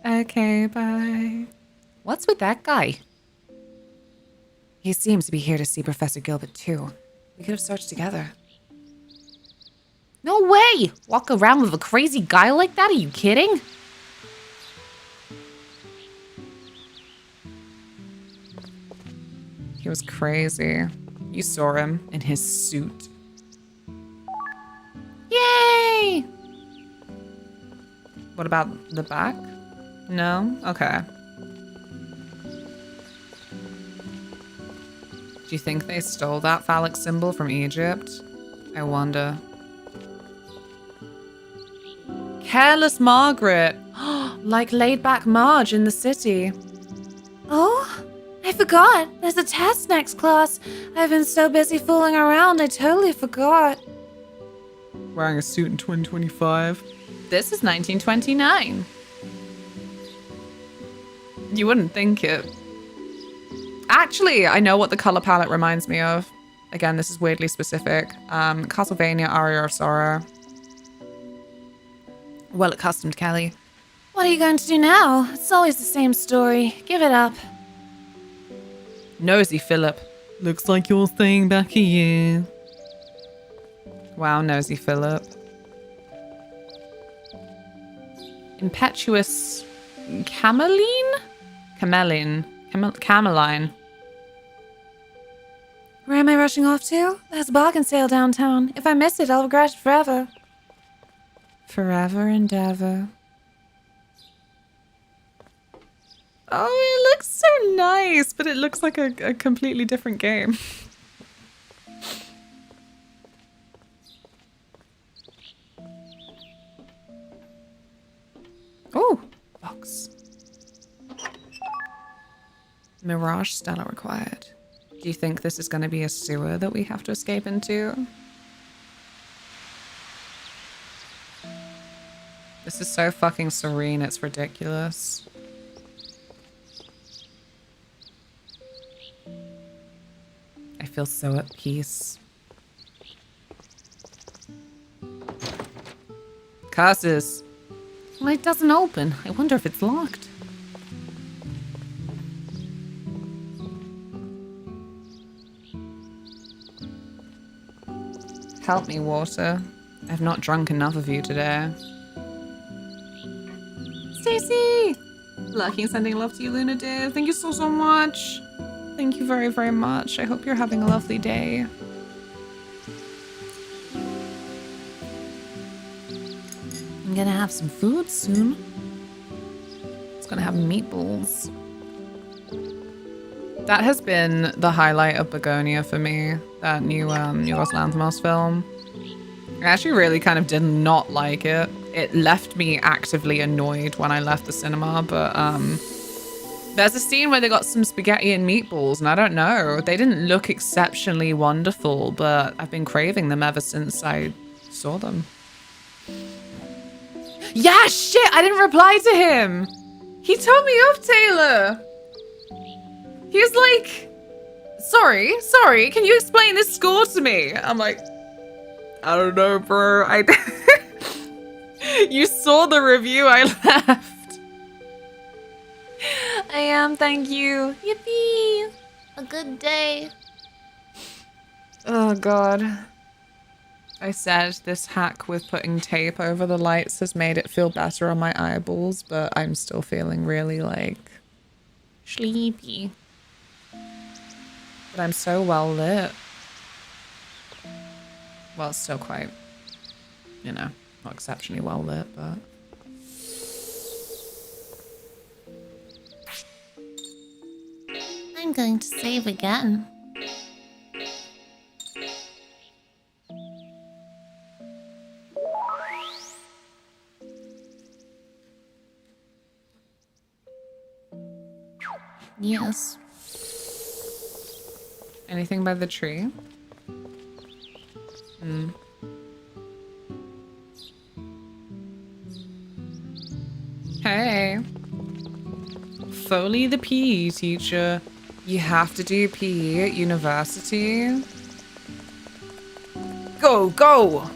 Okay, bye. What's with that guy? He seems to be here to see Professor Gilbert too. We could have searched together. No way! Walk around with a crazy guy like that? Are you kidding? He was crazy. You saw him in his suit. Yay! What about the back? No? Okay. Do you think they stole that phallic symbol from Egypt? I wonder. Careless Margaret! Like laid-back Marge in the city. Oh, I forgot. There's a test next class. I've been so busy fooling around, I totally forgot. Wearing a suit in 2025. This is 1929. You wouldn't think it. Actually, I know what the color palette reminds me of. Again, this is weirdly specific. Castlevania Aria of Sorrow. Well accustomed, Kelly. What are you going to do now? It's always the same story. Give it up. Nosy Philip. Looks like you're staying back a year. Wow, Nosy Philip. Impetuous Cameline? Cameline. Where am I rushing off to? There's a bargain sale downtown. If I miss it, I'll regret it forever. Forever and ever. Oh, it looks so nice, but it looks like a completely different game. Oh, box. Mirage Stella required. Do you think this is going to be a sewer that we have to escape into? This is so fucking serene, it's ridiculous. I feel so at peace. Curses. Well, it doesn't open. I wonder if it's locked. Help me, water. I've not drunk enough of you today. Stacy! Lucky sending love to you, Luna dear. Thank you so, so much. Thank you very, very much. I hope you're having a lovely day. I'm gonna have some food soon. It's gonna have meatballs. That has been the highlight of Begonia for me. That new Yorgos Lanthimos film. I actually really kind of did not like it. It left me actively annoyed when I left the cinema, but there's a scene where they got some spaghetti and meatballs, and I don't know. They didn't look exceptionally wonderful, but I've been craving them ever since I saw them. Yeah, shit! I didn't reply to him! He told me off, Taylor! He was like, sorry, can you explain this score to me? I'm like, I don't know, bro. You saw the review I left. I am, thank you. Yippee! A good day. Oh, God. I said this hack with putting tape over the lights has made it feel better on my eyeballs, but I'm still feeling really, like, sleepy. But I'm so well lit. Well, it's still quite, you know, not exceptionally well lit, but... I'm going to save again. Yes. Anything by the tree? Hey. Foley the PE teacher. You have to do PE at university? Go, go!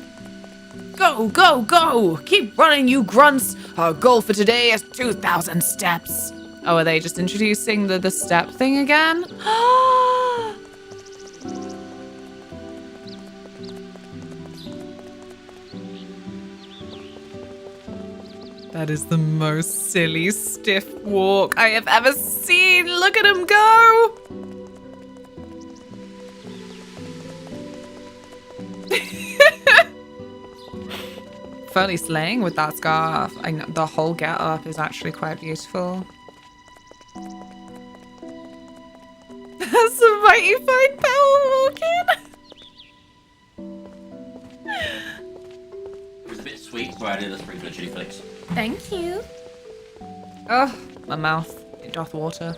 Go, go, go! Keep running, you grunts! Our goal for today is 2,000 steps. Oh, are they just introducing the step thing again? That is the most silly, stiff walk I have ever seen. Look at him go. fully slaying with that scarf. I know the whole get up is actually quite beautiful. That's a mighty fine power walking. It was a bit sweet, so I did a sprinkle of chili flakes. Thank you. Oh, my mouth. It doth water.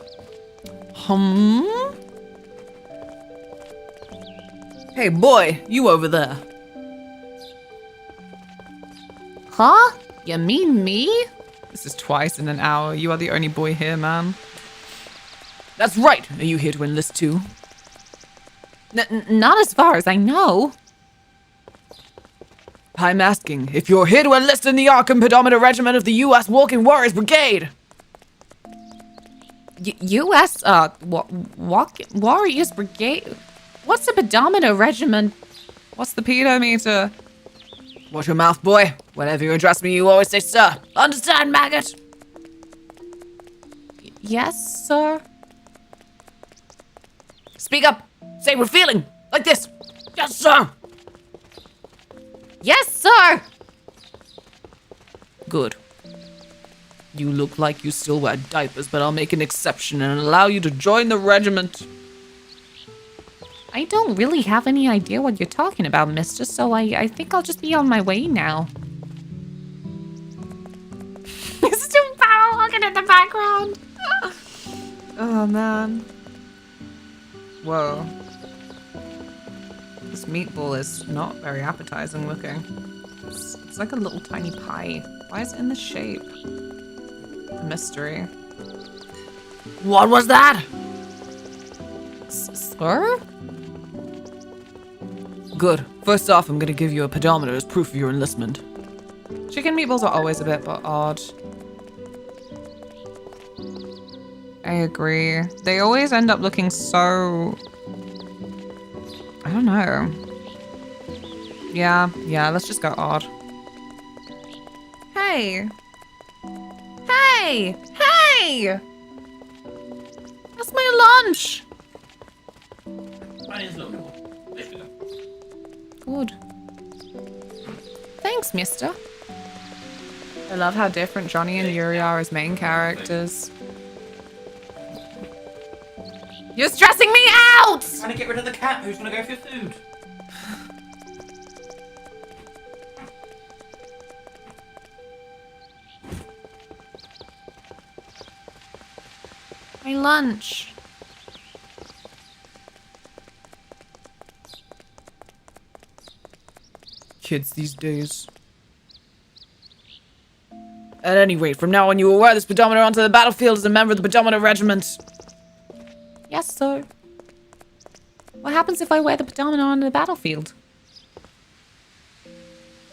Hey, boy, you over there. Huh? You mean me? This is twice in an hour. You are the only boy here, man. That's right. Are you here to enlist too? Not as far as I know. I'm asking if you're here to enlist in the Arkham Pedometer Regiment of the U.S. Walking Warriors Brigade. U.S. Warriors Brigade? What's a pedometer regiment? What's the pedometer? Watch your mouth, boy. Whenever you address me, you always say sir. Understand, maggot? Yes, sir. Speak up. Say we're feeling. Like this. Yes, sir. Yes, sir. Good. You look like you still wear diapers, but I'll make an exception and allow you to join the regiment. I don't really have any idea what you're talking about, mister, so I think I'll just be on my way now. Mr. Power walking in the background. Oh, man. Whoa. This meatball is not very appetizing looking. It's like a little tiny pie. Why is it in this shape? A mystery. What was that? Sir? Good. First off, I'm gonna give you a pedometer as proof of your enlistment. Chicken meatballs are always a bit odd. I agree. They always end up looking so... I don't know. Yeah, let's just go odd. Hey! Hey! Hey! That's my lunch! Mine is local. Good. Thanks, mister. I love how different Johnny and Yuri are as main characters. You're stressing me out! Trying to get rid of the cat. Who's gonna go for food? My lunch. Kids these days. At any rate, from now on you will wear this pedometer onto the battlefield as a member of the pedometer regiment. Yes, sir. What happens if I wear the pedometer on the battlefield?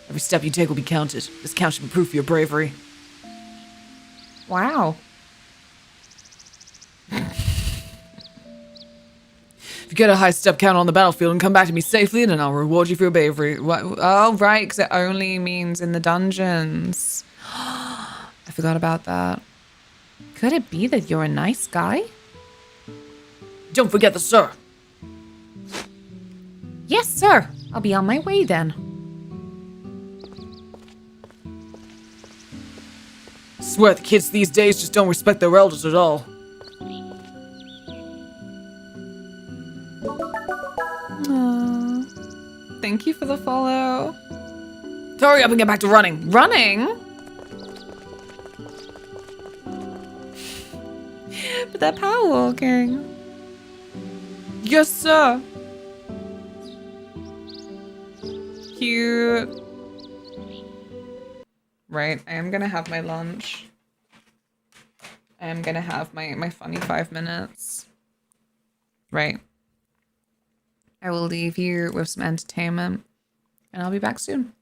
Every step you take will be counted. This count should be proof of your bravery. Wow. If you get a high step count on the battlefield and come back to me safely, then I'll reward you for your bravery. What? Oh, right, because it only means in the dungeons. I forgot about that. Could it be that you're a nice guy? Don't forget the sir. Yes, sir. I'll be on my way then. Swear the kids these days just don't respect their elders at all. Aww. Thank you for the follow. Hurry up and get back to running. Running? But they're power walking. Yes, sir. Cute. Right, I am gonna have my lunch. I am gonna have my funny 5 minutes. Right. I will leave you with some entertainment, and I'll be back soon.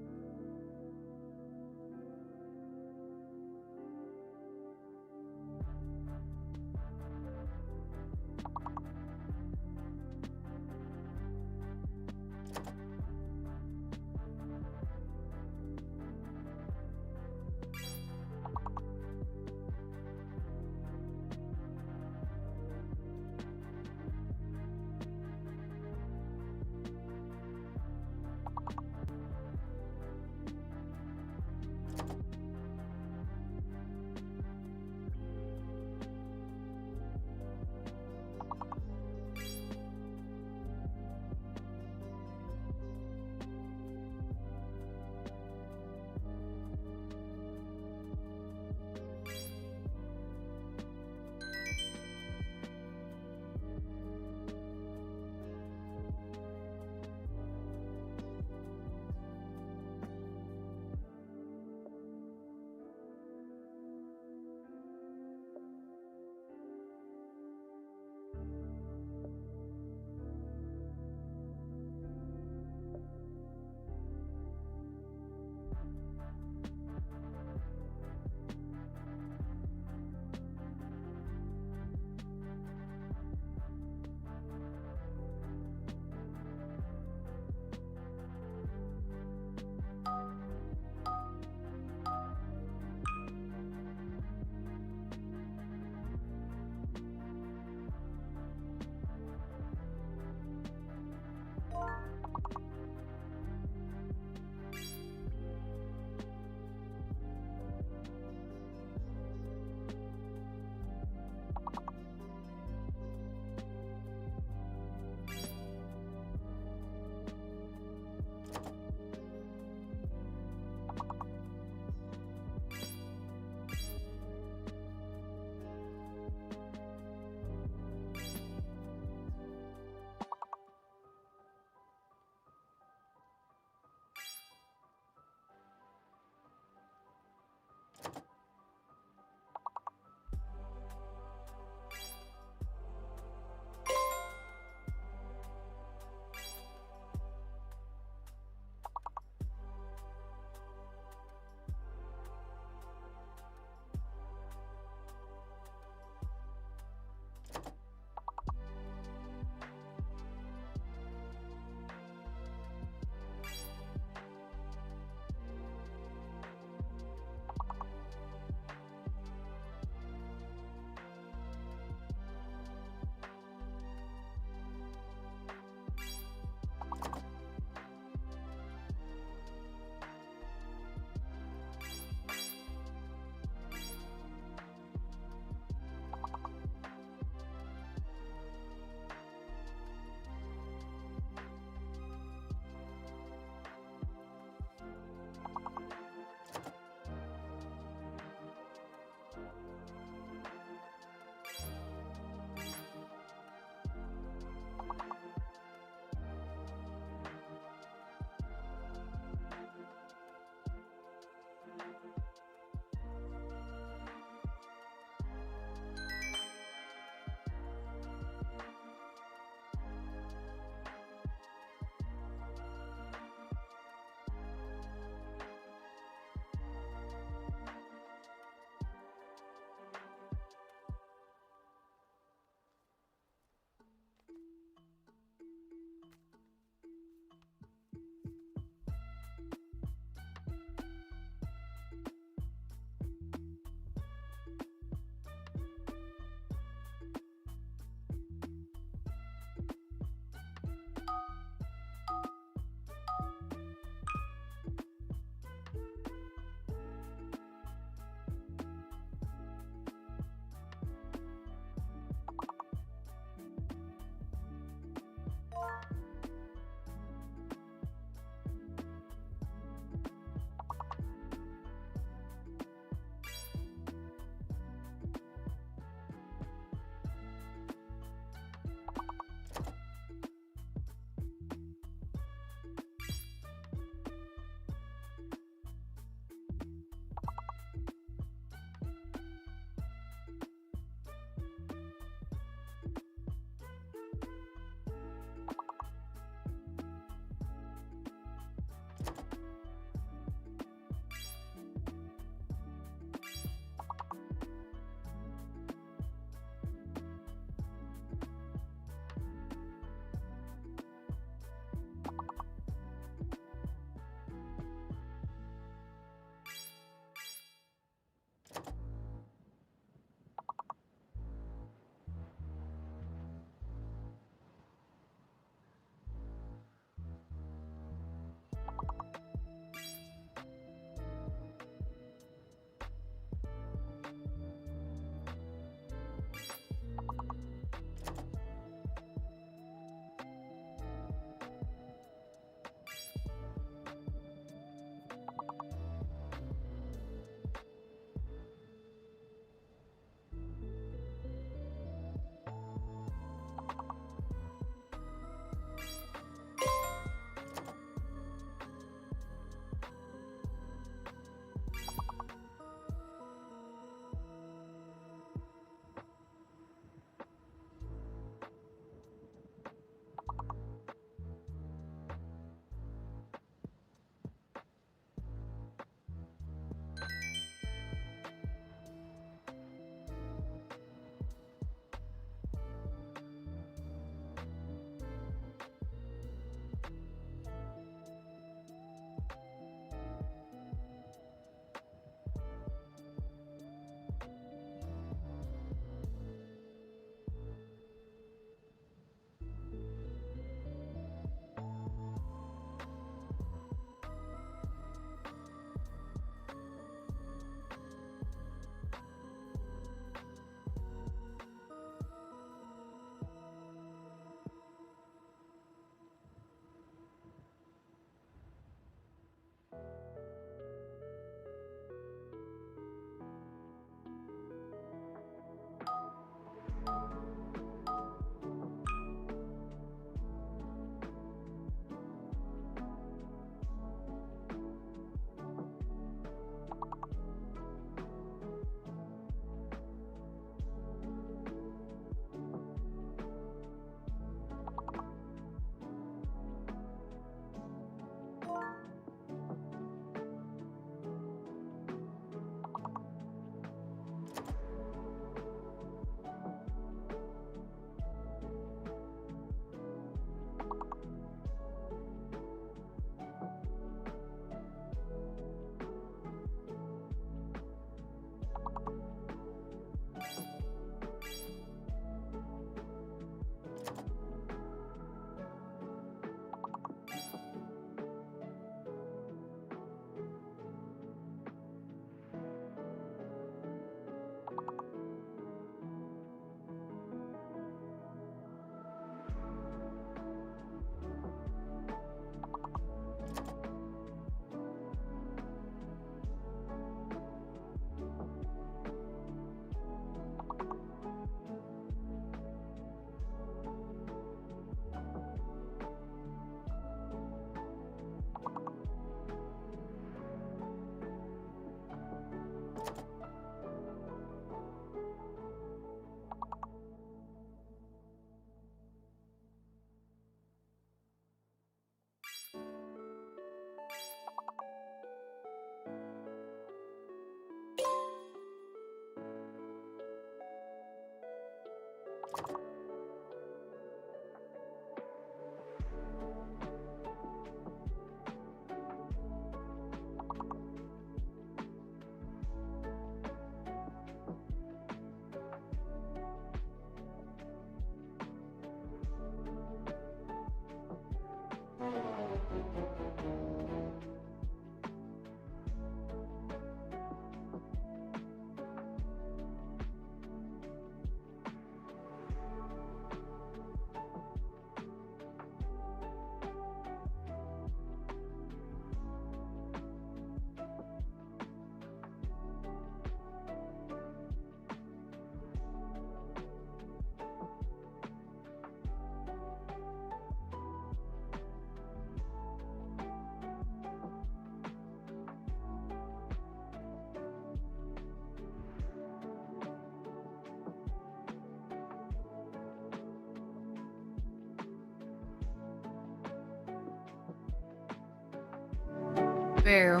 Boo.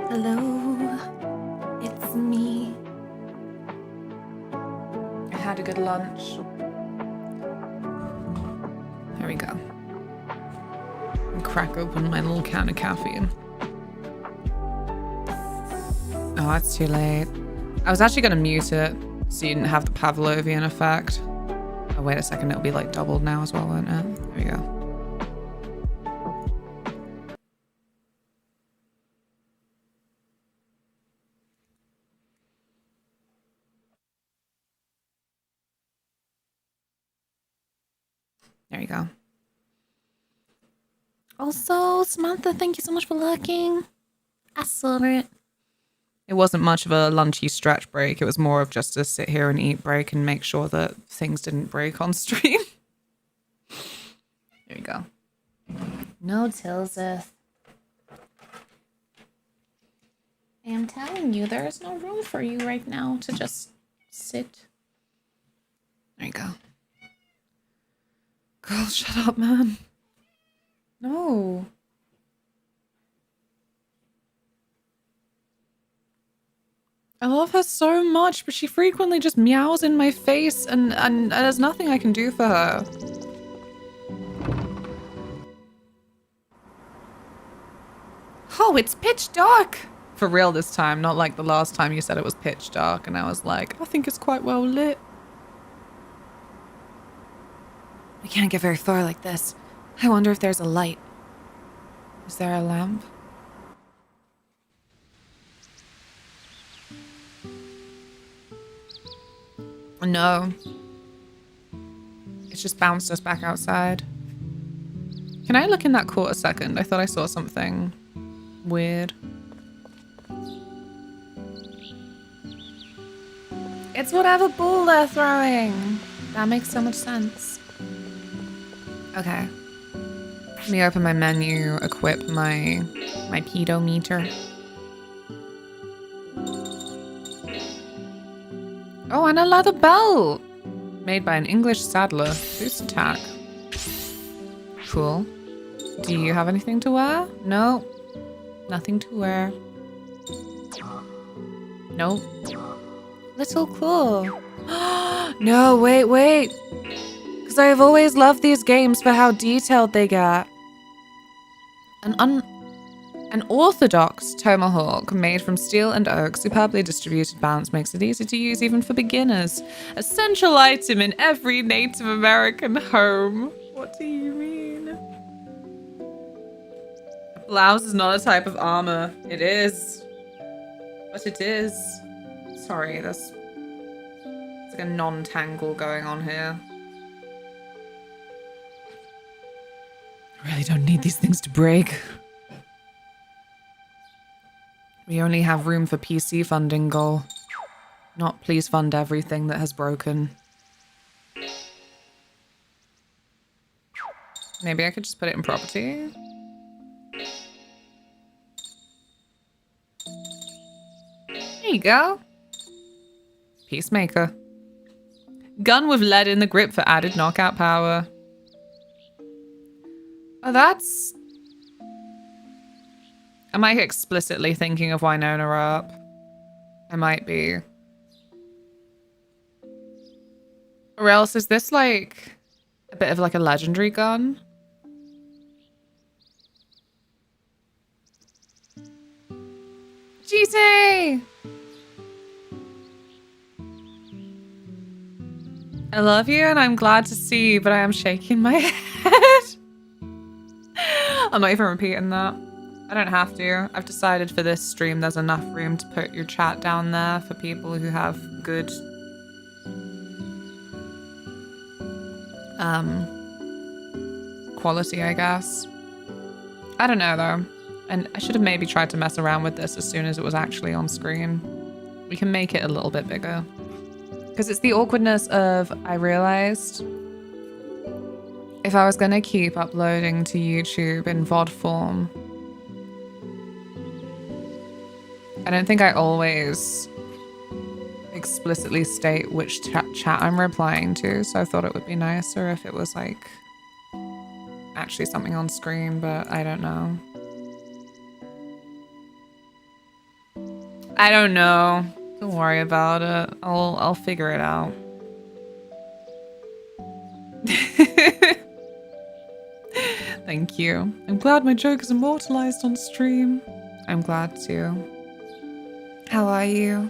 Hello, it's me. I had a good lunch. There we go. And crack open my little can of caffeine. Oh, that's too late. I was actually gonna mute it so you didn't have the Pavlovian effect. Oh, wait a second, it'll be like doubled now as well, won't it? There we go. There you go. Also, Samantha, thank you so much for lurking. I saw it. It wasn't much of a lunchy stretch break. It was more of just a sit here and eat break and make sure that things didn't break on stream. There you go. No, Tilseth. I am telling you, there is no room for you right now to just sit. There you go. Girl, shut up, man. No. I love her so much, but she frequently just meows in my face and there's nothing I can do for her. Oh, it's pitch dark! For real this time, not like the last time you said it was pitch dark and I was like, I think it's quite well lit. We can't get very far like this. I wonder if there's a light. Is there a lamp? No. It's just bounced us back outside. Can I look in that court a second? I thought I saw something weird. It's whatever ball they're throwing. That makes so much sense. Okay. Let me open my menu, equip my pedometer. Oh, and a leather belt! Made by an English saddler. Boost attack. Cool. Do you have anything to wear? No. Nothing to wear. Nope. Little claw. No, wait. Because I have always loved these games for how detailed they get. An orthodox tomahawk made from steel and oak, superbly distributed balance makes it easy to use even for beginners. Essential item in every Native American home. What do you mean? A blouse is not a type of armor. It is. But it is. Sorry, there's like a non-tangle going on here. I really don't need these things to break. We only have room for PC funding goal. Not please fund everything that has broken. Maybe I could just put it in property. There you go. Peacemaker. Gun with lead in the grip for added knockout power. Oh, that's... Am I explicitly thinking of Winona Earp? I might be. Or else is this like a bit of like a legendary gun? GT! I love you and I'm glad to see you, but I am shaking my head. I'm not even repeating that. I don't have to. I've decided for this stream there's enough room to put your chat down there for people who have good quality, I guess. I don't know though. And I should have maybe tried to mess around with this as soon as it was actually on screen. We can make it a little bit bigger. Because it's the awkwardness of, I realized if I was going to keep uploading to YouTube in VOD form, I don't think I always explicitly state which chat I'm replying to, so I thought it would be nicer if it was like actually something on screen, but I don't know. I don't know. Don't worry about it. I'll figure it out. Thank you. I'm glad my joke is immortalized on stream. I'm glad too. How are you?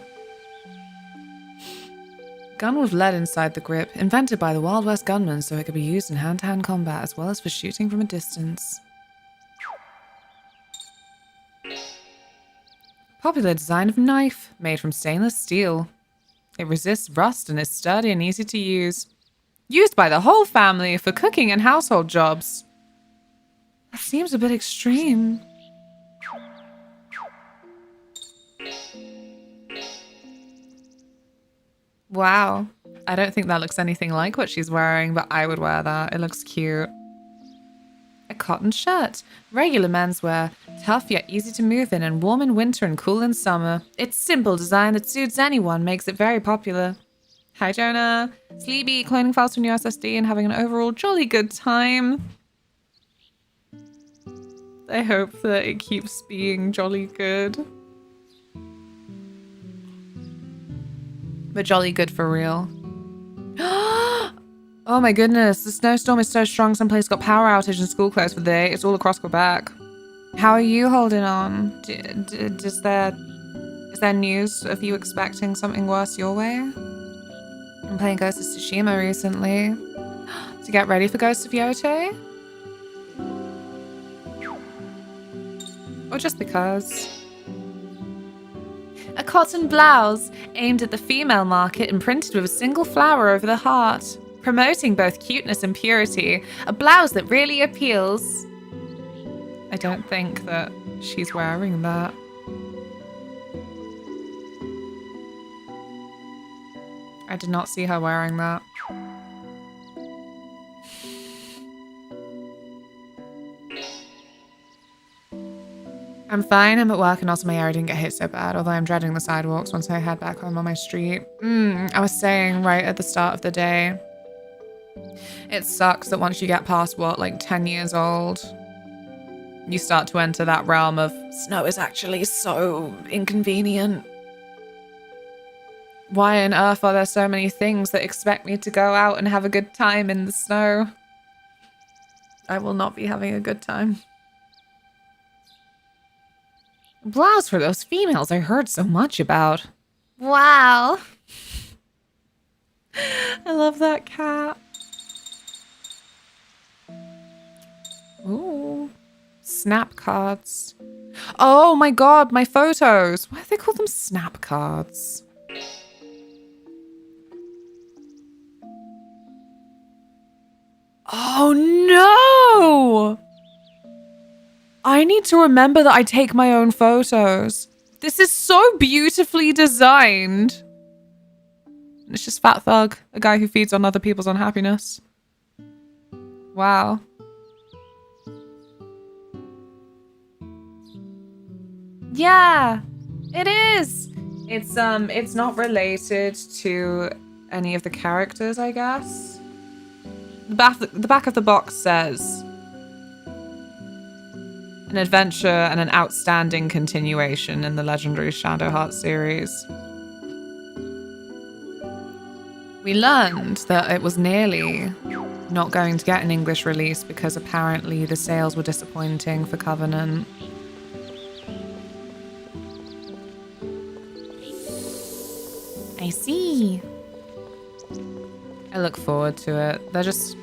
Gun with lead inside the grip, invented by the Wild West gunman so it could be used in hand-to-hand combat as well as for shooting from a distance. Popular design of knife, made from stainless steel. It resists rust and is sturdy and easy to use. Used by the whole family for cooking and household jobs. That seems a bit extreme. Wow. I don't think that looks anything like what she's wearing, but I would wear that. It looks cute. A cotton shirt. Regular menswear. Tough yet easy to move in and warm in winter and cool in summer. Its simple design that suits anyone makes it very popular. Hi, Jonah. Sleepy, cloning files from your SSD and having an overall jolly good time. I hope that it keeps being jolly good. But jolly good for real. Oh my goodness, the snowstorm is so strong some place got power outage and school closed for the day. It's all across Quebec. How are you holding on? Is there news of you expecting something worse your way? I'm playing Ghost of Tsushima recently. To get ready for Ghost of Yote? Or just because? A cotton blouse aimed at the female market and printed with a single flower over the heart. Promoting both cuteness and purity. A blouse that really appeals. I don't think that she's wearing that. I did not see her wearing that. I'm fine, I'm at work and also my area didn't get hit so bad, although I'm dreading the sidewalks once I head back home on my street. I was saying right at the start of the day, it sucks that once you get past, what, like 10 years old, you start to enter that realm of snow is actually so inconvenient. Why on earth are there so many things that expect me to go out and have a good time in the snow? I will not be having a good time. Blouse for those females I heard so much about. Wow. I love that cat. Ooh. Snap cards. Oh my god, my photos. Why do they call them snap cards? Oh no! I need to remember that I take my own photos. This is so beautifully designed. It's just Fat Thug, a guy who feeds on other people's unhappiness. Wow. Yeah, it is. It's not related to any of the characters, I guess. The back of the box says an adventure and an outstanding continuation in the legendary Shadowheart series. We learned that it was nearly not going to get an English release because apparently the sales were disappointing for Covenant. I see. I look forward to it. They're just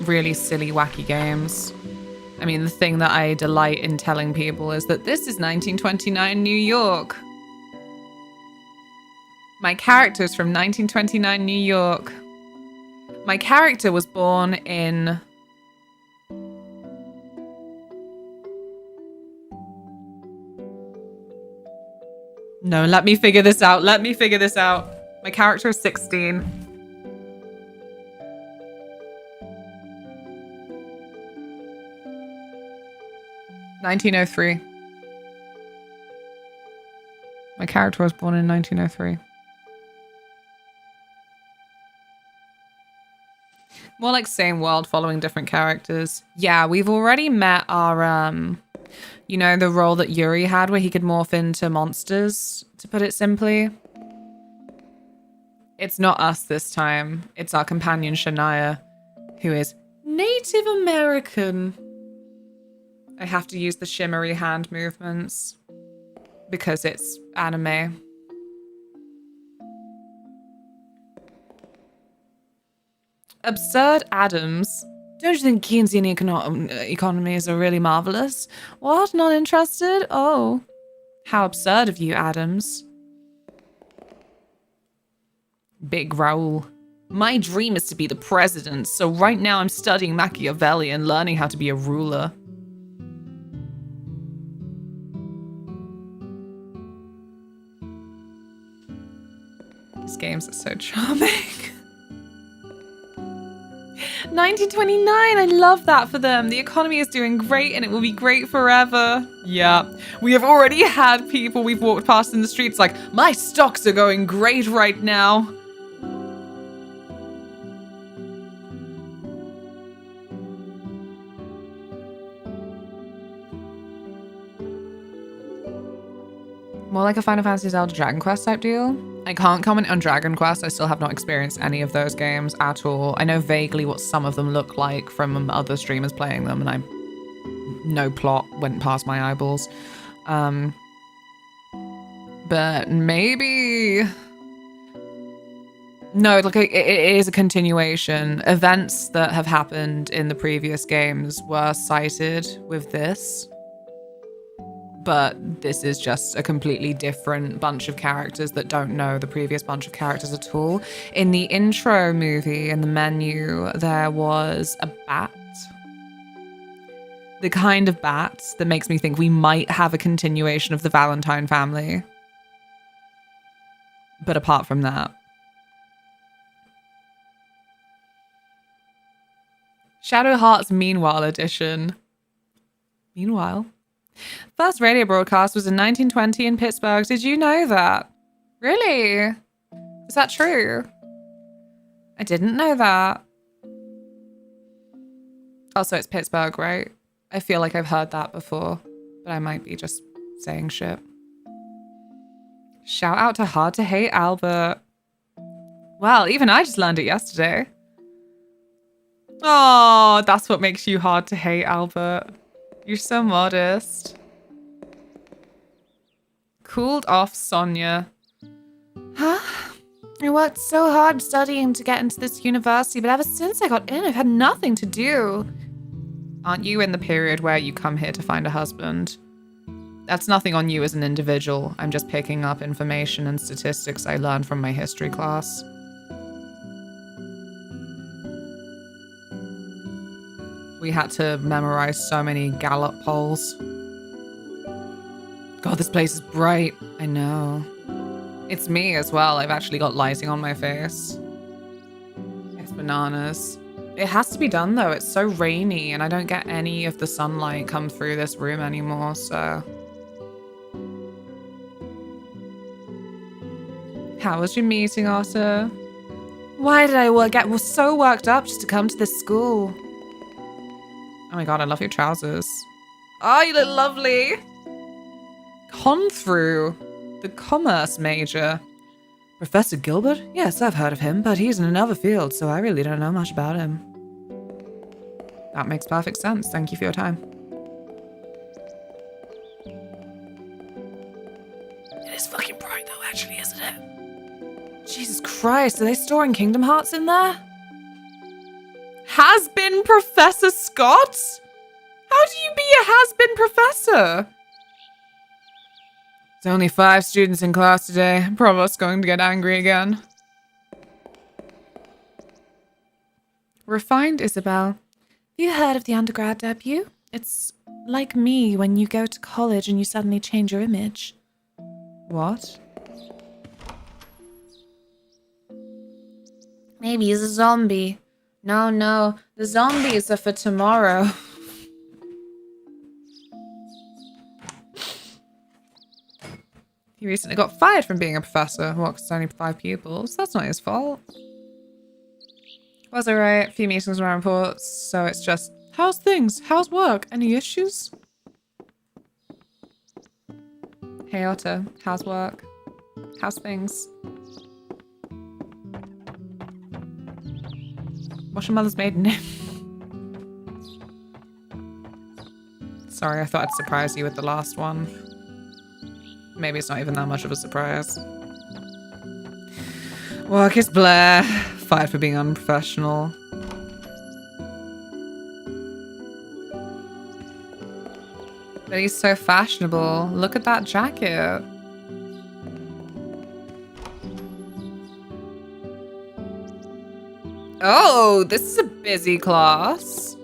really silly, wacky games. I mean, the thing that I delight in telling people is that this is 1929 New York. My character's from 1929 New York. My character was born in... No, let me figure this out. Let me figure this out. My character is 16. (1903). My character was born in 1903. More like same world following different characters. Yeah, we've already met our, you know, the role that Yuri had where he could morph into monsters, to put it simply. It's not us this time. It's our companion Shania, who is Native American. I have to use the shimmery hand movements because it's anime. Absurd Adams. Don't you think Keynesian economies are really marvelous? What? Not interested? Oh. How absurd of you, Adams. Big Raoul. My dream is to be the president, so right now I'm studying Machiavelli and learning how to be a ruler. These games are so charming. 1929, I love that for them. The economy is doing great and it will be great forever. Yeah, we have already had people we've walked past in the streets like, my stocks are going great right now. More like a Final Fantasy Zelda Dragon Quest type deal. I can't comment on Dragon Quest. I still have not experienced any of those games at all. I know vaguely what some of them look like from other streamers playing them, and no plot went past my eyeballs. But maybe... No, like it is a continuation. Events that have happened in the previous games were cited with this. But this is just a completely different bunch of characters that don't know the previous bunch of characters at all. In the intro movie, in the menu, there was a bat. The kind of bat that makes me think we might have a continuation of the Valentine family. But apart from that. Shadowheart's Meanwhile edition. Meanwhile. First radio broadcast was in 1920 in Pittsburgh. Did you know that? Really? Is that true? I didn't know that. Also, it's Pittsburgh, right? I feel like I've heard that before, but I might be just saying shit. Shout out to Hard to Hate Albert. Well, even I just learned it yesterday. Oh, that's what makes you hard to hate, Albert. You're so modest. Cooled off Sonia. Huh? I worked so hard studying to get into this university, but ever since I got in, I've had nothing to do. Aren't you in the period where you come here to find a husband? That's nothing on you as an individual. I'm just picking up information and statistics I learned from my history class. We had to memorize so many Gallup polls. God, this place is bright. I know. It's me as well. I've actually got lighting on my face. It's bananas. It has to be done though. It's so rainy and I don't get any of the sunlight come through this room anymore, so. How was your meeting, Otter? Why did I get so worked up just to come to this school? Oh my god, I love your trousers. Oh, you look lovely. Con through the commerce major. Professor Gilbert? Yes, I've heard of him, but he's in another field, so I really don't know much about him. That makes perfect sense. Thank you for your time. It is fucking bright though, actually, isn't it? Jesus Christ, are they storing Kingdom Hearts in there? Has been Professor Scott? How do you be a has been professor? There's only 5 students in class today. Provost's going to get angry again. Refined Isabel. You heard of the undergrad debut? It's like me when you go to college and you suddenly change your image. What? Maybe he's a zombie. No, the zombies are for tomorrow. He recently got fired from being a professor. What, 'cause only 5 pupils? That's not his fault. Was alright. A few meetings around reports, so it's just, how's things? How's work? Any issues? Hey Otter, how's work? How's things? What's your mother's maiden name? Sorry, I thought I'd surprise you with the last one. Maybe it's not even that much of a surprise. Work is Blair. Fired for being unprofessional. But he's so fashionable. Look at that jacket. Oh, this is a busy class.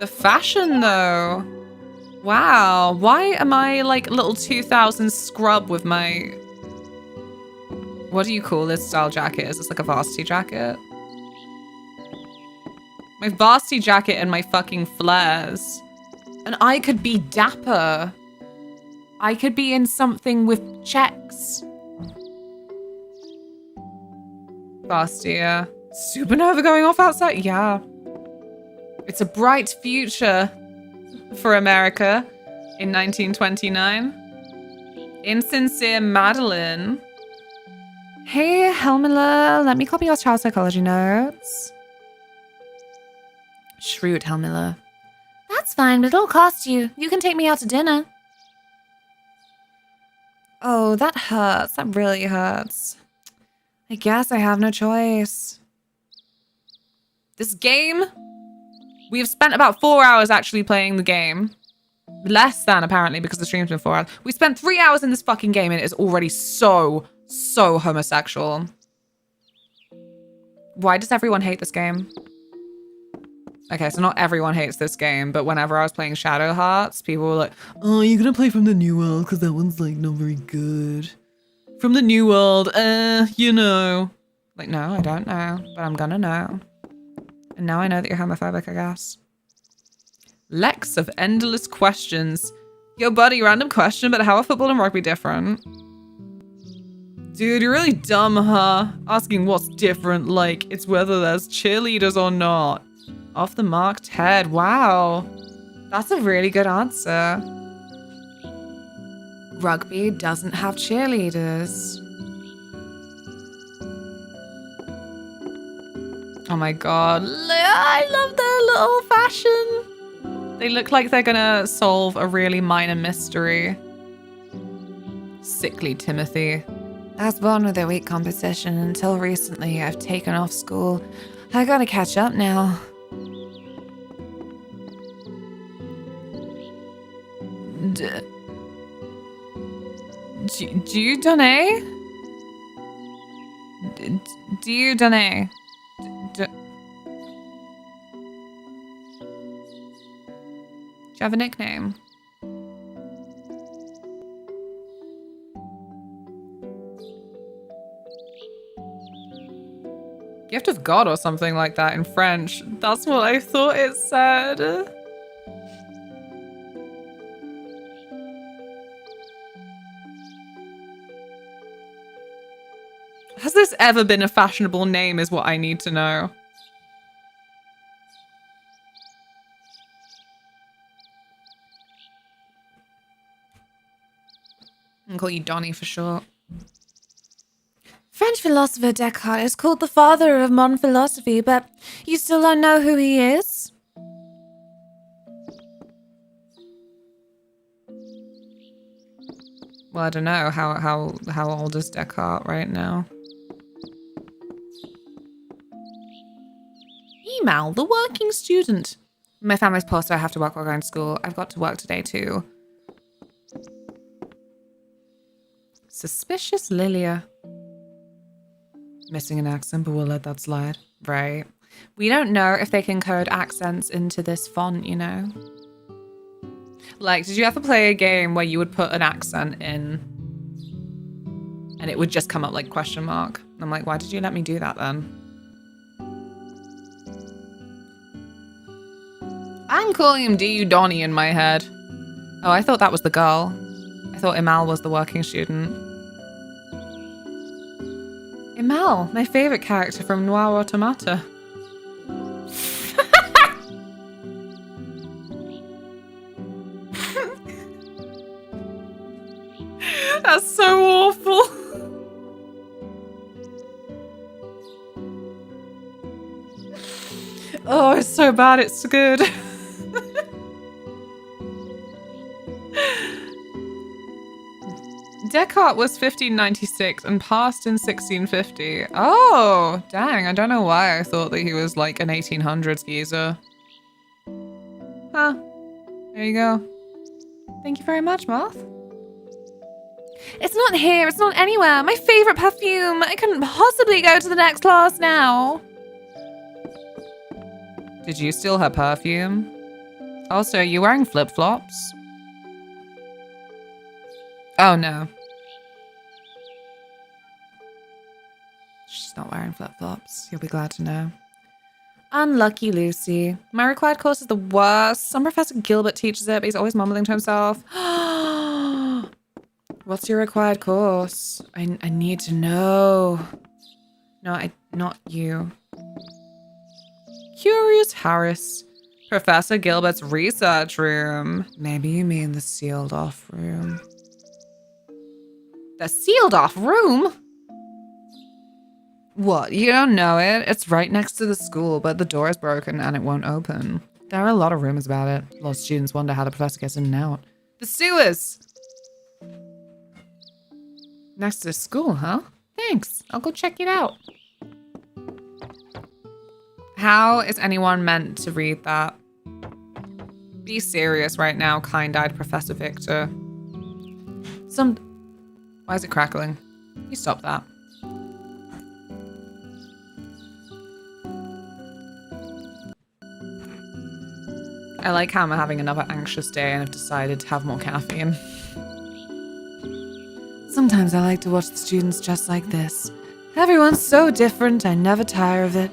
The fashion, though. Wow. Why am I like a little 2000s scrub with my... What do you call this style jacket? Is this like a varsity jacket? My varsity jacket and my fucking flares. And I could be dapper. I could be in something with checks. Varsity, yeah. Supernova going off outside? Yeah. It's a bright future for America in 1929. Insincere Madeline. Hey, Helmilla, let me copy your child psychology notes. Shrewd Helmilla. That's fine, but it'll cost you. You can take me out to dinner. Oh, that hurts. That really hurts. I guess I have no choice. This game, we have spent about 4 hours actually playing the game. Less than, apparently, because the stream's been 4 hours. We spent 3 hours in this fucking game and it is already so homosexual. Why does everyone hate this game? Okay, so not everyone hates this game, but whenever I was playing Shadowheart, people were like, oh, you're gonna play from the new world because that one's like not very good. From the new world, you know. Like, no, I don't know, but I'm gonna know. And now I know that you're homophobic, I guess. Lex of Endless Questions. Yo, buddy, random question, but how are football and rugby different? Dude, you're really dumb, huh? Asking what's different, like it's whether there's cheerleaders or not. Off the mark, Ted. Wow. That's a really good answer. Rugby doesn't have cheerleaders. Oh my god. I love their little fashion. They look like they're gonna solve a really minor mystery. Sickly Timothy. I was born with a weak composition. Until recently, I've taken off school. I gotta catch up now. Do you donate? Do you donate? Do you have a nickname? Gift of God or something like that in French. That's what I thought it said. Has this ever been a fashionable name is what I need to know. I'll call you Donnie for short. French philosopher Descartes is called the father of modern philosophy, but you still don't know who he is? Well, I don't know. How old is Descartes right now? Email, the working student. My family's poor, so I have to work while going to school. I've got to work today too. Suspicious Lilia. Missing an accent, but we'll let that slide. Right. We don't know if they can code accents into this font, you know? Like, did you ever play a game where you would put an accent in and it would just come up like question mark? I'm like, why did you let me do that then? I'm calling him D.U. Donnie in my head. Oh, I thought that was the girl. I thought Imal was the working student. Imal, my favorite character from Noir Automata. That's so awful. Oh, it's so bad, it's good. Descartes was 1596 and passed in 1650. Oh, dang. I don't know why I thought that he was like an 1800s geezer. Huh. There you go. Thank you very much, Moth. It's not here. It's not anywhere. My favorite perfume. I couldn't possibly go to the next class now. Did you steal her perfume? Also, are you wearing flip-flops? Oh, no. She's not wearing flip-flops. You'll be glad to know. Unlucky Lucy. My required course is the worst. Some Professor Gilbert teaches it, but he's always mumbling to himself. What's your required course? I need to know. No, not you. Curious Harris. Professor Gilbert's research room. Maybe you mean the sealed off room. The sealed off room? What, you don't know it? It's right next to the school, but the door is broken and it won't open. There are a lot of rumors about it. A lot of students wonder how the professor gets in and out. The sewers! Next to the school, huh? Thanks. I'll go check it out. How is anyone meant to read that? Be serious right now, kind-eyed Professor Victor. Why is it crackling? You stop that. I like how I'm having another anxious day and I've decided to have more caffeine. Sometimes I like to watch the students just like this. Everyone's so different, I never tire of it.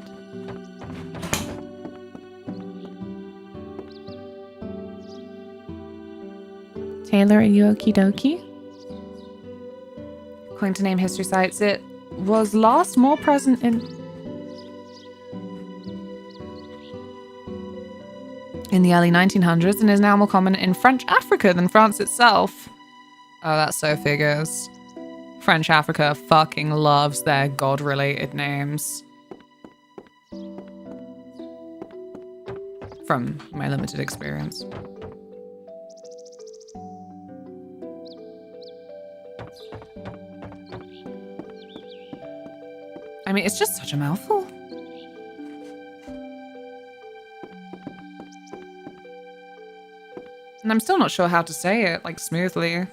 Taylor, are you okie dokie? According to name history sites, it was last more present in the early 1900s and is now more common in French Africa than France itself. Oh, that so figures. French Africa fucking loves their god-related names. From my limited experience. I mean, it's just such a mouthful. And I'm still not sure how to say it, like, smoothly.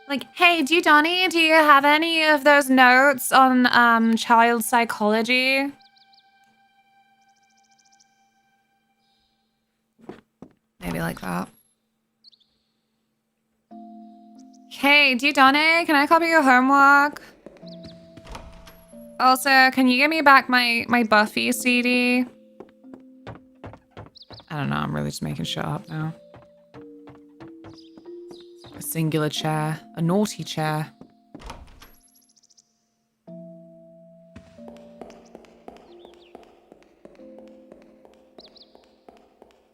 Like, hey, Donnie, do you have any of those notes on, child psychology? Maybe like that. Hey, Donnie, can I copy your homework? Also, can you give me back my Buffy CD? I don't know, I'm really just making shit up now. A singular chair. A naughty chair.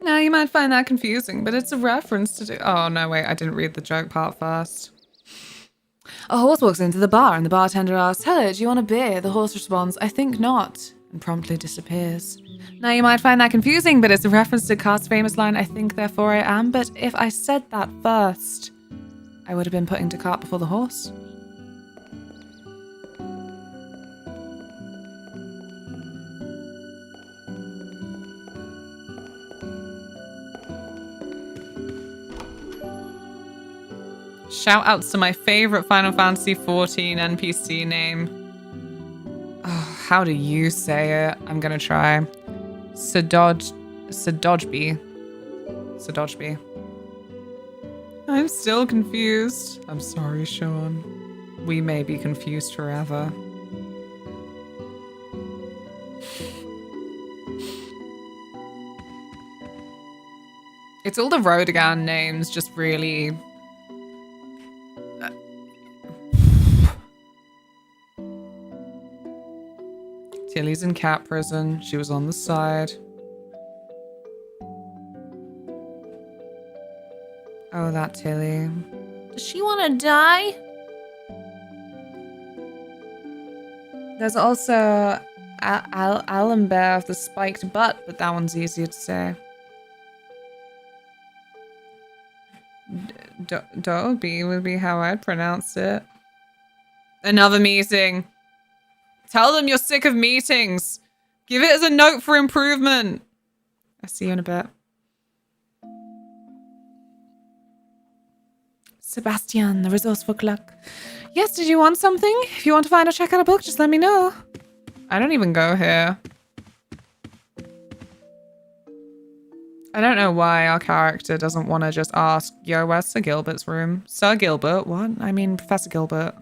Now you might find that confusing, but it's a reference to do. Oh, no, wait, I didn't read the joke part first. A horse walks into the bar and the bartender asks, "Hello, do you want a beer?" The horse responds, "I think not," and promptly disappears. Now you might find that confusing, but it's a reference to Cart's famous line, "I think, therefore I am." But if I said that first, I would have been putting Descartes before the horse. Shout outs to my favorite Final Fantasy XIV NPC name. Oh, how do you say it? I'm gonna try. Sadojby. I'm still confused. I'm sorry, Sean. We may be confused forever. It's all the Rhodogan names just really... Tilly's in cat prison. She was on the side. Oh, that Tilly. Does she want to die? There's also Alan-Bear of the spiked butt, but that one's easier to say. Dolby would be how I'd pronounce it. Another meeting. Tell them you're sick of meetings. Give it as a note for improvement. I'll see you in a bit. Sebastian, the resourceful clerk. Yes, did you want something? If you want to find or check out a book, just let me know. I don't even go here. I don't know why our character doesn't want to just ask, yo, where's Sir Gilbert's room? Sir Gilbert? What? I mean, Professor Gilbert.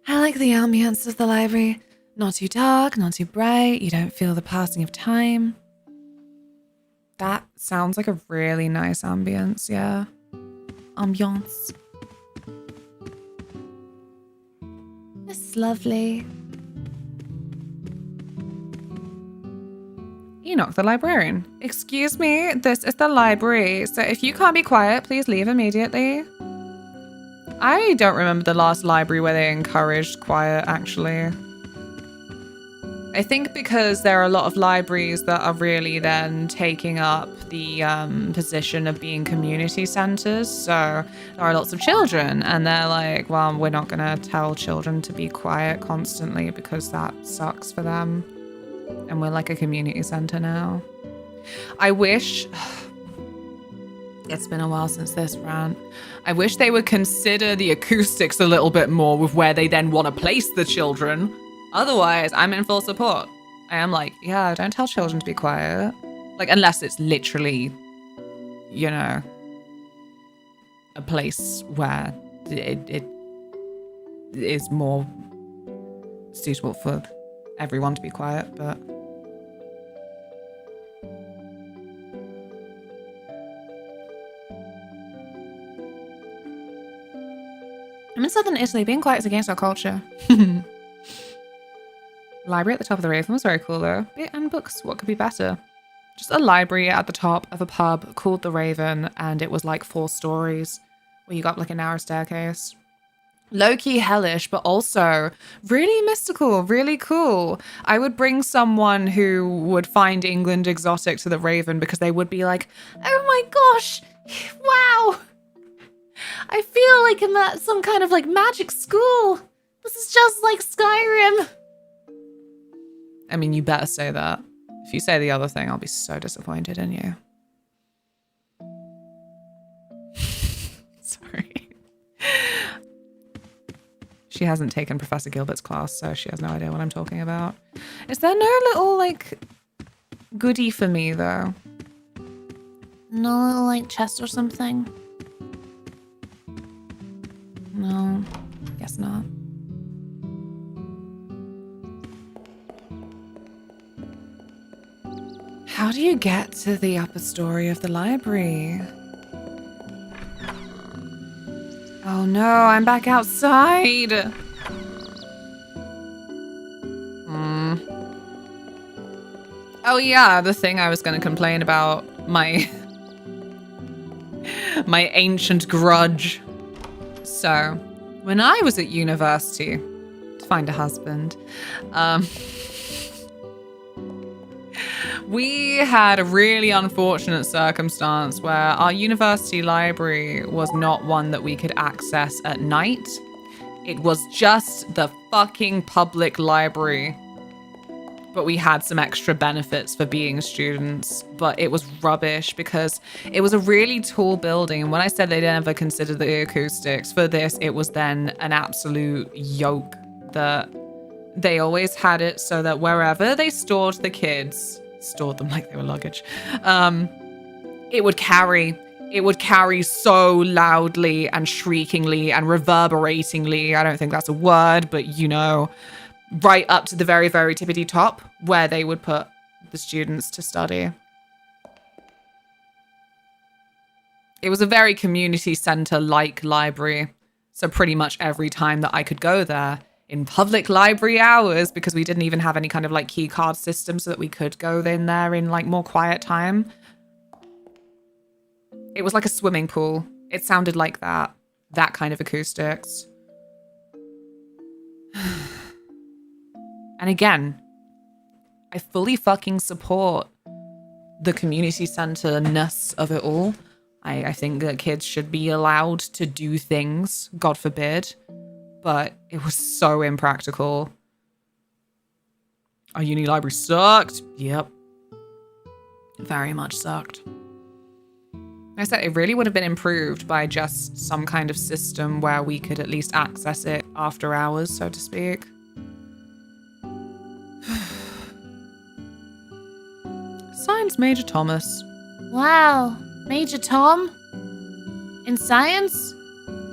I like the ambience of the library. Not too dark, not too bright. You don't feel the passing of time. That sounds like a really nice ambience, yeah. Ambiance. This is lovely. Enoch, the librarian. Excuse me, this is the library. So if you can't be quiet, please leave immediately. I don't remember the last library where they encouraged quiet, actually. I think because there are a lot of libraries that are really then taking up the position of being community centers. So there are lots of children and they're like, well, we're not going to tell children to be quiet constantly because that sucks for them. And we're like a community center now. I wish... It's been a while since this rant. I wish they would consider the acoustics a little bit more with where they then want to place the children. Otherwise, I'm in full support. I am like, yeah, don't tell children to be quiet. Like, unless it's literally, you know, a place where it is more suitable for everyone to be quiet, but... I'm in southern Italy. Being quiet is against our culture. Library at the top of the Raven was very cool, though. And books. What could be better? Just a library at the top of a pub called the Raven, and it was like 4 stories where you got like a narrow staircase. Low-key hellish, but also really mystical, really cool. I would bring someone who would find England exotic to the Raven because they would be like, oh my gosh, wow. I feel like I'm at some kind of like magic school. This is just like Skyrim. I mean, you better say that. If you say the other thing, I'll be so disappointed in you. Sorry. She hasn't taken Professor Gilbert's class, so she has no idea what I'm talking about. Is there no little, like, goodie for me, though? No little, like, chest or something? No, guess not. How do you get to the upper story of the library? Oh no, I'm back outside. Oh yeah, the thing I was going to complain about, my ancient grudge. So, when I was at university to find a husband, we had a really unfortunate circumstance where our university library was not one that we could access at night. It was just the fucking public library. But we had some extra benefits for being students, but it was rubbish because it was a really tall building. And when I said they never considered the acoustics for this, it was then an absolute yoke that they always had it so that wherever they stored the kids, stored them like they were luggage, it would carry so loudly and shriekingly and reverberatingly. I don't think that's a word, but you know, right up to the very, very tippity top where they would put the students to study. It was a very community center-like library. So pretty much every time that I could go there in public library hours, because we didn't even have any kind of like key card system so that we could go in there in like more quiet time. It was like a swimming pool. It sounded like that kind of acoustics. And again, I fully fucking support the community center-ness of it all. I think that kids should be allowed to do things, God forbid, but it was so impractical. Our uni library sucked. Yep. Very much sucked. Like I said, it really would have been improved by just some kind of system where we could at least access it after hours, so to speak. Science Major Thomas. Wow, Major Tom? In science?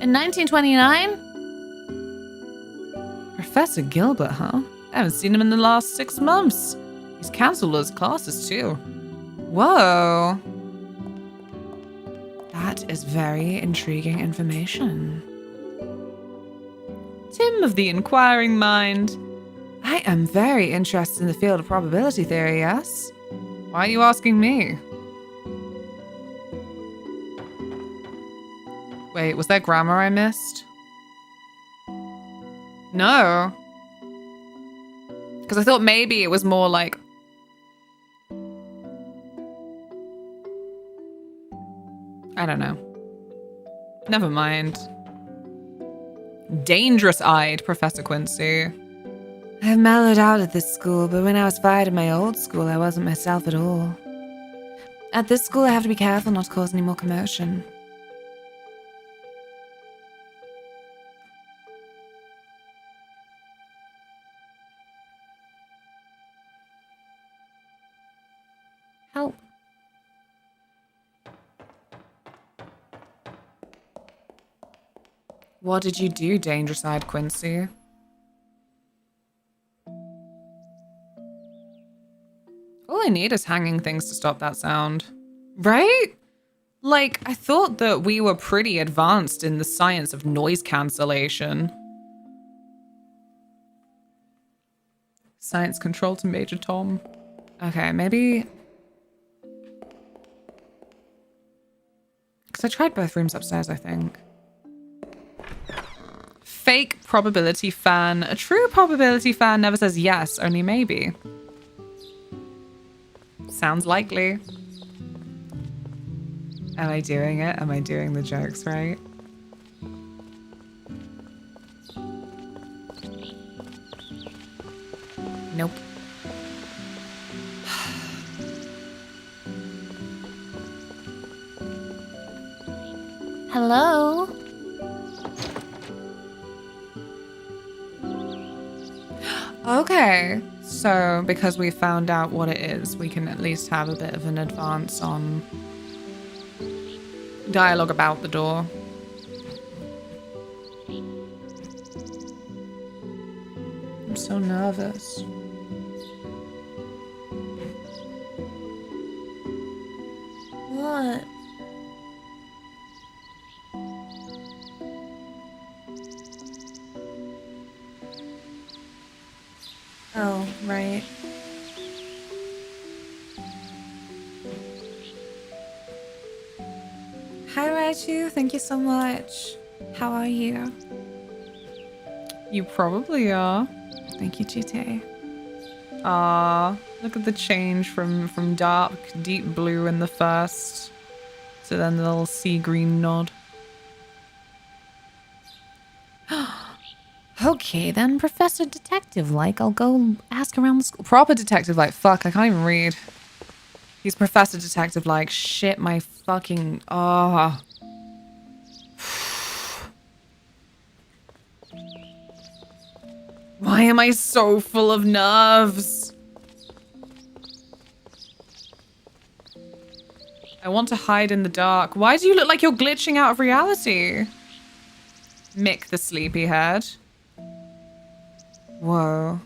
In 1929? Professor Gilbert, huh? I haven't seen him in the last 6 months. He's cancelled his classes too. Whoa. That is very intriguing information. Tim of the Inquiring Mind. I am very interested in the field of probability theory, yes? Why are you asking me? Wait, was there grammar I missed? No. Because I thought maybe it was more like... I don't know. Never mind. Dangerous-eyed Professor Quincy. I've mellowed out at this school, but when I was fired at my old school, I wasn't myself at all. At this school, I have to be careful not to cause any more commotion. Help. What did you do, Dangerous-eyed Quincy? All I need is hanging things to stop that sound. Right? Like, I thought that we were pretty advanced in the science of noise cancellation. Science control to Major Tom. Okay, maybe... Because I tried both rooms upstairs, I think. Fake probability fan. A true probability fan never says yes, only maybe. Sounds likely. Am I doing it? Am I doing the jokes right? Nope. Hello? Okay, so because we found out what it is, we can at least have a bit of an advance on dialogue about the door. I'm so nervous. What? Oh, right. Hi, Raichu. Thank you so much. How are you? You probably are. Thank you, GT. Ah, look at the change from dark, deep blue in the first to then the little sea green nod. Okay, then, Professor Detective, like, I'll go ask around the school. Proper detective like, fuck, I can't even read. He's Professor Detective like, shit, my fucking, ah. Why am I so full of nerves? I want to hide in the dark. Why do you look like you're glitching out of reality? Mick the sleepyhead. Whoa.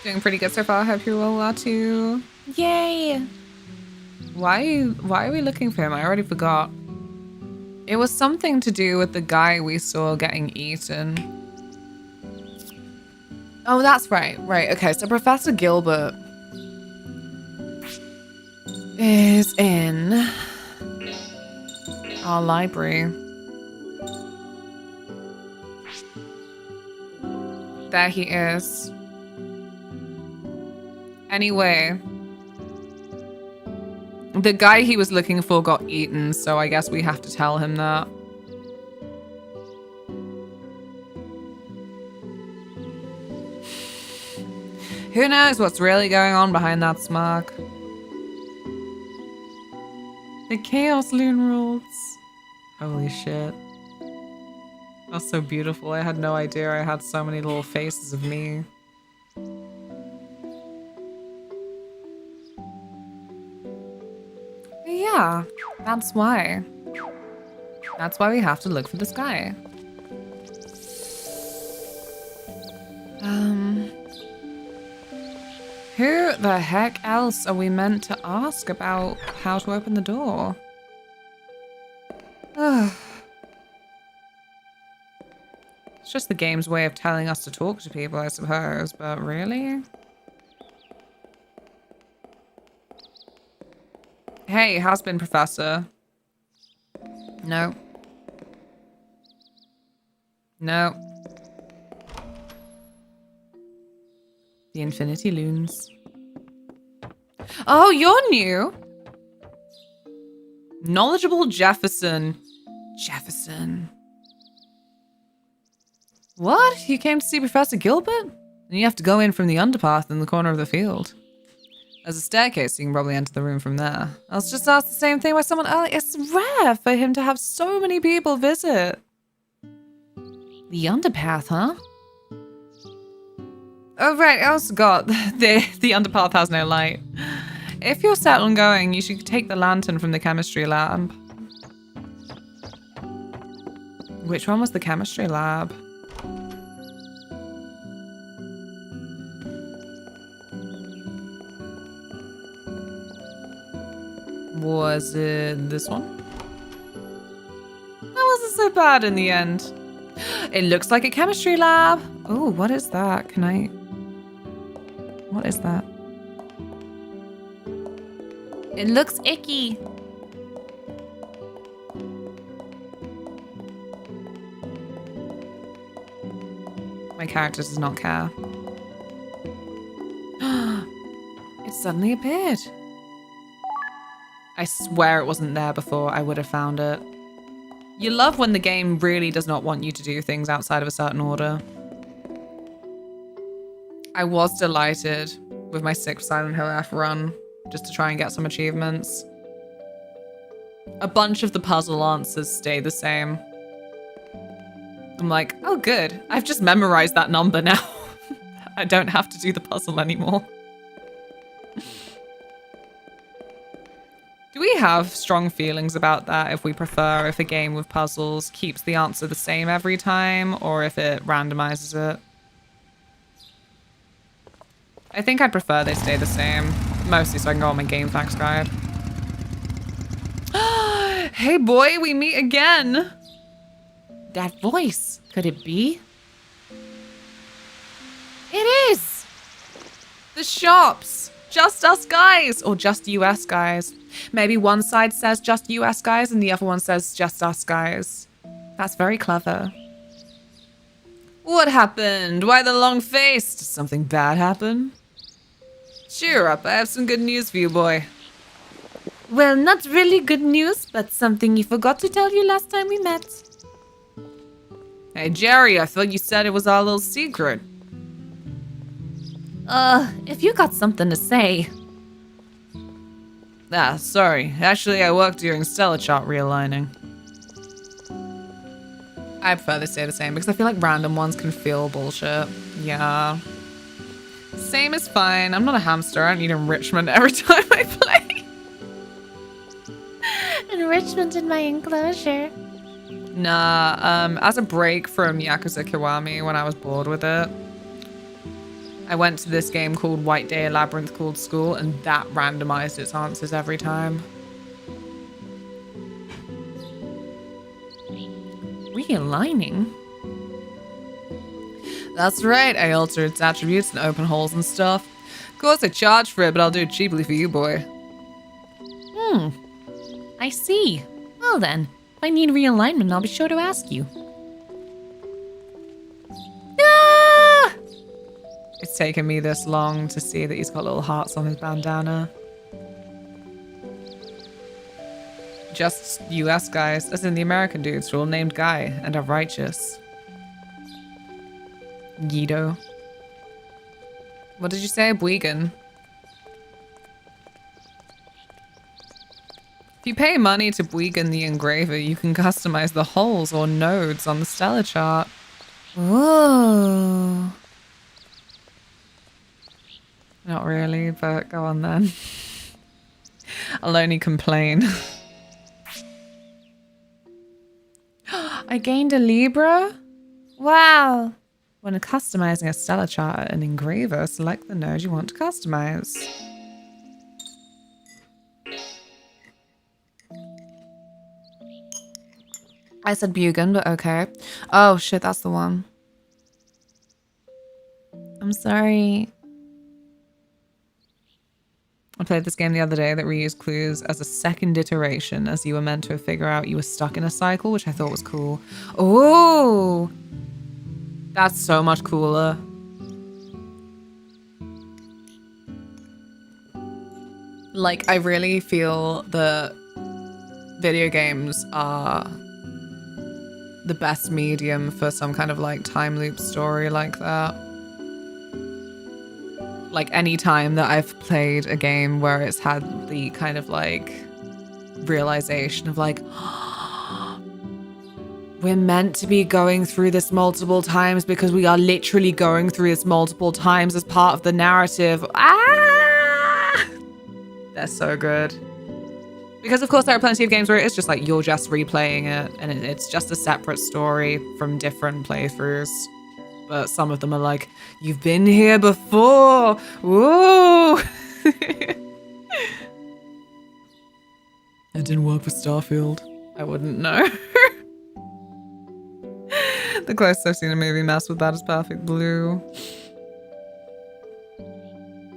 Doing pretty good so far. Hope you all are too. Yay! Why are we looking for him? I already forgot. It was something to do with the guy we saw getting eaten. Oh, that's right. Right. Okay. So Professor Gilbert is in our library. There he is. Anyway, the guy he was looking for got eaten, so I guess we have to tell him that. Who knows what's really going on behind that smirk? The Chaos Loon rules. Holy shit. That's so beautiful. I had no idea I had so many little faces of me. Yeah, that's why. That's why we have to look for this guy. Who the heck else are we meant to ask about how to open the door? It's just the game's way of telling us to talk to people, I suppose, but really? Hey, how's been, Professor? No. No. The Infinity Loons. Oh, you're new. Knowledgeable Jefferson. Jefferson. What? You came to see Professor Gilbert? And you have to go in from the underpath in the corner of the field. There's a staircase, so you can probably enter the room from there. I was just asked the same thing by someone earlier. It's rare for him to have so many people visit. The underpath, huh? Oh, right, I also got the underpath has no light. If you're set on going, you should take the lantern from the chemistry lab. Which one was the chemistry lab? Was it this one? That wasn't so bad in the end. It looks like a chemistry lab. Oh, what is that? Can I... What is that? It looks icky. My character does not care. It suddenly appeared. I swear it wasn't there before. I would have found it. You love when the game really does not want you to do things outside of a certain order. I was delighted with my 6th Silent Hill F run, just to try and get some achievements. A bunch of the puzzle answers stay the same. I'm like, oh good, I've just memorized that number now. I don't have to do the puzzle anymore. Do we have strong feelings about that if we prefer if a game with puzzles keeps the answer the same every time or if it randomizes it? I think I'd prefer they stay the same, mostly so I can go on my game facts guide. Hey boy, we meet again! That voice, could it be? It is! The shops! Just us guys! Or just US guys. Maybe one side says just US guys and the other one says just us guys. That's very clever. What happened? Why the long face? Did something bad happen? Cheer up, I have some good news for you, boy. Well, not really good news, but something you forgot to tell you last time we met. Hey, Jerry, I thought you said it was our little secret. If you got something to say. Ah, sorry. Actually, I work during stellar chart realigning. I prefer to say the same because I feel like random ones can feel bullshit. Yeah. Same is fine. I'm not a hamster. I don't need enrichment every time I play. Enrichment in my enclosure. Nah, as a break from Yakuza Kiwami when I was bored with it, I went to this game called White Day Labyrinth called School, and that randomized its answers every time. Realigning? That's right, I alter its attributes and open holes and stuff. Of course I charge for it, but I'll do it cheaply for you, boy. I see. Well then, if I need realignment, I'll be sure to ask you. Ah! It's taken me this long to see that he's got little hearts on his bandana. Just US guys, as in the American dudes who are all named Guy and are righteous. Guido. What did you say? Bwigan? If you pay money to Bwigan the Engraver, you can customize the holes or nodes on the stellar chart. Whoa. Not really, but go on then. I'll only complain. I gained a Libra? Wow. When customizing a stellar chart and engraver, select the node you want to customize. I said Bugan, but okay. Oh shit, that's the one. I'm sorry. I played this game the other day that reused clues as a second iteration, as you were meant to figure out you were stuck in a cycle, which I thought was cool. Oh! That's so much cooler. Like, I really feel that video games are the best medium for some kind of like time loop story like that. Like any time that I've played a game where it's had the kind of like realization of like, we're meant to be going through this multiple times because we are literally going through this multiple times as part of the narrative. Ah! They're so good. Because of course there are plenty of games where it's just like you're just replaying it and it's just a separate story from different playthroughs. But some of them are like, you've been here before. Woo! It didn't work for Starfield. I wouldn't know. The closest I've seen a movie mess with that is Perfect Blue.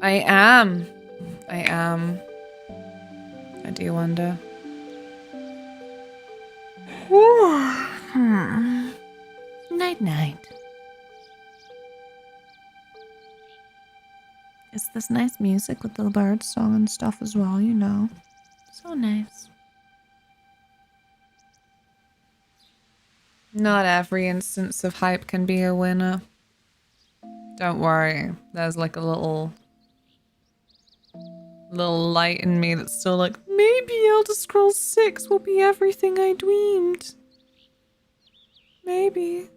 I am. I do wonder. Night night. It's this nice music with the bird song and stuff as well, you know. So nice. Not every instance of hype can be a winner. Don't worry, there's like a little light in me that's still like, maybe Elder Scrolls 6 will be everything I dreamed. Maybe.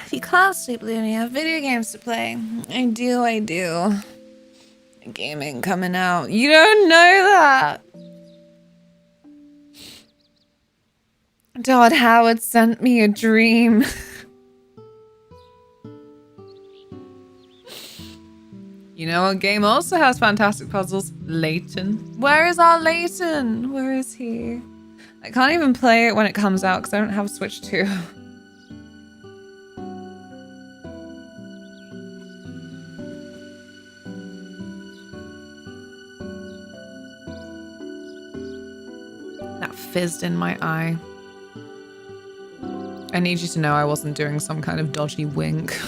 If you can't sleep, Luna, you have video games to play. I do. Gaming coming out. You don't know that. Todd Howard sent me a dream. You know what game also has fantastic puzzles? Layton. Where is our Layton? Where is he? I can't even play it when it comes out because I don't have a Switch 2. That fizzed in my eye. I need you to know I wasn't doing some kind of dodgy wink.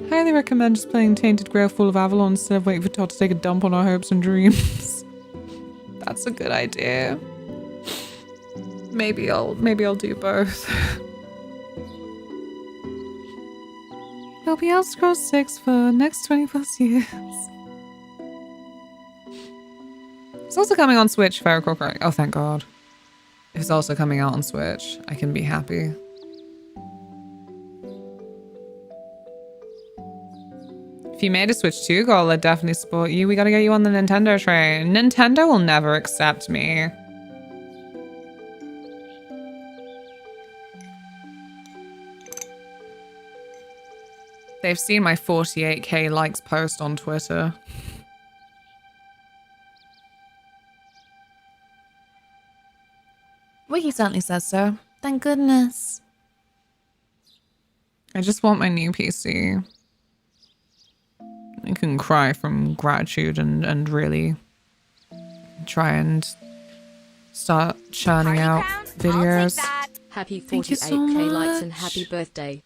Highly recommend just playing Tainted Grail Full of Avalon instead of waiting for Todd to take a dump on our hopes and dreams. That's a good idea. Maybe I'll do both. I'll be Elder Scrolls 6 for next 20 plus years. It's also coming on Switch, if I recall correctly. Oh, thank God. If it's also coming out on Switch, I can be happy. If you made a Switch 2 goal, I'd definitely support you. We gotta get you on the Nintendo train. Nintendo will never accept me. They've seen my 48k likes post on Twitter. Wiki certainly says so. Thank goodness. I just want my new PC. I can cry from gratitude and really try and start churning out videos. Happy Thank you 48k so likes and much. happy birthday.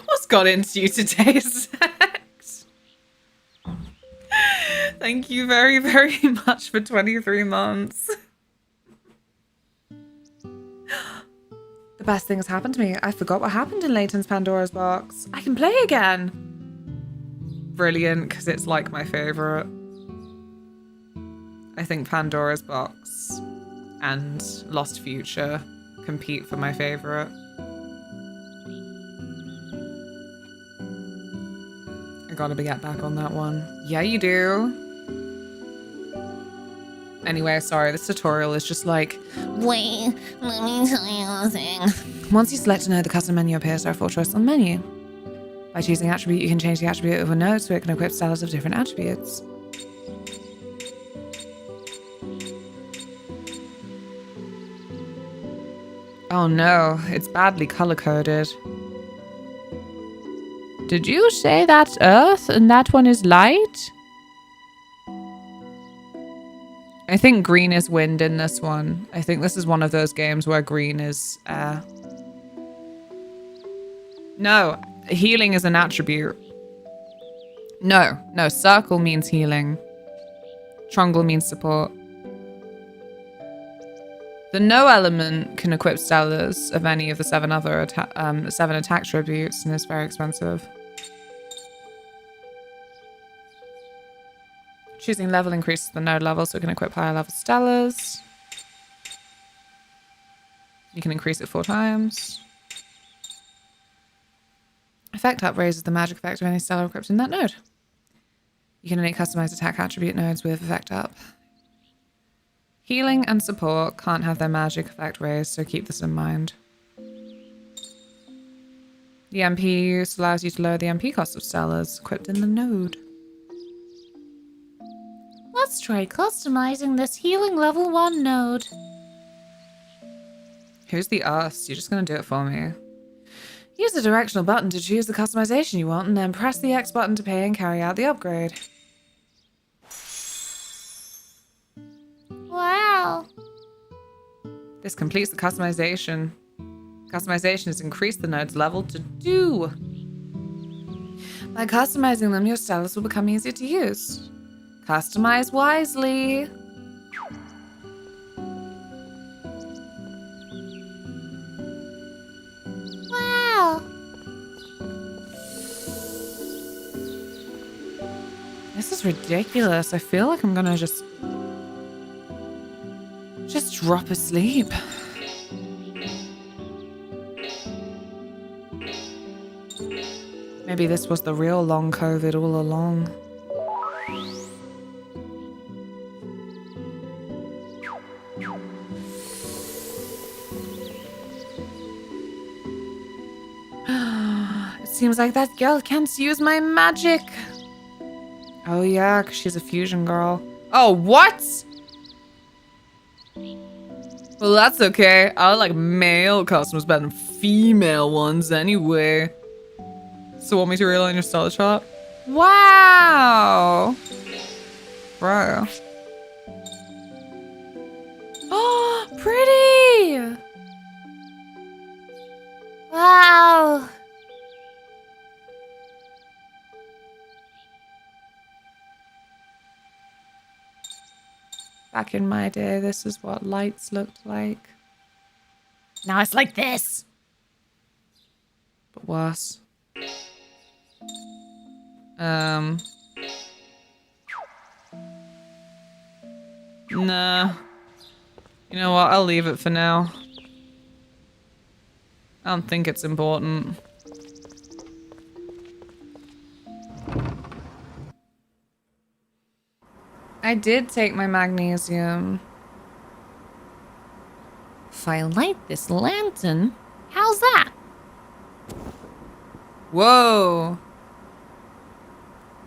What's got into you today, Sex? Thank you very, very much for 23 months. The best thing has happened to me. I forgot what happened in Leighton's Pandora's Box. I can play again. Brilliant, because it's like my favorite. I think Pandora's Box and Lost Future compete for my favorite. I gotta get back on that one. Yeah, you do. Anyway, sorry, this tutorial is just like, Wait, let me tell you a thing. once you select a node, the custom menu appears. There are 4 choices on the menu. By choosing attribute, you can change the attribute of a node so it can equip styles of different attributes. Oh no, it's badly color-coded. Did you say that's Earth and that one is light? I think green is wind in this one. I think this is one of those games where green is air. No, healing is an attribute. No, circle means healing. Triangle means support. The no element can equip stellars of any of the 7 other 7 attack attributes and is very expensive. Choosing level increases the node level so it can equip higher level stellars. You can increase it 4 times. Effect up raises the magic effect of any stellar equipped in that node. You can only customize attack attribute nodes with effect up. Healing and support can't have their magic effect raised, so keep this in mind. The MP use allows you to lower the MP cost of stellars equipped in the node. Let's try customizing this healing level 1 node. Who's the us? You're just gonna do it for me. Use the directional button to choose the customization you want and then press the X button to pay and carry out the upgrade. Wow. This completes the customization. Customization has increased the node's level to 2. By customizing them, your stellars will become easier to use. Customize wisely. Wow. This is ridiculous. I feel like I'm gonna just drop asleep. Maybe this was the real long COVID all along. seems like that girl can't use my magic. Oh yeah, 'cause she's a fusion girl. Oh, what? Well, that's okay. I like male customers better than female ones anyway. So want me to realign your style chart? Wow. Bro. Oh, pretty. Wow. Back in my day, this is what lights looked like. Now it's like this. But worse. Nah. You know what? I'll leave it for now. I don't think it's important. I did take my magnesium. If I light this lantern, how's that? Whoa.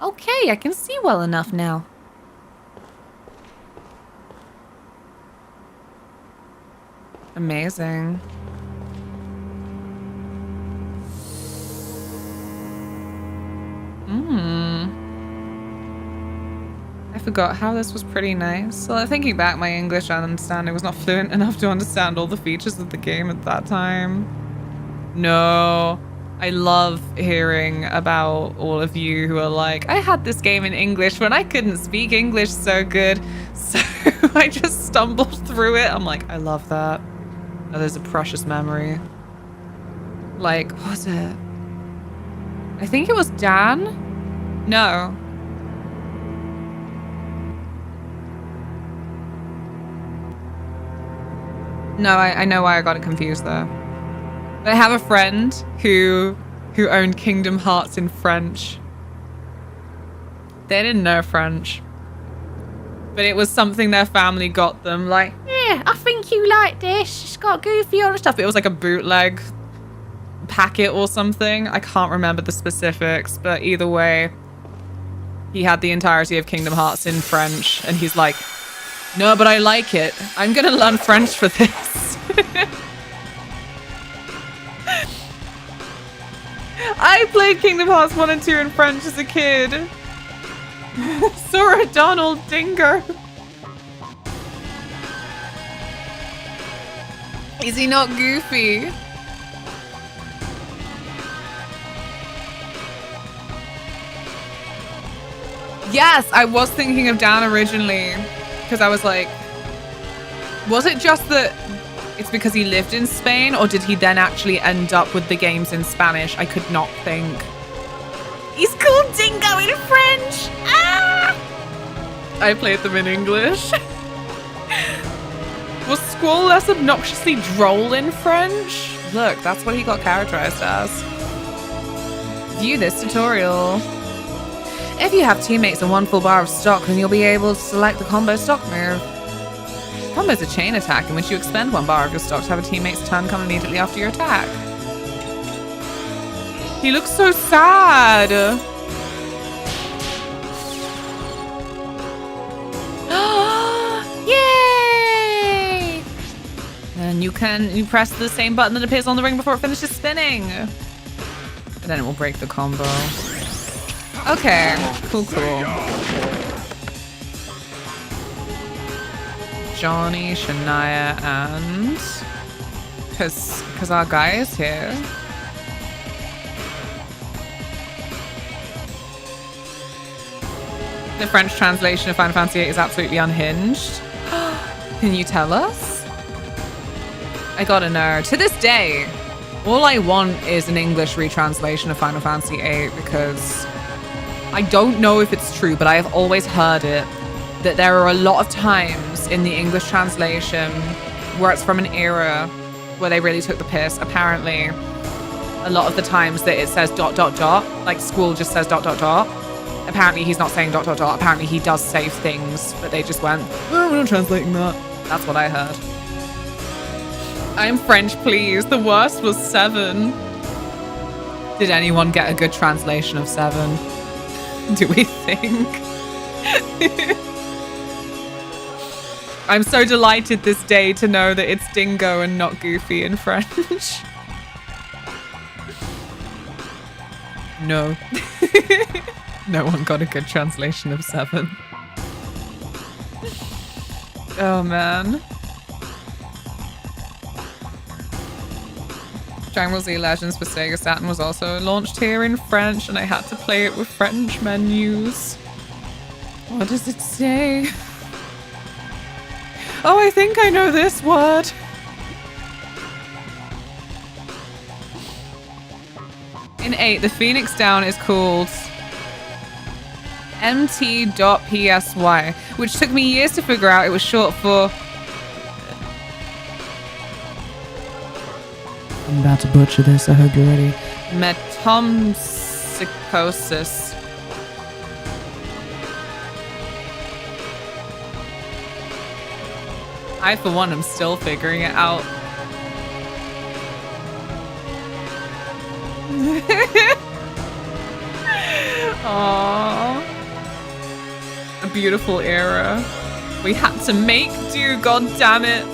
Okay, I can see well enough now. Amazing. I forgot how this was pretty nice. Well, thinking back, my English understanding was not fluent enough to understand all the features of the game at that time. No. I love hearing about all of you who are like, I had this game in English when I couldn't speak English so good. So I just stumbled through it. I'm like, I love that. Oh, there's a precious memory. Like, what was it? I think it was Dan? No. No, I know why I got it confused though. But I have a friend who owned Kingdom Hearts in French. They didn't know French. But it was something their family got them, like, Yeah, I think you like this. It's got Goofy on stuff. It was like a bootleg packet or something. I can't remember the specifics, but either way, he had the entirety of Kingdom Hearts in French, and he's like, no, but I like it. I'm gonna learn French for this. I played Kingdom Hearts 1 and 2 in French as a kid. Sora Donald Dinger. Is he not Goofy? Yes, I was thinking of Dan originally. Because I was like, was it just that it's because he lived in Spain, or did he then actually end up with the games in Spanish? I could not think. He's called Dingo in French. Ah! I played them in English. Was Squall less obnoxiously droll in French? Look, that's what he got characterized as. View this tutorial. If you have teammates and one full bar of stock, then you'll be able to select the combo stock move. Combo is a chain attack in which you expend one bar of your stock to have a teammate's turn come immediately after your attack. He looks so sad. Yay! And you press the same button that appears on the ring before it finishes spinning. And then it will break the combo. Okay, cool. Johnny, Shania, and... Because our guy is here. The French translation of Final Fantasy VIII is absolutely unhinged. Can you tell us? I gotta know. To this day, all I want is an English retranslation of Final Fantasy VIII because I don't know if it's true, but I have always heard it, that there are a lot of times in the English translation where it's from an era where they really took the piss. Apparently, a lot of the times that it says ... like Squall just says ... Apparently he's not saying ... Apparently he does save things, but they just went, oh, we're not translating that. That's what I heard. I'm French, please. The worst was 7. Did anyone get a good translation of 7? Do we think? I'm so delighted this day to know that it's Dingo and not Goofy in French. No. No one got a good translation of 7. Oh man. Dragon Ball Z Legends for Sega Saturn was also launched here in French, and I had to play it with French menus. What does it say? Oh, I think I know this word. In 8, the Phoenix Down is called mt.psy, which took me years to figure out. It was short for... I'm about to butcher this, I hope you're ready. Metempsychosis. I, for one, am still figuring it out. Aww. A beautiful era. We had to make do, god damn it.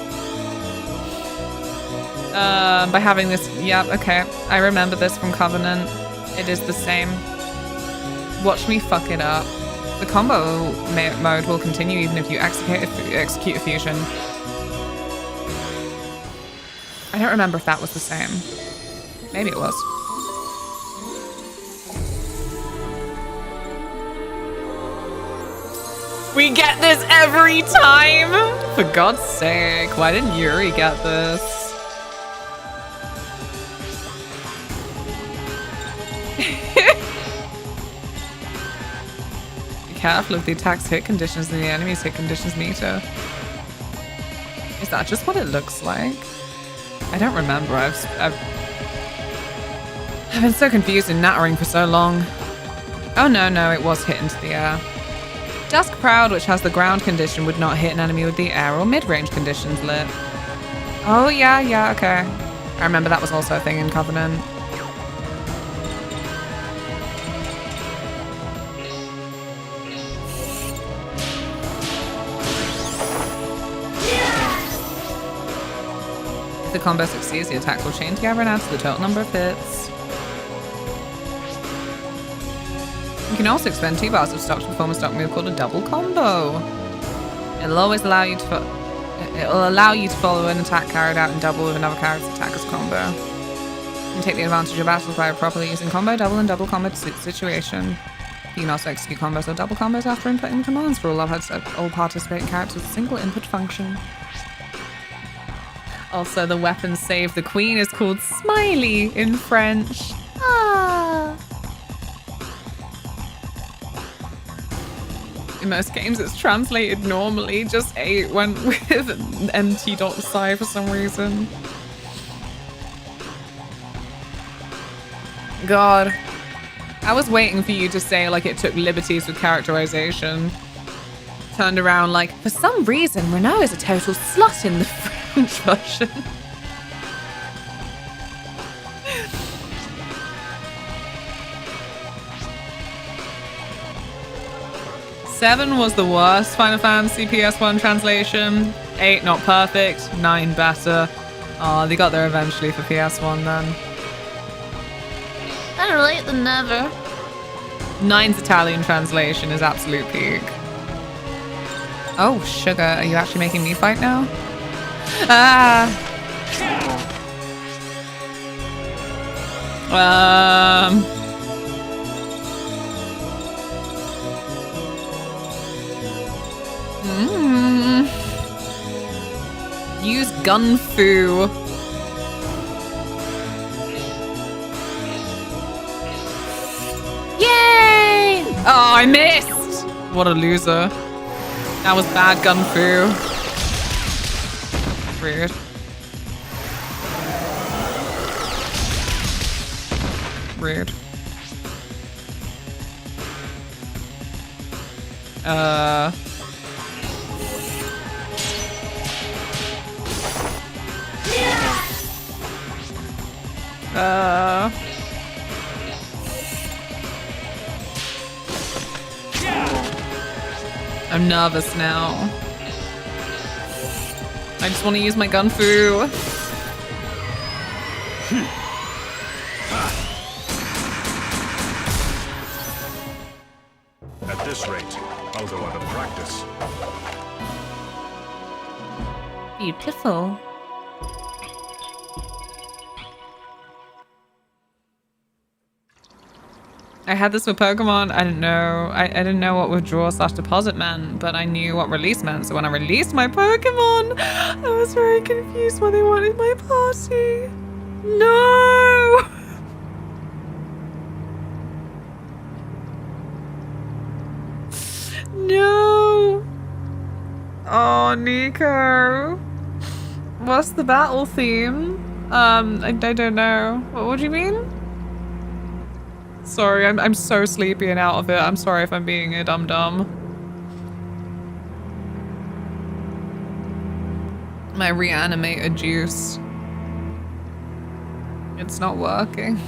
By having this, yep, okay. I remember this from Covenant. It is the same. Watch me fuck it up. The combo mode will continue even if you execute a fusion. I don't remember if that was the same. Maybe it was. We get this every time! For God's sake, why didn't Yuri get this? Be careful of the attack's hit conditions and the enemy's hit conditions meter. Is that just what it looks like? I don't remember. I've been so confused in nattering for so long. Oh no, it was hit into the air. Dusk Proud, which has the ground condition, would not hit an enemy with the air or mid-range conditions lit. Oh yeah, okay. I remember that was also a thing in Covenant. If the combo succeeds, the attack will chain together and add to the total number of hits. You can also expend 2 bars of stock to perform a stock move called a double combo. It'll allow you to follow an attack carried out in double with another character's attack as combo. And take the advantage of battles by properly using combo, double, and double combo to suit the situation. You can also execute combos or double combos after inputting the commands for all participating characters with a single input function. Also, the weapon save the queen is called Smiley in French. Ah. In most games, it's translated normally. Just 8 went with mt.psy for some reason. God. I was waiting for you to say, like, it took liberties with characterization. Turned around like, for some reason, Renault is a total slut in the French version. Seven was the worst Final Fantasy PS1 translation. 8 not perfect. 9 better. Oh, they got there eventually for PS1 then. Better late than never. 9's Italian translation is absolute peak. Oh, sugar, are you actually making me fight now? Ah! Use gun fu. Yay! Oh, I missed! What a loser. That was bad gun fu. Weird. Rude. I'm nervous now. I just want to use my gun fu. At this rate, I'll go out of practice. Beautiful. I had this with Pokemon. I didn't know. I didn't know what withdraw/deposit meant, but I knew what release meant. So when I released my Pokemon, I was very confused why they wanted my party. No! No! Oh, Nico. What's the battle theme? I don't know. What do you mean? Sorry, I'm so sleepy and out of it. I'm sorry if I'm being a dum-dum. My reanimator juice. It's not working.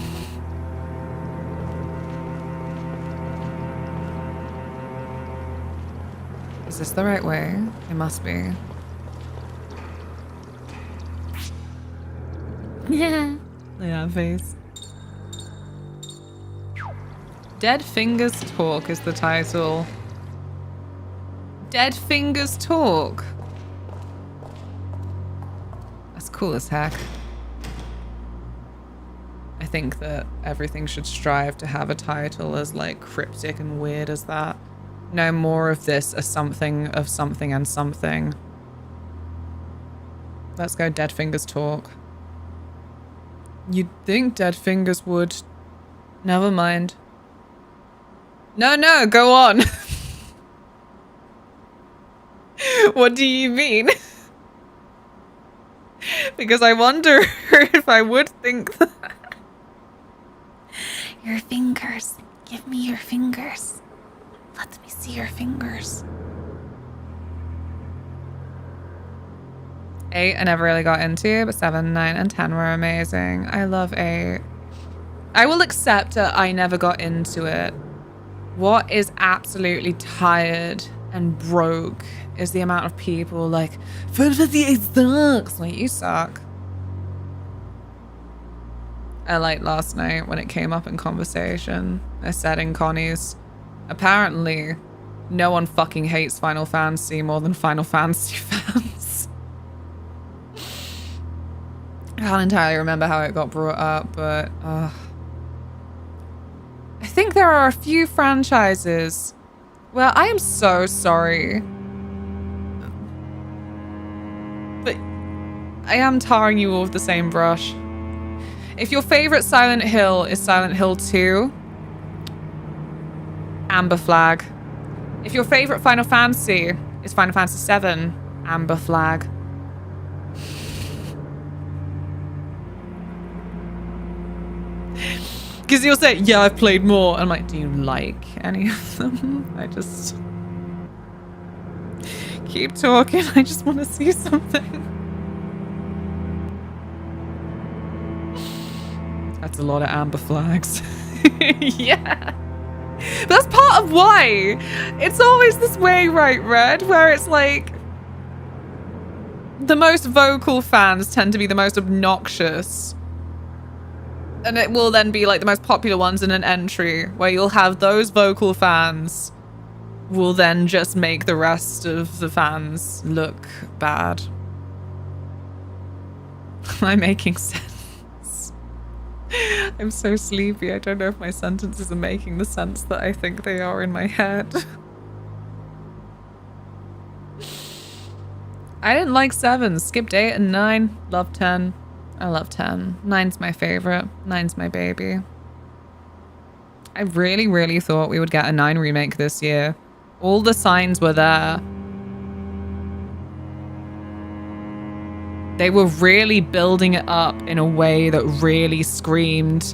Is this the right way? It must be. Yeah. Yeah, face. Dead Fingers Talk is the title. Dead Fingers Talk. That's cool as heck. I think that everything should strive to have a title as like cryptic and weird as that. No more of this as something of something and something. Let's go Dead Fingers Talk. You'd think Dead Fingers would. Never mind. No, go on. What do you mean? Because I wonder if I would think that. Your fingers. Give me your fingers. Let me see your fingers. 8 I never really got into, but 7, 9, and 10 were amazing. I love 8. I will accept that I never got into it. What is absolutely tired and broke is the amount of people like, Final Fantasy 8 sucks. Like, you suck. I liked last night when it came up in conversation. I said in Connie's, apparently, no one fucking hates Final Fantasy more than Final Fantasy fans. I can't entirely remember how it got brought up, but I think there are a few franchises where I am so sorry, but I am tarring you all with the same brush. If your favorite Silent Hill is Silent Hill 2, Amber Flag. If your favorite Final Fantasy is Final Fantasy 7, Amber Flag. Because you'll say, yeah, I've played more. And I'm like, do you like any of them? I just... keep talking. I just want to see something. That's a lot of amber flags. Yeah. That's part of why. It's always this way, right, Red? Where it's like... the most vocal fans tend to be the most obnoxious. And it will then be like the most popular ones in an entry where you'll have those vocal fans will then just make the rest of the fans look bad. Am I making sense? I'm so sleepy. I don't know if my sentences are making the sense that I think they are in my head. I didn't like 7. Skipped 8 and 9. Loved 10. I love 10. 9's my favorite. 9's my baby. I really, really thought we would get a 9 remake this year. All the signs were there. They were really building it up in a way that really screamed,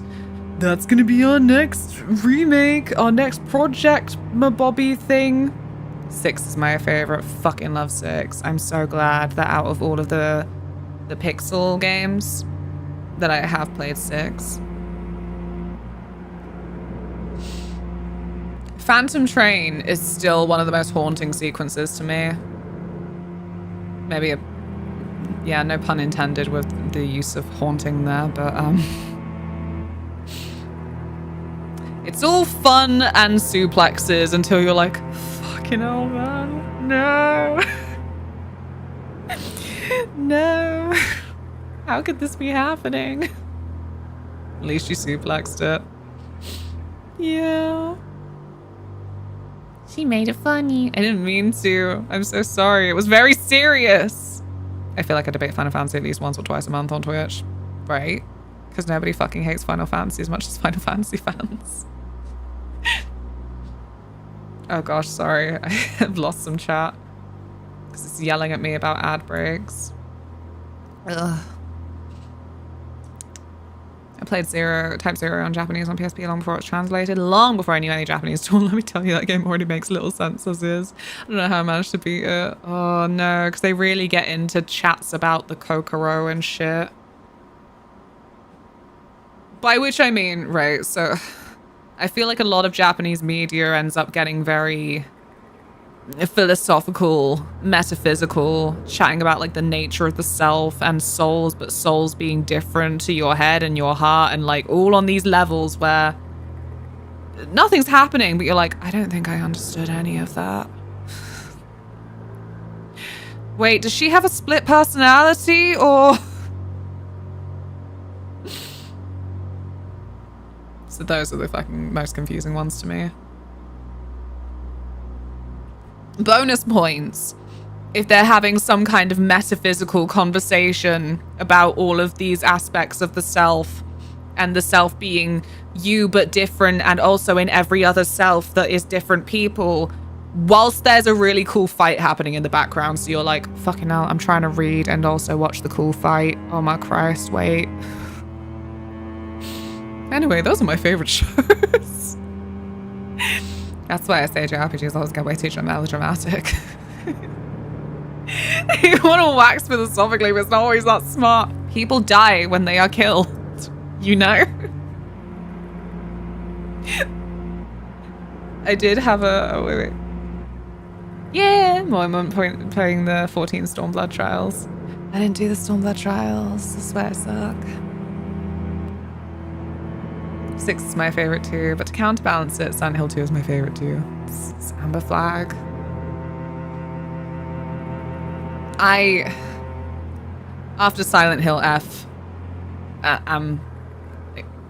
that's gonna be our next remake, our next project, my Bobby thing. 6 is my favorite. Fucking love 6. I'm so glad that out of all of the Pixel games that I have played 6. Phantom Train is still one of the most haunting sequences to me. Maybe yeah, no pun intended with the use of haunting there, but it's all fun and suplexes until you're like, fucking hell, man. No. No. How could this be happening? At least you suplexed it. Yeah. She made it funny. I didn't mean to. I'm so sorry. It was very serious. I feel like I debate Final Fantasy at least once or twice a month on Twitch. Right? Because nobody fucking hates Final Fantasy as much as Final Fantasy fans. Oh gosh, sorry. I have lost some chat. Because it's yelling at me about ad breaks. Ugh. I played Type 0 on Japanese on PSP long before it was translated, long before I knew any Japanese tool. Let me tell you, that game already makes little sense as is. I don't know how I managed to beat it. Oh no, because they really get into chats about the Kokoro and shit. By which I mean, right, so I feel like a lot of Japanese media ends up getting very philosophical, metaphysical, chatting about like the nature of the self and souls, but souls being different to your head and your heart, and like all on these levels where nothing's happening, but you're like, I don't think I understood any of that. Wait, does she have a split personality or? So those are the fucking most confusing ones to me. Bonus points if they're having some kind of metaphysical conversation about all of these aspects of the self, and the self being you but different, and also in every other self that is different people, whilst there's a really cool fight happening in the background. So you're like, fucking hell, I'm trying to read and also watch the cool fight. Oh my Christ, wait. Anyway, those are my favorite shows. That's why I say JRPGs always get way too melodramatic. You want to wax philosophically, but it's not always that smart. People die when they are killed. You know? I did have a... Oh, wait. Yeah, moment playing the 14 Stormblood Trials. I didn't do the Stormblood Trials. I swear I suck. 6 is my favorite too, but to counterbalance it, Silent Hill 2 is my favorite too. It's Amber Flag. After Silent Hill F, I'm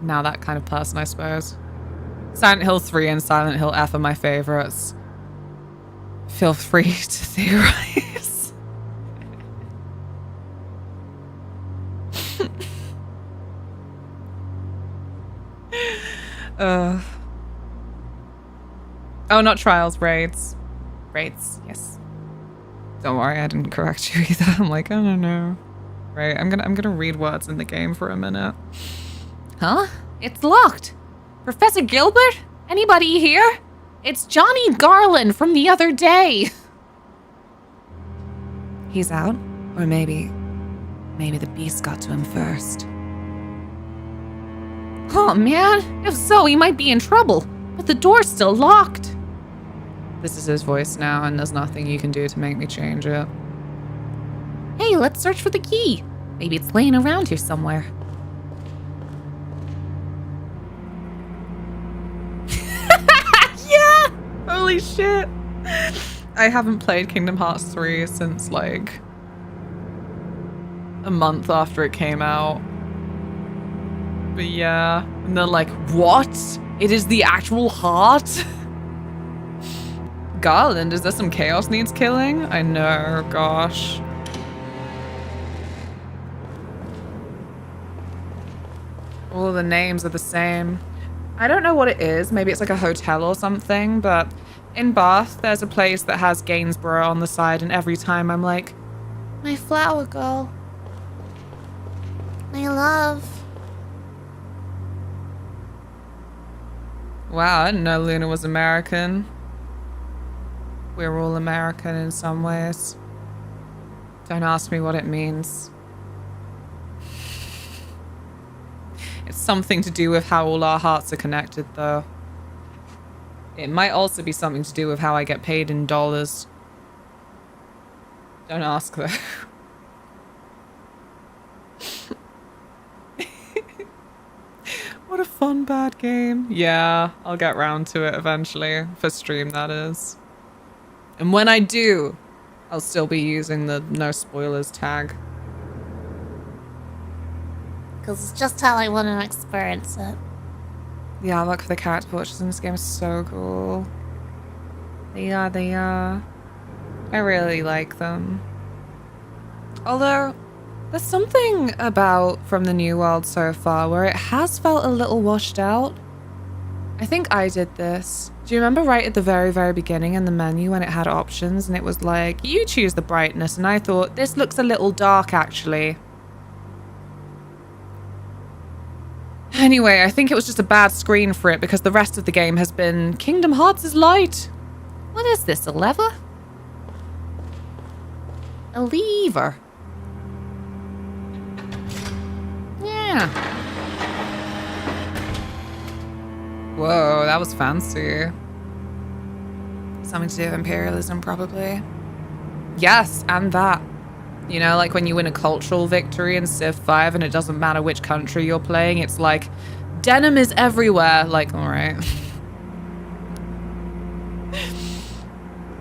now that kind of person, I suppose. Silent Hill 3 and Silent Hill F are my favorites. Feel free to theorize. Oh, not trials, raids. Raids, yes. Don't worry, I didn't correct you either. I'm like, I don't know. Right, I'm gonna read words in the game for a minute. Huh? It's locked. Professor Gilbert? Anybody here? It's Johnny Garland from the other day. He's out? Or maybe the beast got to him first. Oh man, if so, he might be in trouble. But the door's still locked. This is his voice now, and there's nothing you can do to make me change it. Hey, let's search for the key. Maybe it's laying around here somewhere. Yeah! Holy shit! I haven't played Kingdom Hearts 3 since like a month after it came out. But yeah, and they're like, what? It is the actual heart? Garland, is there some chaos needs killing? I know, gosh. All the names are the same. I don't know what it is. Maybe it's like a hotel or something, but in Bath, there's a place that has Gainsborough on the side, and every time I'm like, my flower girl. My love. Wow, I didn't know Luna was American. We're all American in some ways. Don't ask me what it means. It's something to do with how all our hearts are connected, though. It might also be something to do with how I get paid in dollars. Don't ask though. What a fun bad game. Yeah, I'll get round to it eventually. For stream, that is. And when I do, I'll still be using the no spoilers tag. Because it's just how I want to experience it. The artwork for the character portraits in this game is so cool. They are. I really like them. Although, there's something about From the New World so far where it has felt a little washed out. I think I did this. Do you remember right at the very, very beginning in the menu when it had options and it was like, you choose the brightness, and I thought, this looks a little dark actually. Anyway, I think it was just a bad screen for it because the rest of the game has been Kingdom Hearts is light. What is this, a lever? A lever. Yeah. Whoa, that was fancy. Something to do with imperialism, probably. Yes, and that. You know, like when you win a cultural victory in Civ 5 and it doesn't matter which country you're playing, it's like, denim is everywhere. Like, alright.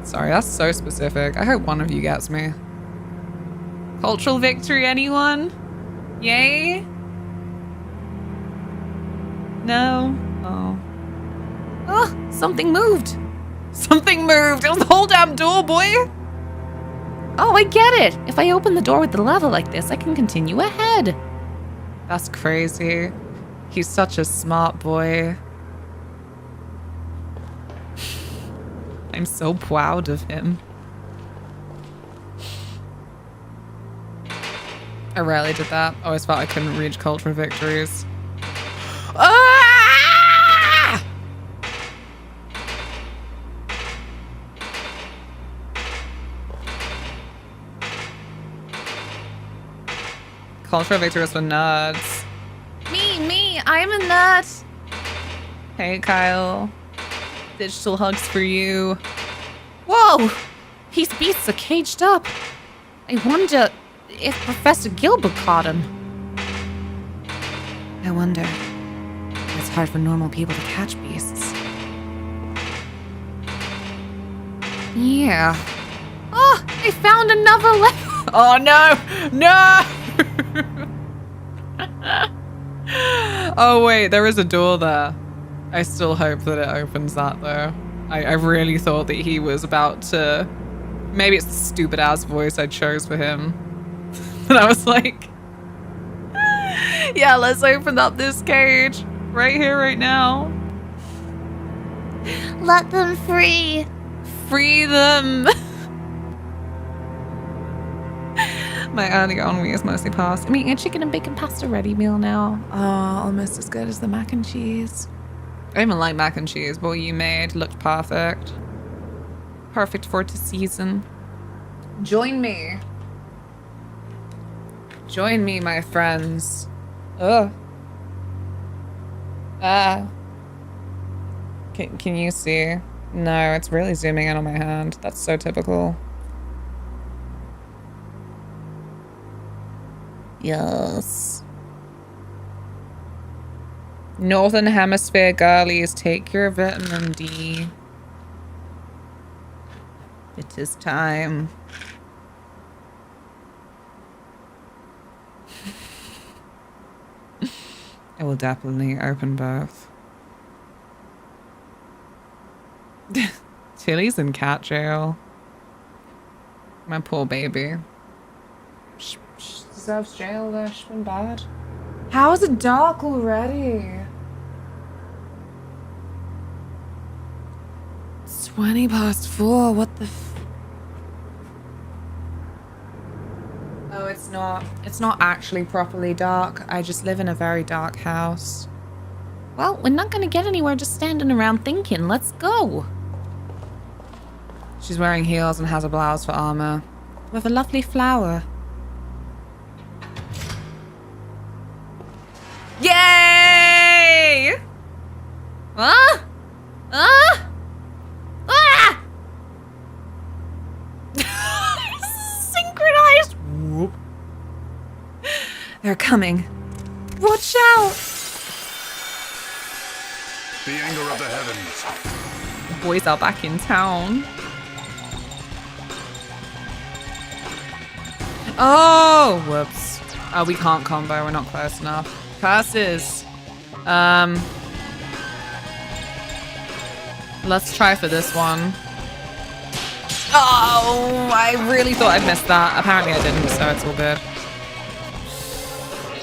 Sorry, that's so specific. I hope one of you gets me. Cultural victory, anyone? Yay? No? Oh. Oh, something moved. Something moved. It was the whole damn door, boy. Oh, I get it. If I open the door with the lever like this, I can continue ahead. That's crazy. He's such a smart boy. I'm so proud of him. I rarely did that. I always felt I couldn't reach cultural victories. Ah! Cultural victories for nerds. Me, I'm a nerd. Hey, Kyle. Digital hugs for you. Whoa! These beasts are caged up. I wonder if Professor Gilbert caught him. I wonder. It's hard for normal people to catch beasts. Yeah. Oh, I found another level. Oh, no! No! Oh, wait, there is a door there. I still hope that it opens that, though. I really thought that he was about to... Maybe it's the stupid-ass voice I chose for him. But I was like... Yeah, let's open up this cage. Right here, right now. Let them free. Free them. My early ennui is mostly past. I'm eating a chicken and bacon pasta ready meal now. Oh, almost as good as the mac and cheese. I even like mac and cheese, but what you made looked perfect. Perfect for to season. Join me. Join me, my friends. Ugh. Can you see? No, it's really zooming in on my hand. That's so typical. Yes. Northern Hemisphere girlies, take your vitamin D. It is time. I will definitely open both. Tilly's in cat jail. My poor baby. She deserves jail though. She's been bad. How is it dark already? It's 4:20. What the Oh, it's not. It's not actually properly dark. I just live in a very dark house. Well, we're not gonna get anywhere just standing around thinking. Let's go. She's wearing heels and has a blouse for armor. With a lovely flower. Yay! Ah! Ah! They're coming. Watch out! The anger of the heavens. The boys are back in town. Oh, whoops. Oh, we can't combo. We're not close enough. Curses. Let's try for this one. Oh, I really thought I'd missed that. Apparently I didn't, so it's all good.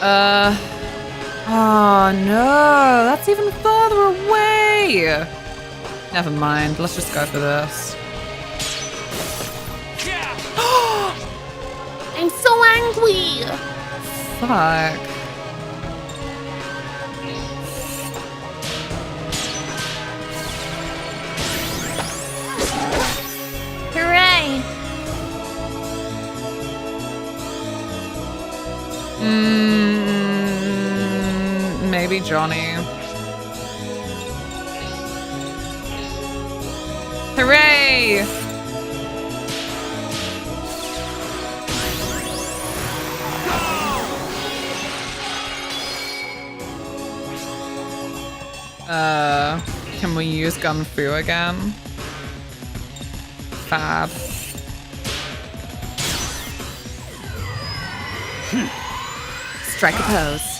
Oh no, that's even further away. Never mind, let's just go for this. I'm so angry. Fuck. Hooray. Maybe Johnny. Hooray! Can we use Gun Fu again? Fab. Strike a pose.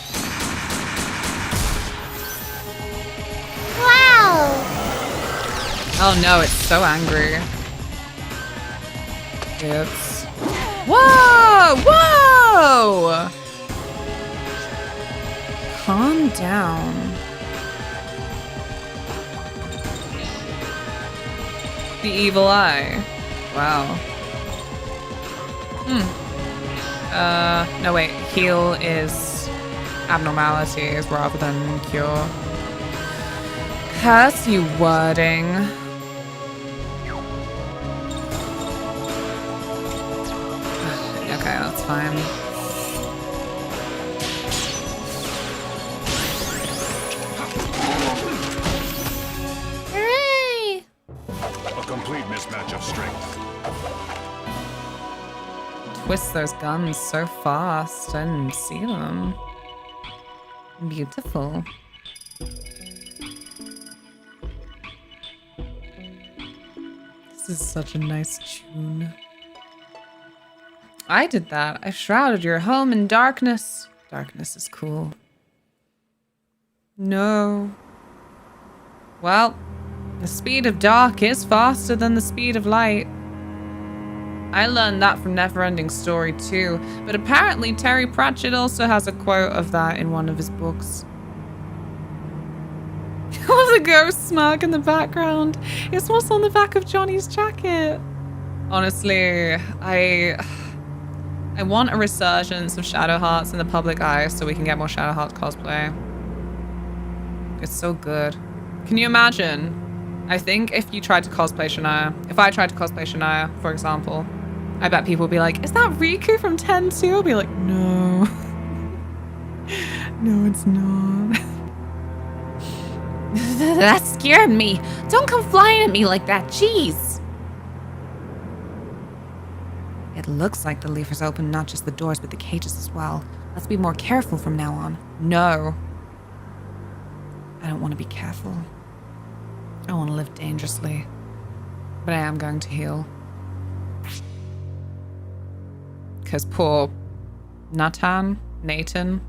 Wow. Oh no, it's so angry. Oops. Whoa! Whoa! Calm down. The evil eye. Wow. No wait, heal is abnormalities rather than cure. Curse you wording. Okay, that's fine. Hooray! A complete mismatch of strength. Twist those guns so fast. I didn't see them. Beautiful. This is such a nice tune. I did that. I shrouded your home in darkness. Darkness is cool. No. Well, the speed of dark is faster than the speed of light. I learned that from Neverending Story too, but apparently Terry Pratchett also has a quote of that in one of his books. I love the ghost smirk in the background. It's what's on the back of Johnny's jacket. Honestly, I want a resurgence of Shadowhearts in the public eye so we can get more Shadowhearts cosplay. It's so good. Can you imagine? I think if you tried to cosplay Shania, if I tried to cosplay Shania, for example, I bet people would be like, is that Riku from 10-2? I'll be like, no. No, it's not. That scared me. Don't come flying at me like that. Jeez. It looks like the leafers open not just the doors, but the cages as well. Let's be more careful from now on. No. I don't want to be careful. I want to live dangerously. But I am going to heal. Because poor Nathan.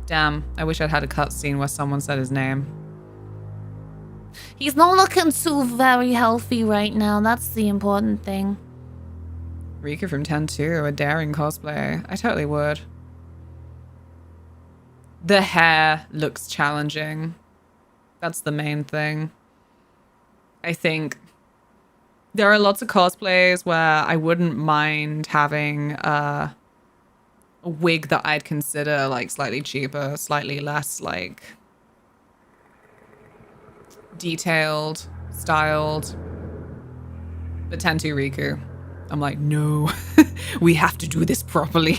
Damn, I wish I'd had a cutscene where someone said his name. He's not looking too very healthy right now. That's the important thing. Riku from 10-2, a daring cosplay. I totally would. The hair looks challenging. That's the main thing. I think there are lots of cosplays where I wouldn't mind having a wig that I'd consider like slightly cheaper, slightly less like detailed, styled. But 10-2 Riku, I'm like, no, we have to do this properly.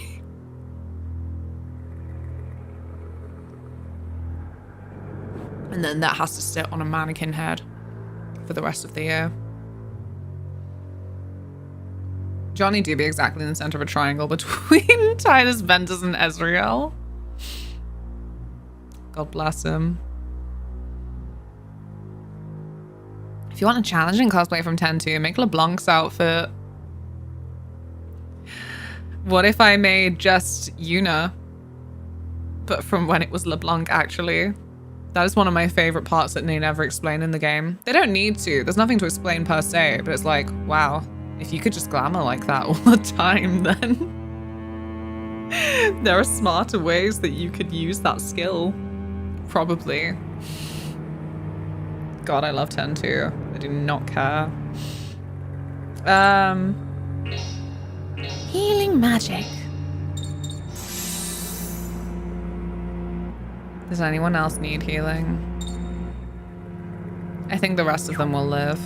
And then that has to sit on a mannequin head for the rest of the year. Johnny do be exactly in the center of a triangle between Titus, Ventus, and Ezreal. God bless him. If you want a challenging cosplay from 10-2, make LeBlanc's outfit. What if I made just Yuna, but from when it was LeBlanc, actually? That is one of my favorite parts that they never explain in the game. They don't need to. There's nothing to explain per se, but it's like, wow, if you could just glamour like that all the time, then there are smarter ways that you could use that skill. Probably. God, I love 10-2. I do not care. Healing magic. Does anyone else need healing? I think the rest of them will live.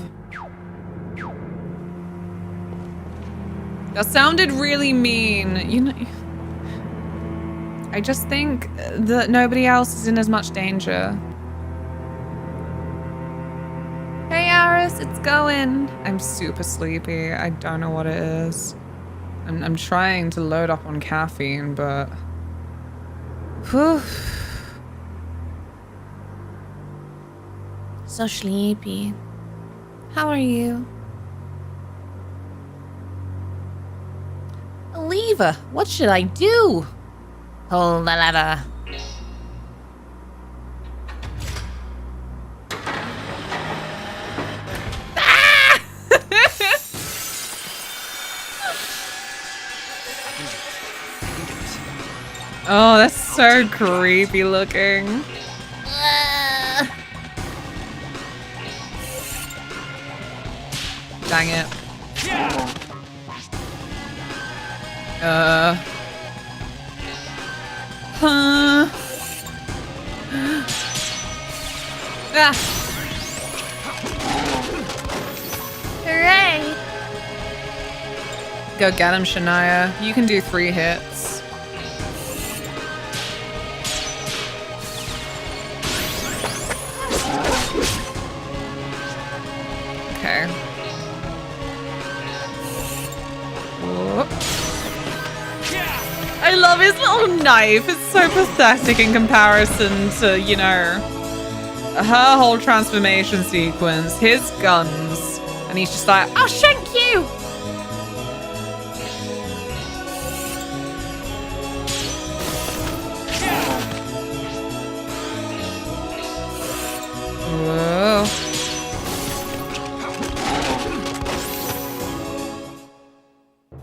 That sounded really mean. You know, I just think that nobody else is in as much danger. Hey Aris, it's going. I'm super sleepy. I don't know what it is. I'm trying to load up on caffeine, but... Whew. So sleepy. How are you? Lever, what should I do? Pull the lever. Oh, that's so creepy looking. Dang it. Huh. Ah. Hooray! Go get him, Shania. You can do 3 hits. Okay. Whoop. I love his little knife. It's so pathetic in comparison to, you know, her whole transformation sequence, his guns, and he's just like, I'll shank you! Whoa.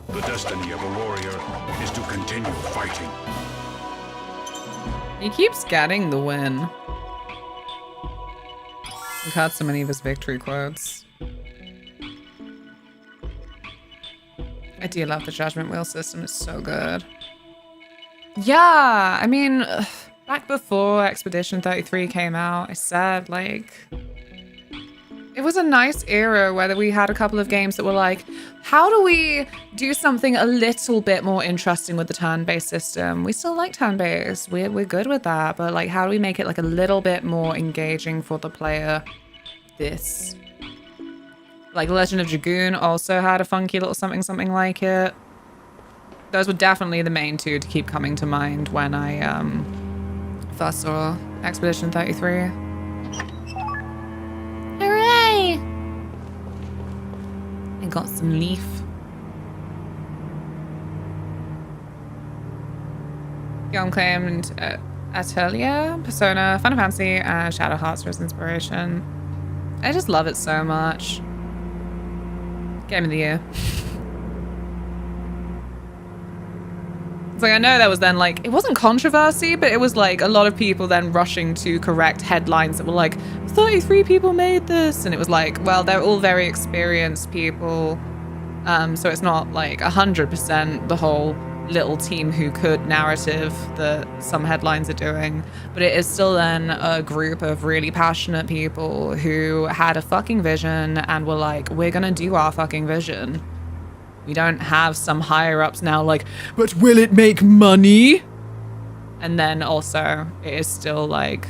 The destiny of a warrior is to continue fighting. He keeps getting the win. We've had so many of his victory quotes. I do love the Judgment Wheel system, it's so good. Yeah, I mean, back before Expedition 33 came out, I said, like, it was a nice era where we had a couple of games that were like, how do we do something a little bit more interesting with the turn-based system? We still like turn-based, we're good with that, but like, how do we make it like a little bit more engaging for the player? This. Like Legend of Dragoon also had a funky little something like it. Those were definitely the main two to keep coming to mind when I first saw Expedition 33. Hooray! I got some leaf. Young claimed Atelier, Persona, Final Fantasy, and Shadowheart for his inspiration. I just love it so much. Game of the year. It's like, I know there was then like, it wasn't controversy, but it was like a lot of people then rushing to correct headlines that were like, 33 people made this. And it was like, well, they're all very experienced people. So it's not like 100% the whole little team who could narrative that some headlines are doing. But it is still then a group of really passionate people who had a fucking vision and were like, we're gonna do our fucking vision. We don't have some higher ups now like, but will it make money? And then also it is still like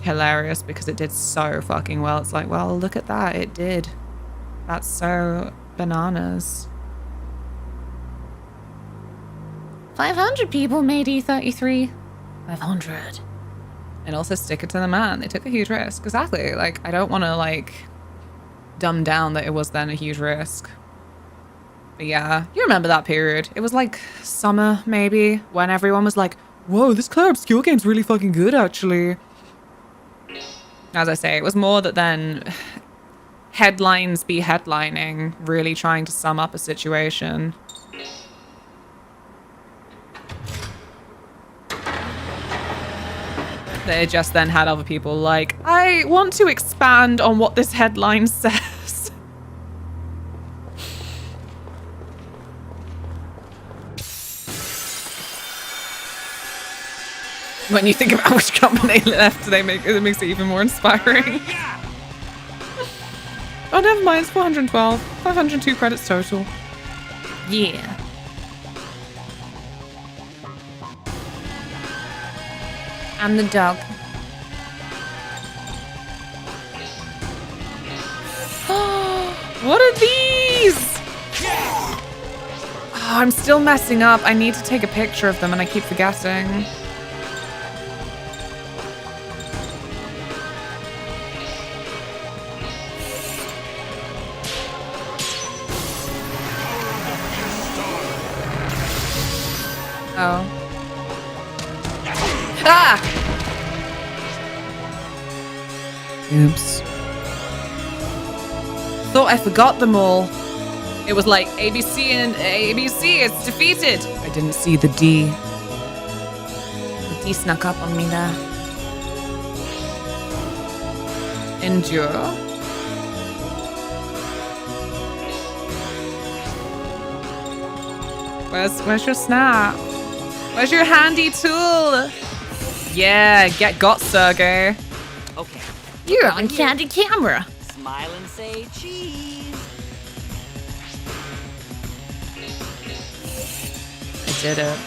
hilarious because it did so fucking well. It's like, well, look at that. It did. That's so bananas. 500 people made E33. 500. And also stick it to the man. They took a huge risk. Exactly. Like, I don't want to, like, dumb down that it was then a huge risk. But yeah, you remember that period. It was like summer, maybe, when everyone was like, whoa, this Claire Obscure game's really fucking good, actually. As I say, it was more that then headlines be headlining, really trying to sum up a situation. They just then had other people like, I want to expand on what this headline says. When you think about which company left, it makes it even more inspiring. Oh, never mind, it's 412. 502 credits total. Yeah. I'm the dog. What are these? Oh, I'm still messing up. I need to take a picture of them and I keep forgetting. Oh. Ah! Oops. Thought I forgot them all. It was like ABC and ABC, it's defeated. I didn't see the D. The D snuck up on me there. Endure. Where's your snap? Where's your handy tool? Yeah, got Sergey. Okay. You're on candid camera. Smile and say cheese. I did it.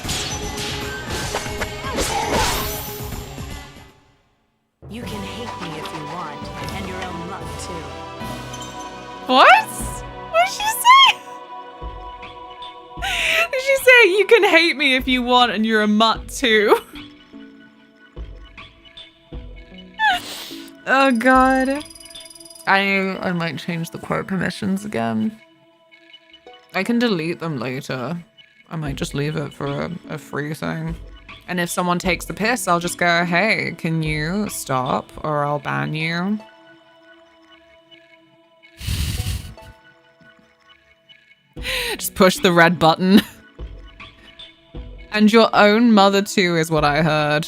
You can hate me if you want, and your own luck too. What? What did she say? Did she say you can hate me if you want and you're a mutt too? Oh god. I might change the quote permissions again. I can delete them later. I might just leave it for a free thing. And if someone takes the piss, I'll just go, hey, can you stop or I'll ban you. Just push the red button. And your own mother too is what I heard.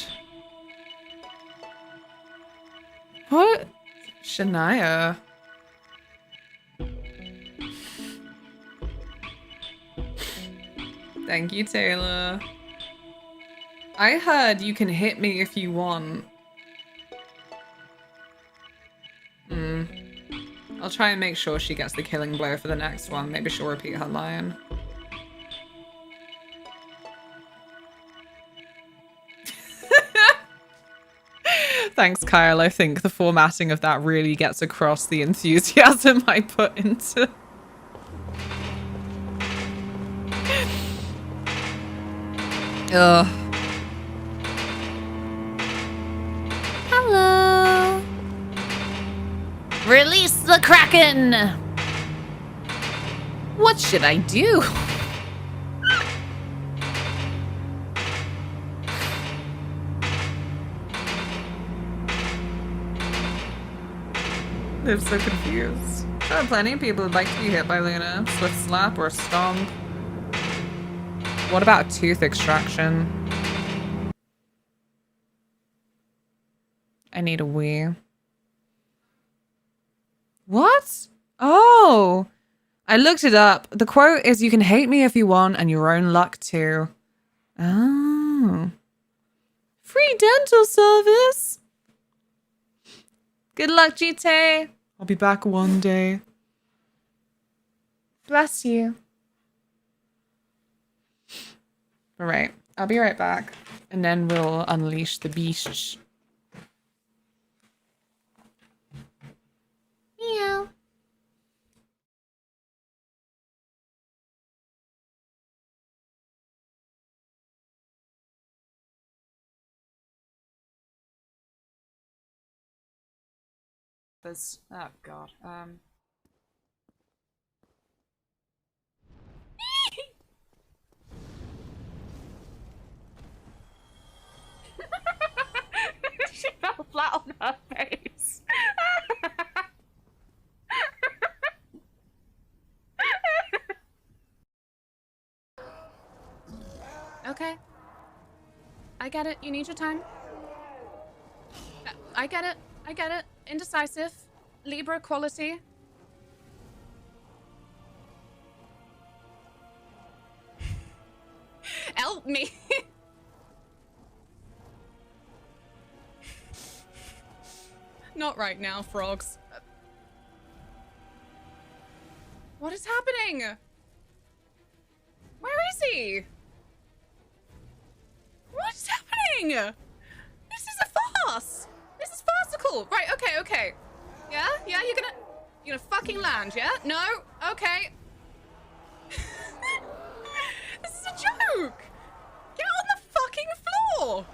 What? Shania. Thank you, Taylor. I heard you can hit me if you want. I'll try and make sure she gets the killing blow for the next one. Maybe she'll repeat her line. Thanks, Kyle. I think the formatting of that really gets across the enthusiasm I put into... Ugh. Hello. Release the Kraken. What should I do? I'm so confused. Sure, plenty of people would like to be hit by Luna. Swift slap or stomp. What about tooth extraction? I need a wee. What? Oh, I looked it up. The quote is, you can hate me if you want and your own luck too. Oh. Free dental service. Good luck, GT. I'll be back one day. Bless you. All right, I'll be right back. And then we'll unleash the beasts. Meow. There's... Oh, God. She fell flat on her face. Okay. I get it. You need your time. I get it. I get it. Indecisive. Libra quality. Help me. Not right now, frogs. What is happening? Where is he? What is happening? This is a farce. This is farcical. Right, okay, okay. Yeah? Yeah, you're gonna fucking land, yeah? No? Okay. This is a joke. Get on the fucking floor.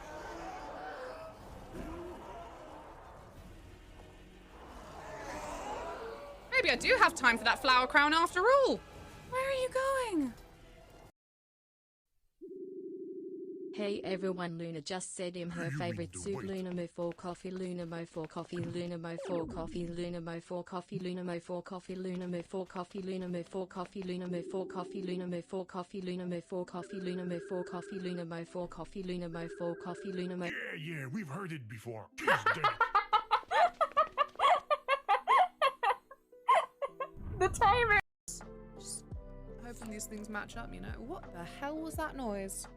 Maybe I do have time for that flower crown after all. Where are you going? Hey everyone, Luna just said him her favorite soup. Luna mo for coffee, Luna mo for coffee, Luna mo for coffee, Luna mo for coffee, Luna mo for coffee, Luna mo for coffee, Luna mo for coffee, Luna mo for coffee, Luna mo for coffee, Luna mo for coffee, Luna mo for coffee, Luna mo for coffee, Luna mo for coffee, Luna mo. Yeah, we've heard it before. Just did it. The timing. Just hoping these things match up, you know. What the hell was that noise?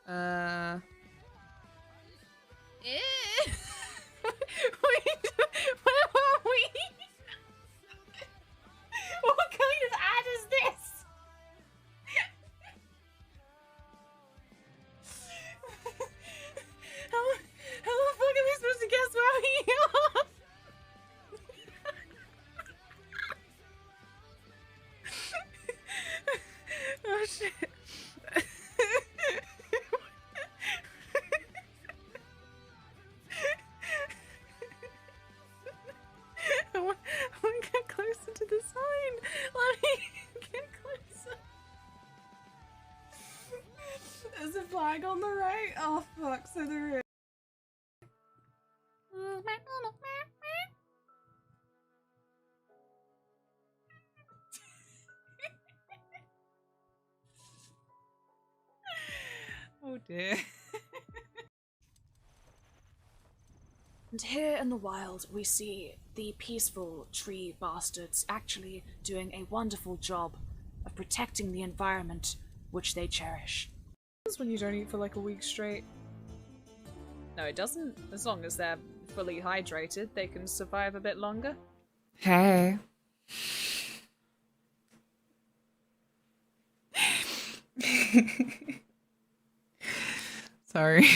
Wait, where were we? What kind of ad is this? How the fuck are we supposed to guess where we are? Oh shit. I want to get closer to the sign. Let me get closer. There's a flag on the right. Oh fuck, so there is. Oh dear. And here in the wild, we see the peaceful tree bastards actually doing a wonderful job of protecting the environment which they cherish. When you don't eat for like a week straight. No, it doesn't. As long as they're fully hydrated, they can survive a bit longer. Hey. Sorry.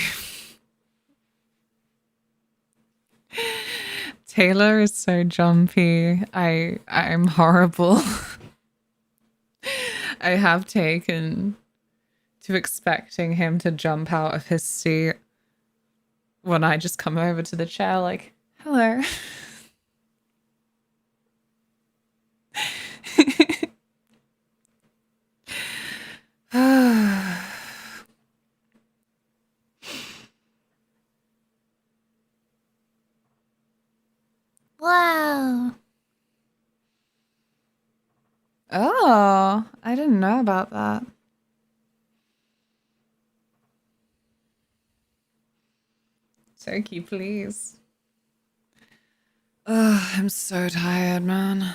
Taylor is so jumpy. I'm horrible. I have taken to expecting him to jump out of his seat when I just come over to the chair like, hello. Wow. Oh, I didn't know about that. Turkey, please. Ugh, I'm so tired, man.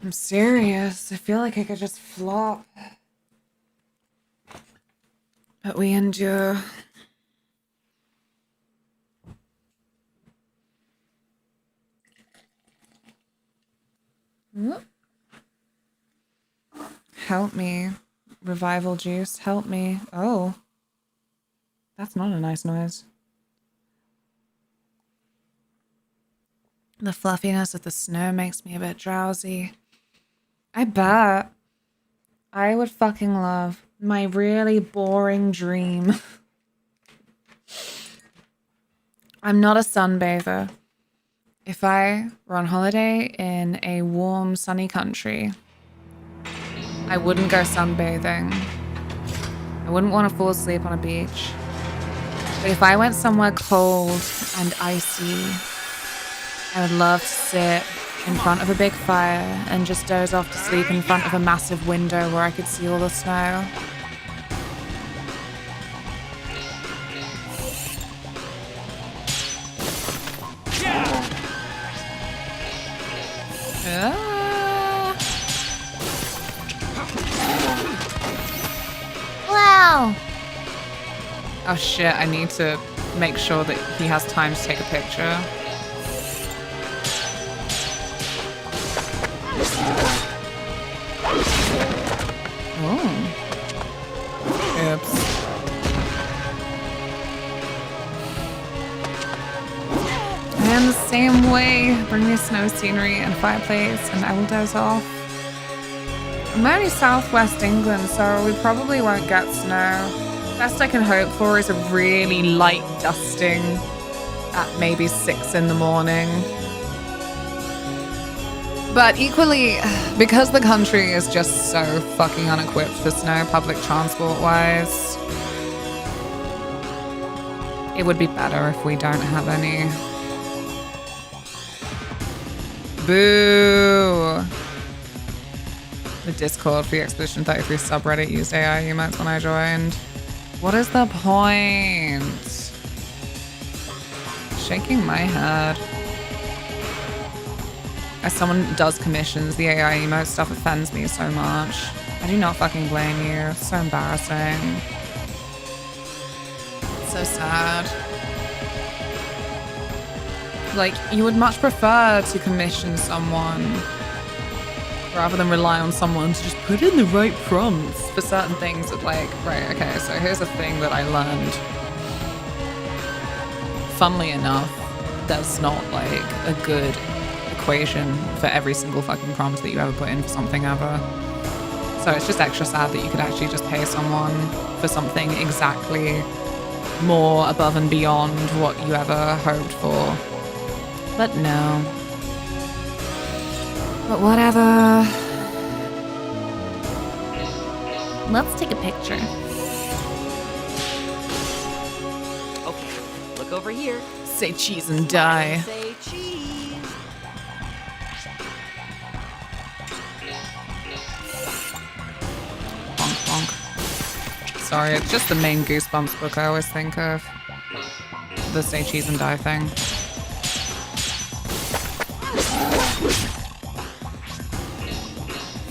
I'm serious. I feel like I could just flop. But we endure. Whoop. Help me. Revival juice, help me. Oh. That's not a nice noise. The fluffiness of the snow makes me a bit drowsy. I bet. I would fucking love my really boring dream I'm not a sunbather. If I were on holiday in a warm, sunny country, I wouldn't go sunbathing. I wouldn't want to fall asleep on a beach. But if I went somewhere cold and icy, I would love to sit in front of a big fire and just doze off to sleep in front of a massive window where I could see all the snow. Wow! Oh shit, I need to make sure that he has time to take a picture. Oh. Oops. I am the same way. Bring me snow scenery and fireplace and I will doze off. I'm only southwest England, so we probably won't get snow. Best I can hope for is a really light dusting at maybe 6 in the morning. But equally, because the country is just so fucking unequipped for snow public transport wise, it would be better if we don't have any. Boo! The Discord for the Expedition 33 subreddit used AI emotes when I joined. What is the point? Shaking my head. As someone does commissions, the AI emote stuff offends me so much. I do not fucking blame you. It's so embarrassing. It's so sad. Like, you would much prefer to commission someone rather than rely on someone to just put in the right prompts for certain things that, like, right, okay, so here's a thing that I learned. Funnily enough, there's not, like, a good equation for every single fucking prompt that you ever put in for something ever. So it's just extra sad that you could actually just pay someone for something exactly more above and beyond what you ever hoped for. But no. But whatever. Let's take a picture. Okay, look over here. Say cheese and die. Say cheese. Bonk, bonk. Sorry, it's just the main Goosebumps book I always think of. The say cheese and die thing.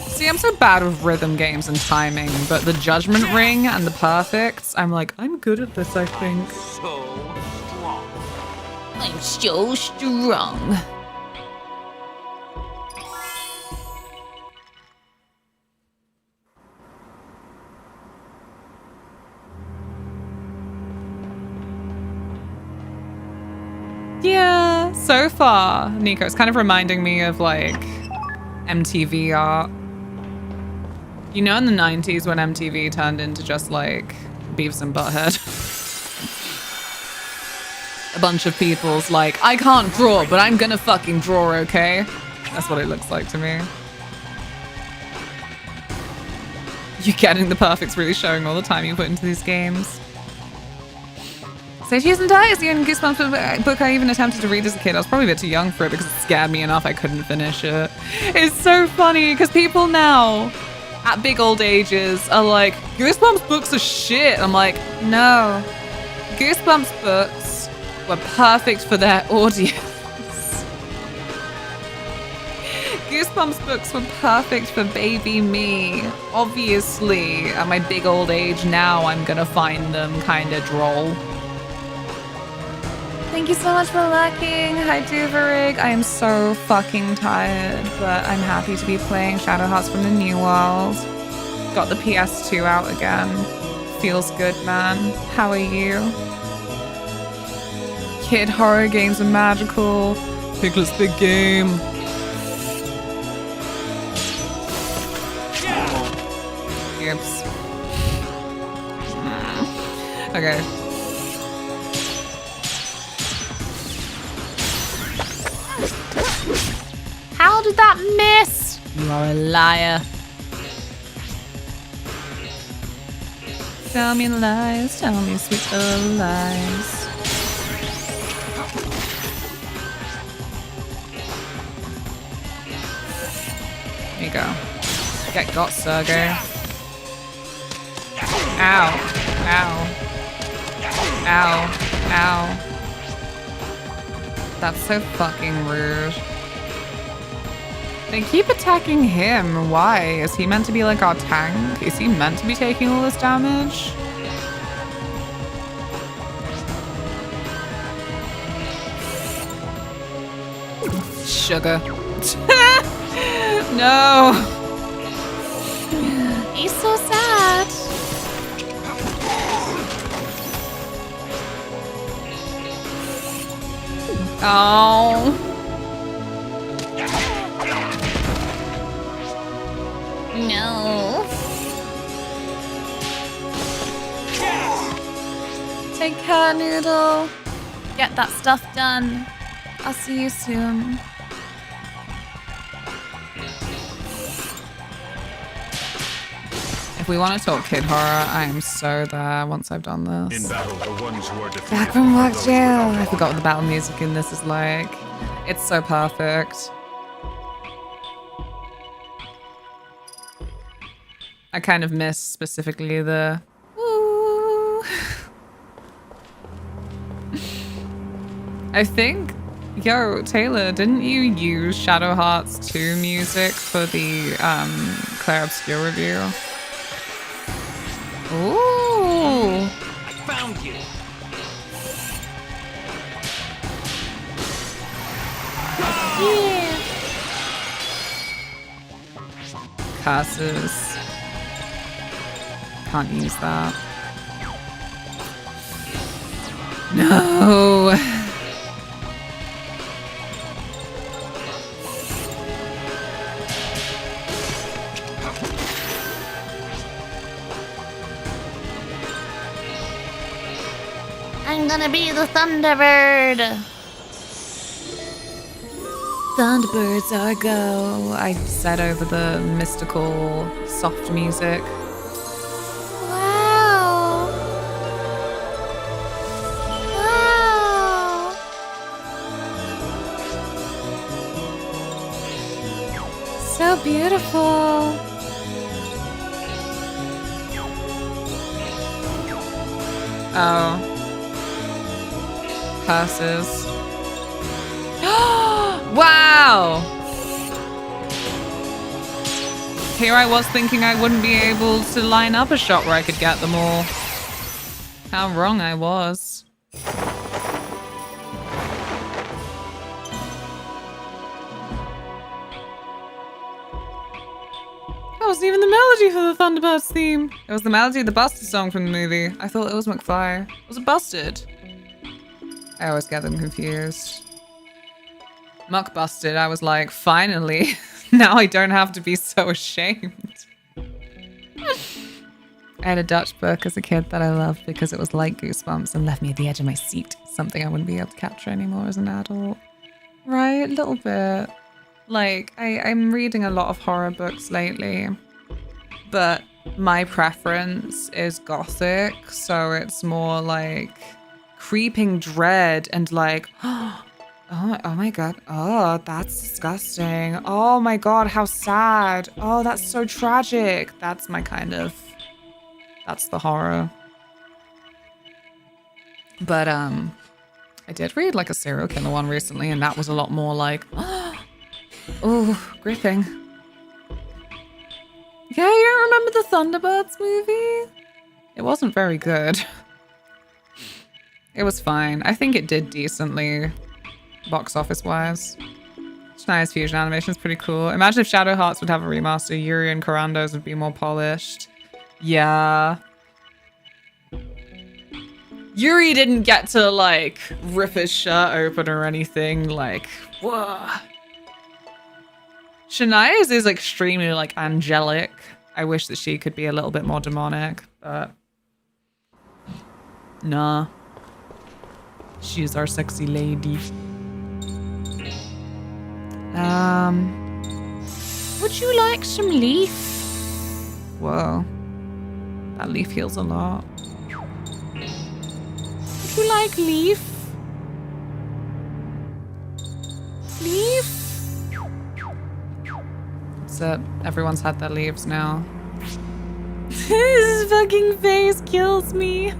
See, I'm so bad with rhythm games and timing, but the Judgment Ring and the Perfects, I'm like, I'm good at this, I think. I'm so strong. Yeah, so far, Nico, it's kind of reminding me of like MTV art. You know, in the 90s when MTV turned into just like Beavis and Butthead. A bunch of people's like, I can't draw, but I'm gonna fucking draw, okay? That's what it looks like to me. You getting the perfects really showing all the time you put into these games. Say Cheese and Die is the only Goosebumps book I even attempted to read as a kid. I was probably a bit too young for it because it scared me enough I couldn't finish it. It's so funny because people now at big old ages are like, Goosebumps books are shit. I'm like, no. Goosebumps books were perfect for their audience. Goosebumps books were perfect for baby me. Obviously, at my big old age now, I'm gonna find them kinda droll. Thank you so much for lurking. Hi, Duverig. I am so fucking tired, but I'm happy to be playing Shadowheart from the New World. Got the PS2 out again. Feels good, man. How are you? Kid horror games are magical. Piglet's big game. Oops. Okay. hell did that miss? You are a liar. Tell me lies, tell me sweet little lies. There you go. Get got, Sergey. Ow. Ow. Ow. Ow. That's so fucking rude. They keep attacking him. Why? Is he meant to be like our tank? Is he meant to be taking all this damage? Sugar. No. He's so sad. Oh. No. Take care, Noodle. Get that stuff done. I'll see you soon. If we want to talk kid horror, I am so there once I've done this. In battle, the ones who are defeated Back from work are those jail. without I forgot what the battle music in this is like. It's so perfect. I kind of miss specifically the woo. I think, yo, Taylor, didn't you use Shadowheart's 2 music for the Claire Obscure review? Ooh. I found you. Yeah. Curses. Can't use that. No. I'm gonna be the Thunderbird. Thunderbirds are go. I said over the mystical soft music. Wow. Wow. So beautiful. Oh. Curses. Wow! Here I was thinking I wouldn't be able to line up a shot where I could get them all. How wrong I was. That wasn't even the melody for the Thunderbirds theme. It was the melody of the Busted song from the movie. I thought it was McFly. Was it Busted? I always get them confused. Muck Busted, I was like, finally. Now I don't have to be so ashamed. I had a Dutch book as a kid that I loved because it was like Goosebumps and left me at the edge of my seat. Something I wouldn't be able to capture anymore as an adult. Right, a little bit. Like, I'm reading a lot of horror books lately. But my preference is gothic, so it's more like creeping dread and like, oh my god, oh, that's disgusting. Oh my god, how sad. Oh, that's so tragic. That's my kind of, that's the horror. But I did read like a serial killer one recently, and that was a lot more like, oh, gripping. Yeah, you don't remember the Thunderbirds movie? It wasn't very good. It was fine. I think it did decently, box office wise. Shania's fusion animation is pretty cool. Imagine if Shadowhearts would have a remaster. Yuri and Karando's would be more polished. Yeah. Yuri didn't get to like rip his shirt open or anything. Like, whoa. Shania's is extremely like angelic. I wish that she could be a little bit more demonic, but nah. She's our sexy lady. would you like some leaf? Whoa. That leaf heals a lot. Would you like leaf? Leaf? So everyone's had their leaves now. This fucking face kills me.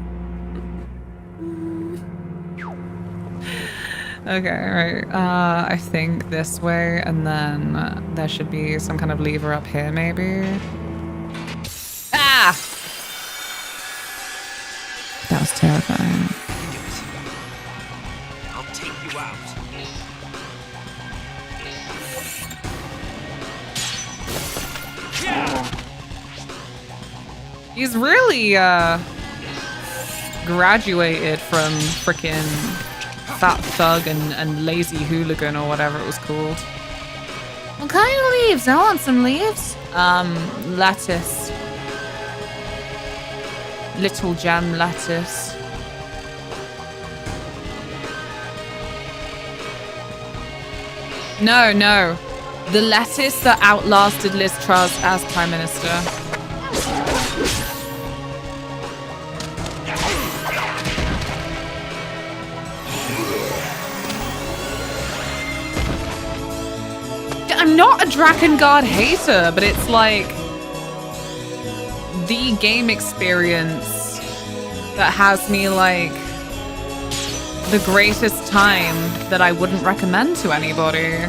Okay, right. I think this way, and then there should be some kind of lever up here, maybe. Ah! That was terrifying. I'll take you out. He's really graduated from frickin' Fat Thug and Lazy Hooligan or whatever it was called. What kind of leaves? I want some leaves. Lettuce. Little gem lettuce. No, no. The lettuce that outlasted Liz Truss as Prime Minister. I'm not a Drakengard hater, but it's like the game experience that has me like the greatest time that I wouldn't recommend to anybody.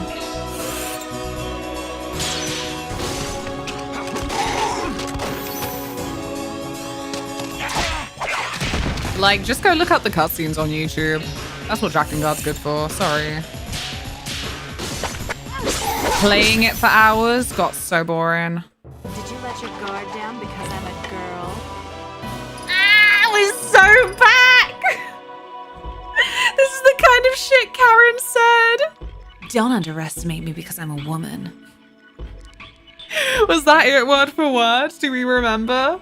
Like, just go look up the cutscenes on YouTube. That's what Drakengard's good for. Sorry. Playing it for hours got so boring. Did you let your guard down because I'm a girl? Ah, we're so back! This is the kind of shit Karen said. Don't underestimate me because I'm a woman. Was that it word for word? Do we remember?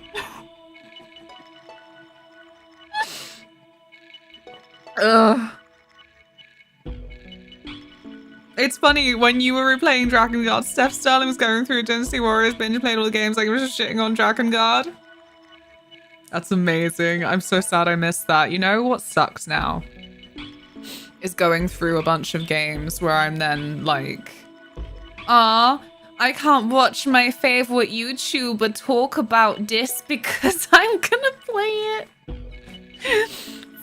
Ugh. It's funny, when you were replaying Drakengard, Steph Sterling was going through Dynasty Warriors binge, played all the games, like he was just shitting on Drakengard. That's amazing. I'm so sad I missed that. You know what sucks now? Is going through a bunch of games where I'm then like, ah, I can't watch my favorite YouTuber talk about this because I'm gonna play it.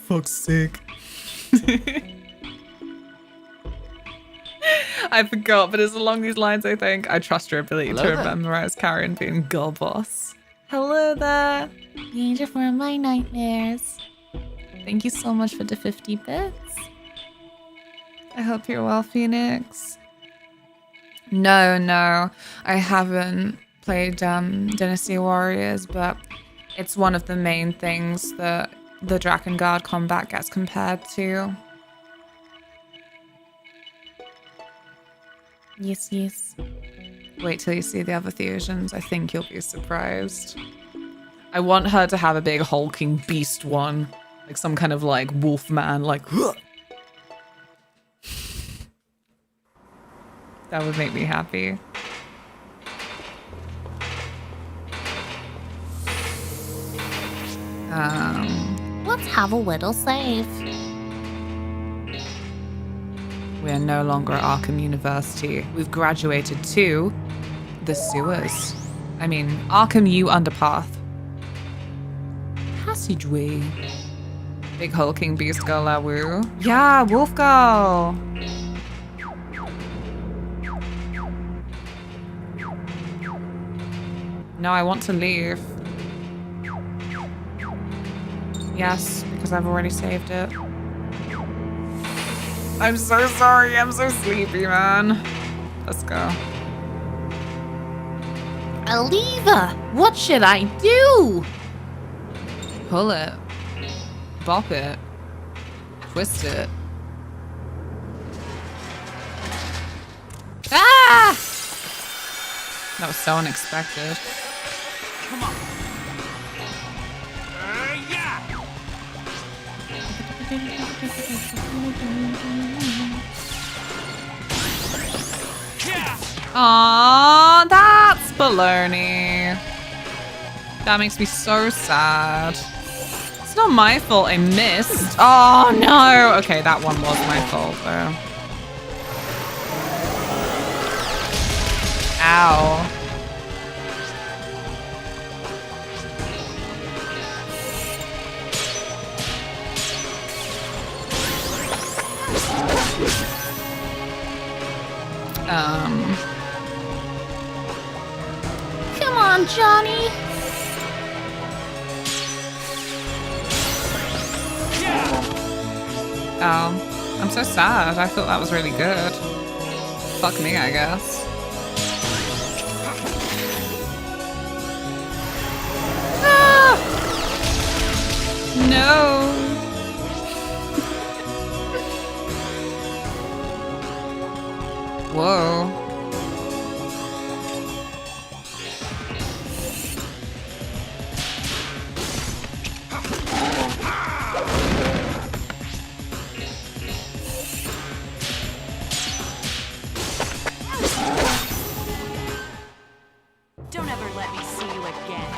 Fuck's sake. I forgot, but it's along these lines, I think. I trust your ability to memorize Karen being girl boss. Hello there. Danger from my nightmares. Thank you so much for the 50 bits. I hope you're well, Phoenix. No, I haven't played Dynasty Warriors, but it's one of the main things that the Drakengard combat gets compared to. Yes. Wait till you see the other fusions. I think you'll be surprised. I want her to have a big hulking beast one. Like some kind of like wolf man, like that would make me happy. Let's have a little save. We're no longer at Arkham University. We've graduated to the sewers. I mean, Arkham U underpath. Passageway. Big hulking beast girl, la woo. Yeah, wolf girl. No, I want to leave. Yes, because I've already saved it. I'm so sorry. I'm so sleepy, man. Let's go. A lever! What should I do? Pull it. Bop it. Twist it. Ah! That was so unexpected. Come on. Aww, that baloney. That makes me so sad. It's not my fault I missed. Oh no! Okay, that one was my fault though. Ow. Come on, Johnny. Oh, I'm so sad. I thought that was really good. Fuck me, I guess. Ah! No. Whoa. Don't ever let me see you again.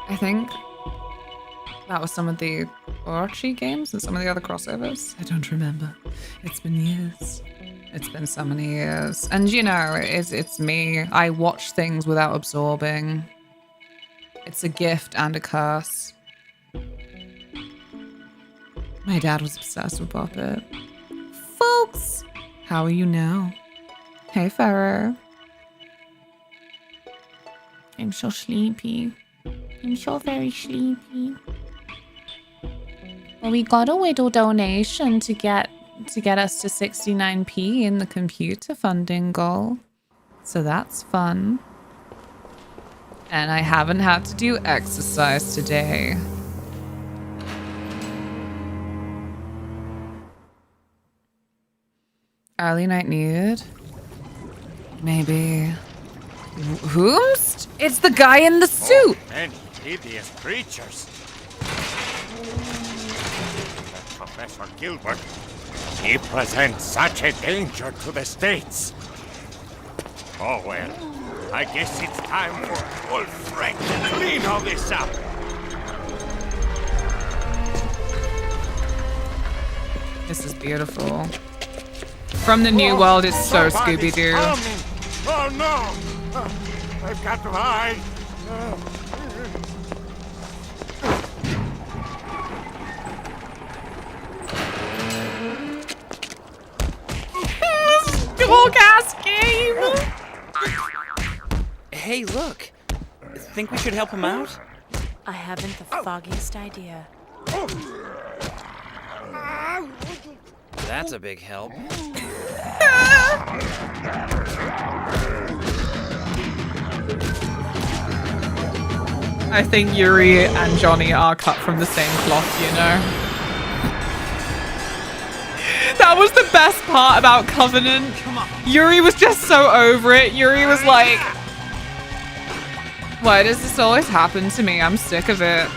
I think that was some of the Orochi games and some of the other crossovers. I don't remember. It's been years. It's been so many years. And you know, it's me. I watch things without absorbing. It's a gift and a curse. My dad was obsessed with Puppet. Folks! How are you now? Hey, Pharaoh. I'm so sleepy. I'm so very sleepy. Well, we got a little donation to get us to 69p in the computer funding goal. So that's fun. And I haven't had to do exercise today. Early night needed? Maybe. Whomst? It's the guy in the suit! And hideous creatures. Professor Gilbert, he presents such a danger to the States. Oh well, I guess it's time for old Frank to clean all this up. This is beautiful. From the new world, it's so Somebody's Scooby-Doo. coming. Oh no! I've got to hide. Dog ass game! Hey, look. Think we should help him out? I haven't the foggiest idea. That's a big help. I think Yuri and Johnny are cut from the same cloth, you know? That was the best part about Covenant. Yuri was just so over it. Yuri was like, why does this always happen to me? I'm sick of it.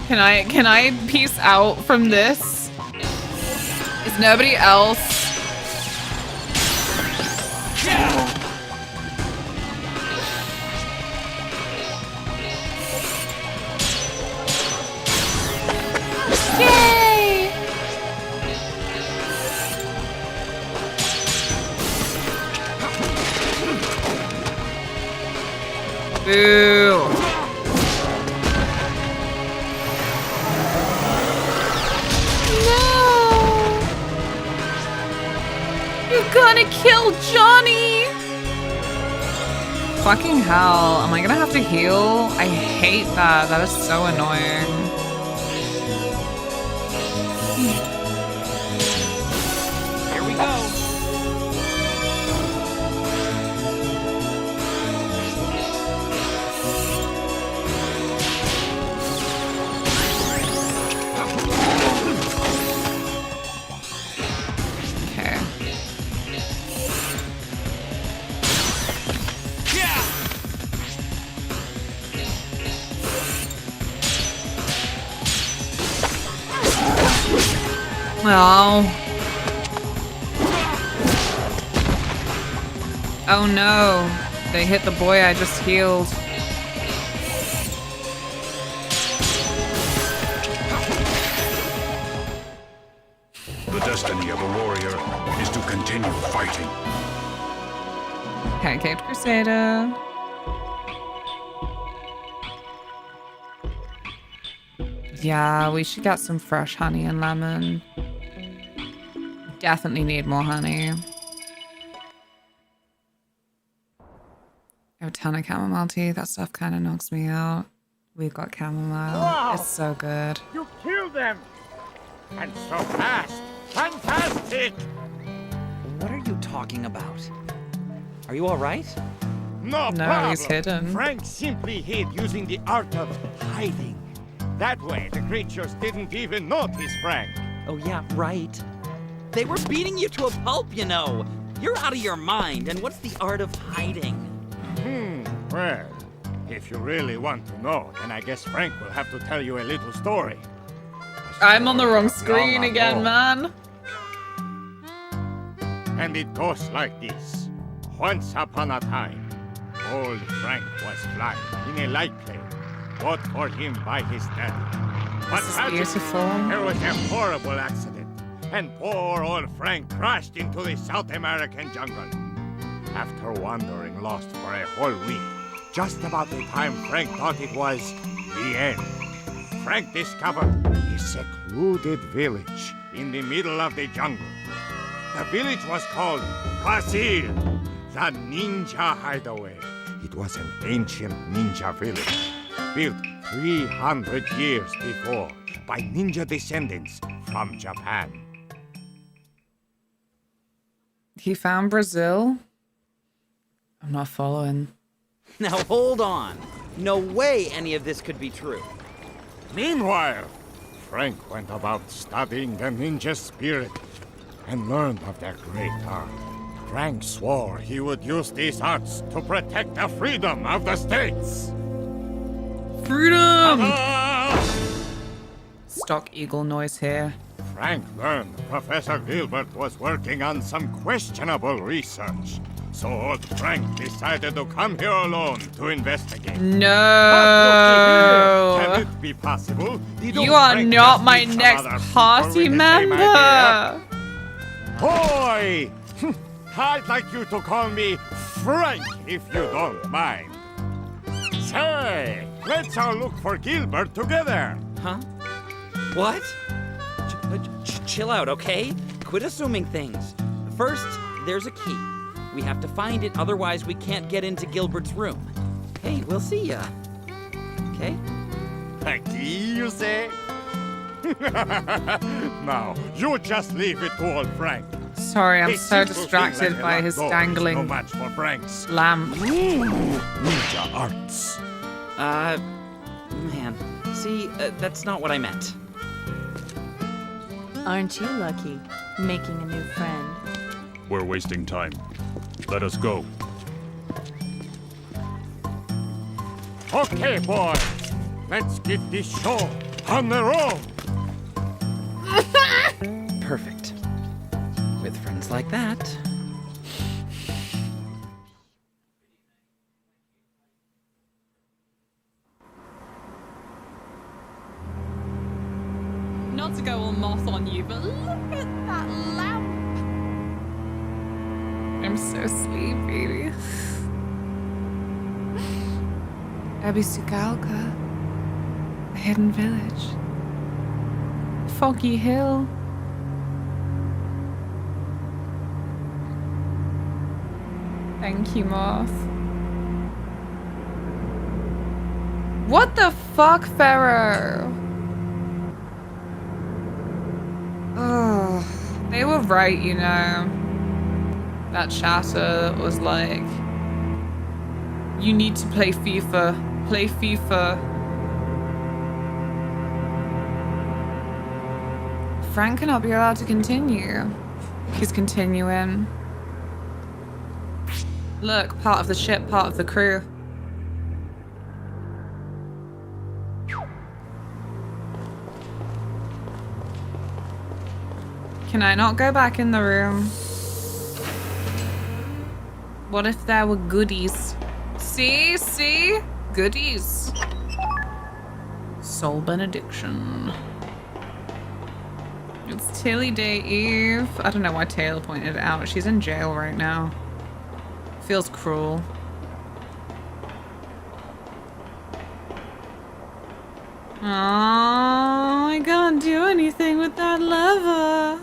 Can I peace out from this? Is nobody else? Yay! Boo. You're gonna kill Johnny! Fucking hell. Am I gonna have to heal? I hate that. That is so annoying. Here we go. Okay. Oh. Oh no. They hit the boy I just healed. The destiny of a warrior is to continue fighting. Pancaked Crusader. Yeah, we should get some fresh honey and lemon. Definitely need more honey. A ton of chamomile tea. That stuff kind of knocks me out. We've got chamomile. Wow. It's so good. You killed them! And so fast! Fantastic! What are you talking about? Are you alright? No No, problem. he's hidden. Frank simply hid using the art of hiding. That way, the creatures didn't even notice Frank. Oh yeah, right. They were beating you to a pulp, you know. You're out of your mind, and what's the art of hiding? Well, if you really want to know, then I guess Frank will have to tell you a little story. I'm on the wrong screen again, man. And it goes like this. Once upon a time, old Frank was flying in a light plane, bought for him by his daddy. But This is tragically, beautiful. there was a horrible accident, and poor old Frank crashed into the South American jungle. After wandering lost for a whole week, just about the time Frank thought it was the end, Frank discovered a secluded village in the middle of the jungle. The village was called Brazil, the Ninja Hideaway. It was an ancient ninja village, built 300 years before by ninja descendants from Japan. He found Brazil? I'm not following. Now hold on. No way any of this could be true. Meanwhile, Frank went about studying the ninja spirit and learned of their great art. Frank swore he would use these arts to protect the freedom of the states. Freedom! Stock eagle noise here. Frank learned Professor Gilbert was working on some questionable research. So old Frank decided to come here alone to investigate. No! Can it be possible? You are not my next party member! Boy! I'd like you to call me Frank if you don't mind. Say, let's all look for Gilbert together. Huh? What? Chill out, okay? Quit assuming things. First, there's a key. We have to find it, otherwise we can't get into Gilbert's room. Hey, we'll see ya. Okay? A key, you say? Now, you just leave it to old Frank. Sorry, I'm A so simple thing distracted like by a his lock door is dangling no match for Frank's lamp. ninja arts. Man. See, that's not what I meant. Aren't you lucky, making a new friend? We're wasting time. Let us go. Okay, boys. Let's get this show on the road. Perfect. With friends like that. Not to go all moth on you, but look at that lamp. I'm so sleepy. Abisugalka, a hidden village. Foggy Hill. Thank you, Moth. What the fuck, Pharaoh? Oh, they were right, you know. That chatter was like, you need to play FIFA. Play FIFA. Frank cannot be allowed to continue. He's continuing. Look, part of the ship, part of the crew. Can I not go back in the room? What if there were goodies? See? Goodies. Soul benediction. It's Tilly Day Eve. I don't know why Taylor pointed it out. She's in jail right now. Feels cruel. Oh, I can't do anything with that lever.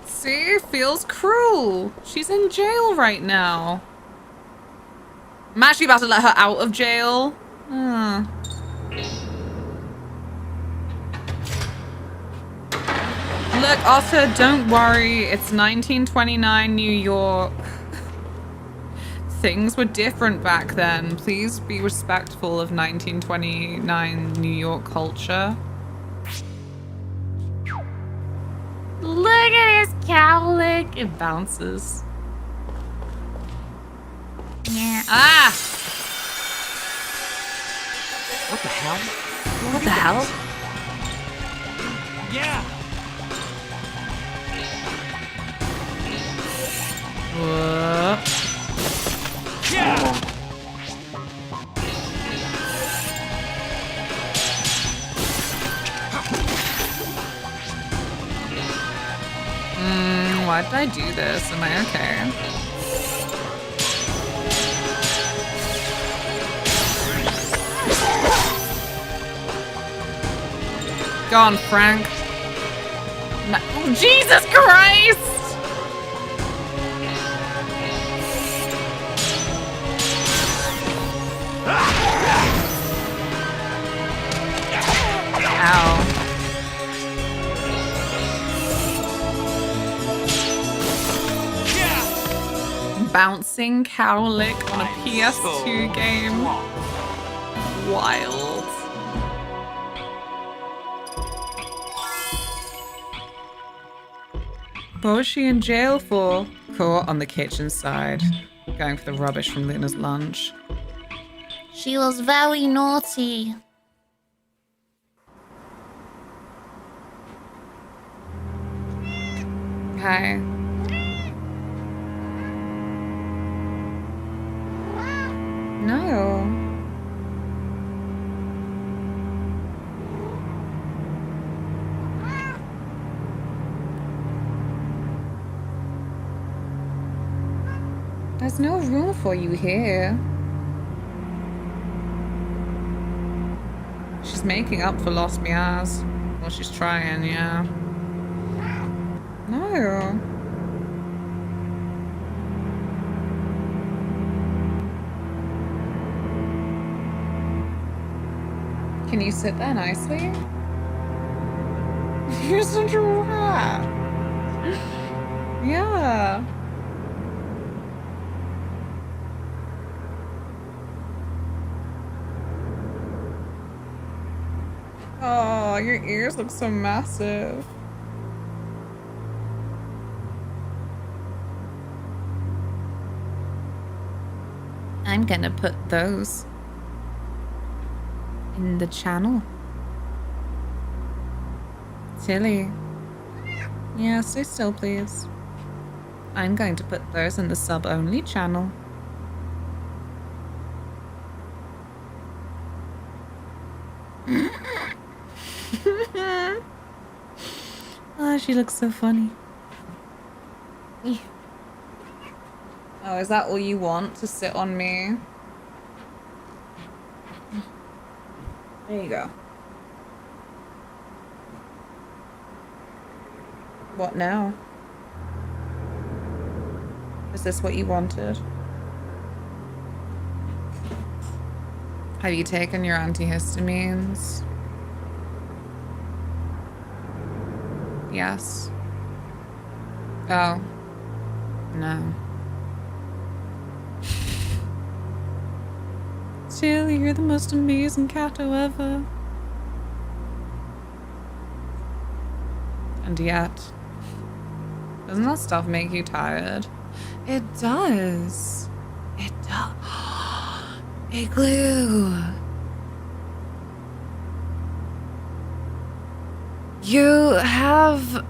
See? Feels cruel. She's in jail right now. I'm actually about to let her out of jail. Look, Otter, don't worry. It's 1929 New York. Things were different back then. Please be respectful of 1929 New York culture. Look at his cowlick. It bounces. Yeah. Ah! What the hell? What the hell? Yeah! Yeah! Why did I do this? Am I okay? Go on, Frank. No. Oh, Jesus Christ! Ow. Bouncing cowlick on a PS2 game. Wild. What was she in jail for? Caught on the kitchen side. Going for the rubbish from Luna's lunch. She was very naughty. Okay. No. There's no room for you here. She's making up for lost Miaz. Well, she's trying, yeah. No. Can you sit there nicely? You're such a rat. Yeah. Oh, your ears look so massive. I'm gonna put those in the channel. Tilly. Yeah, stay still, please. I'm going to put those in the sub-only channel. Oh, she looks so funny. Oh, is that all you want, to sit on me? There you go. What now? Is this what you wanted? Have you taken your antihistamines? Yes. Oh. No. Tilly, you're the most amazing Kato ever. And yet, doesn't that stuff make you tired? It does. It does. Igloo. You have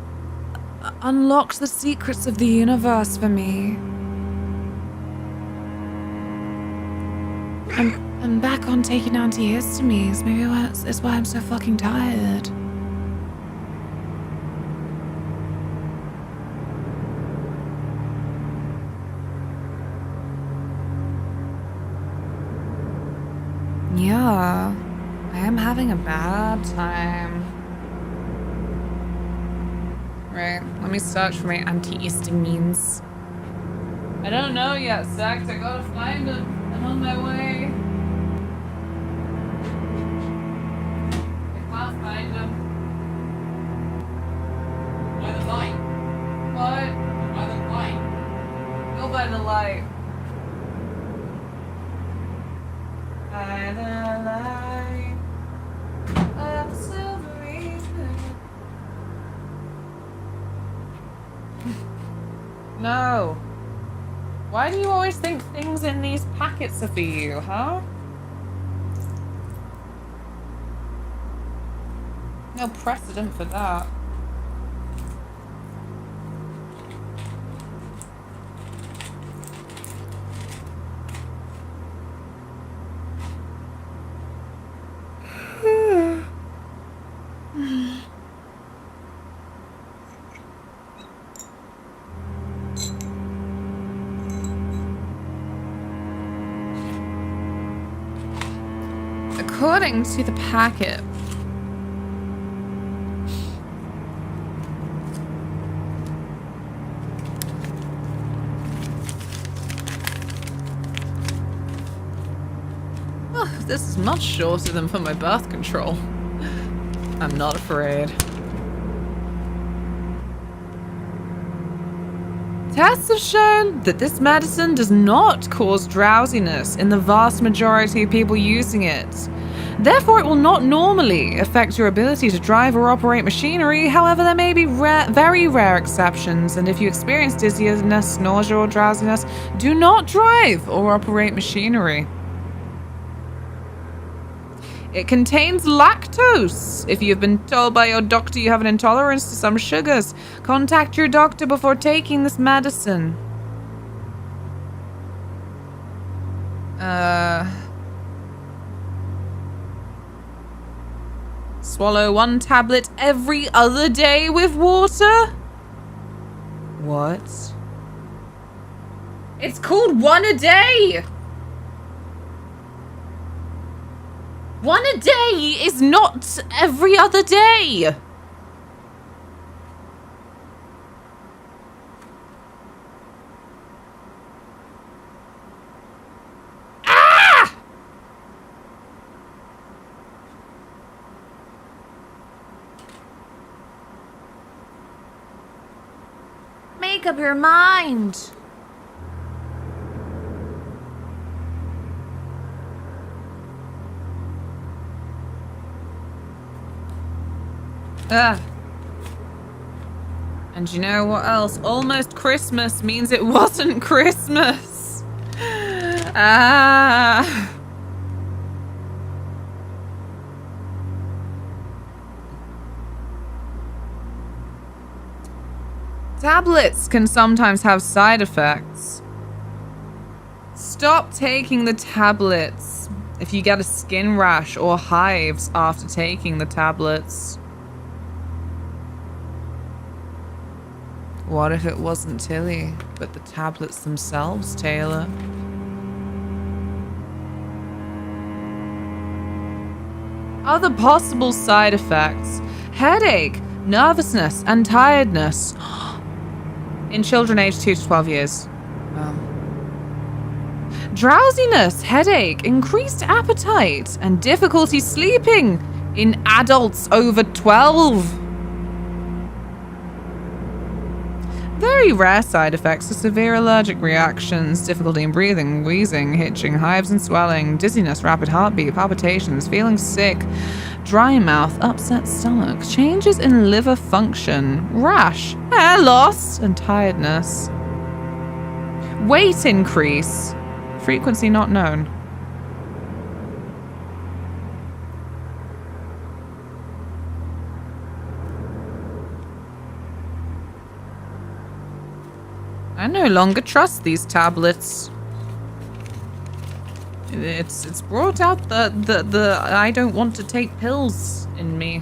unlocked the secrets of the universe for me. I'm back on taking antihistamines. Maybe that's why I'm so fucking tired. Yeah, I am having a bad time. Right, let me search for my antihistamines. I don't know yet, Sex. I gotta find them. I'm on my way. I can't find them. By the light. What? By the light. Go by the light. By the light of the silvery moon. No. Why do you always think things in these packets are for you, huh? No precedent for that. According to the packet, oh, this is much shorter than for my birth control. I'm not afraid. Tests have shown that this medicine does not cause drowsiness in the vast majority of people using it. Therefore, it will not normally affect your ability to drive or operate machinery. However, there may be very rare exceptions, and if you experience dizziness, nausea, or drowsiness, do not drive or operate machinery. It contains lactose. If you've been told by your doctor you have an intolerance to some sugars, contact your doctor before taking this medicine. Swallow 1 tablet every other day with water? What? It's called 1 a day! 1 a day is not every other day! Ah! Make up your mind. Ah. And you know what else? Almost Christmas means it wasn't Christmas. Ah. Tablets can sometimes have side effects. Stop taking the tablets if you get a skin rash or hives after taking the tablets. What if it wasn't Tilly, but the tablets themselves, Taylor? Other possible side effects: headache, nervousness, and tiredness. In children aged 2 to 12 years. Drowsiness, headache, increased appetite, and difficulty sleeping in adults over 12. Very rare side effects are severe allergic reactions, difficulty in breathing, wheezing, hitching, hives and swelling, dizziness, rapid heartbeat, palpitations, feeling sick, dry mouth, upset stomach, changes in liver function, rash, hair loss, and tiredness. Weight increase, frequency not known. I no longer trust these tablets. It's brought out the I don't want to take pills in me.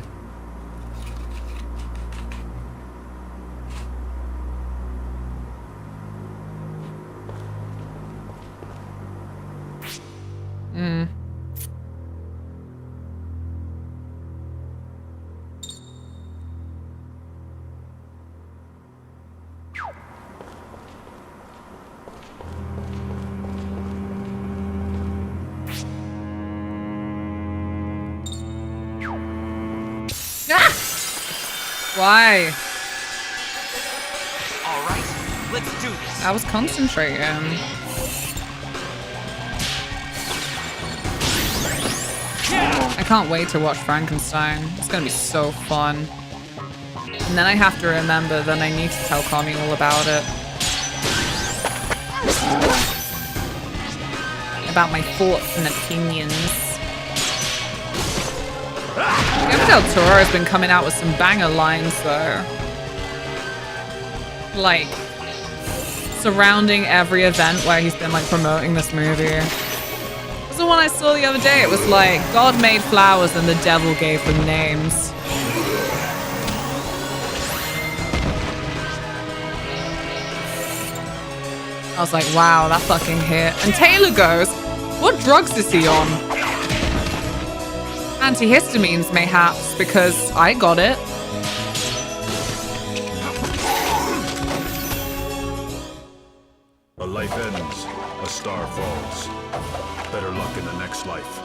Why? All right, let's do this. I was concentrating. I can't wait to watch Frankenstein. It's gonna be so fun. And then I have to remember that I need to tell Connie all about it. About my thoughts and opinions. Guillermo del Toro has been coming out with some banger lines though. Like, surrounding every event where he's been like promoting this movie. It was the one I saw the other day. It was like, God made flowers and the devil gave them names. I was like, wow, that fucking hit. And Taylor goes, what drugs is he on? Antihistamines, mayhaps, because I got it. A life ends, a star falls. Better luck in the next life.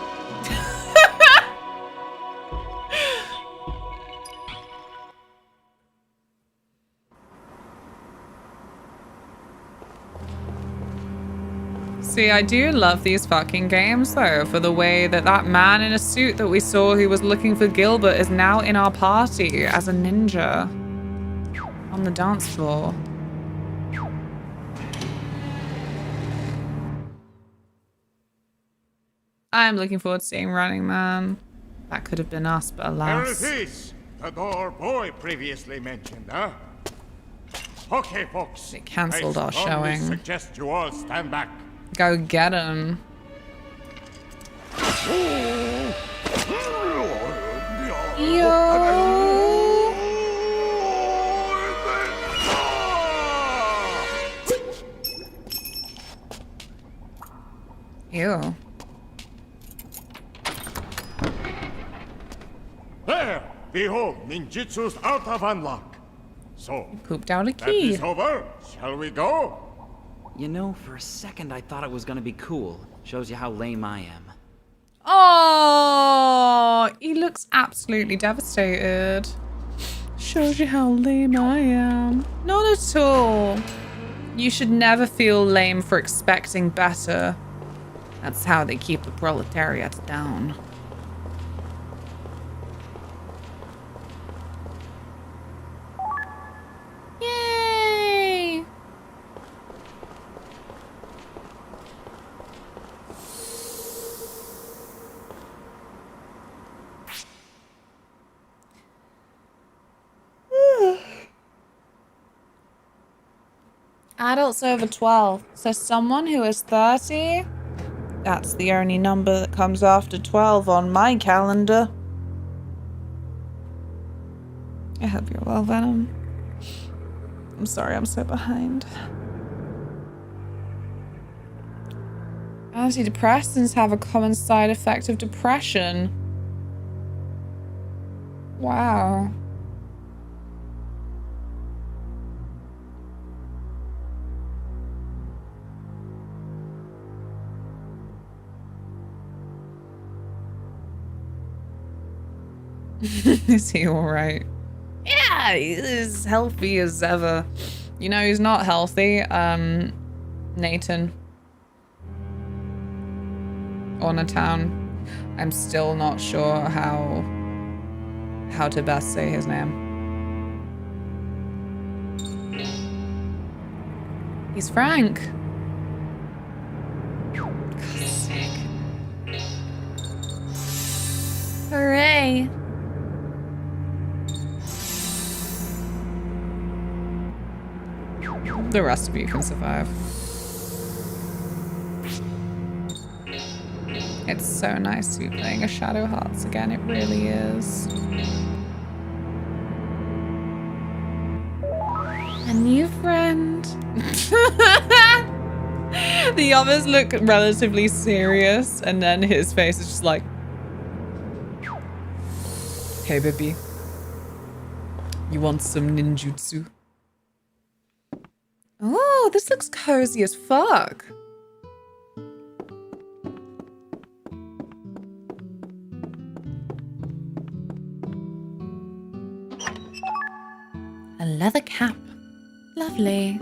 See, I do love these fucking games, though, for the way that that man in a suit that we saw who was looking for Gilbert is now in our party as a ninja on the dance floor. I'm looking forward to seeing Running Man. That could have been us, but alas. There it is, the door boy previously mentioned, huh? Okay, folks. It cancelled our I strongly showing. suggest you all stand back. Go get him. Ew. There! Behold, ninjutsu's out of unlock. So, Pooped out a that key. is over. Shall we go? You know, for a second I thought it was gonna be cool. Shows you how lame I am. Oh, he looks absolutely devastated. Shows you how lame I am. Not at all. You should never feel lame for expecting better. That's how they keep the proletariat down. Yay! Adults over 12. So someone who is 30? That's the only number that comes after 12 on my calendar. I hope you're well, Venom. I'm sorry I'm so behind. Antidepressants have a common side effect of depression. Wow. Is he alright? Yeah, he's as healthy as ever. You know, he's not healthy. Nathan. Or Natan. I'm still not sure how to best say his name. He's Frank. God's sake. Hooray. The rest of you can survive. It's so nice to be playing a Shadowheart again, it really is. A new friend. The others look relatively serious, and then his face is just like, hey baby, you want some ninjutsu? Oh, this looks cozy as fuck. A leather cap. Lovely.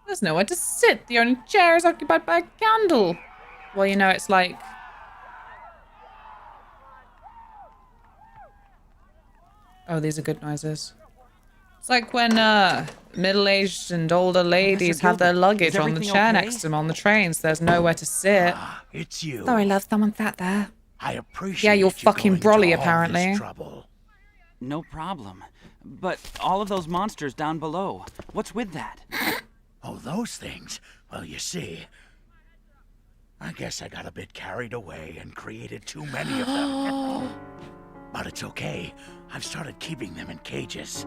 There's nowhere to sit. The only chair is occupied by a candle. Well, you know, it's like... Oh, these are good noises. It's like when middle-aged and older ladies have their luggage on the chair next to them on the trains. There's nowhere to sit. It's you. Sorry, love, someone sat there. I appreciate Yeah, you're fucking brolly, all this apparently. trouble. No problem. But all of those monsters down below, what's with that? Oh, those things? Well, you see, I guess I got a bit carried away and created too many of them. But it's okay. I've started keeping them in cages.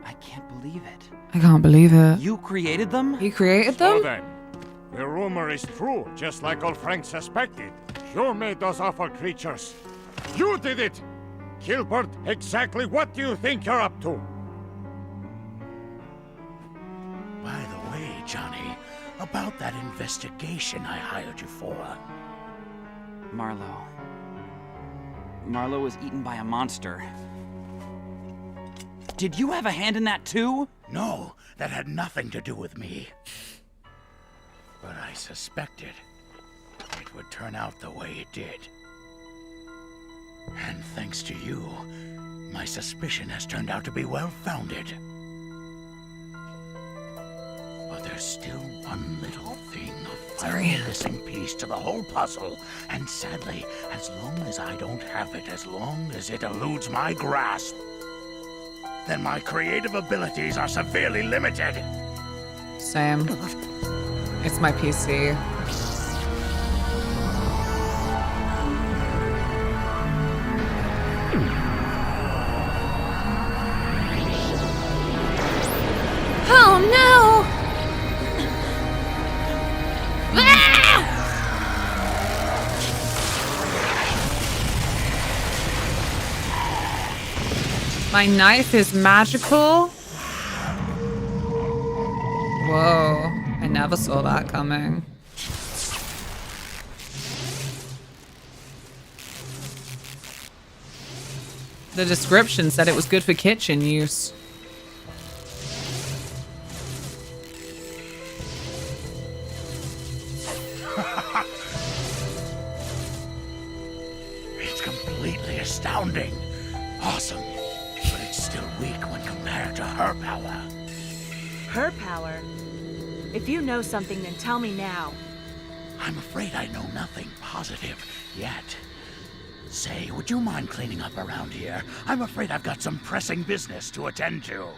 I can't believe it. I can't believe it. You created them? You created So them? then, the rumor is true, just like old Frank suspected. You made those awful creatures. You did it! Gilbert, exactly what do you think you're up to? By the way, Johnny, about that investigation I hired you for. Marlowe. Marlowe was eaten by a monster. Did you have a hand in that too? No, that had nothing to do with me. But I suspected it would turn out the way it did. And thanks to you, my suspicion has turned out to be well-founded. But there's still one little thing, a final missing piece to the whole puzzle. And sadly, as long as I don't have it, as long as it eludes my grasp, then my creative abilities are severely limited. Same. It's my PC. Oh no! My knife is magical? Whoa, I never saw that coming. The description said it was good for kitchen use. It's completely astounding. Awesome. But it's still weak when compared to her power. Her power? If you know something, then tell me now. I'm afraid I know nothing positive yet. Say, would you mind cleaning up around here? I'm afraid I've got some pressing business to attend to.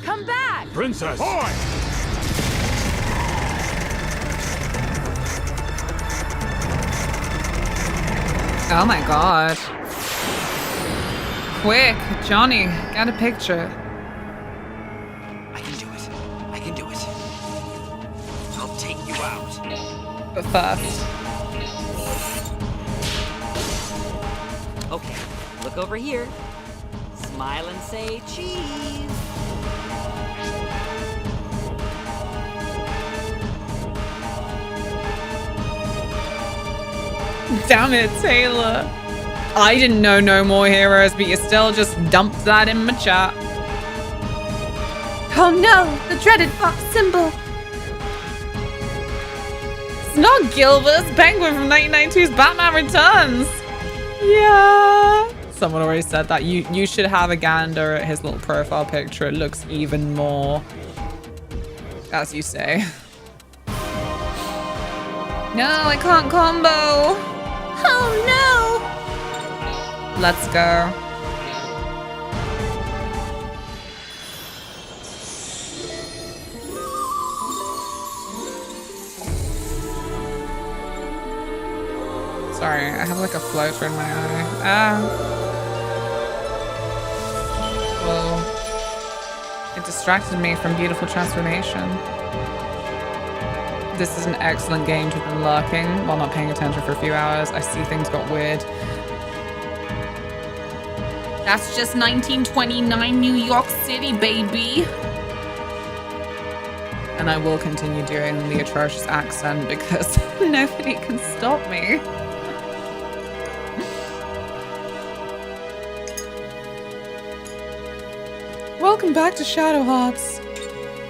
Come back! Princess! Boy! Oh my god. Quick, Johnny, get a picture. I can do it. I can do it. I'll take you out. But first. Okay, look over here. Smile and say cheese. Damn it, Taylor. I didn't know no more heroes, but you still just dumped that in my chat. Oh no, the dreaded fox symbol. It's not Gilbert's Penguin from 1992's Batman Returns. Yeah. Someone already said that. You should have a gander at his little profile picture. It looks even more, as you say. No, I can't combo. Oh no! Let's go. Sorry, I have like a floater in my eye. Ah. Whoa. It distracted me from beautiful transformation. This is an excellent game to be lurking while not paying attention for a few hours. I see things got weird. That's just 1929 New York City, baby. And I will continue doing the atrocious accent because nobody can stop me. Welcome back to Shadowheart.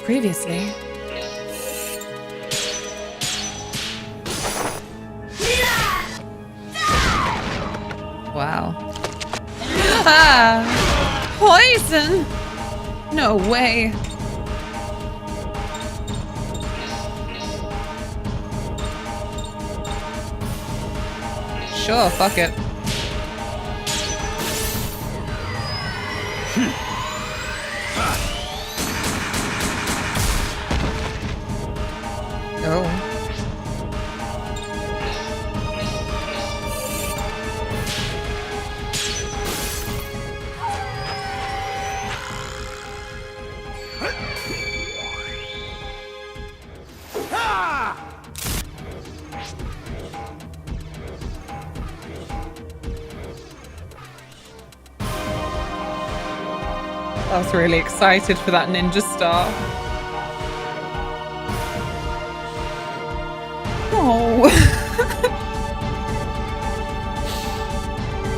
Previously. Wow. Ah! Poison! No way. Sure, fuck it. Oh. I was really excited for that ninja star. Oh.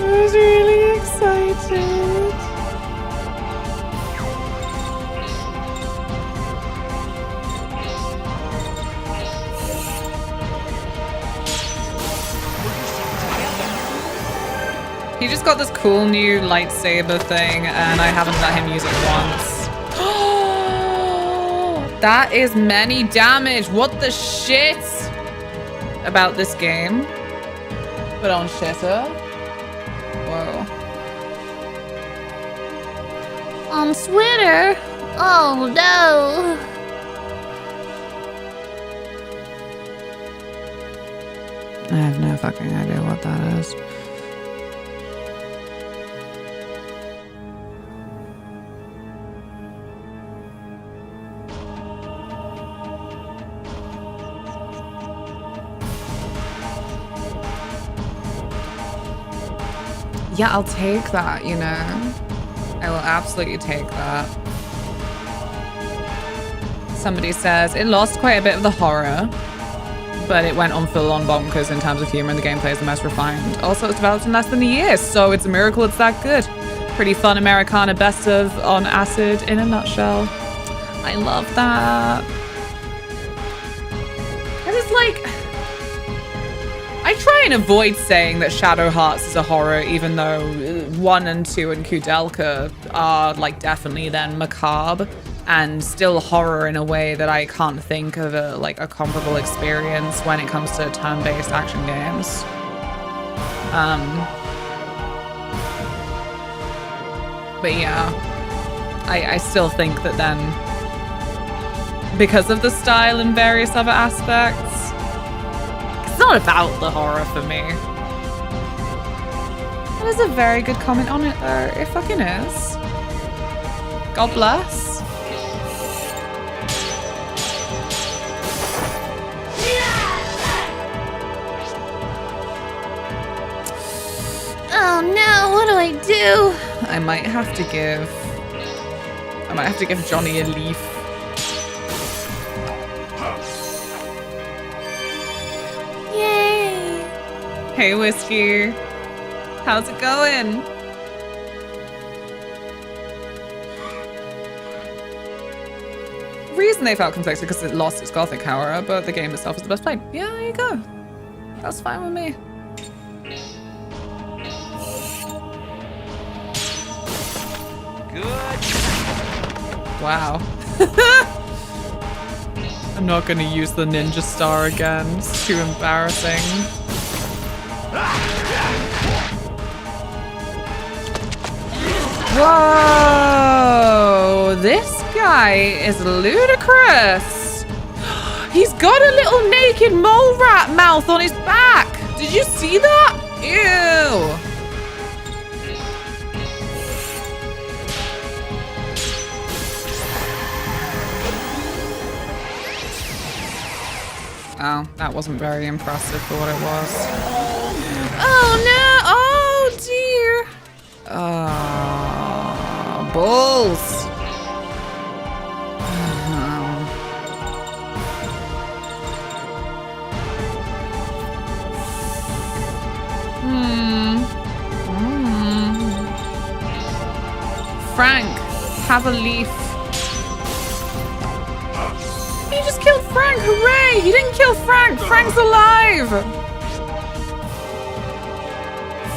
I was really excited. He just got this cool new lightsaber thing, and I haven't let him use it once. That is many damage. What the shit about this game? Put on shitter. Whoa. On Twitter? Oh no! I have no fucking idea what that is. Yeah, I'll take that, you know. I will absolutely take that. Somebody says, it lost quite a bit of the horror, but it went on full-on bonkers in terms of humor and the gameplay is the most refined. Also, it's developed in less than a year, so it's a miracle it's that good. Pretty fun Americana best of on acid in a nutshell. I love that. And it's like... I try and avoid saying that Shadowheart is a horror, even though 1 and 2 and Kudelka are like definitely then macabre and still horror in a way that I can't think of a comparable experience when it comes to turn-based action games. But yeah, I still think that then, because of the style and various other aspects, it's not about the horror for me. That is a very good comment on it though. It fucking is. God bless. Oh no, what do I do? I might have to give Johnny a leaf. Yay! Hey Whiskey, how's it going? The reason they felt conflicted because it lost its gothic horror, but the game itself is the best played. Yeah, there you go. That's fine with me. Good. Wow. I'm not gonna use the ninja star again. It's too embarrassing. Whoa! This guy is ludicrous. He's got a little naked mole rat mouth on his back. Did you see that? Ew. Oh, that wasn't very impressive for what it was. Oh no! Oh dear! Oh, bulls! Frank, have a leaf. He just killed Frank! Hooray! He didn't kill Frank! Frank's alive!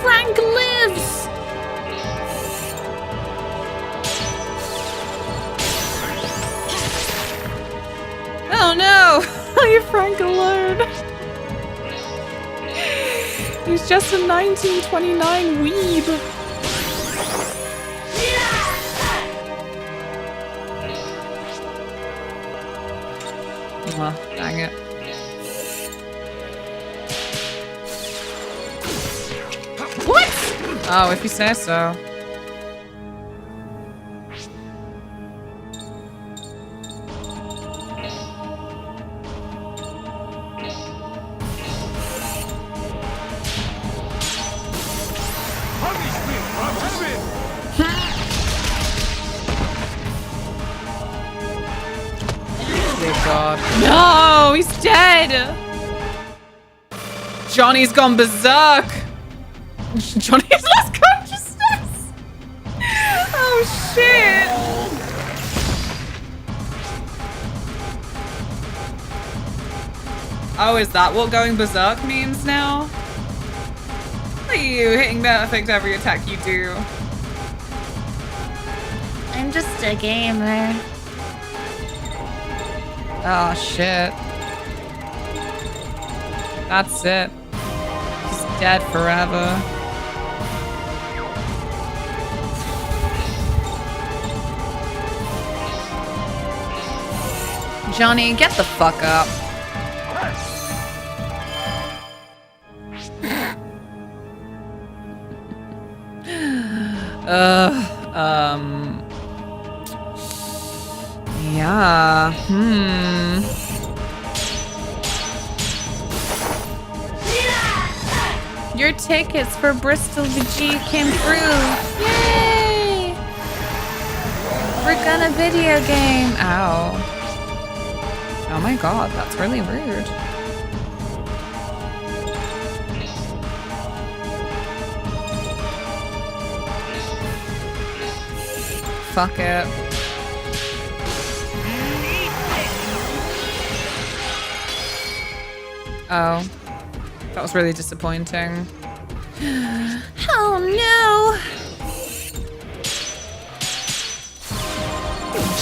Frank lives! Oh no! Leave Frank alone! He's just a 1929 weeb. Oh, dang it. What? Oh, if you say so. God. No, he's dead. Johnny's gone berserk. Johnny's lost consciousness. Oh shit. Oh, is that what going berserk means now? Look at you hitting perfect every attack you do. I'm just a gamer. Oh shit. That's it. He's dead forever. Johnny, get the fuck up. Yeah, Your tickets for Bristol VG came through. Yay! We're gonna video game. Ow. Oh my god, that's really rude. Fuck it. Oh, that was really disappointing. Oh no!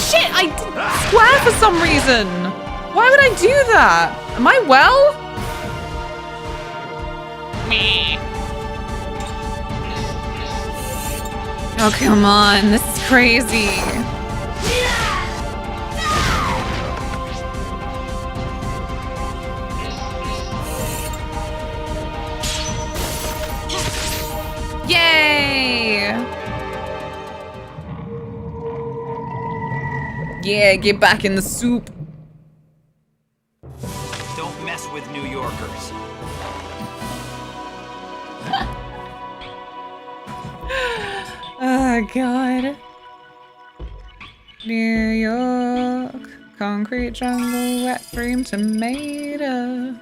Shit, I did square for some reason. Why would I do that? Am I well? Me. Oh, come on. This is crazy. Yay! Yeah, get back in the soup. Don't mess with New Yorkers. Oh, God. New York, concrete jungle, wet dream tomato.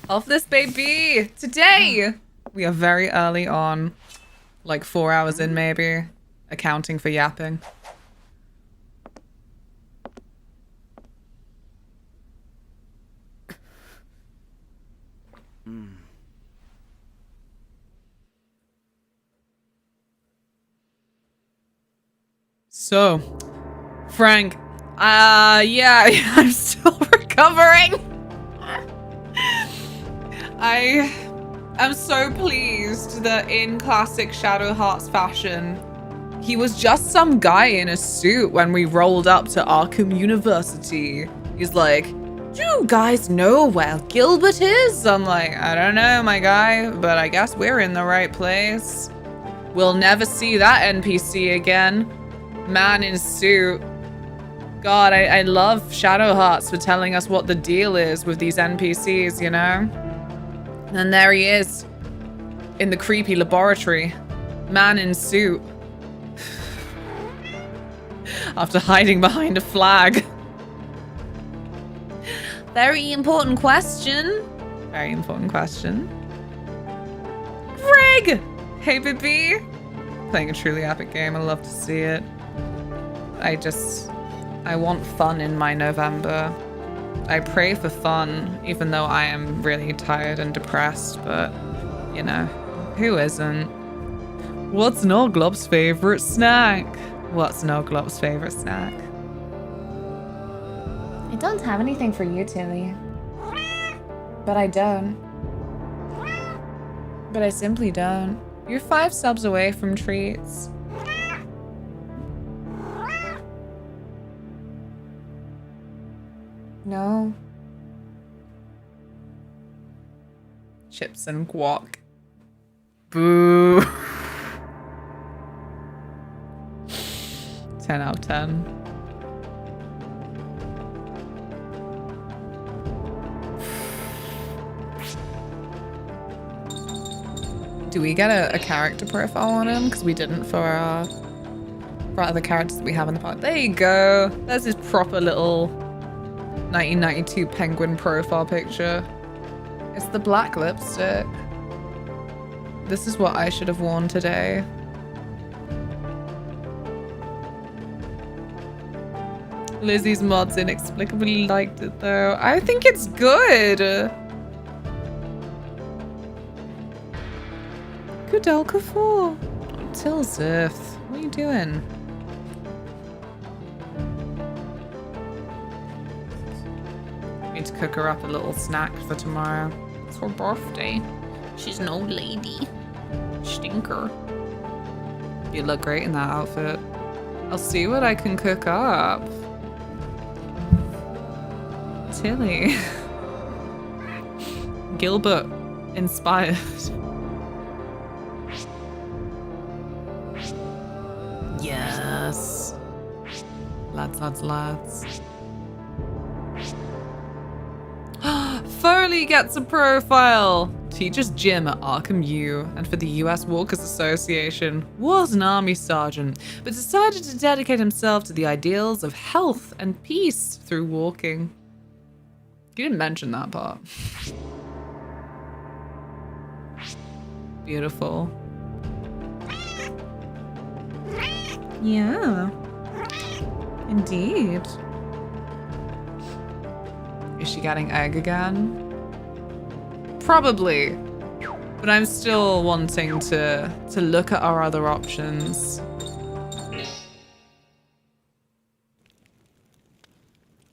Off this baby! Today! We are very early on. Like 4 hours in, maybe. Accounting for yapping. So, Frank, yeah, I'm still recovering. I'm so pleased that in classic Shadowheart's fashion, he was just some guy in a suit when we rolled up to Arkham University. He's like, do you guys know where Gilbert is? I'm like, I don't know, my guy, but I guess we're in the right place. We'll never see that NPC again. Man in suit. God, I love Shadowhearts for telling us what the deal is with these NPCs, you know? And there he is, in the creepy laboratory. Man in suit. After hiding behind a flag. Very important question. Very important question. Greg! Hey, baby. Playing a truly epic game. I love to see it. I want fun in my November. I pray for fun, even though I am really tired and depressed, but, you know, who isn't? What's Noglop's favorite snack? What's Noglop's favorite snack? I don't have anything for you, Tilly. But I don't. But I simply don't. You're 5 subs away from treats. No. Chips and guac. Boo. 10 out of 10. Do we get a character profile on him? Because we didn't for other characters that we have in the park. There you go. There's his proper little 1992 penguin profile picture. It's the black lipstick. This is what I should have worn today. Lizzie's mods inexplicably liked it though. I think it's good. Good Alcafor. Tilzith, what are you doing? Need to cook her up a little snack for tomorrow. It's her birthday. She's an old lady. Stinker. You look great in that outfit. I'll see what I can cook up. Tilly. Gilbert inspired. Yes. Lads. Foley gets a profile. Teaches gym at Arkham U and for the US Walkers Association. Was an army sergeant, but decided to dedicate himself to the ideals of health and peace through walking. You didn't mention that part. Beautiful. Yeah. Indeed. Is she getting egg again? Probably. But I'm still wanting to look at our other options.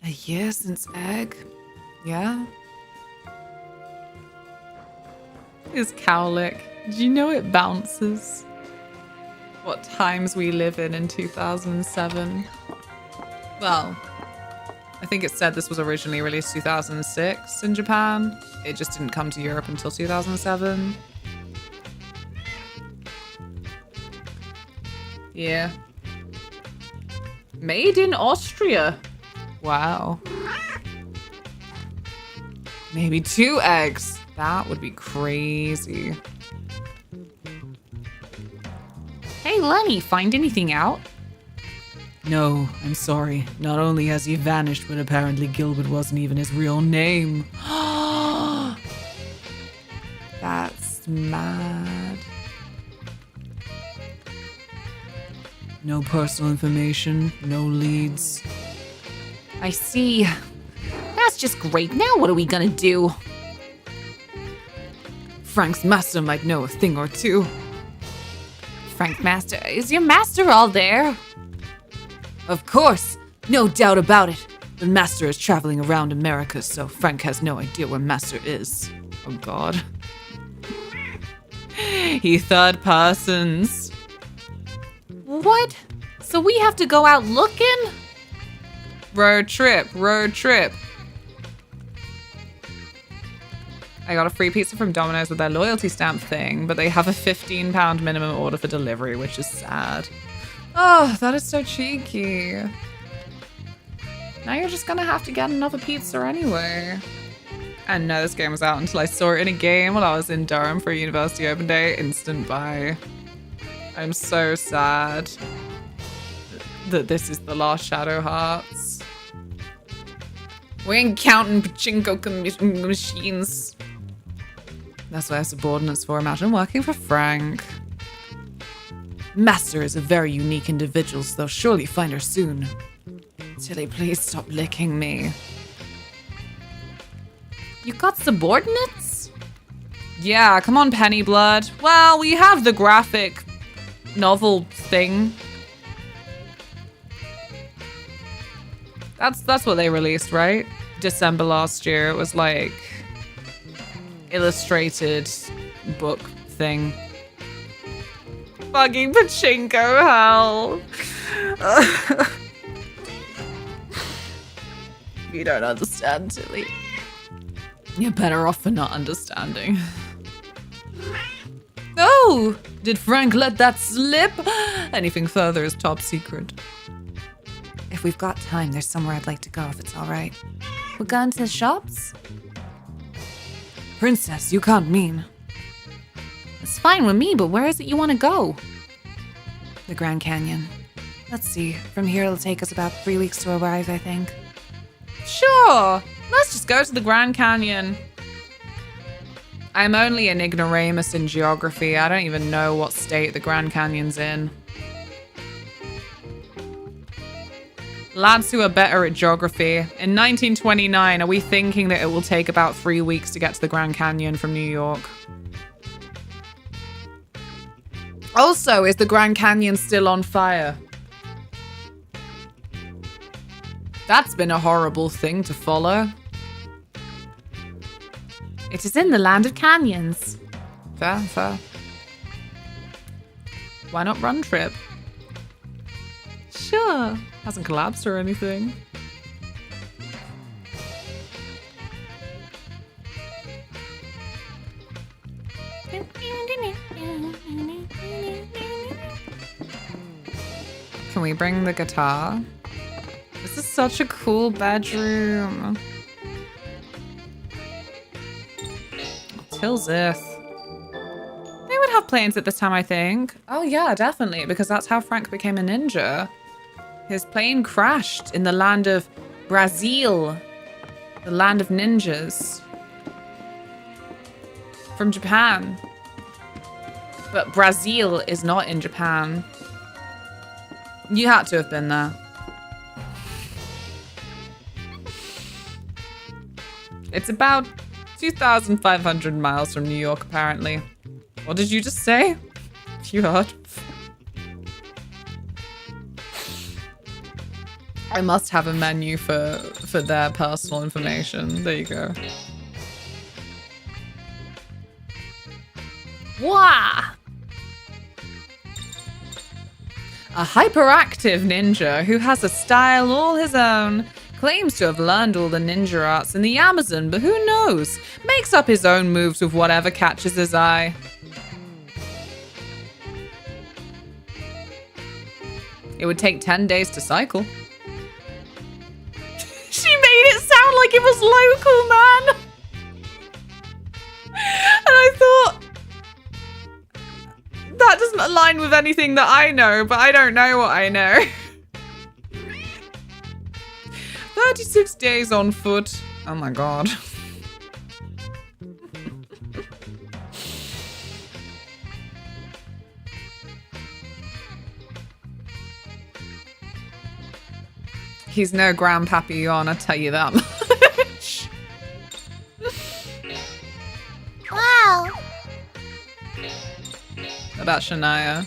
A year since egg? Yeah. Is Cowlick. Do you know it bounces? What times we live in 2007. Well, I think it said this was originally released 2006 in Japan. It just didn't come to Europe until 2007. Yeah. Made in Austria. Wow. Maybe 2 eggs. That would be crazy. Hey, Lenny, find anything out? No, I'm sorry. Not only has he vanished, but apparently Gilbert wasn't even his real name. That's mad. No personal information, no leads. I see. That's just great. Now what are we gonna do? Frank's master might know a thing or two. Frank Master, is your master all there? Of course! No doubt about it! But Master is traveling around America, so Frank has no idea where Master is. Oh god. He third persons. What? So we have to go out looking? Road trip, road trip. I got a free pizza from Domino's with their loyalty stamp thing, but they have a £15 minimum order for delivery, which is sad. Oh, that is so cheeky. Now you're just gonna have to get another pizza anyway. I didn't know this game was out until I saw it in a game while I was in Durham for a university open day. Instant buy. I'm so sad that this is the last Shadowhearts. We ain't counting pachinko machines. That's what I have subordinates for. Imagine working for Frank. Master is a very unique individual, so they'll surely find her soon. Tilly, please stop licking me. You got subordinates? Yeah, come on, Pennyblood. Well, we have the graphic novel thing. That's what they released, right? December last year. It was like illustrated book thing. Fucking pachinko hell. You don't understand, Tilly. You're better off for not understanding. Oh! Did Frank let that slip? Anything further is top secret. If we've got time, there's somewhere I'd like to go if it's alright. We're going to the shops? Princess, you can't mean. It's fine with me, but where is it you want to go? The Grand Canyon. Let's see. From here, it'll take us about 3 weeks to arrive, I think. Sure! Let's just go to the Grand Canyon. I'm only an ignoramus in geography. I don't even know what state the Grand Canyon's in. Lads who are better at geography. In 1929, are we thinking that it will take about 3 weeks to get to the Grand Canyon from New York? Also, is the Grand Canyon still on fire? That's been a horrible thing to follow. It is in the land of canyons. Fair, fair. Why not run trip? Sure. Hasn't collapsed or anything. Can we bring the guitar? This is such a cool bedroom. Tilsith. They would have planes at this time, I think. Oh yeah, definitely, because that's how Frank became a ninja. His plane crashed in the land of Brazil. The land of ninjas. From Japan. But Brazil is not in Japan. You had to have been there. It's about 2,500 miles from New York, apparently. What did you just say? You heard? I must have a menu for their personal information. There you go. Wah! A hyperactive ninja who has a style all his own. Claims to have learned all the ninja arts in the Amazon, but who knows? Makes up his own moves with whatever catches his eye. It would take 10 days to cycle. She made it sound like it was local, man! And I thought, that doesn't align with anything that I know, but I don't know what I know. 36 days on foot. Oh my god. He's no grandpappy-on, I tell you that much. Wow. About Shania.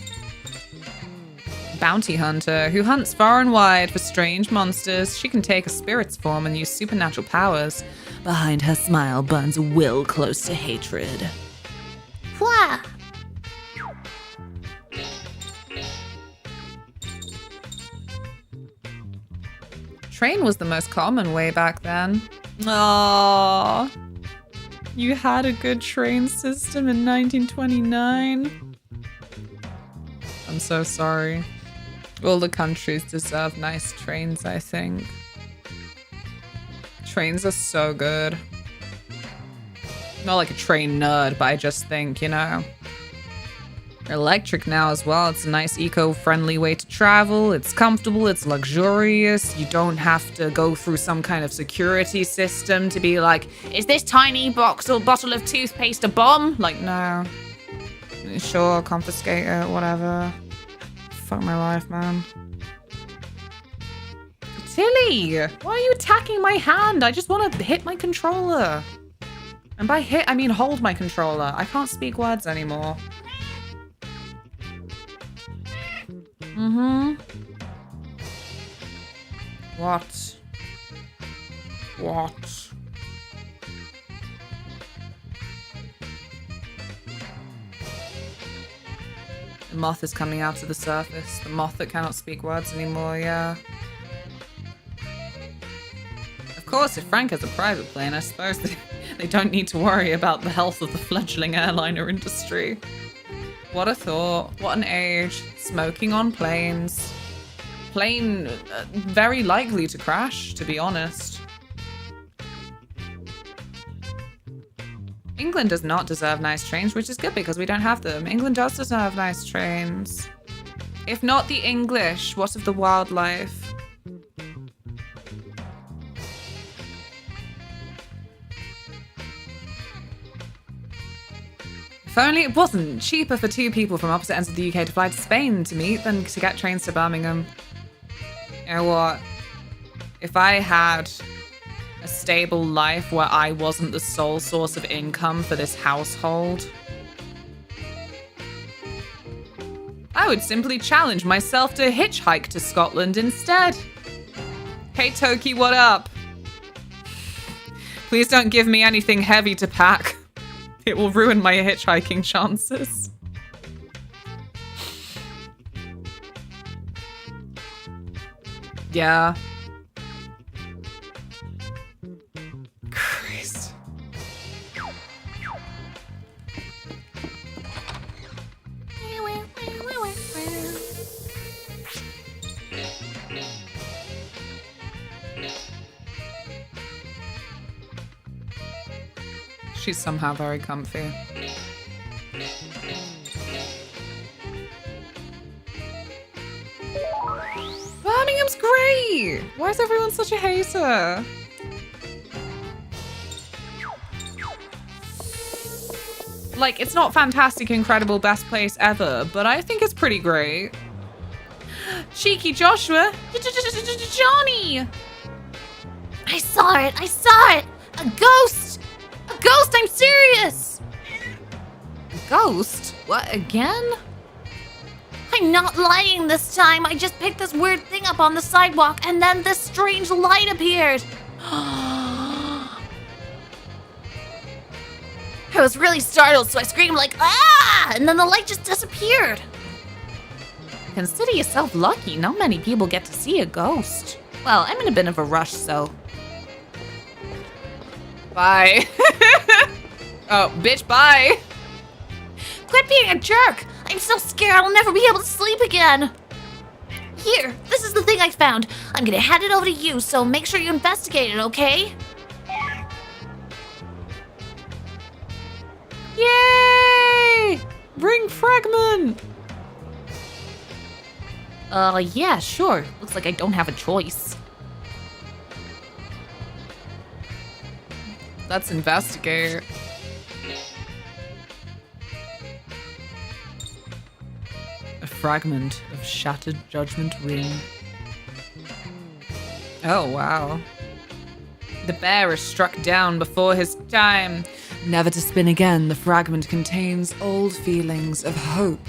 bounty hunter who hunts far and wide for strange monsters. She can take a spirit's form and use supernatural powers. Behind her smile burns a will close to hatred. Wah! Train was the most common way back then. Aww. You had a good train system in 1929? I'm so sorry. All the countries deserve nice trains, I think. Trains are so good. Not like a train nerd, but I just think, you know. They're electric now as well. It's a nice eco-friendly way to travel. It's comfortable, it's luxurious. You don't have to go through some kind of security system to be like, is this tiny box or bottle of toothpaste a bomb? Like, no. Sure, confiscate it, whatever. Fuck my life, man. Tilly! Why are you attacking my hand? I just want to hit my controller. And by hit, I mean hold my controller. I can't speak words anymore. Mm-hmm. What? What? The moth is coming out to the surface. The moth that cannot speak words anymore, yeah. Of course, if Frank has a private plane, I suppose they don't need to worry about the health of the fledgling airliner industry. What a thought. What an age. Smoking on planes. Plane very likely to crash, to be honest. England does not deserve nice trains, which is good because we don't have them. England does deserve nice trains. If not the English, what of the wildlife? If only it wasn't cheaper for two people from opposite ends of the UK to fly to Spain to meet than to get trains to Birmingham. You know what? If I had a stable life where I wasn't the sole source of income for this household, I would simply challenge myself to hitchhike to Scotland instead. Hey Toki, what up? Please don't give me anything heavy to pack. It will ruin my hitchhiking chances. Yeah. Christ. She's somehow very comfy. Birmingham's great! Why is everyone such a hater? Like, it's not fantastic, incredible, best place ever, but I think it's pretty great. Cheeky Joshua! Johnny! I saw it! I saw it! A ghost! A ghost! I'm serious! Ghost? What, again? I'm not lying this time. I just picked this weird thing up on the sidewalk and then this strange light appeared. I was really startled, so I screamed like, ah! And then the light just disappeared. Consider yourself lucky. Not many people get to see a ghost. Well, I'm in a bit of a rush, so... Bye. Oh, bitch, bye. Quit being a jerk. I'm so scared I'll never be able to sleep again. Here, this is the thing I found. I'm gonna hand it over to you, so make sure you investigate it, okay? Yay! Bring fragment! Yeah, sure. Looks like I don't have a choice. Let's investigate. A fragment of shattered judgment ring. Oh, wow. The bear is struck down before his time. Never to spin again, the fragment contains old feelings of hope,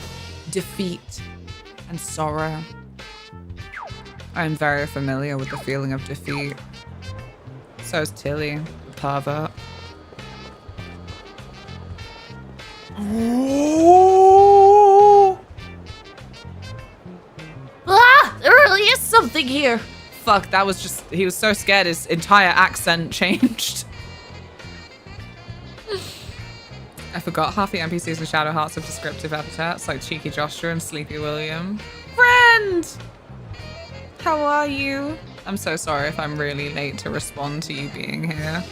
defeat, and sorrow. I'm very familiar with the feeling of defeat. So is Tilly, the pervert. Ah! There really is something here! Fuck, that was just... He was so scared his entire accent changed. I forgot half the NPCs in Shadowheart have descriptive epithets like Cheeky Joshua and Sleepy William. Friend! How are you? I'm so sorry if I'm really late to respond to you being here.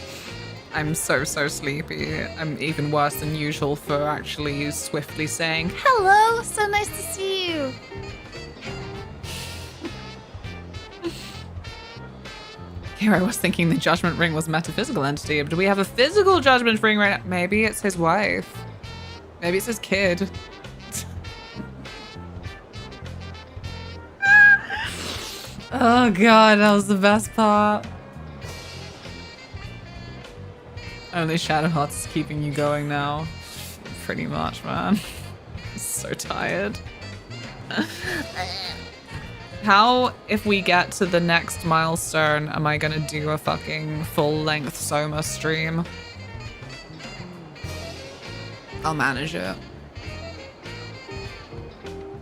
I'm so sleepy. I'm even worse than usual for actually swiftly saying, Hello! So nice to see you! Here I was thinking the Judgment Ring was a metaphysical entity. Do we have a physical Judgment Ring right now? Maybe it's his wife. Maybe it's his kid. Oh god, that was the best part. Only Shadowheart's is keeping you going now. Pretty much, man. I'm so tired. How, if we get to the next milestone, am I gonna do a fucking full-length Soma stream? I'll manage it.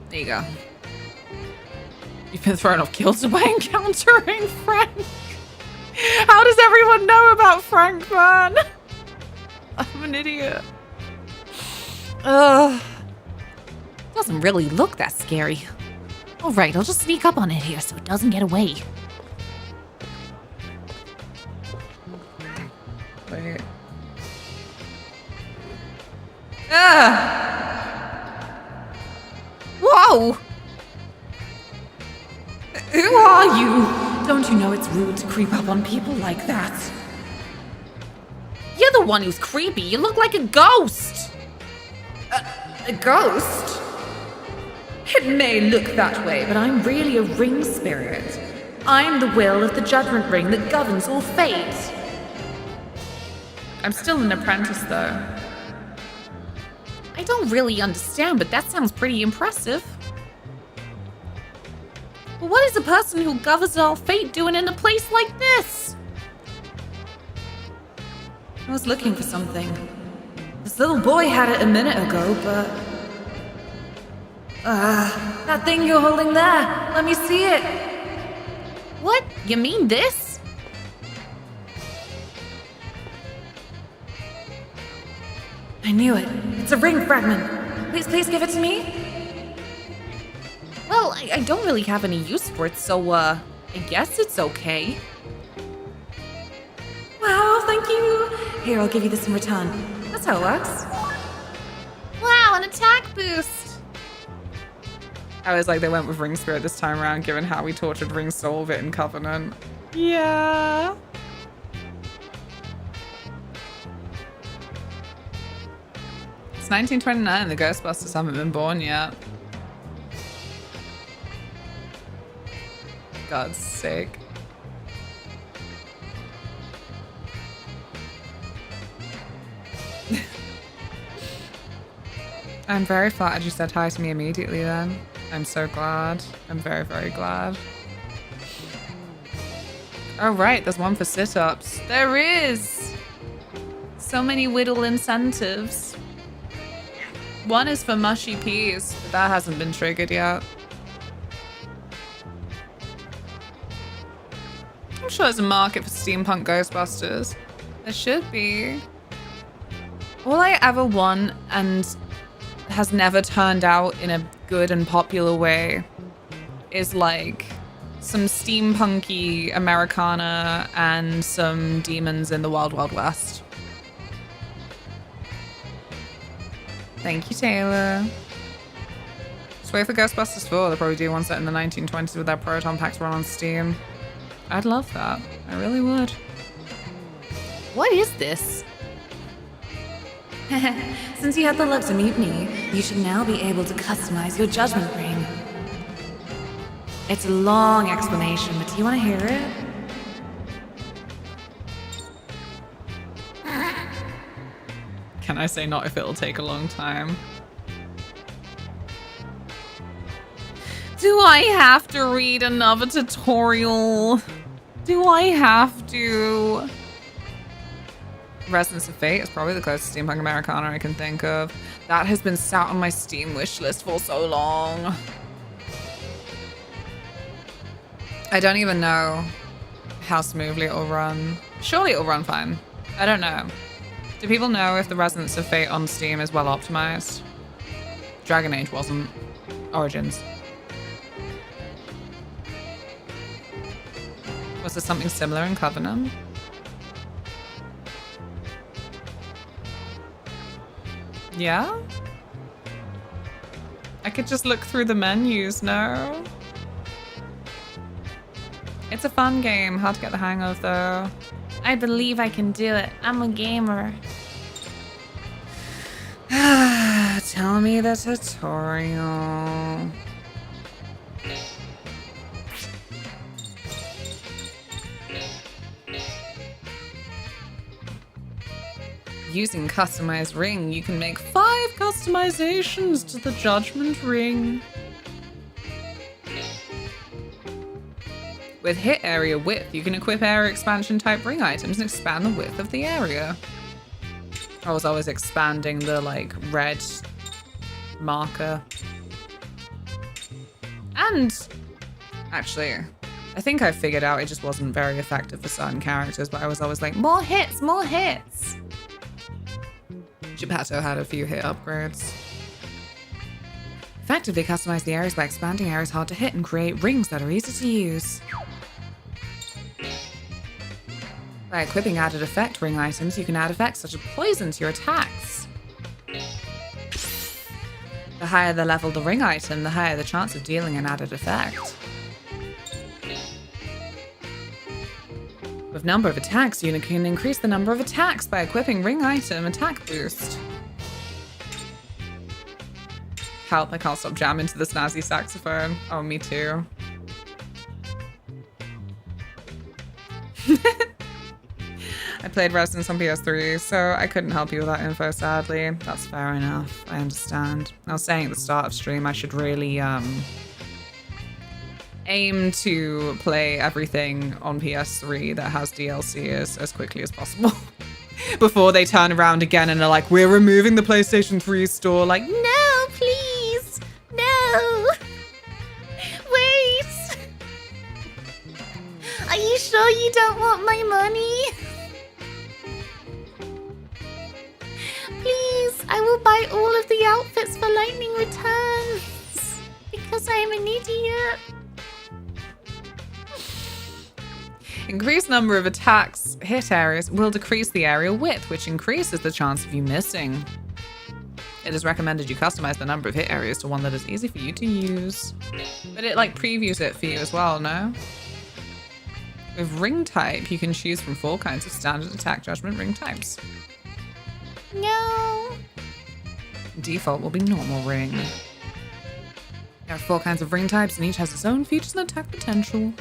There you go. You've been thrown off kilter by encountering Frank. How does everyone know about Frank, man? I'm an idiot. Ugh. Doesn't really look that scary. Alright, I'll just sneak up on it here so it doesn't get away. Wait. Ah! Whoa! Who are you? Don't you know it's rude to creep up on people like that? You're the one who's creepy. You look like a ghost. A ghost? It may look that way, but I'm really a ring spirit. I'm the will of the Judgment Ring that governs all fate. I'm still an apprentice, though. I don't really understand, but that sounds pretty impressive. But what is a person who governs all fate doing in a place like this? I was looking for something. This little boy had it a minute ago, but... that thing you're holding there. Let me see it. What? You mean this? I knew it. It's a ring fragment. Please give it to me. Well, I don't really have any use for it, so, I guess it's okay. Wow, thank you. Here, I'll give you this in return. That's how it works. Wow, an attack boost. I was like, they went with Ring Spirit this time around, given how we tortured Ring Soul of it in Covenant. Yeah. It's 1929 and the Ghostbusters haven't been born yet. God's sake. I'm very flattered you said hi to me immediately then. I'm so glad. I'm very, very glad. Oh right, there's one for sit-ups. There is! So many whittle incentives. One is for mushy peas, but that hasn't been triggered yet. I'm sure there's a market for steampunk Ghostbusters. There should be. All I ever want and has never turned out in a good and popular way is like some steampunky Americana and some demons in the Wild Wild West. Thank you, Taylor. Just wait for Ghostbusters 4. They'll probably do one set in the 1920s with their proton packs run on Steam. I'd love that. I really would. What is this? Since you had the luck to meet me, you should now be able to customize your Judgment Ring. It's a long explanation, but do you want to hear it? Can I say not if it'll take a long time? Do Do I have to read another tutorial? Do I have to? Resonance of Fate is probably the closest steampunk Americana I can think of. That has been sat on my Steam wishlist for so long. I don't even know how smoothly it'll run. Surely it'll run fine. I don't know. Do people know if the Resonance of Fate on Steam is well optimized? Dragon Age wasn't. Origins. Was there something similar in Covenant? Yeah? I could just look through the menus, no? It's a fun game, hard to get the hang of though. I believe I can do it. I'm a gamer. Tell me the tutorial. Using customized ring, you can make 5 customizations to the Judgment Ring. With hit area width, you can equip area expansion type ring items and expand the width of the area. I was always expanding the like red marker. And actually, I think I figured out it just wasn't very effective for certain characters, but I was always like, more hits, more hits. Geppetto had a few hit upgrades. Effectively customize the areas by expanding areas hard to hit and create rings that are easy to use. By equipping added effect ring items, you can add effects such as poison to your attacks. The higher the level the ring item, the higher the chance of dealing an added effect. With number of attacks, you can increase the number of attacks by equipping ring item attack boost. Help, I can't stop jamming to the snazzy saxophone. Oh, me too. I played Resonance on PS3, so I couldn't help you with that info, sadly. That's fair enough. I understand. I was saying at the start of stream I should really aim to play everything on PS3 that has DLC as quickly as possible. Before they turn around again and are like, we're removing the PlayStation 3 store. Like, No, please! No! Wait! Are you sure you don't want my money? Please, I will buy all of the outfits for Lightning Returns. Because I am an idiot. Increased number of attacks hit areas will decrease the area width, which increases the chance of you missing. It is recommended you customize the number of hit areas to one that is easy for you to use. But it like previews it for you as well, no? With ring type, you can choose from 4 kinds of standard attack judgment ring types. No. Default will be normal ring. There are 4 kinds of ring types and each has its own features and attack potential.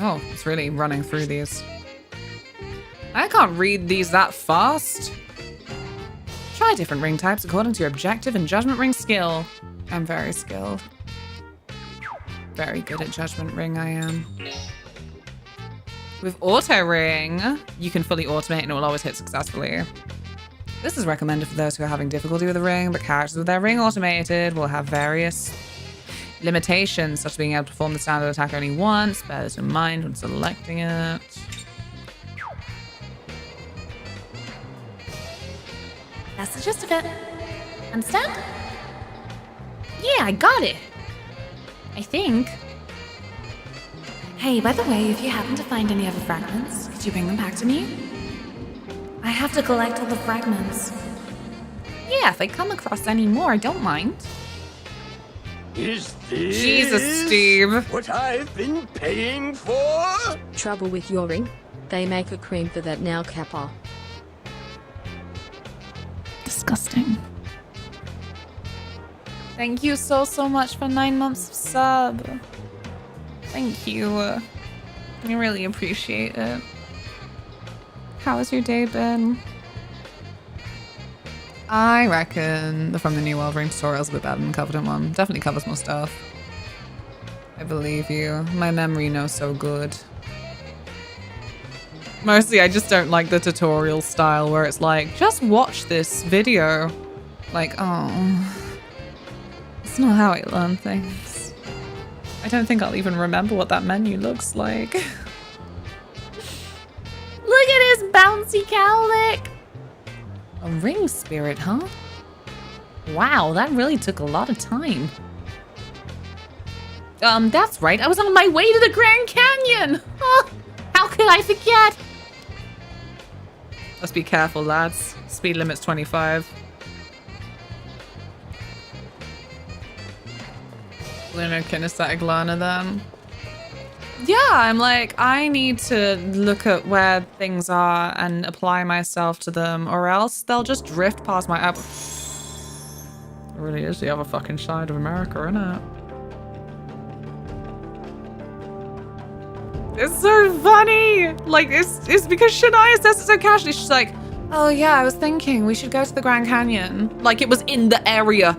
Oh, it's really running through these. I can't read these that fast. Try different ring types according to your objective and judgment ring skill. I'm very skilled. Very good at judgment ring, I am. With auto ring, you can fully automate and it will always hit successfully. This is recommended for those who are having difficulty with the ring, but characters with their ring automated will have various limitations, such as being able to perform the standard attack only once. Bear this in mind when selecting it. That's the gist of it. Understand? Yeah, I got it. I think. Hey, by the way, if you happen to find any other fragments, could you bring them back to me? I have to collect all the fragments. Yeah, if I come across any more, I don't mind. Is this Jesus, Steve. what I've been paying for? Trouble with your ring? They make a cream for that now, Kappa. Disgusting. Thank you so much for 9 months of sub. Thank you. I really appreciate it. How has your day been? I reckon from the new World Ring tutorial is a bit better than the Covenant one. Definitely covers more stuff. I believe you. My memory knows so good. Mostly I just don't like the tutorial style where it's like, just watch this video. Like, oh. It's not how I learn things. I don't think I'll even remember what that menu looks like. Look at his bouncy cowlick! A ring spirit, huh? Wow, that really took a lot of time. That's right. I was on my way to the Grand Canyon. Oh, how could I forget? Let's be careful, lads. Speed limit's 25. Lunar kinesthetic learner then. Yeah, I'm like, I need to look at where things are and apply myself to them, or else they'll just drift past my app. It really is the other fucking side of America, isn't it? It's so funny! Like, it's because Shania says it so casually. She's like, oh yeah, I was thinking we should go to the Grand Canyon. Like it was in the area.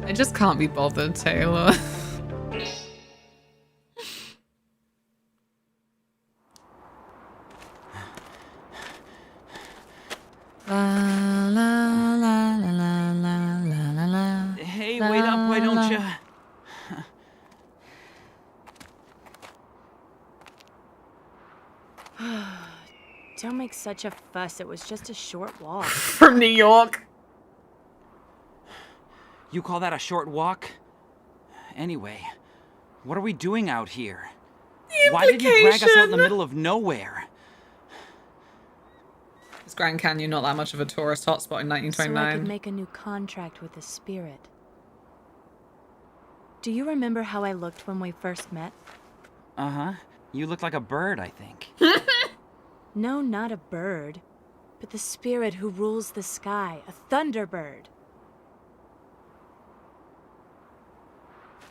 I just can't be bothered, Taylor. La, la, la, la, la, la, la. Hey, wait up, why don't you? Don't make such a fuss. It was just a short walk. From New York. You call that a short walk? Anyway, what are we doing out here? Why did you drag us out in the middle of nowhere? Is Grand Canyon not that much of a tourist hotspot in 1929? So I could make a new contract with the spirit. Do you remember how I looked when we first met? Uh-huh. You look like a bird, I think. No, not a bird, but the spirit who rules the sky, a thunderbird.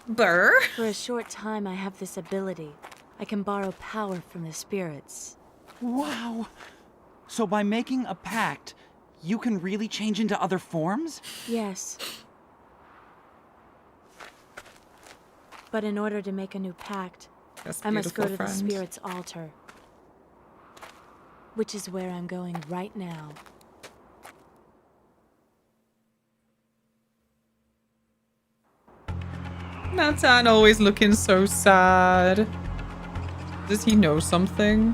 Burr? For a short time, I have this ability. I can borrow power from the spirits. Wow. So by making a pact, you can really change into other forms? Yes. But in order to make a new pact, I must go to the spirit's altar. Which is where I'm going right now. Nathan always looking so sad. Does he know something?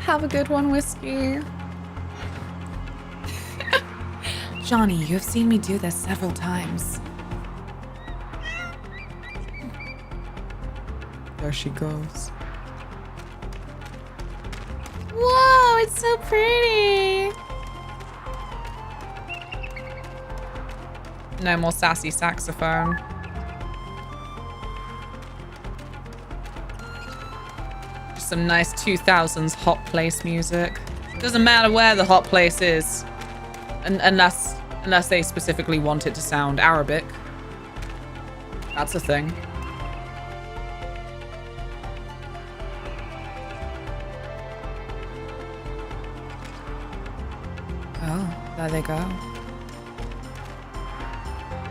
Have a good one, Whiskey. Johnny, you have seen me do this several times. There she goes. Whoa, it's so pretty. No more sassy saxophone. Just some nice 2000s hot place music. Doesn't matter where the hot place is, unless they specifically want it to sound Arabic. That's a thing. Oh, there they go.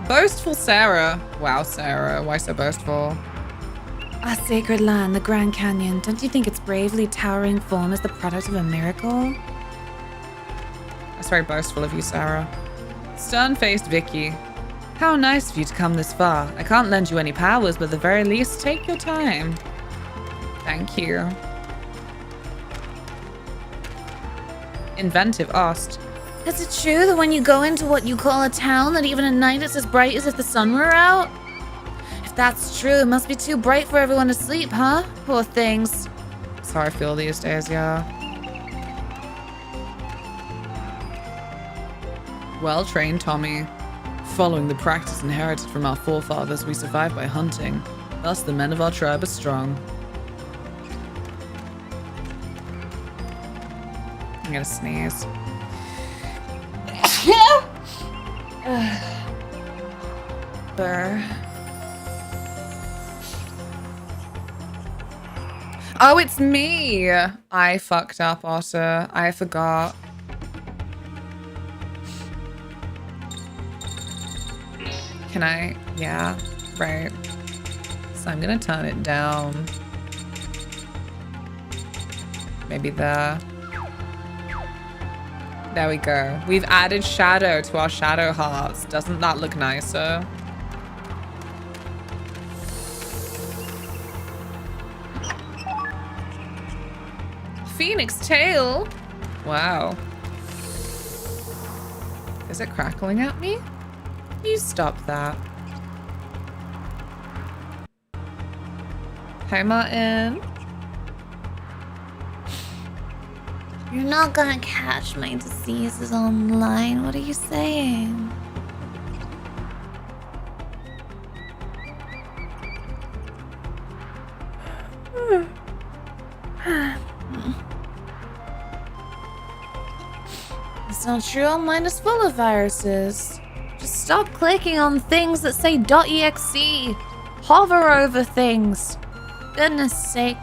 Boastful Sarah. Wow, Sarah, why so boastful? A sacred land, the Grand Canyon. Don't you think its bravely towering form is the product of a miracle? That's very boastful of you, Sarah. Stern-faced Vicky. How nice of you to come this far. I can't lend you any powers, but at the very least, take your time. Thank you. Inventive asked. Is it true that when you go into what you call a town, that even at night it's as bright as if the sun were out? If that's true, it must be too bright for everyone to sleep, huh? Poor things. That's how I feel these days, yeah. Well-trained Tommy. Following the practice inherited from our forefathers, we survived by hunting. Thus, the men of our tribe are strong. I'm gonna sneeze. Burr. Oh, it's me. I fucked up, Otter. I forgot. Can I? Yeah, right. So I'm gonna turn it down. Maybe there. There we go. We've added shadow to our shadow hearts. Doesn't that look nicer? Phoenix tail? Wow. Is it crackling at me? You stop that. Hi, Martin. You're not gonna catch my diseases online. What are you saying? It's not true. Online is full of viruses. Just stop clicking on things that say .exe. Hover over things. Goodness sake.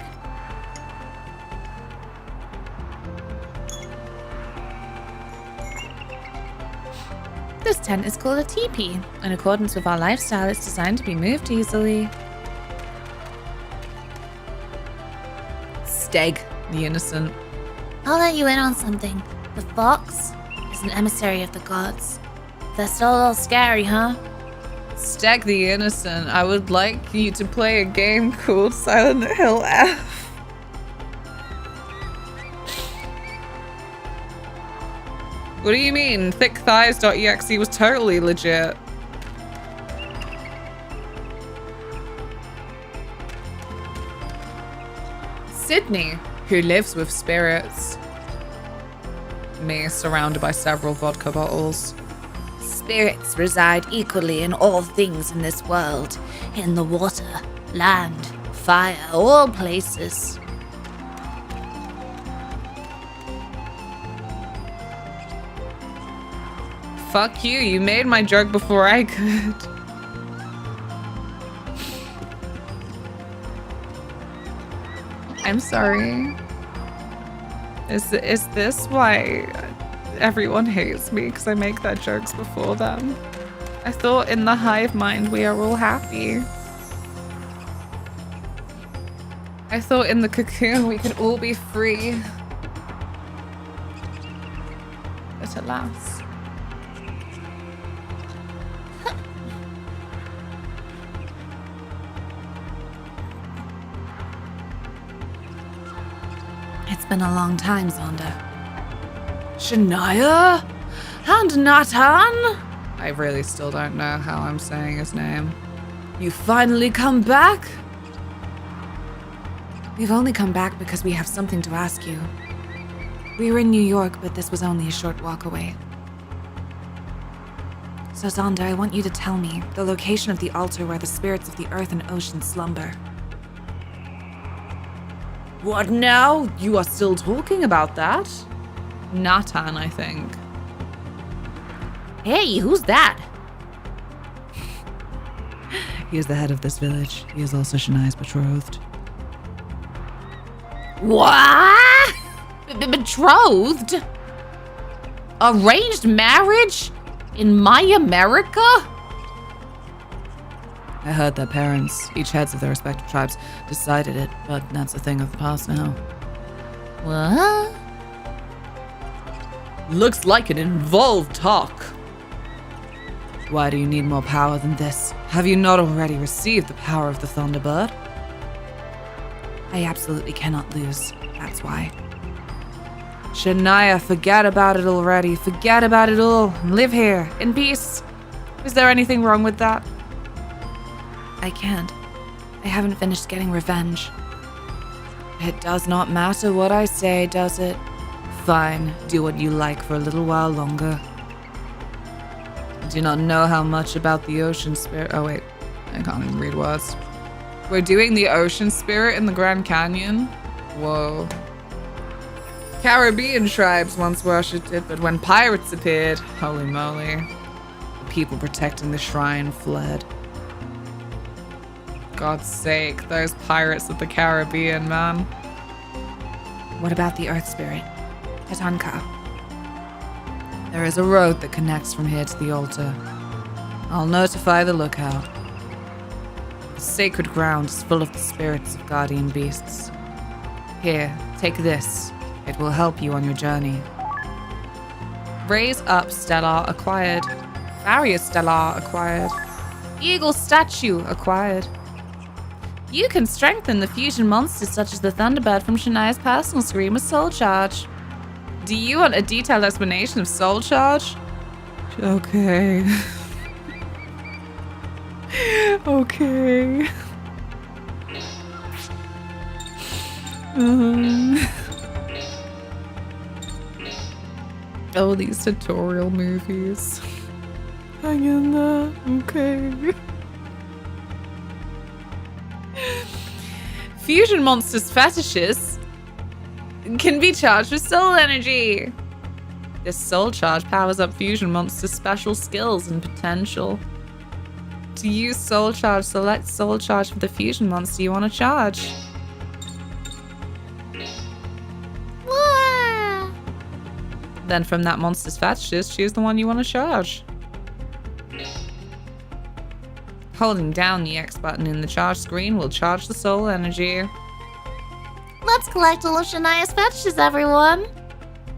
This tent is called a teepee. In accordance with our lifestyle, it's designed to be moved easily. Steg, the innocent. I'll let you in on something. The fox is an emissary of the gods. They're still a little scary, huh? Steg the innocent. I would like you to play a game called Silent Hill F. What do you mean? Thickthighs.exe was totally legit. Sydney, who lives with spirits. Me, surrounded by several vodka bottles. Spirits reside equally in all things in this world. In the water, land, fire, all places. Fuck you, you made my joke before I could. I'm sorry. Is this why everyone hates me? Because I make their jokes before them? I thought in the hive mind we are all happy. I thought in the cocoon we could all be free. But alas. It's been a long time, Zonda. Shania? And Nathan? I really still don't know how I'm saying his name. You finally come back? We've only come back because we have something to ask you. We were in New York, but this was only a short walk away. So Zonda, I want you to tell me the location of the altar where the spirits of the earth and ocean slumber. What now? You are still talking about that? Nathan, I think. Hey, who's that? He is the head of this village. He is also Shania's betrothed. What? Betrothed? Arranged marriage? In my America? I heard their parents, each heads of their respective tribes, decided it, but that's a thing of the past now. What? Looks like an involved talk. Why do you need more power than this? Have you not already received the power of the Thunderbird? I absolutely cannot lose. That's why. Shania, forget about it already. Forget about it all. And live here, in peace. Is there anything wrong with that? I can't. I haven't finished getting revenge. It does not matter what I say, does it? Fine, do what you like for a little while longer. I do not know how much about the ocean spirit. Oh wait, I can't even read words. We're doing the ocean spirit in the Grand Canyon? Whoa. Caribbean tribes once worshipped it, but when pirates appeared, holy moly. The people protecting the shrine fled. God's sake, those pirates of the Caribbean, man. What about the Earth Spirit? Tatanka. There is a road that connects from here to the altar. I'll notify the lookout. The sacred ground is full of the spirits of guardian beasts. Here, take this. It will help you on your journey. Raise up Stellar acquired. Barrier Stellar acquired. Eagle statue acquired. You can strengthen the fusion monsters such as the Thunderbird from Shania's personal screen with Soul Charge. Do you want a detailed explanation of Soul Charge? Okay. Okay. Oh, these tutorial movies. Hang in there. Okay. Fusion monsters' fetishes can be charged with soul energy. This soul charge powers up fusion monsters' special skills and potential. To use soul charge, select soul charge for the fusion monster you want to charge. Then from that monster's fetishes, choose the one you want to charge. Holding down the X button in the charge screen will charge the soul energy. Let's collect all of Shania's fetishes, everyone.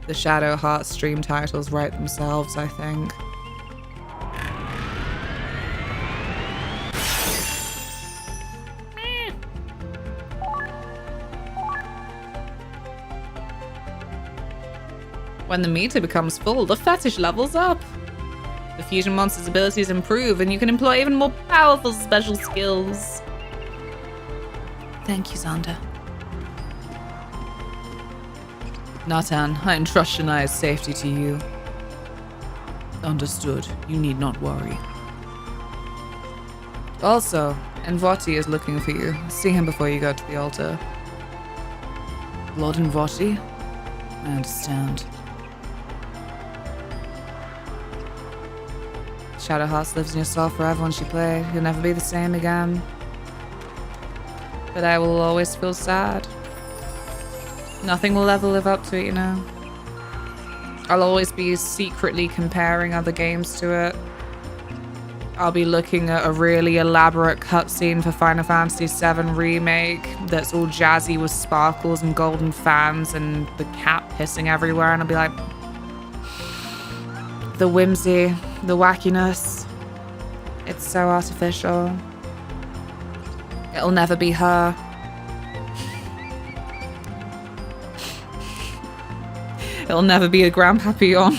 The Shadowheart stream titles write themselves, I think. When the meter becomes full, the fetish levels up. The fusion monster's abilities improve, and you can employ even more powerful special skills. Thank you, Xander. Natan, I entrust Shania's safety to you. Understood. You need not worry. Also, Envoti is looking for you. See him before you go to the altar. Lord Envoti? I understand. Shadowheart lives in your soul forever once you play. You'll never be the same again. But I will always feel sad. Nothing will ever live up to it, you know. I'll always be secretly comparing other games to it. I'll be looking at a really elaborate cutscene for Final Fantasy VII Remake that's all jazzy with sparkles and golden fans and the cat pissing everywhere, and I'll be like, the whimsy, the wackiness. It's so artificial. It'll never be her. It'll never be a Grand Papillon.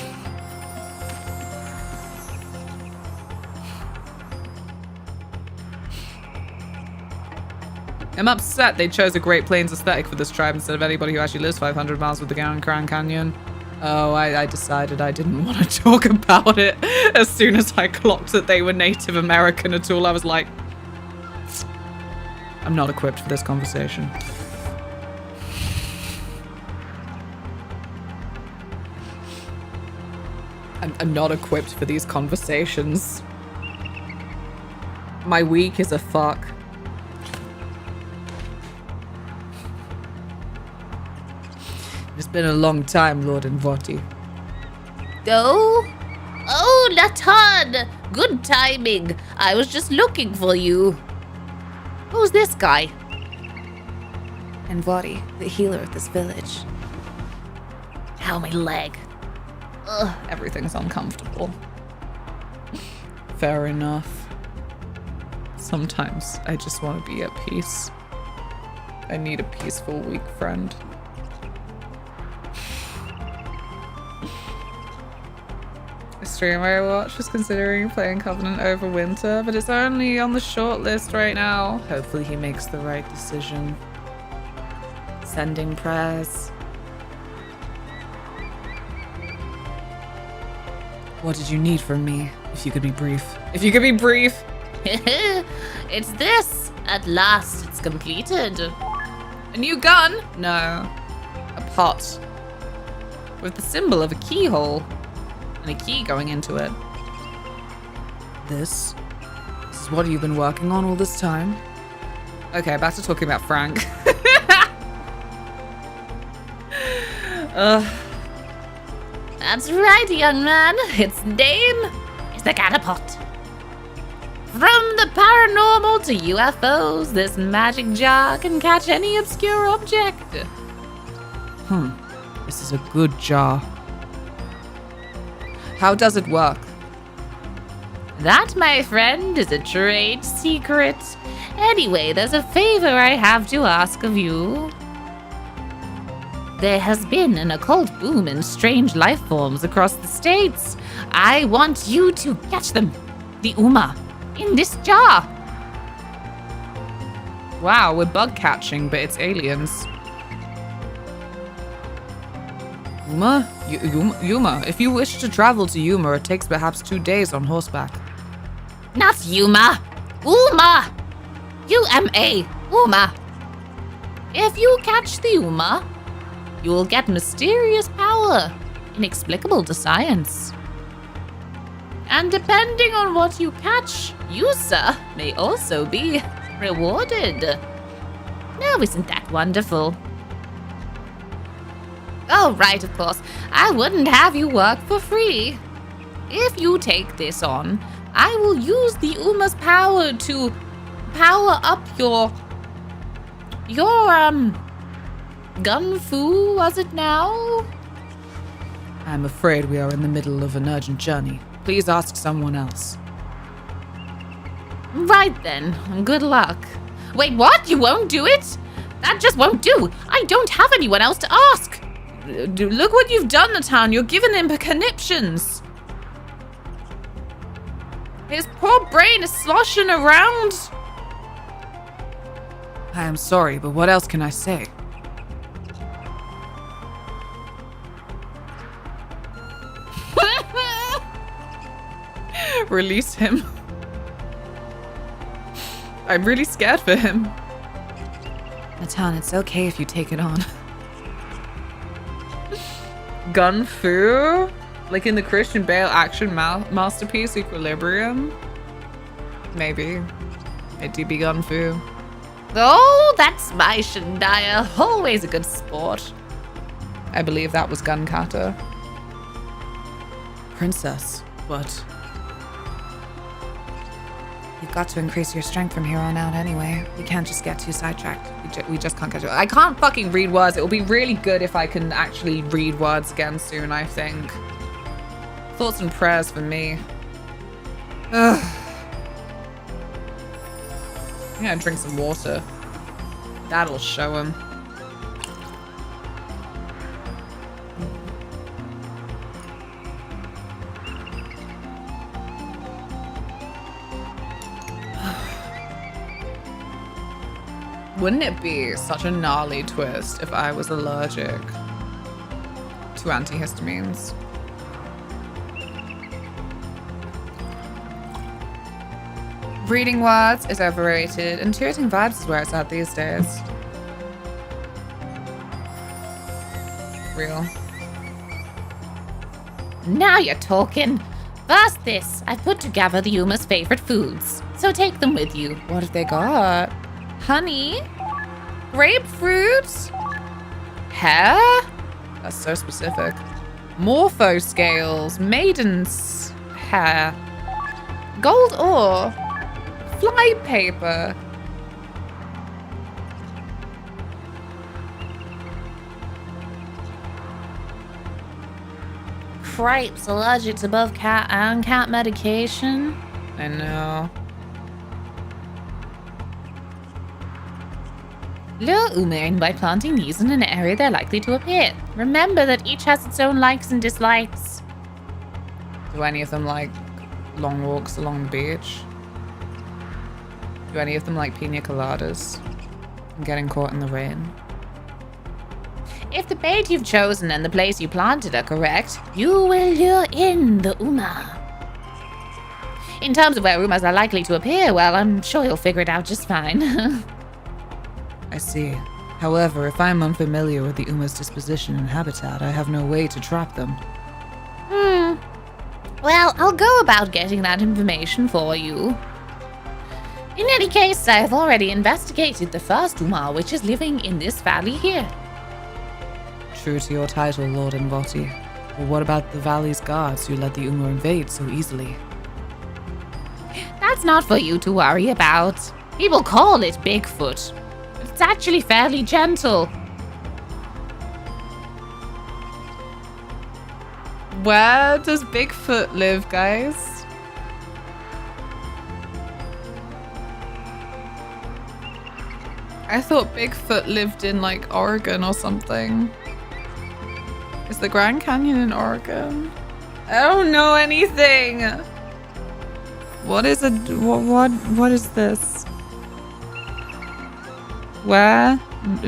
I'm upset they chose a Great Plains aesthetic for this tribe instead of anybody who actually lives 500 miles with the Grand Canyon. Oh, I decided I didn't want to talk about it. As soon as I clocked that they were Native American at all, I was like, I'm not equipped for this conversation. I'm not equipped for these conversations. My week is a fuck. It's been a long time, Lord Envoti. Oh, Latan! Good timing. I was just looking for you. Who's this guy? Envoti, the healer of this village. How my leg? Ugh, everything's uncomfortable. Fair enough. Sometimes I just want to be at peace. I need a peaceful, weak friend. A streamer I watch was considering playing Covenant over winter, but it's only on the shortlist right now. Hopefully he makes the right decision. Sending prayers. What did you need from me? If you could be brief. If you could be brief! It's this. At last, it's completed. A new gun? No. A pot. With the symbol of a keyhole. And a key going into it. This is what you've been working on all this time? Okay, back to talking about Frank. That's right, young man. Its name is the catapult. From the paranormal to UFOs, this magic jar can catch any obscure object. This is a good jar. How does it work? That, my friend, is a trade secret. Anyway, there's a favor I have to ask of you. There has been an occult boom in strange life forms across the states. I want you to catch them. The Uma. In this jar. Wow, we're bug catching, but it's aliens. Yuma? Yuma. If you wish to travel to Yuma, it takes perhaps 2 days on horseback. Not Yuma. Uma. U-M-A. Uma. If you catch the Uma, you will get mysterious power, inexplicable to science. And depending on what you catch, you, sir, may also be rewarded. Now, isn't that wonderful? Oh, right, of course. I wouldn't have you work for free. If you take this on, I will use the Uma's power to power up your gun fu, was it now? I'm afraid we are in the middle of an urgent journey. Please ask someone else. Right then, good luck. Wait, what? You won't do it? That just won't do. I don't have anyone else to ask. Look what you've done, Natan. You're giving him conniptions. His poor brain is sloshing around. I am sorry, but what else can I say? Release him. I'm really scared for him. Natan, it's okay if you take it on. Gun fu? Like in the Christian Bale action masterpiece Equilibrium? Maybe. It do be gun fu. Oh, that's my Shandaya. Always a good sport. I believe that was gun kata. Princess, but... You've got to increase your strength from here on out anyway. We can't just get too sidetracked. We just can't get to it. I can't fucking read words. It will be really good if I can actually read words again soon, I think. Thoughts and prayers for me. Ugh. I'm gonna drink some water. That'll show him. Wouldn't it be such a gnarly twist if I was allergic to antihistamines? Reading words is overrated. Intuiting vibes is where it's at these days. Real. Now you're talking. First this, I've put together the Uma's favorite foods, so take them with you. What have they got? Honey? Grapefruit? Hair? That's so specific. Morpho scales. Maiden's hair. Gold ore. Fly paper. Cripes, allergic to both cat and cat medication. I know. Lure Uma in by planting these in an area they're likely to appear. Remember that each has its own likes and dislikes. Do any of them like long walks along the beach? Do any of them like pina coladas and getting caught in the rain? If the bait you've chosen and the place you planted are correct, you will lure in the Uma. In terms of where Umas are likely to appear, well, I'm sure you'll figure it out just fine. I see. However, if I'm unfamiliar with the Uma's disposition and habitat, I have no way to trap them. Well, I'll go about getting that information for you. In any case, I've already investigated the first Umar which is living in this valley here. True to your title, Lord Envoti. Well, what about the valley's guards who let the Umar invade so easily? That's not for you to worry about. People call it Bigfoot, but it's actually fairly gentle. Where does Bigfoot live, guys? I thought Bigfoot lived in like Oregon or something. Is the Grand Canyon in Oregon? I don't know anything. What is a what is this? Where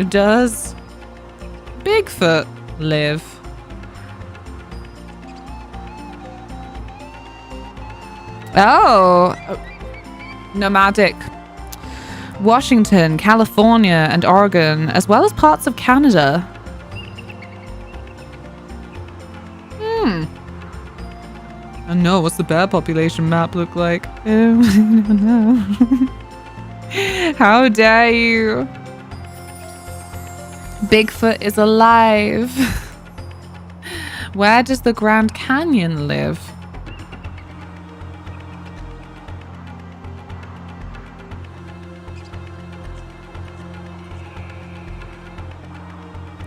does Bigfoot live? Oh, nomadic. Washington, California, and Oregon, as well as parts of Canada. I know, what's the bear population map look like? I don't know. How dare you? Bigfoot is alive. Where does the Grand Canyon live?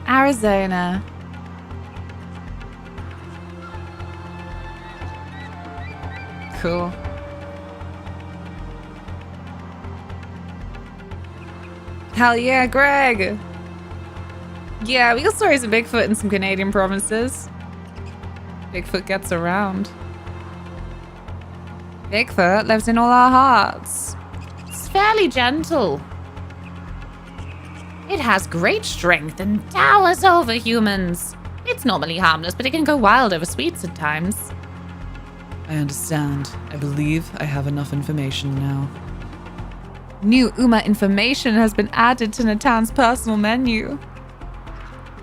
Arizona. Cool. Hell yeah, Greg! Yeah, we got stories of Bigfoot in some Canadian provinces. Bigfoot gets around. Bigfoot lives in all our hearts. It's fairly gentle. It has great strength and towers over humans. It's normally harmless, but it can go wild over sweets at times. I understand. I believe I have enough information now. New Uma information has been added to Natan's personal menu.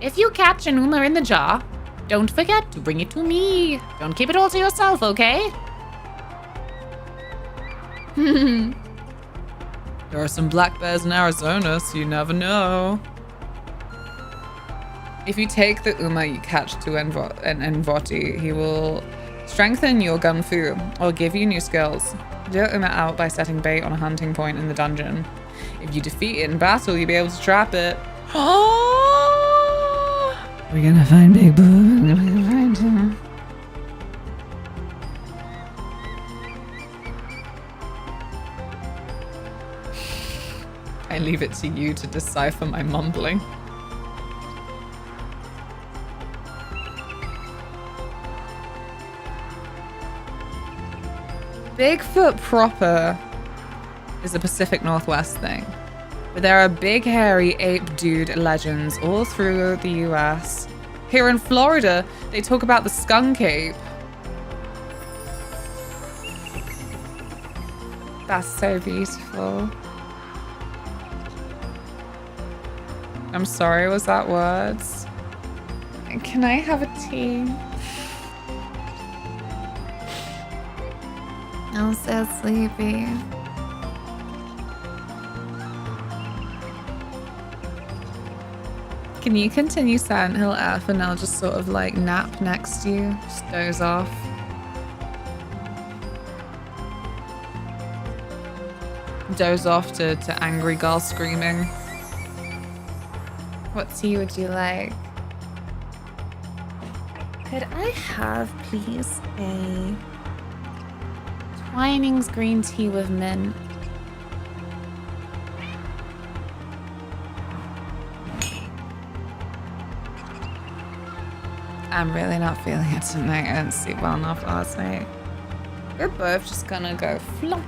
If you catch an Uma in the jar, don't forget to bring it to me. Don't keep it all to yourself, okay? There are some black bears in Arizona, so you never know. If you take the Uma you catch to Envoti, he will strengthen your gun fu or give you new skills. Lure Uma out by setting bait on a hunting point in the dungeon. If you defeat it in battle, you'll be able to trap it. We're gonna find Big Blue. We're gonna find him. I leave it to you to decipher my mumbling. Bigfoot proper is a Pacific Northwest thing. But there are big hairy ape dude legends all through the US. Here in Florida, they talk about the skunk ape. That's so beautiful. I'm sorry, was that words? Can I have a tea? I'm so sleepy. Can you continue Silent Hill F and I'll just sort of like nap next to you? Just doze off. Doze off to angry girl screaming. What tea would you like? Could I have, please, a Twinings green tea with mint? I'm really not feeling it tonight. I didn't sleep well enough last night. We're both just gonna go flop.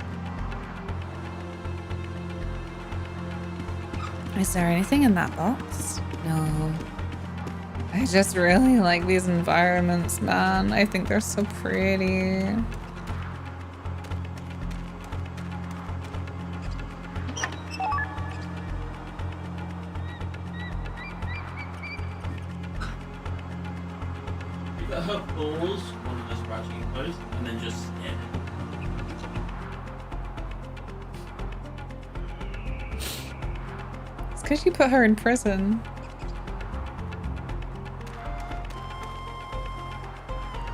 Is there anything in that box? No. I just really like these environments, man. I think they're so pretty. at her paws, one of the scratching close, and then just snip. It's because you put her in prison.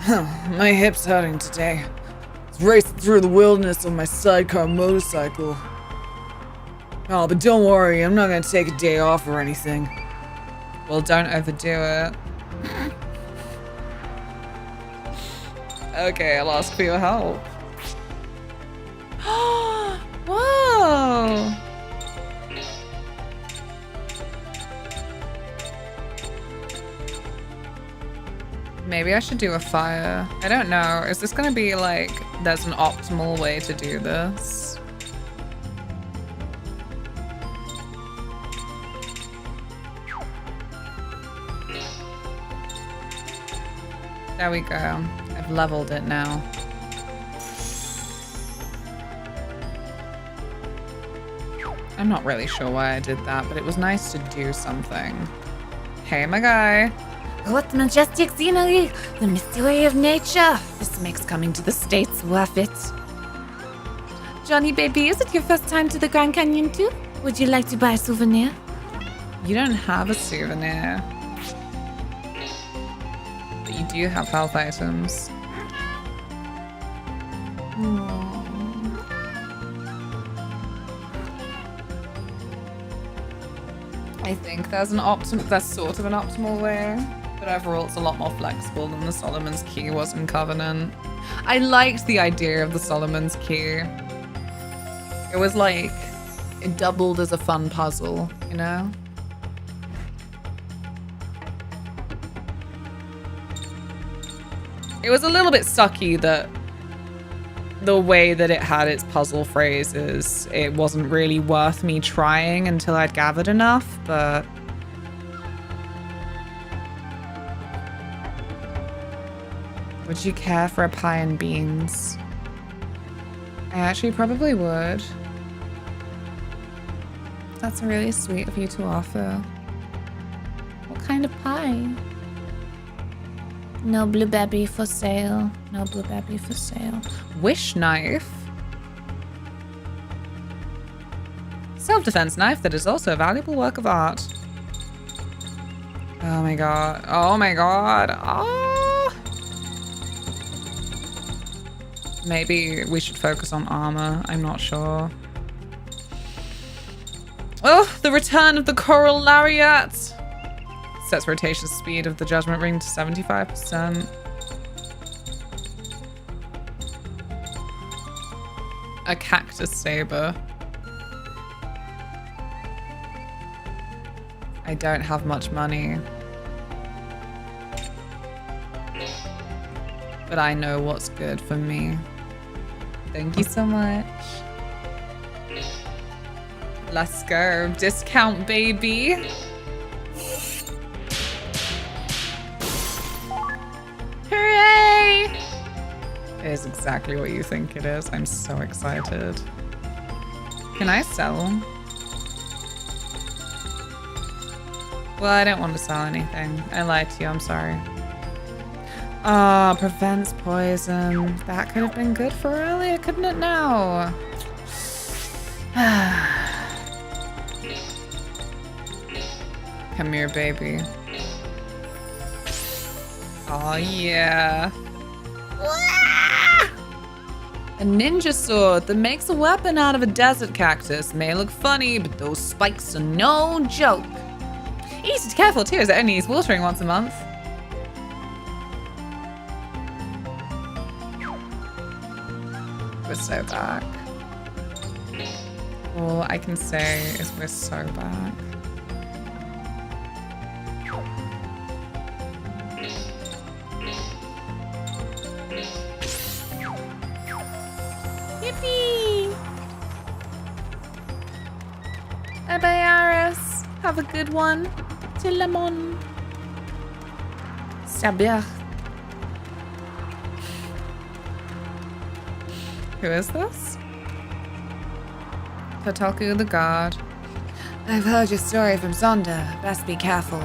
My hip's hurting today. I was racing through the wilderness on my sidecar motorcycle. Oh, but don't worry, I'm not gonna take a day off or anything. Well, don't overdo it. Okay, I'll ask for your help. Whoa! Maybe I should do a fire. I don't know. Is this gonna be like, there's an optimal way to do this? There we go. I've leveled it now. I'm not really sure why I did that, but it was nice to do something. Hey, my guy. What majestic scenery, the mystery of nature. This makes coming to the States worth it. Johnny baby, is it your first time to the Grand Canyon too? Would you like to buy a souvenir? You don't have a souvenir. But you do have health items. I think there's sort of an optimal way, but overall it's a lot more flexible than the Solomon's Key was in Covenant. I liked the idea of the Solomon's Key. It was like, it doubled as a fun puzzle, you know? It was a little bit sucky that the way that it had its puzzle phrases, it wasn't really worth me trying until I'd gathered enough, but... Would you care for a pie and beans? I actually probably would. That's really sweet of you to offer. What kind of pie? No blueberry for sale. No blueberry for sale. Wish knife? Self-defense knife that is also a valuable work of art. Oh my god. Oh my god. Oh. Maybe we should focus on armor. I'm not sure. Oh, the return of the coral lariat. Sets rotation speed of the judgment ring to 75%. A cactus saber. I don't have much money. But I know what's good for me. Thank you so much. Let's go. Discount, baby. Hooray! It is exactly what you think it is. I'm so excited. Can I sell? Well, I don't want to sell anything. I lied to you. I'm sorry. Ah, prevents poison. That could have been good for earlier, couldn't it now? Come here, baby. Oh, yeah. A ninja sword that makes a weapon out of a desert cactus may look funny, but those spikes are no joke. Easy to care for too, as it only needs watering once a month. We're so back. All I can say is we're so back. Yippee! Bye-bye, Aris. Have a good one. Till lemon. Sabiach. Who is this? Totalku the God. I've heard your story from Zonda. Best be careful.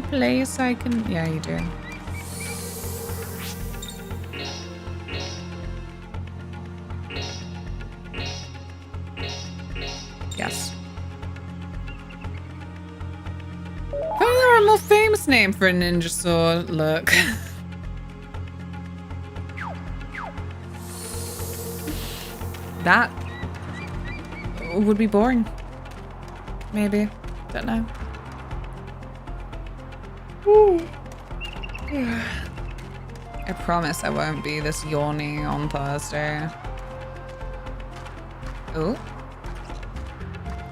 place I can... Yeah, you do. Yes. If only there were a more famous name for a ninja sword. Look. That would be boring. Maybe. Don't know. I promise I won't be this yawny on Thursday. Oh.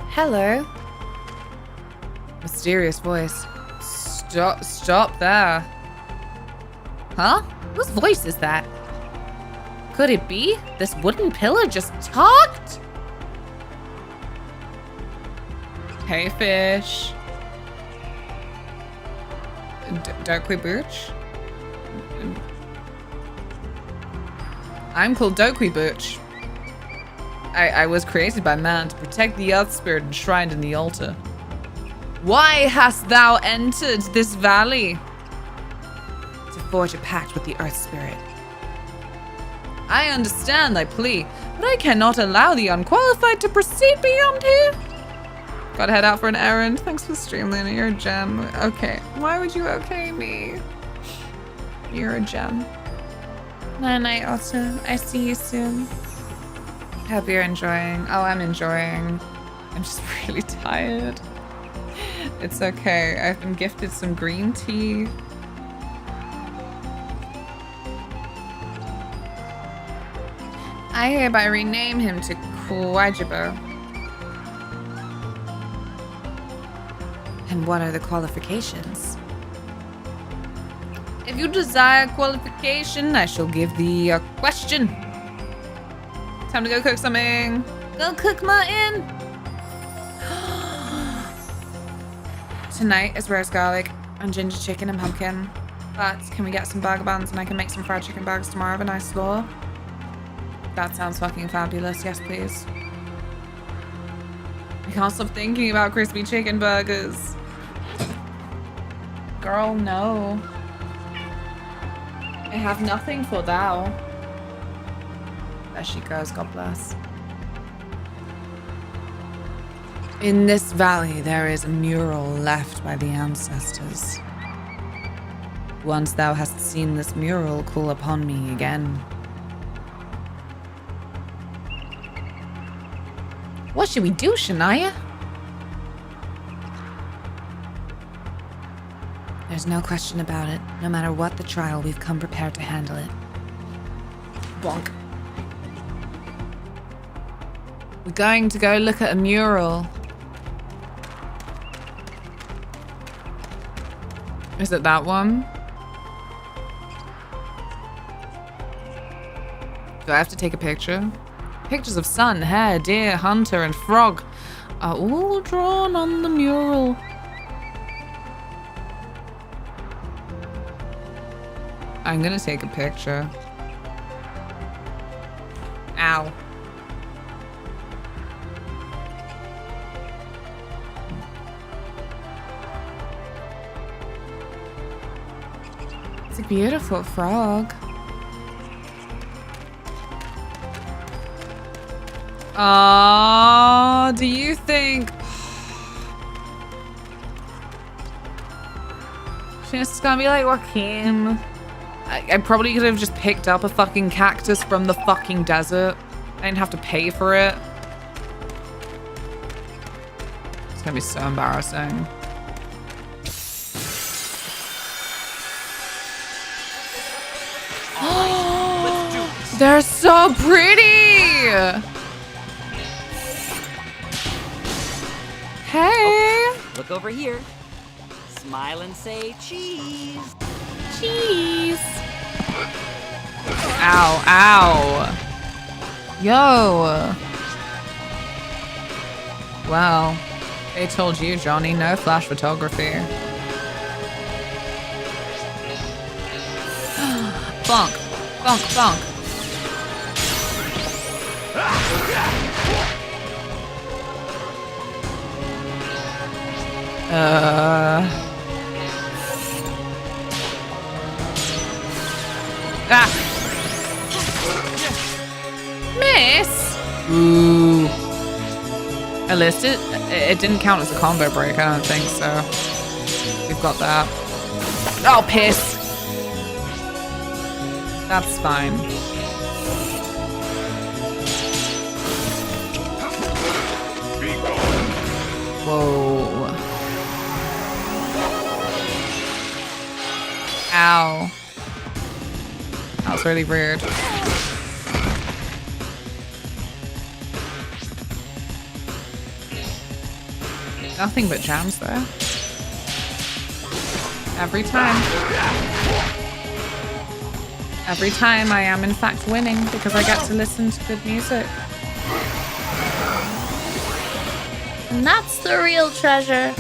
Hello. Mysterious voice. Stop there. Huh? Whose voice is that? Could it be this wooden pillar just talked? Hey, fish. Dokui Booch? I'm called Dokui Booch. I was created by man to protect the earth spirit enshrined in the altar. Why hast thou entered this valley? To forge a pact with the earth spirit. I understand thy plea, but I cannot allow the unqualified to proceed beyond here. Gotta head out for an errand. Thanks for the stream, Luna. You're a gem. Okay. Why would you okay me? You're a gem. Night night, also. I see you soon. Hope you're enjoying. Oh, I'm enjoying. I'm just really tired. It's okay. I've been gifted some green tea. I hereby rename him to Kwajibo. And what are the qualifications? If you desire qualification, I shall give thee a question. Time to go cook something. Go cook mutton. Tonight is roast garlic and ginger chicken and pumpkin. But can we get some burger buns and I can make some fried chicken burgers tomorrow of a nice slaw? That sounds fucking fabulous. Yes, please. I can't stop thinking about crispy chicken burgers. Girl, no. I have nothing for thou. There she goes, God bless. In this valley, there is a mural left by the ancestors. Once thou hast seen this mural, call upon me again. What should we do, Shania? There's no question about it. No matter what the trial, we've come prepared to handle it. Bonk. We're going to go look at a mural. Is it that one? Do I have to take a picture? Pictures of sun, hare, deer, hunter, and frog are all drawn on the mural. I'm gonna take a picture. Ow. It's a beautiful frog. Oh, do you think she's gonna be like Joaquin? I probably could have just picked up a fucking cactus from the fucking desert. I didn't have to pay for it. It's gonna be so embarrassing. They're so pretty! Hey! Okay, look over here. Smile and say cheese. Cheese. Ow, ow. Yo. Well, they told you, Johnny, no flash photography. Bonk, bonk, bonk. Ah! Miss! Ooh. At least it didn't count as a combo break, I don't think so. We've got that. Oh, piss! That's fine. Whoa. Ow. That was really weird. Nothing but jams there. Every time. Every time I am in fact winning because I get to listen to good music. And that's the real treasure.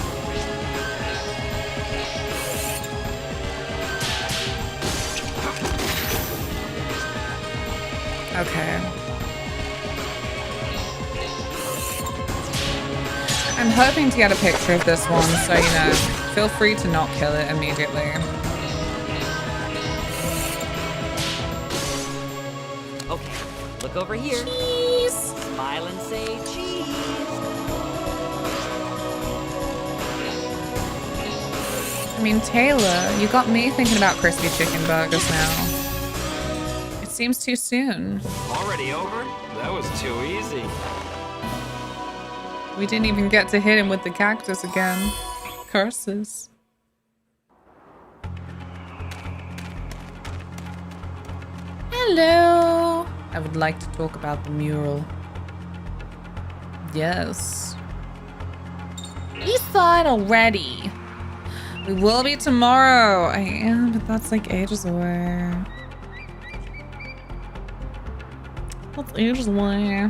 Okay. I'm hoping to get a picture of this one, so, you know, feel free to not kill it immediately. Okay, look over here. Cheese. Smile and say cheese. I mean, Taylor, you got me thinking about crispy chicken burgers now. It seems too soon. Already over? That was too easy. We didn't even get to hit him with the cactus again. Curses. Hello. I would like to talk about the mural. Yes. You saw it already. We will be tomorrow. I am, but that's like ages away. That's ages away.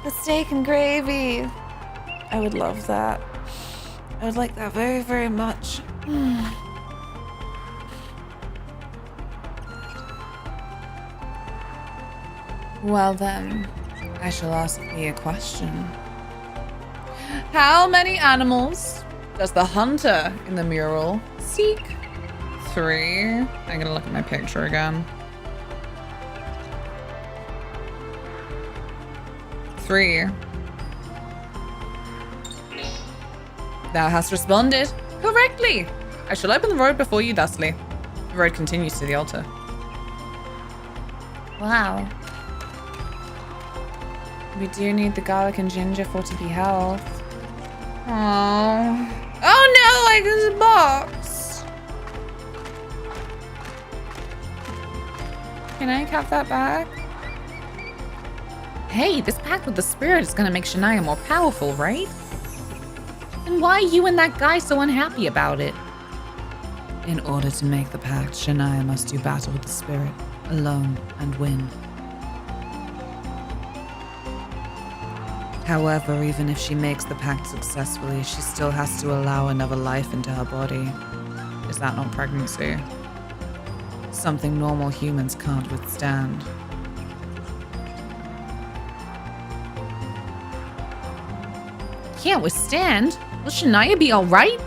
The steak and gravy. I would love that. I would like that very, very much. Well then, I shall ask thee a question. How many animals does the hunter in the mural seek? 3. I'm gonna look at my picture again. 3. Thou hast responded correctly. I shall open the road before you thusly. The road continues to the altar. Wow. We do need the garlic and ginger for to be health. Oh. Oh no, like there's a box. Can I have that back? Hey, this pact with the spirit is gonna make Shania more powerful, right? And why are you and that guy so unhappy about it? In order to make the pact, Shania must do battle with the spirit, alone, and win. However, even if she makes the pact successfully, she still has to allow another life into her body. Is that not pregnancy? Something normal humans can't withstand. Can't withstand? Will Shania be alright?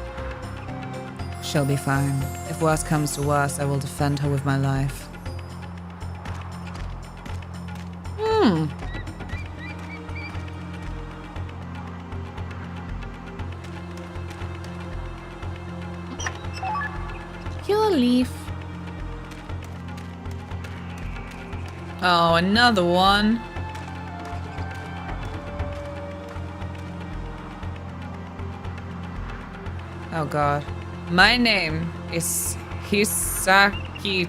She'll be fine. If worse comes to worse, I will defend her with my life. Kill a leaf. Oh, another one. Oh god. My name is Hisaki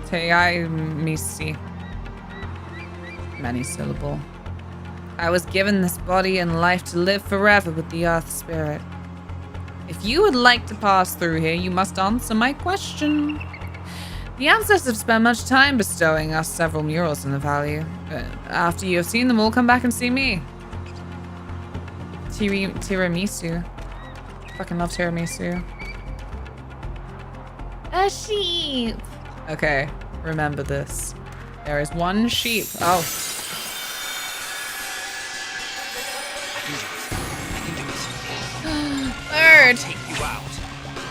Teimisi. Many syllable. I was given this body and life to live forever with the Earth Spirit. If you would like to pass through here, you must answer my question. The ancestors have spent much time bestowing us several murals in the valley. After you have seen them all, come back and see me. Tiramisu. Fucking love tiramisu. A sheep. Okay, remember this. There is one sheep. Oh. I can do this. Bird. Take you out.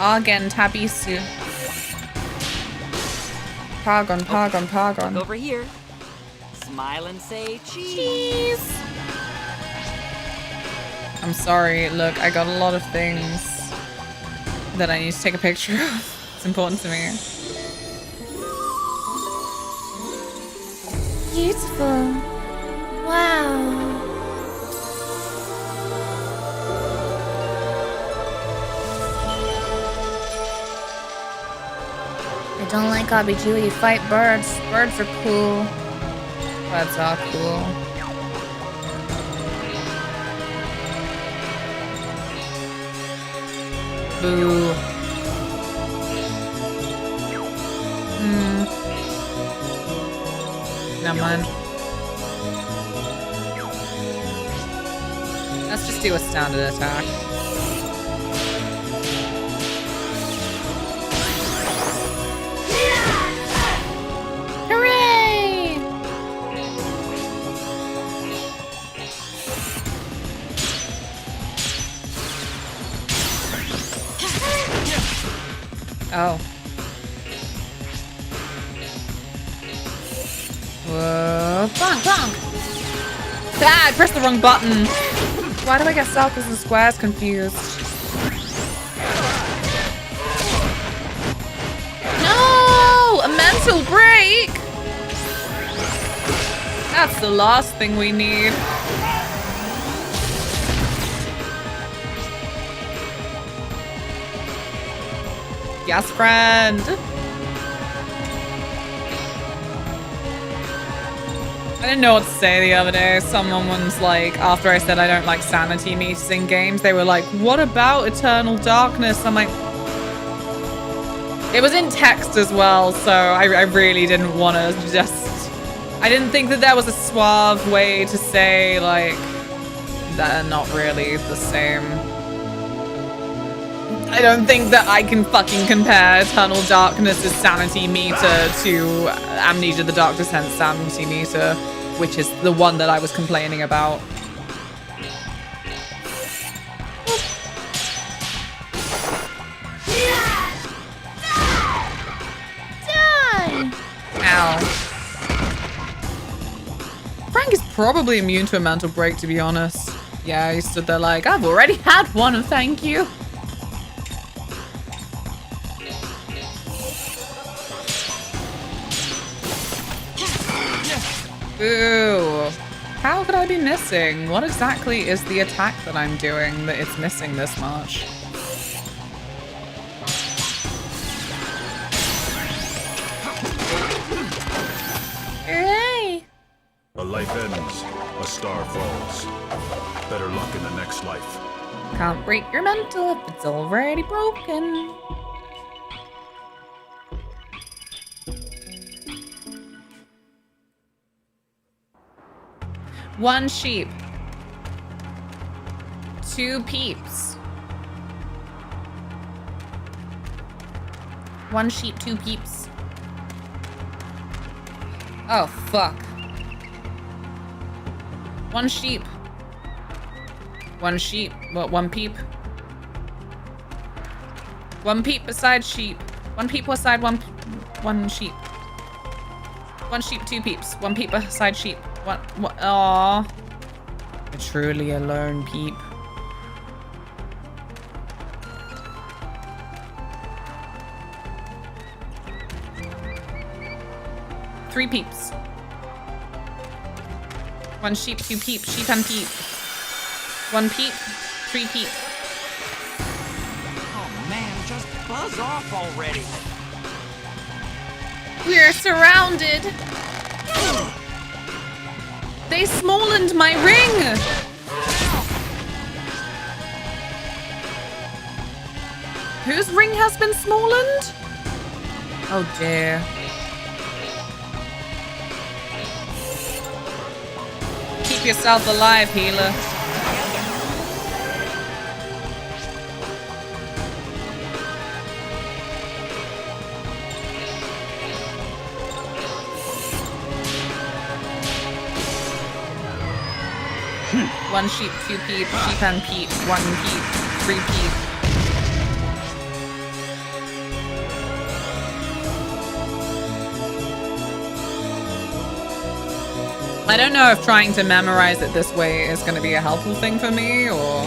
Argen Tabisu. Pargon. Look over here. Smile and say cheese. I'm sorry, look, I got a lot of things that I need to take a picture of. It's important to me. Beautiful. Wow. I don't like RPG where you fight birds. Birds are cool. Birds are cool. Boo. Never mind. Let's just do a standard attack. Hooray! Oh. Whoa. Bonk, bonk. Ah, I pressed the wrong button. Why do I get circles and squares confused? No! A mental break! That's the last thing we need. Yes, friend. I didn't know what to say the other day. Someone was like, after I said I don't like sanity meters in games, they were like, what about Eternal Darkness? I'm like, it was in text as well, so I really didn't want to just, I didn't think that there was a suave way to say, like, they're not really the same. I don't think that I can fucking compare Eternal Darkness' sanity meter to Amnesia the Dark Descent sanity meter, which is the one that I was complaining about. Die! Ow. Frank is probably immune to a mental break, to be honest. Yeah, he stood there like, I've already had one, and thank you. Ooh. How could I be missing? What exactly is the attack that I'm doing that it's missing this much? Hooray! A life ends, a star falls. Better luck in the next life. Can't break your mental if it's already broken. One sheep. 2 peeps. 1 sheep, 2 peeps. Oh, fuck. 1 sheep. 1 sheep. What, 1 peep? 1 peep beside sheep. 1 peep beside one sheep. 1 sheep, 2 peeps. 1 peep beside sheep. What? Aww. A truly alone peep. Three peeps. 1 sheep, 2 peep, sheep and peep. 1 peep, 3 peep. Oh man, just buzz off already. We're surrounded. They smallened my ring! Whose ring has been smallened? Oh dear. Keep yourself alive, healer. One sheep, 2 peep, sheep and peep, 1 peep, 3 peep. I don't know if trying to memorize it this way is going to be a helpful thing for me, or...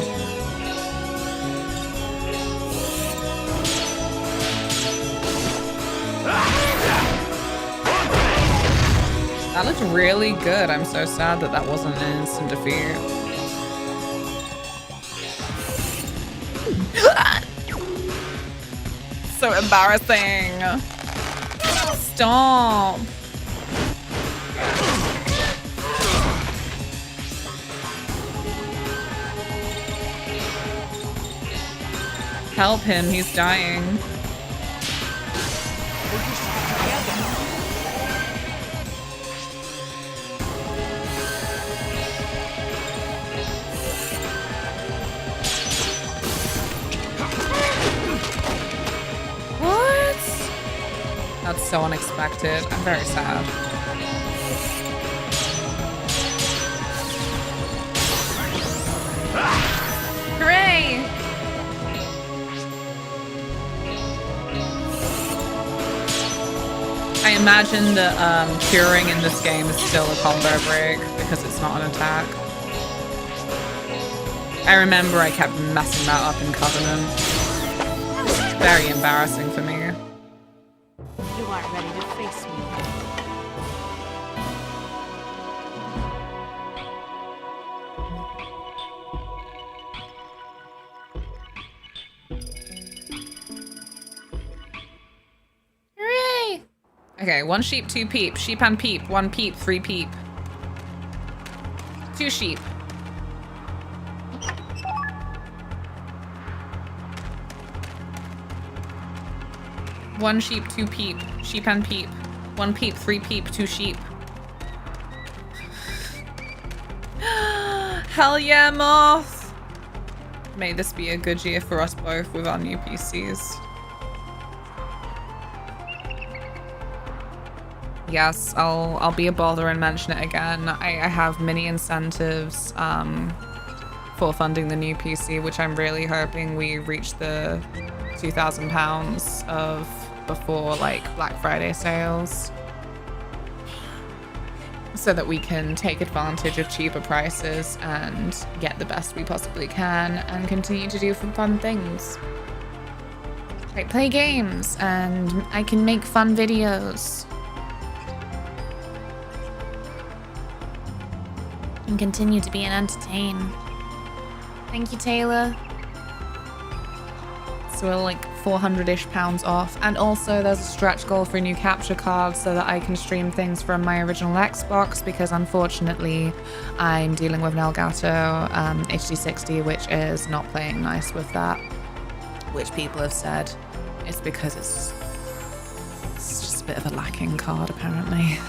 That looked really good. I'm so sad that that wasn't an instant defeat. So embarrassing. Stop. Help him, he's dying. What? That's so unexpected. I'm very sad. Hooray! I imagine that curing in this game is still a combo break because it's not an attack. I remember I kept messing that up in Covenant. Very embarrassing for me. You aren't ready to face me. Hooray! Okay, 1 sheep, 2 peep. Sheep and peep. 1 peep, 3 peep. 2 sheep. One sheep, 2 peep. Sheep and peep. 1 peep, 3 peep, 2 sheep. Hell yeah, Moth! May this be a good year for us both with our new PCs. Yes, I'll be a bother and mention it again. I have many incentives for funding the new PC, which I'm really hoping we reach the £2,000 of before like Black Friday sales, so that we can take advantage of cheaper prices and get the best we possibly can and continue to do fun things. Like play games, and I can make fun videos. And continue to be an entertain. Thank you, Taylor. So we're like 400-ish pounds off. And also there's a stretch goal for a new capture card so that I can stream things from my original Xbox, because unfortunately I'm dealing with an Elgato HD60, which is not playing nice with that. Which people have said it's because it's just a bit of a lacking card apparently.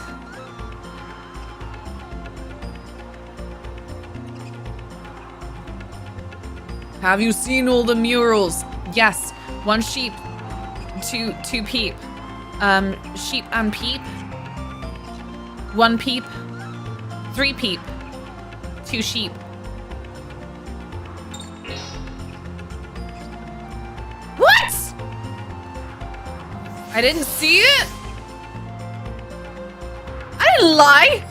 Have you seen all the murals? Yes. 1 sheep, 2 peep. Sheep and peep. 1 peep, 3 peep, 2 sheep. What? I didn't see it? I didn't lie.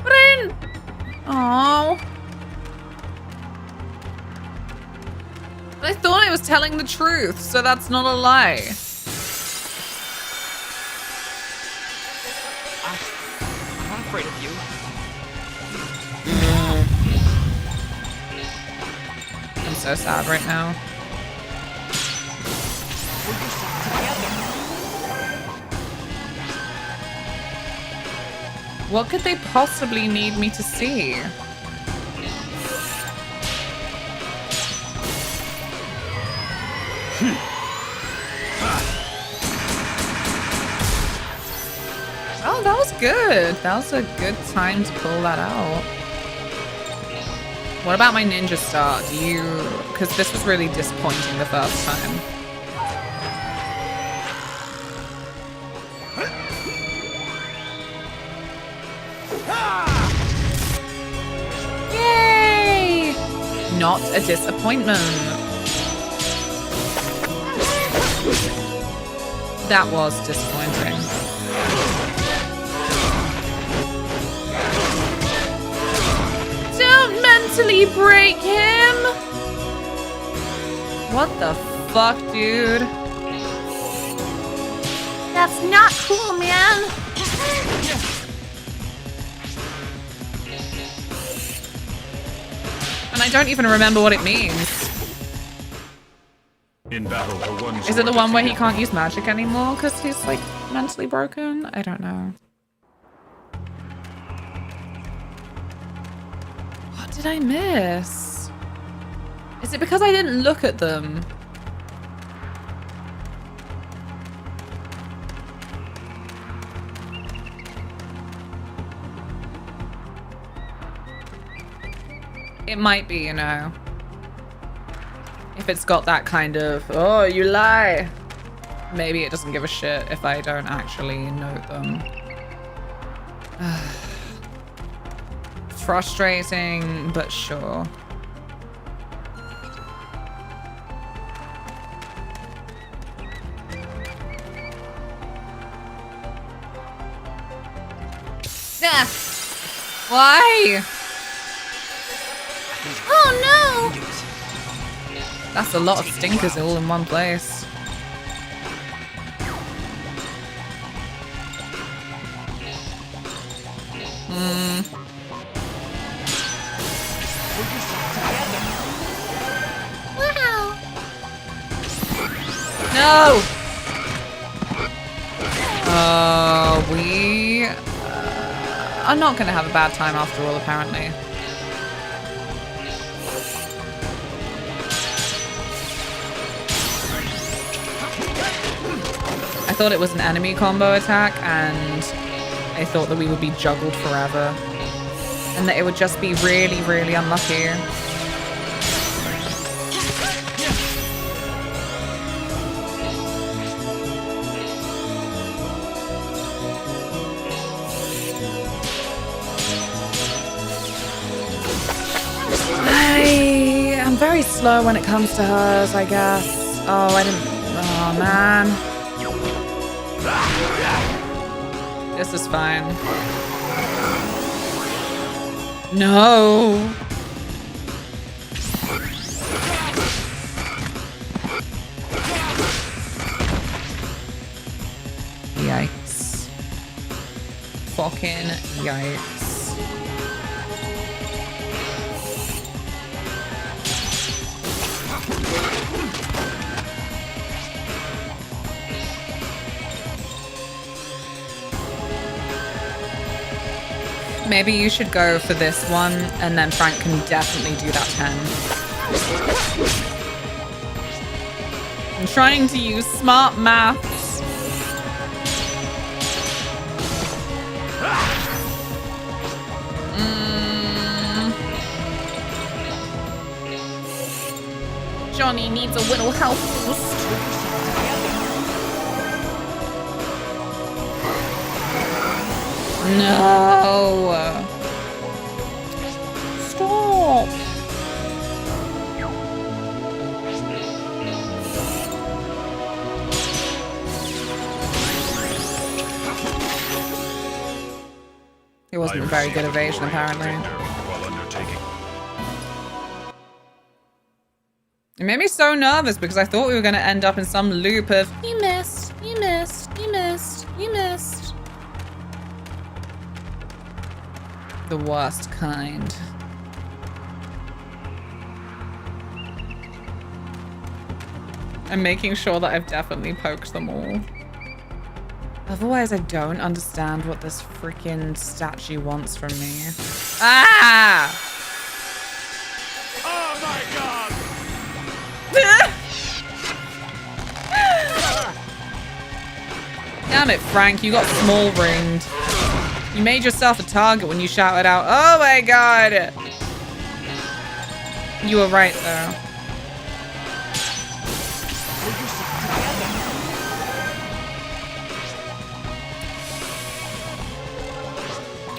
But I didn't. Oh. But I thought I was telling the truth, so that's not a lie. I'm not afraid of you. I'm so sad right now. What could they possibly need me to see? Oh, that was good. That was a good time to pull that out. What about my ninja start? Do you... Because this was really disappointing the first time. Yay! Not a disappointment. That was disappointing. Don't mentally break him! What the fuck, dude? That's not cool, man. And I don't even remember what it means. In battle, the ones Is it the one where he can't use magic anymore because he's like mentally broken? I don't know. What did I miss? Is it because I didn't look at them? It might be, you know. If it's got that kind of, oh, you lie. Maybe it doesn't give a shit if I don't actually note them. It's frustrating, but sure. Ah. Why? Oh no! That's a lot of stinkers all in one place. Wow! No! We are not going to have a bad time after all, apparently. I thought it was an enemy combo attack, and I thought that we would be juggled forever. And that it would just be really, really unlucky. I'm very slow when it comes to hers, I guess. Oh, I didn't... Oh, man. This is fine. No. Yikes. Fucking yikes. Maybe you should go for this one, and then Frank can definitely do that 10. I'm trying to use smart maths. Johnny needs a little health boost. No. Stop. It wasn't a very good evasion, apparently. It made me so nervous because I thought we were going to end up in some loop of you missed, you missed, you missed, you missed. The worst kind. I'm making sure that I've definitely poked them all. Otherwise, I don't understand what this freaking statue wants from me. Ah! Oh my god! Damn it, Frank, you got small ringed. You made yourself a target when you shouted out, oh my god! You were right, though.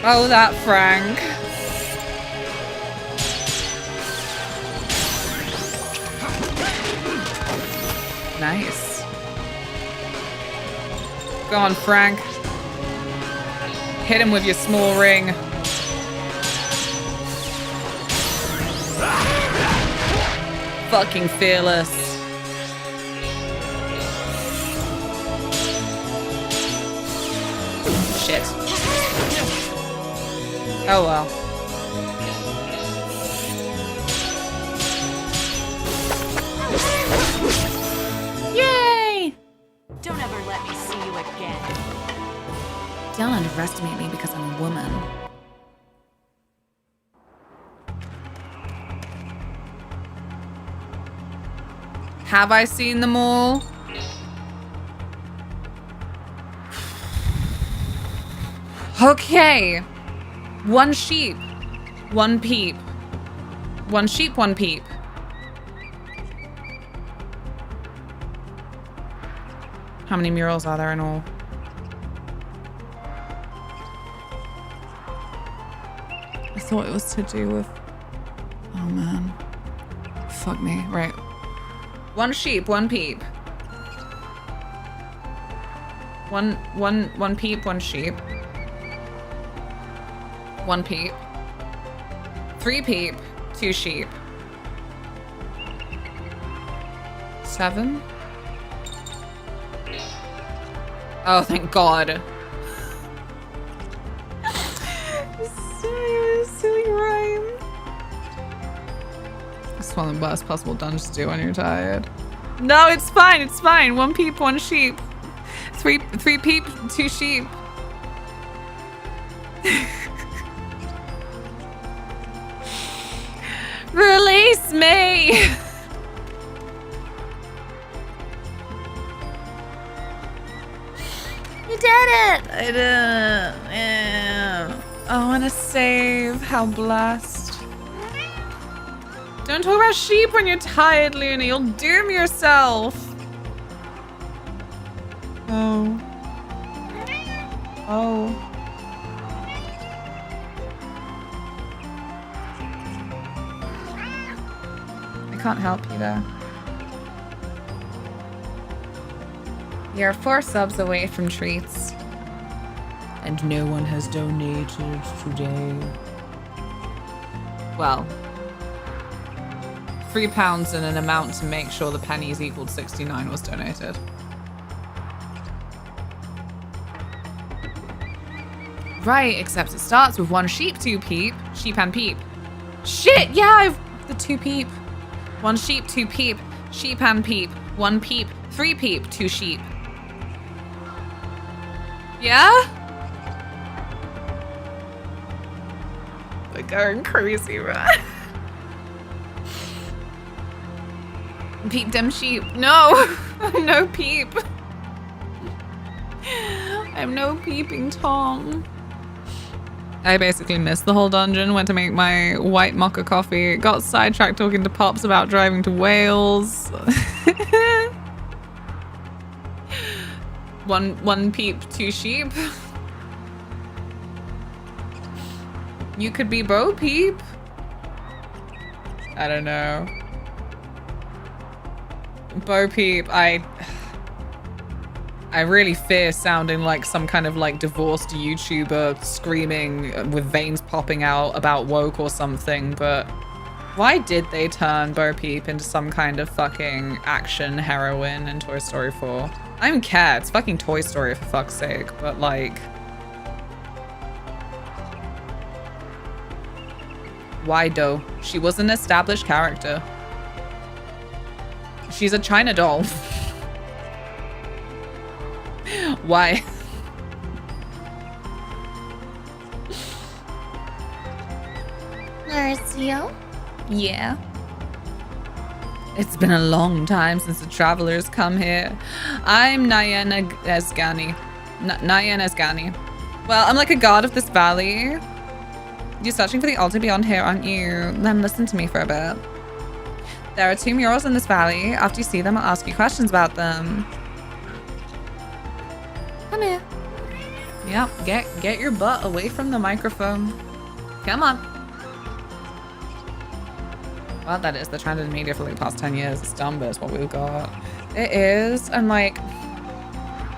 Oh, that Frank. Nice. Go on, Frank. Hit him with your small ring. Fucking fearless. Shit. Oh well. Yay! Don't ever let me see you again. Don't underestimate me because I'm a woman. Have I seen them all? Okay. One sheep, one peep. One sheep, one peep. How many murals are there in all? I thought it was to do with... Oh man. Fuck me. Right. One sheep, one peep. One peep, one sheep. One peep. 3 peep, 2 sheep. 7? Oh, thank God. Silly rhyme. It's one of the worst possible dungeons to do when you're tired. No, it's fine, it's fine. 1 peep, 1 sheep. 3 peep, 2 sheep. Release me! You did it! I did it. Yeah. I want to save. How blessed. Don't talk about sheep when you're tired, Luna. You'll doom yourself. Oh. Oh. I can't help you there. You're 4 subs away from treats. And no one has donated today. Well, £3 and an amount to make sure the pennies equaled 69 was donated. Right, except it starts with 1 sheep, 2 peep, sheep and peep. Shit, yeah, I've the 2 peep. 1 sheep, 2 peep, sheep and peep. 1 peep, 3 peep, 2 sheep. Yeah? They're going crazy, right? Peep them sheep. No! I'm no peep. I'm no peeping Tom. I basically missed the whole dungeon, went to make my white mocha coffee, got sidetracked talking to Pops about driving to Wales. One peep, 2 sheep. You could be Bo Peep. I don't know. Bo Peep, I really fear sounding like some kind of like divorced YouTuber screaming with veins popping out about woke or something, but why did they turn Bo Peep into some kind of fucking action heroine in Toy Story 4? I don't care, it's fucking Toy Story for fuck's sake, but like... Why though? She was an established character. She's a China doll. Why? Marcio? Yeah. It's been a long time since the travelers come here. I'm Nayana Asgani. Nayana Asgani. Well, I'm like a god of this valley. You're searching for the altar beyond here, aren't you? Then listen to me for a bit. There are 2 murals in this valley. After you see them, I'll ask you questions about them. Come here. Yep, get your butt away from the microphone. Come on. Well, that is the trend in media for like the past 10 years. It's dumb, but it's what we've got. It is. I'm like,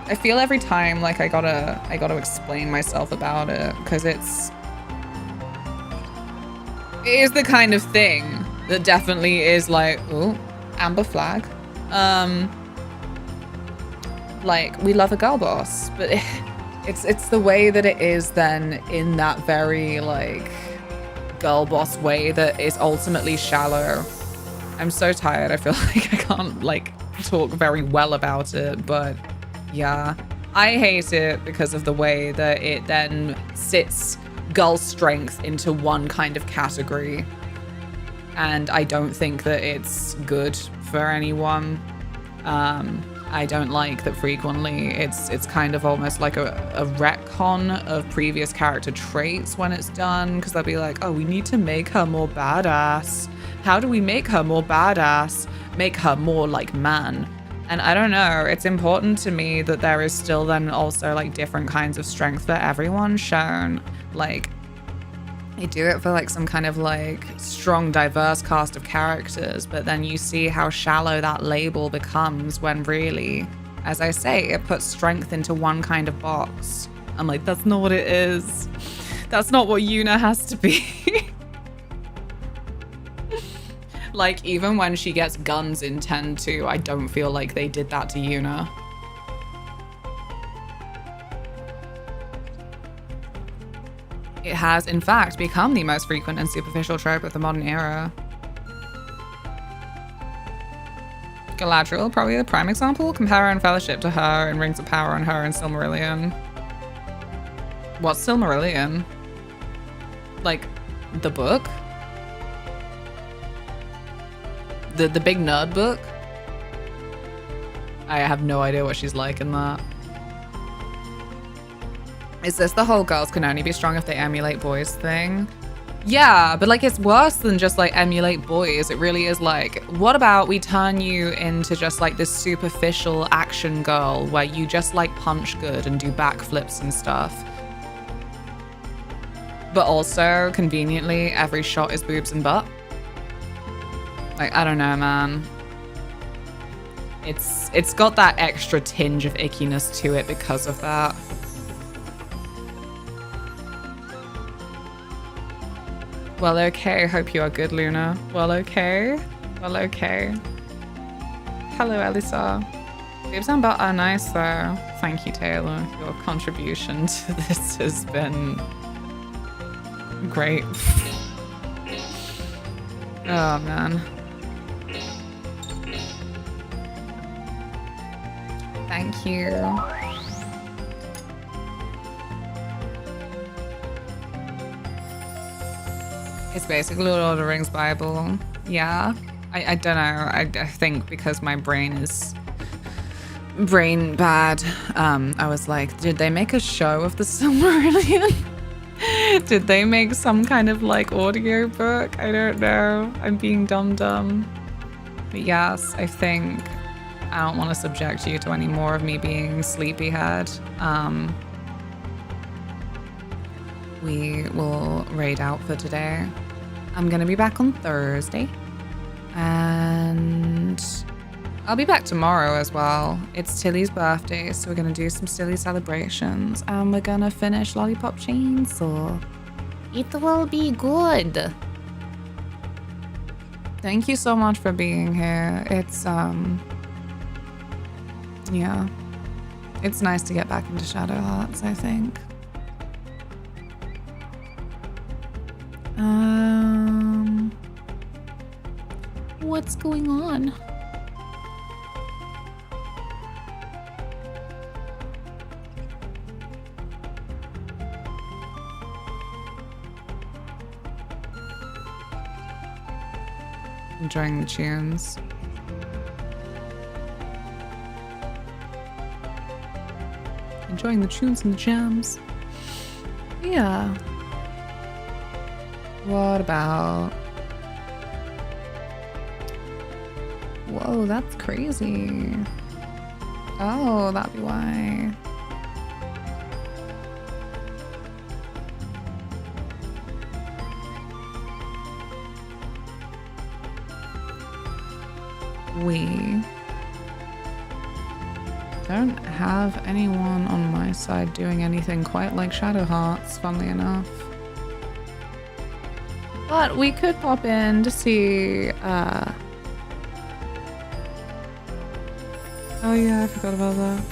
I feel every time like I gotta explain myself about it, because it is the kind of thing that definitely is like, oh, amber flag. Like, we love a girl boss, but it's the way that it is then in that very like girl boss way that is ultimately shallow. I'm so tired. I feel like I can't like talk very well about it, but yeah, I hate it because of the way that it then sits girl strength into one kind of category, and I don't think that it's good for anyone. I don't like that frequently it's kind of almost like a retcon of previous character traits when it's done, because they'll be like, oh, we need to make her more badass. How do we make her more badass? Make her more like man. And I don't know, it's important to me that there is still then also like different kinds of strength that everyone's shown. Like, they do it for like some kind of like strong, diverse cast of characters, but then you see how shallow that label becomes when really, as I say, it puts strength into one kind of box. I'm like, that's not what it is. That's not what Yuna has to be. Like, even when she gets guns in 10-2, I don't feel like they did that to Yuna. It has, in fact, become the most frequent and superficial trope of the modern era. Galadriel, probably the prime example. Compare her in Fellowship to her in Rings of Power and her in Silmarillion. What's Silmarillion? Like, the book? The big nerd book? I have no idea what she's like in that. Is this the whole girls can only be strong if they emulate boys thing? Yeah, but like it's worse than just like emulate boys. It really is like, what about we turn you into just like this superficial action girl where you just like punch good and do backflips and stuff. But also, conveniently, every shot is boobs and butt. Like, I don't know, man. It's got that extra tinge of ickiness to it because of that. Well, okay. Hope you are good, Luna. Well, okay. Well, okay. Hello, Elisa. Boobs and butt are nice, though. Thank you, Taylor. Your contribution to this has been great. Oh, man. Thank you. It's basically Lord of the Rings Bible. Yeah. I don't know. I think because my brain is brain bad, I was like, did they make a show of the Silmarillion? Did they make some kind of like audio book? I don't know. I'm being dumb. But yes, I think I don't want to subject you to any more of me being sleepyhead. We will raid out for today. I'm gonna be back on Thursday. And I'll be back tomorrow as well. It's Tilly's birthday, so we're gonna do some silly celebrations. And we're gonna finish Lollipop Chainsaw. It will be good. Thank you so much for being here. It's, yeah. It's nice to get back into Shadowheart, I think. What's going on? Enjoying the tunes. Enjoying the tunes and the jams. Yeah. What about... Whoa, that's crazy. Oh, that'd be why. Don't have anyone on my side doing anything quite like Shadowhearts, funnily enough. But we could pop in to see, oh yeah, I forgot about that.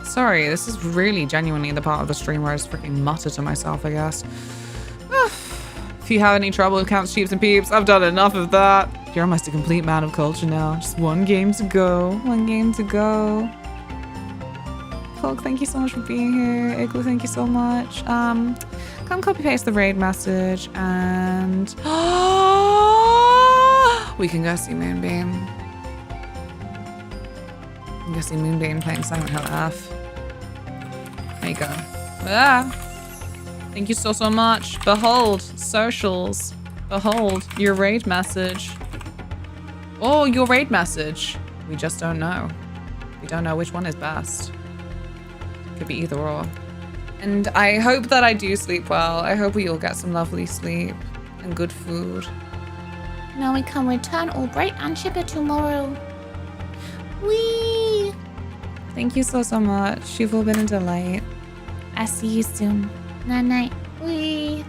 Sorry, this is really genuinely the part of the stream where I just freaking mutter to myself, I guess. If you have any trouble with counts, cheeps, and peeps, I've done enough of that. You're almost a complete man of culture now. Just one game to go. One game to go. Hulk, thank you so much for being here. Igloo, thank you so much. Come copy paste the raid message and we can go see Moonbeam. We can go see Moonbeam playing Silent Hill F. There you go. Ah. Thank you so much. Behold, socials. Behold, your raid message. Oh, your raid message. We just don't know. We don't know which one is best. Could be either or. And I hope that I do sleep well. I hope we all get some lovely sleep and good food. Now we can return all bright and chipper tomorrow. Whee! Thank you so much. You've all been a delight. I see you soon. Night night. Whee!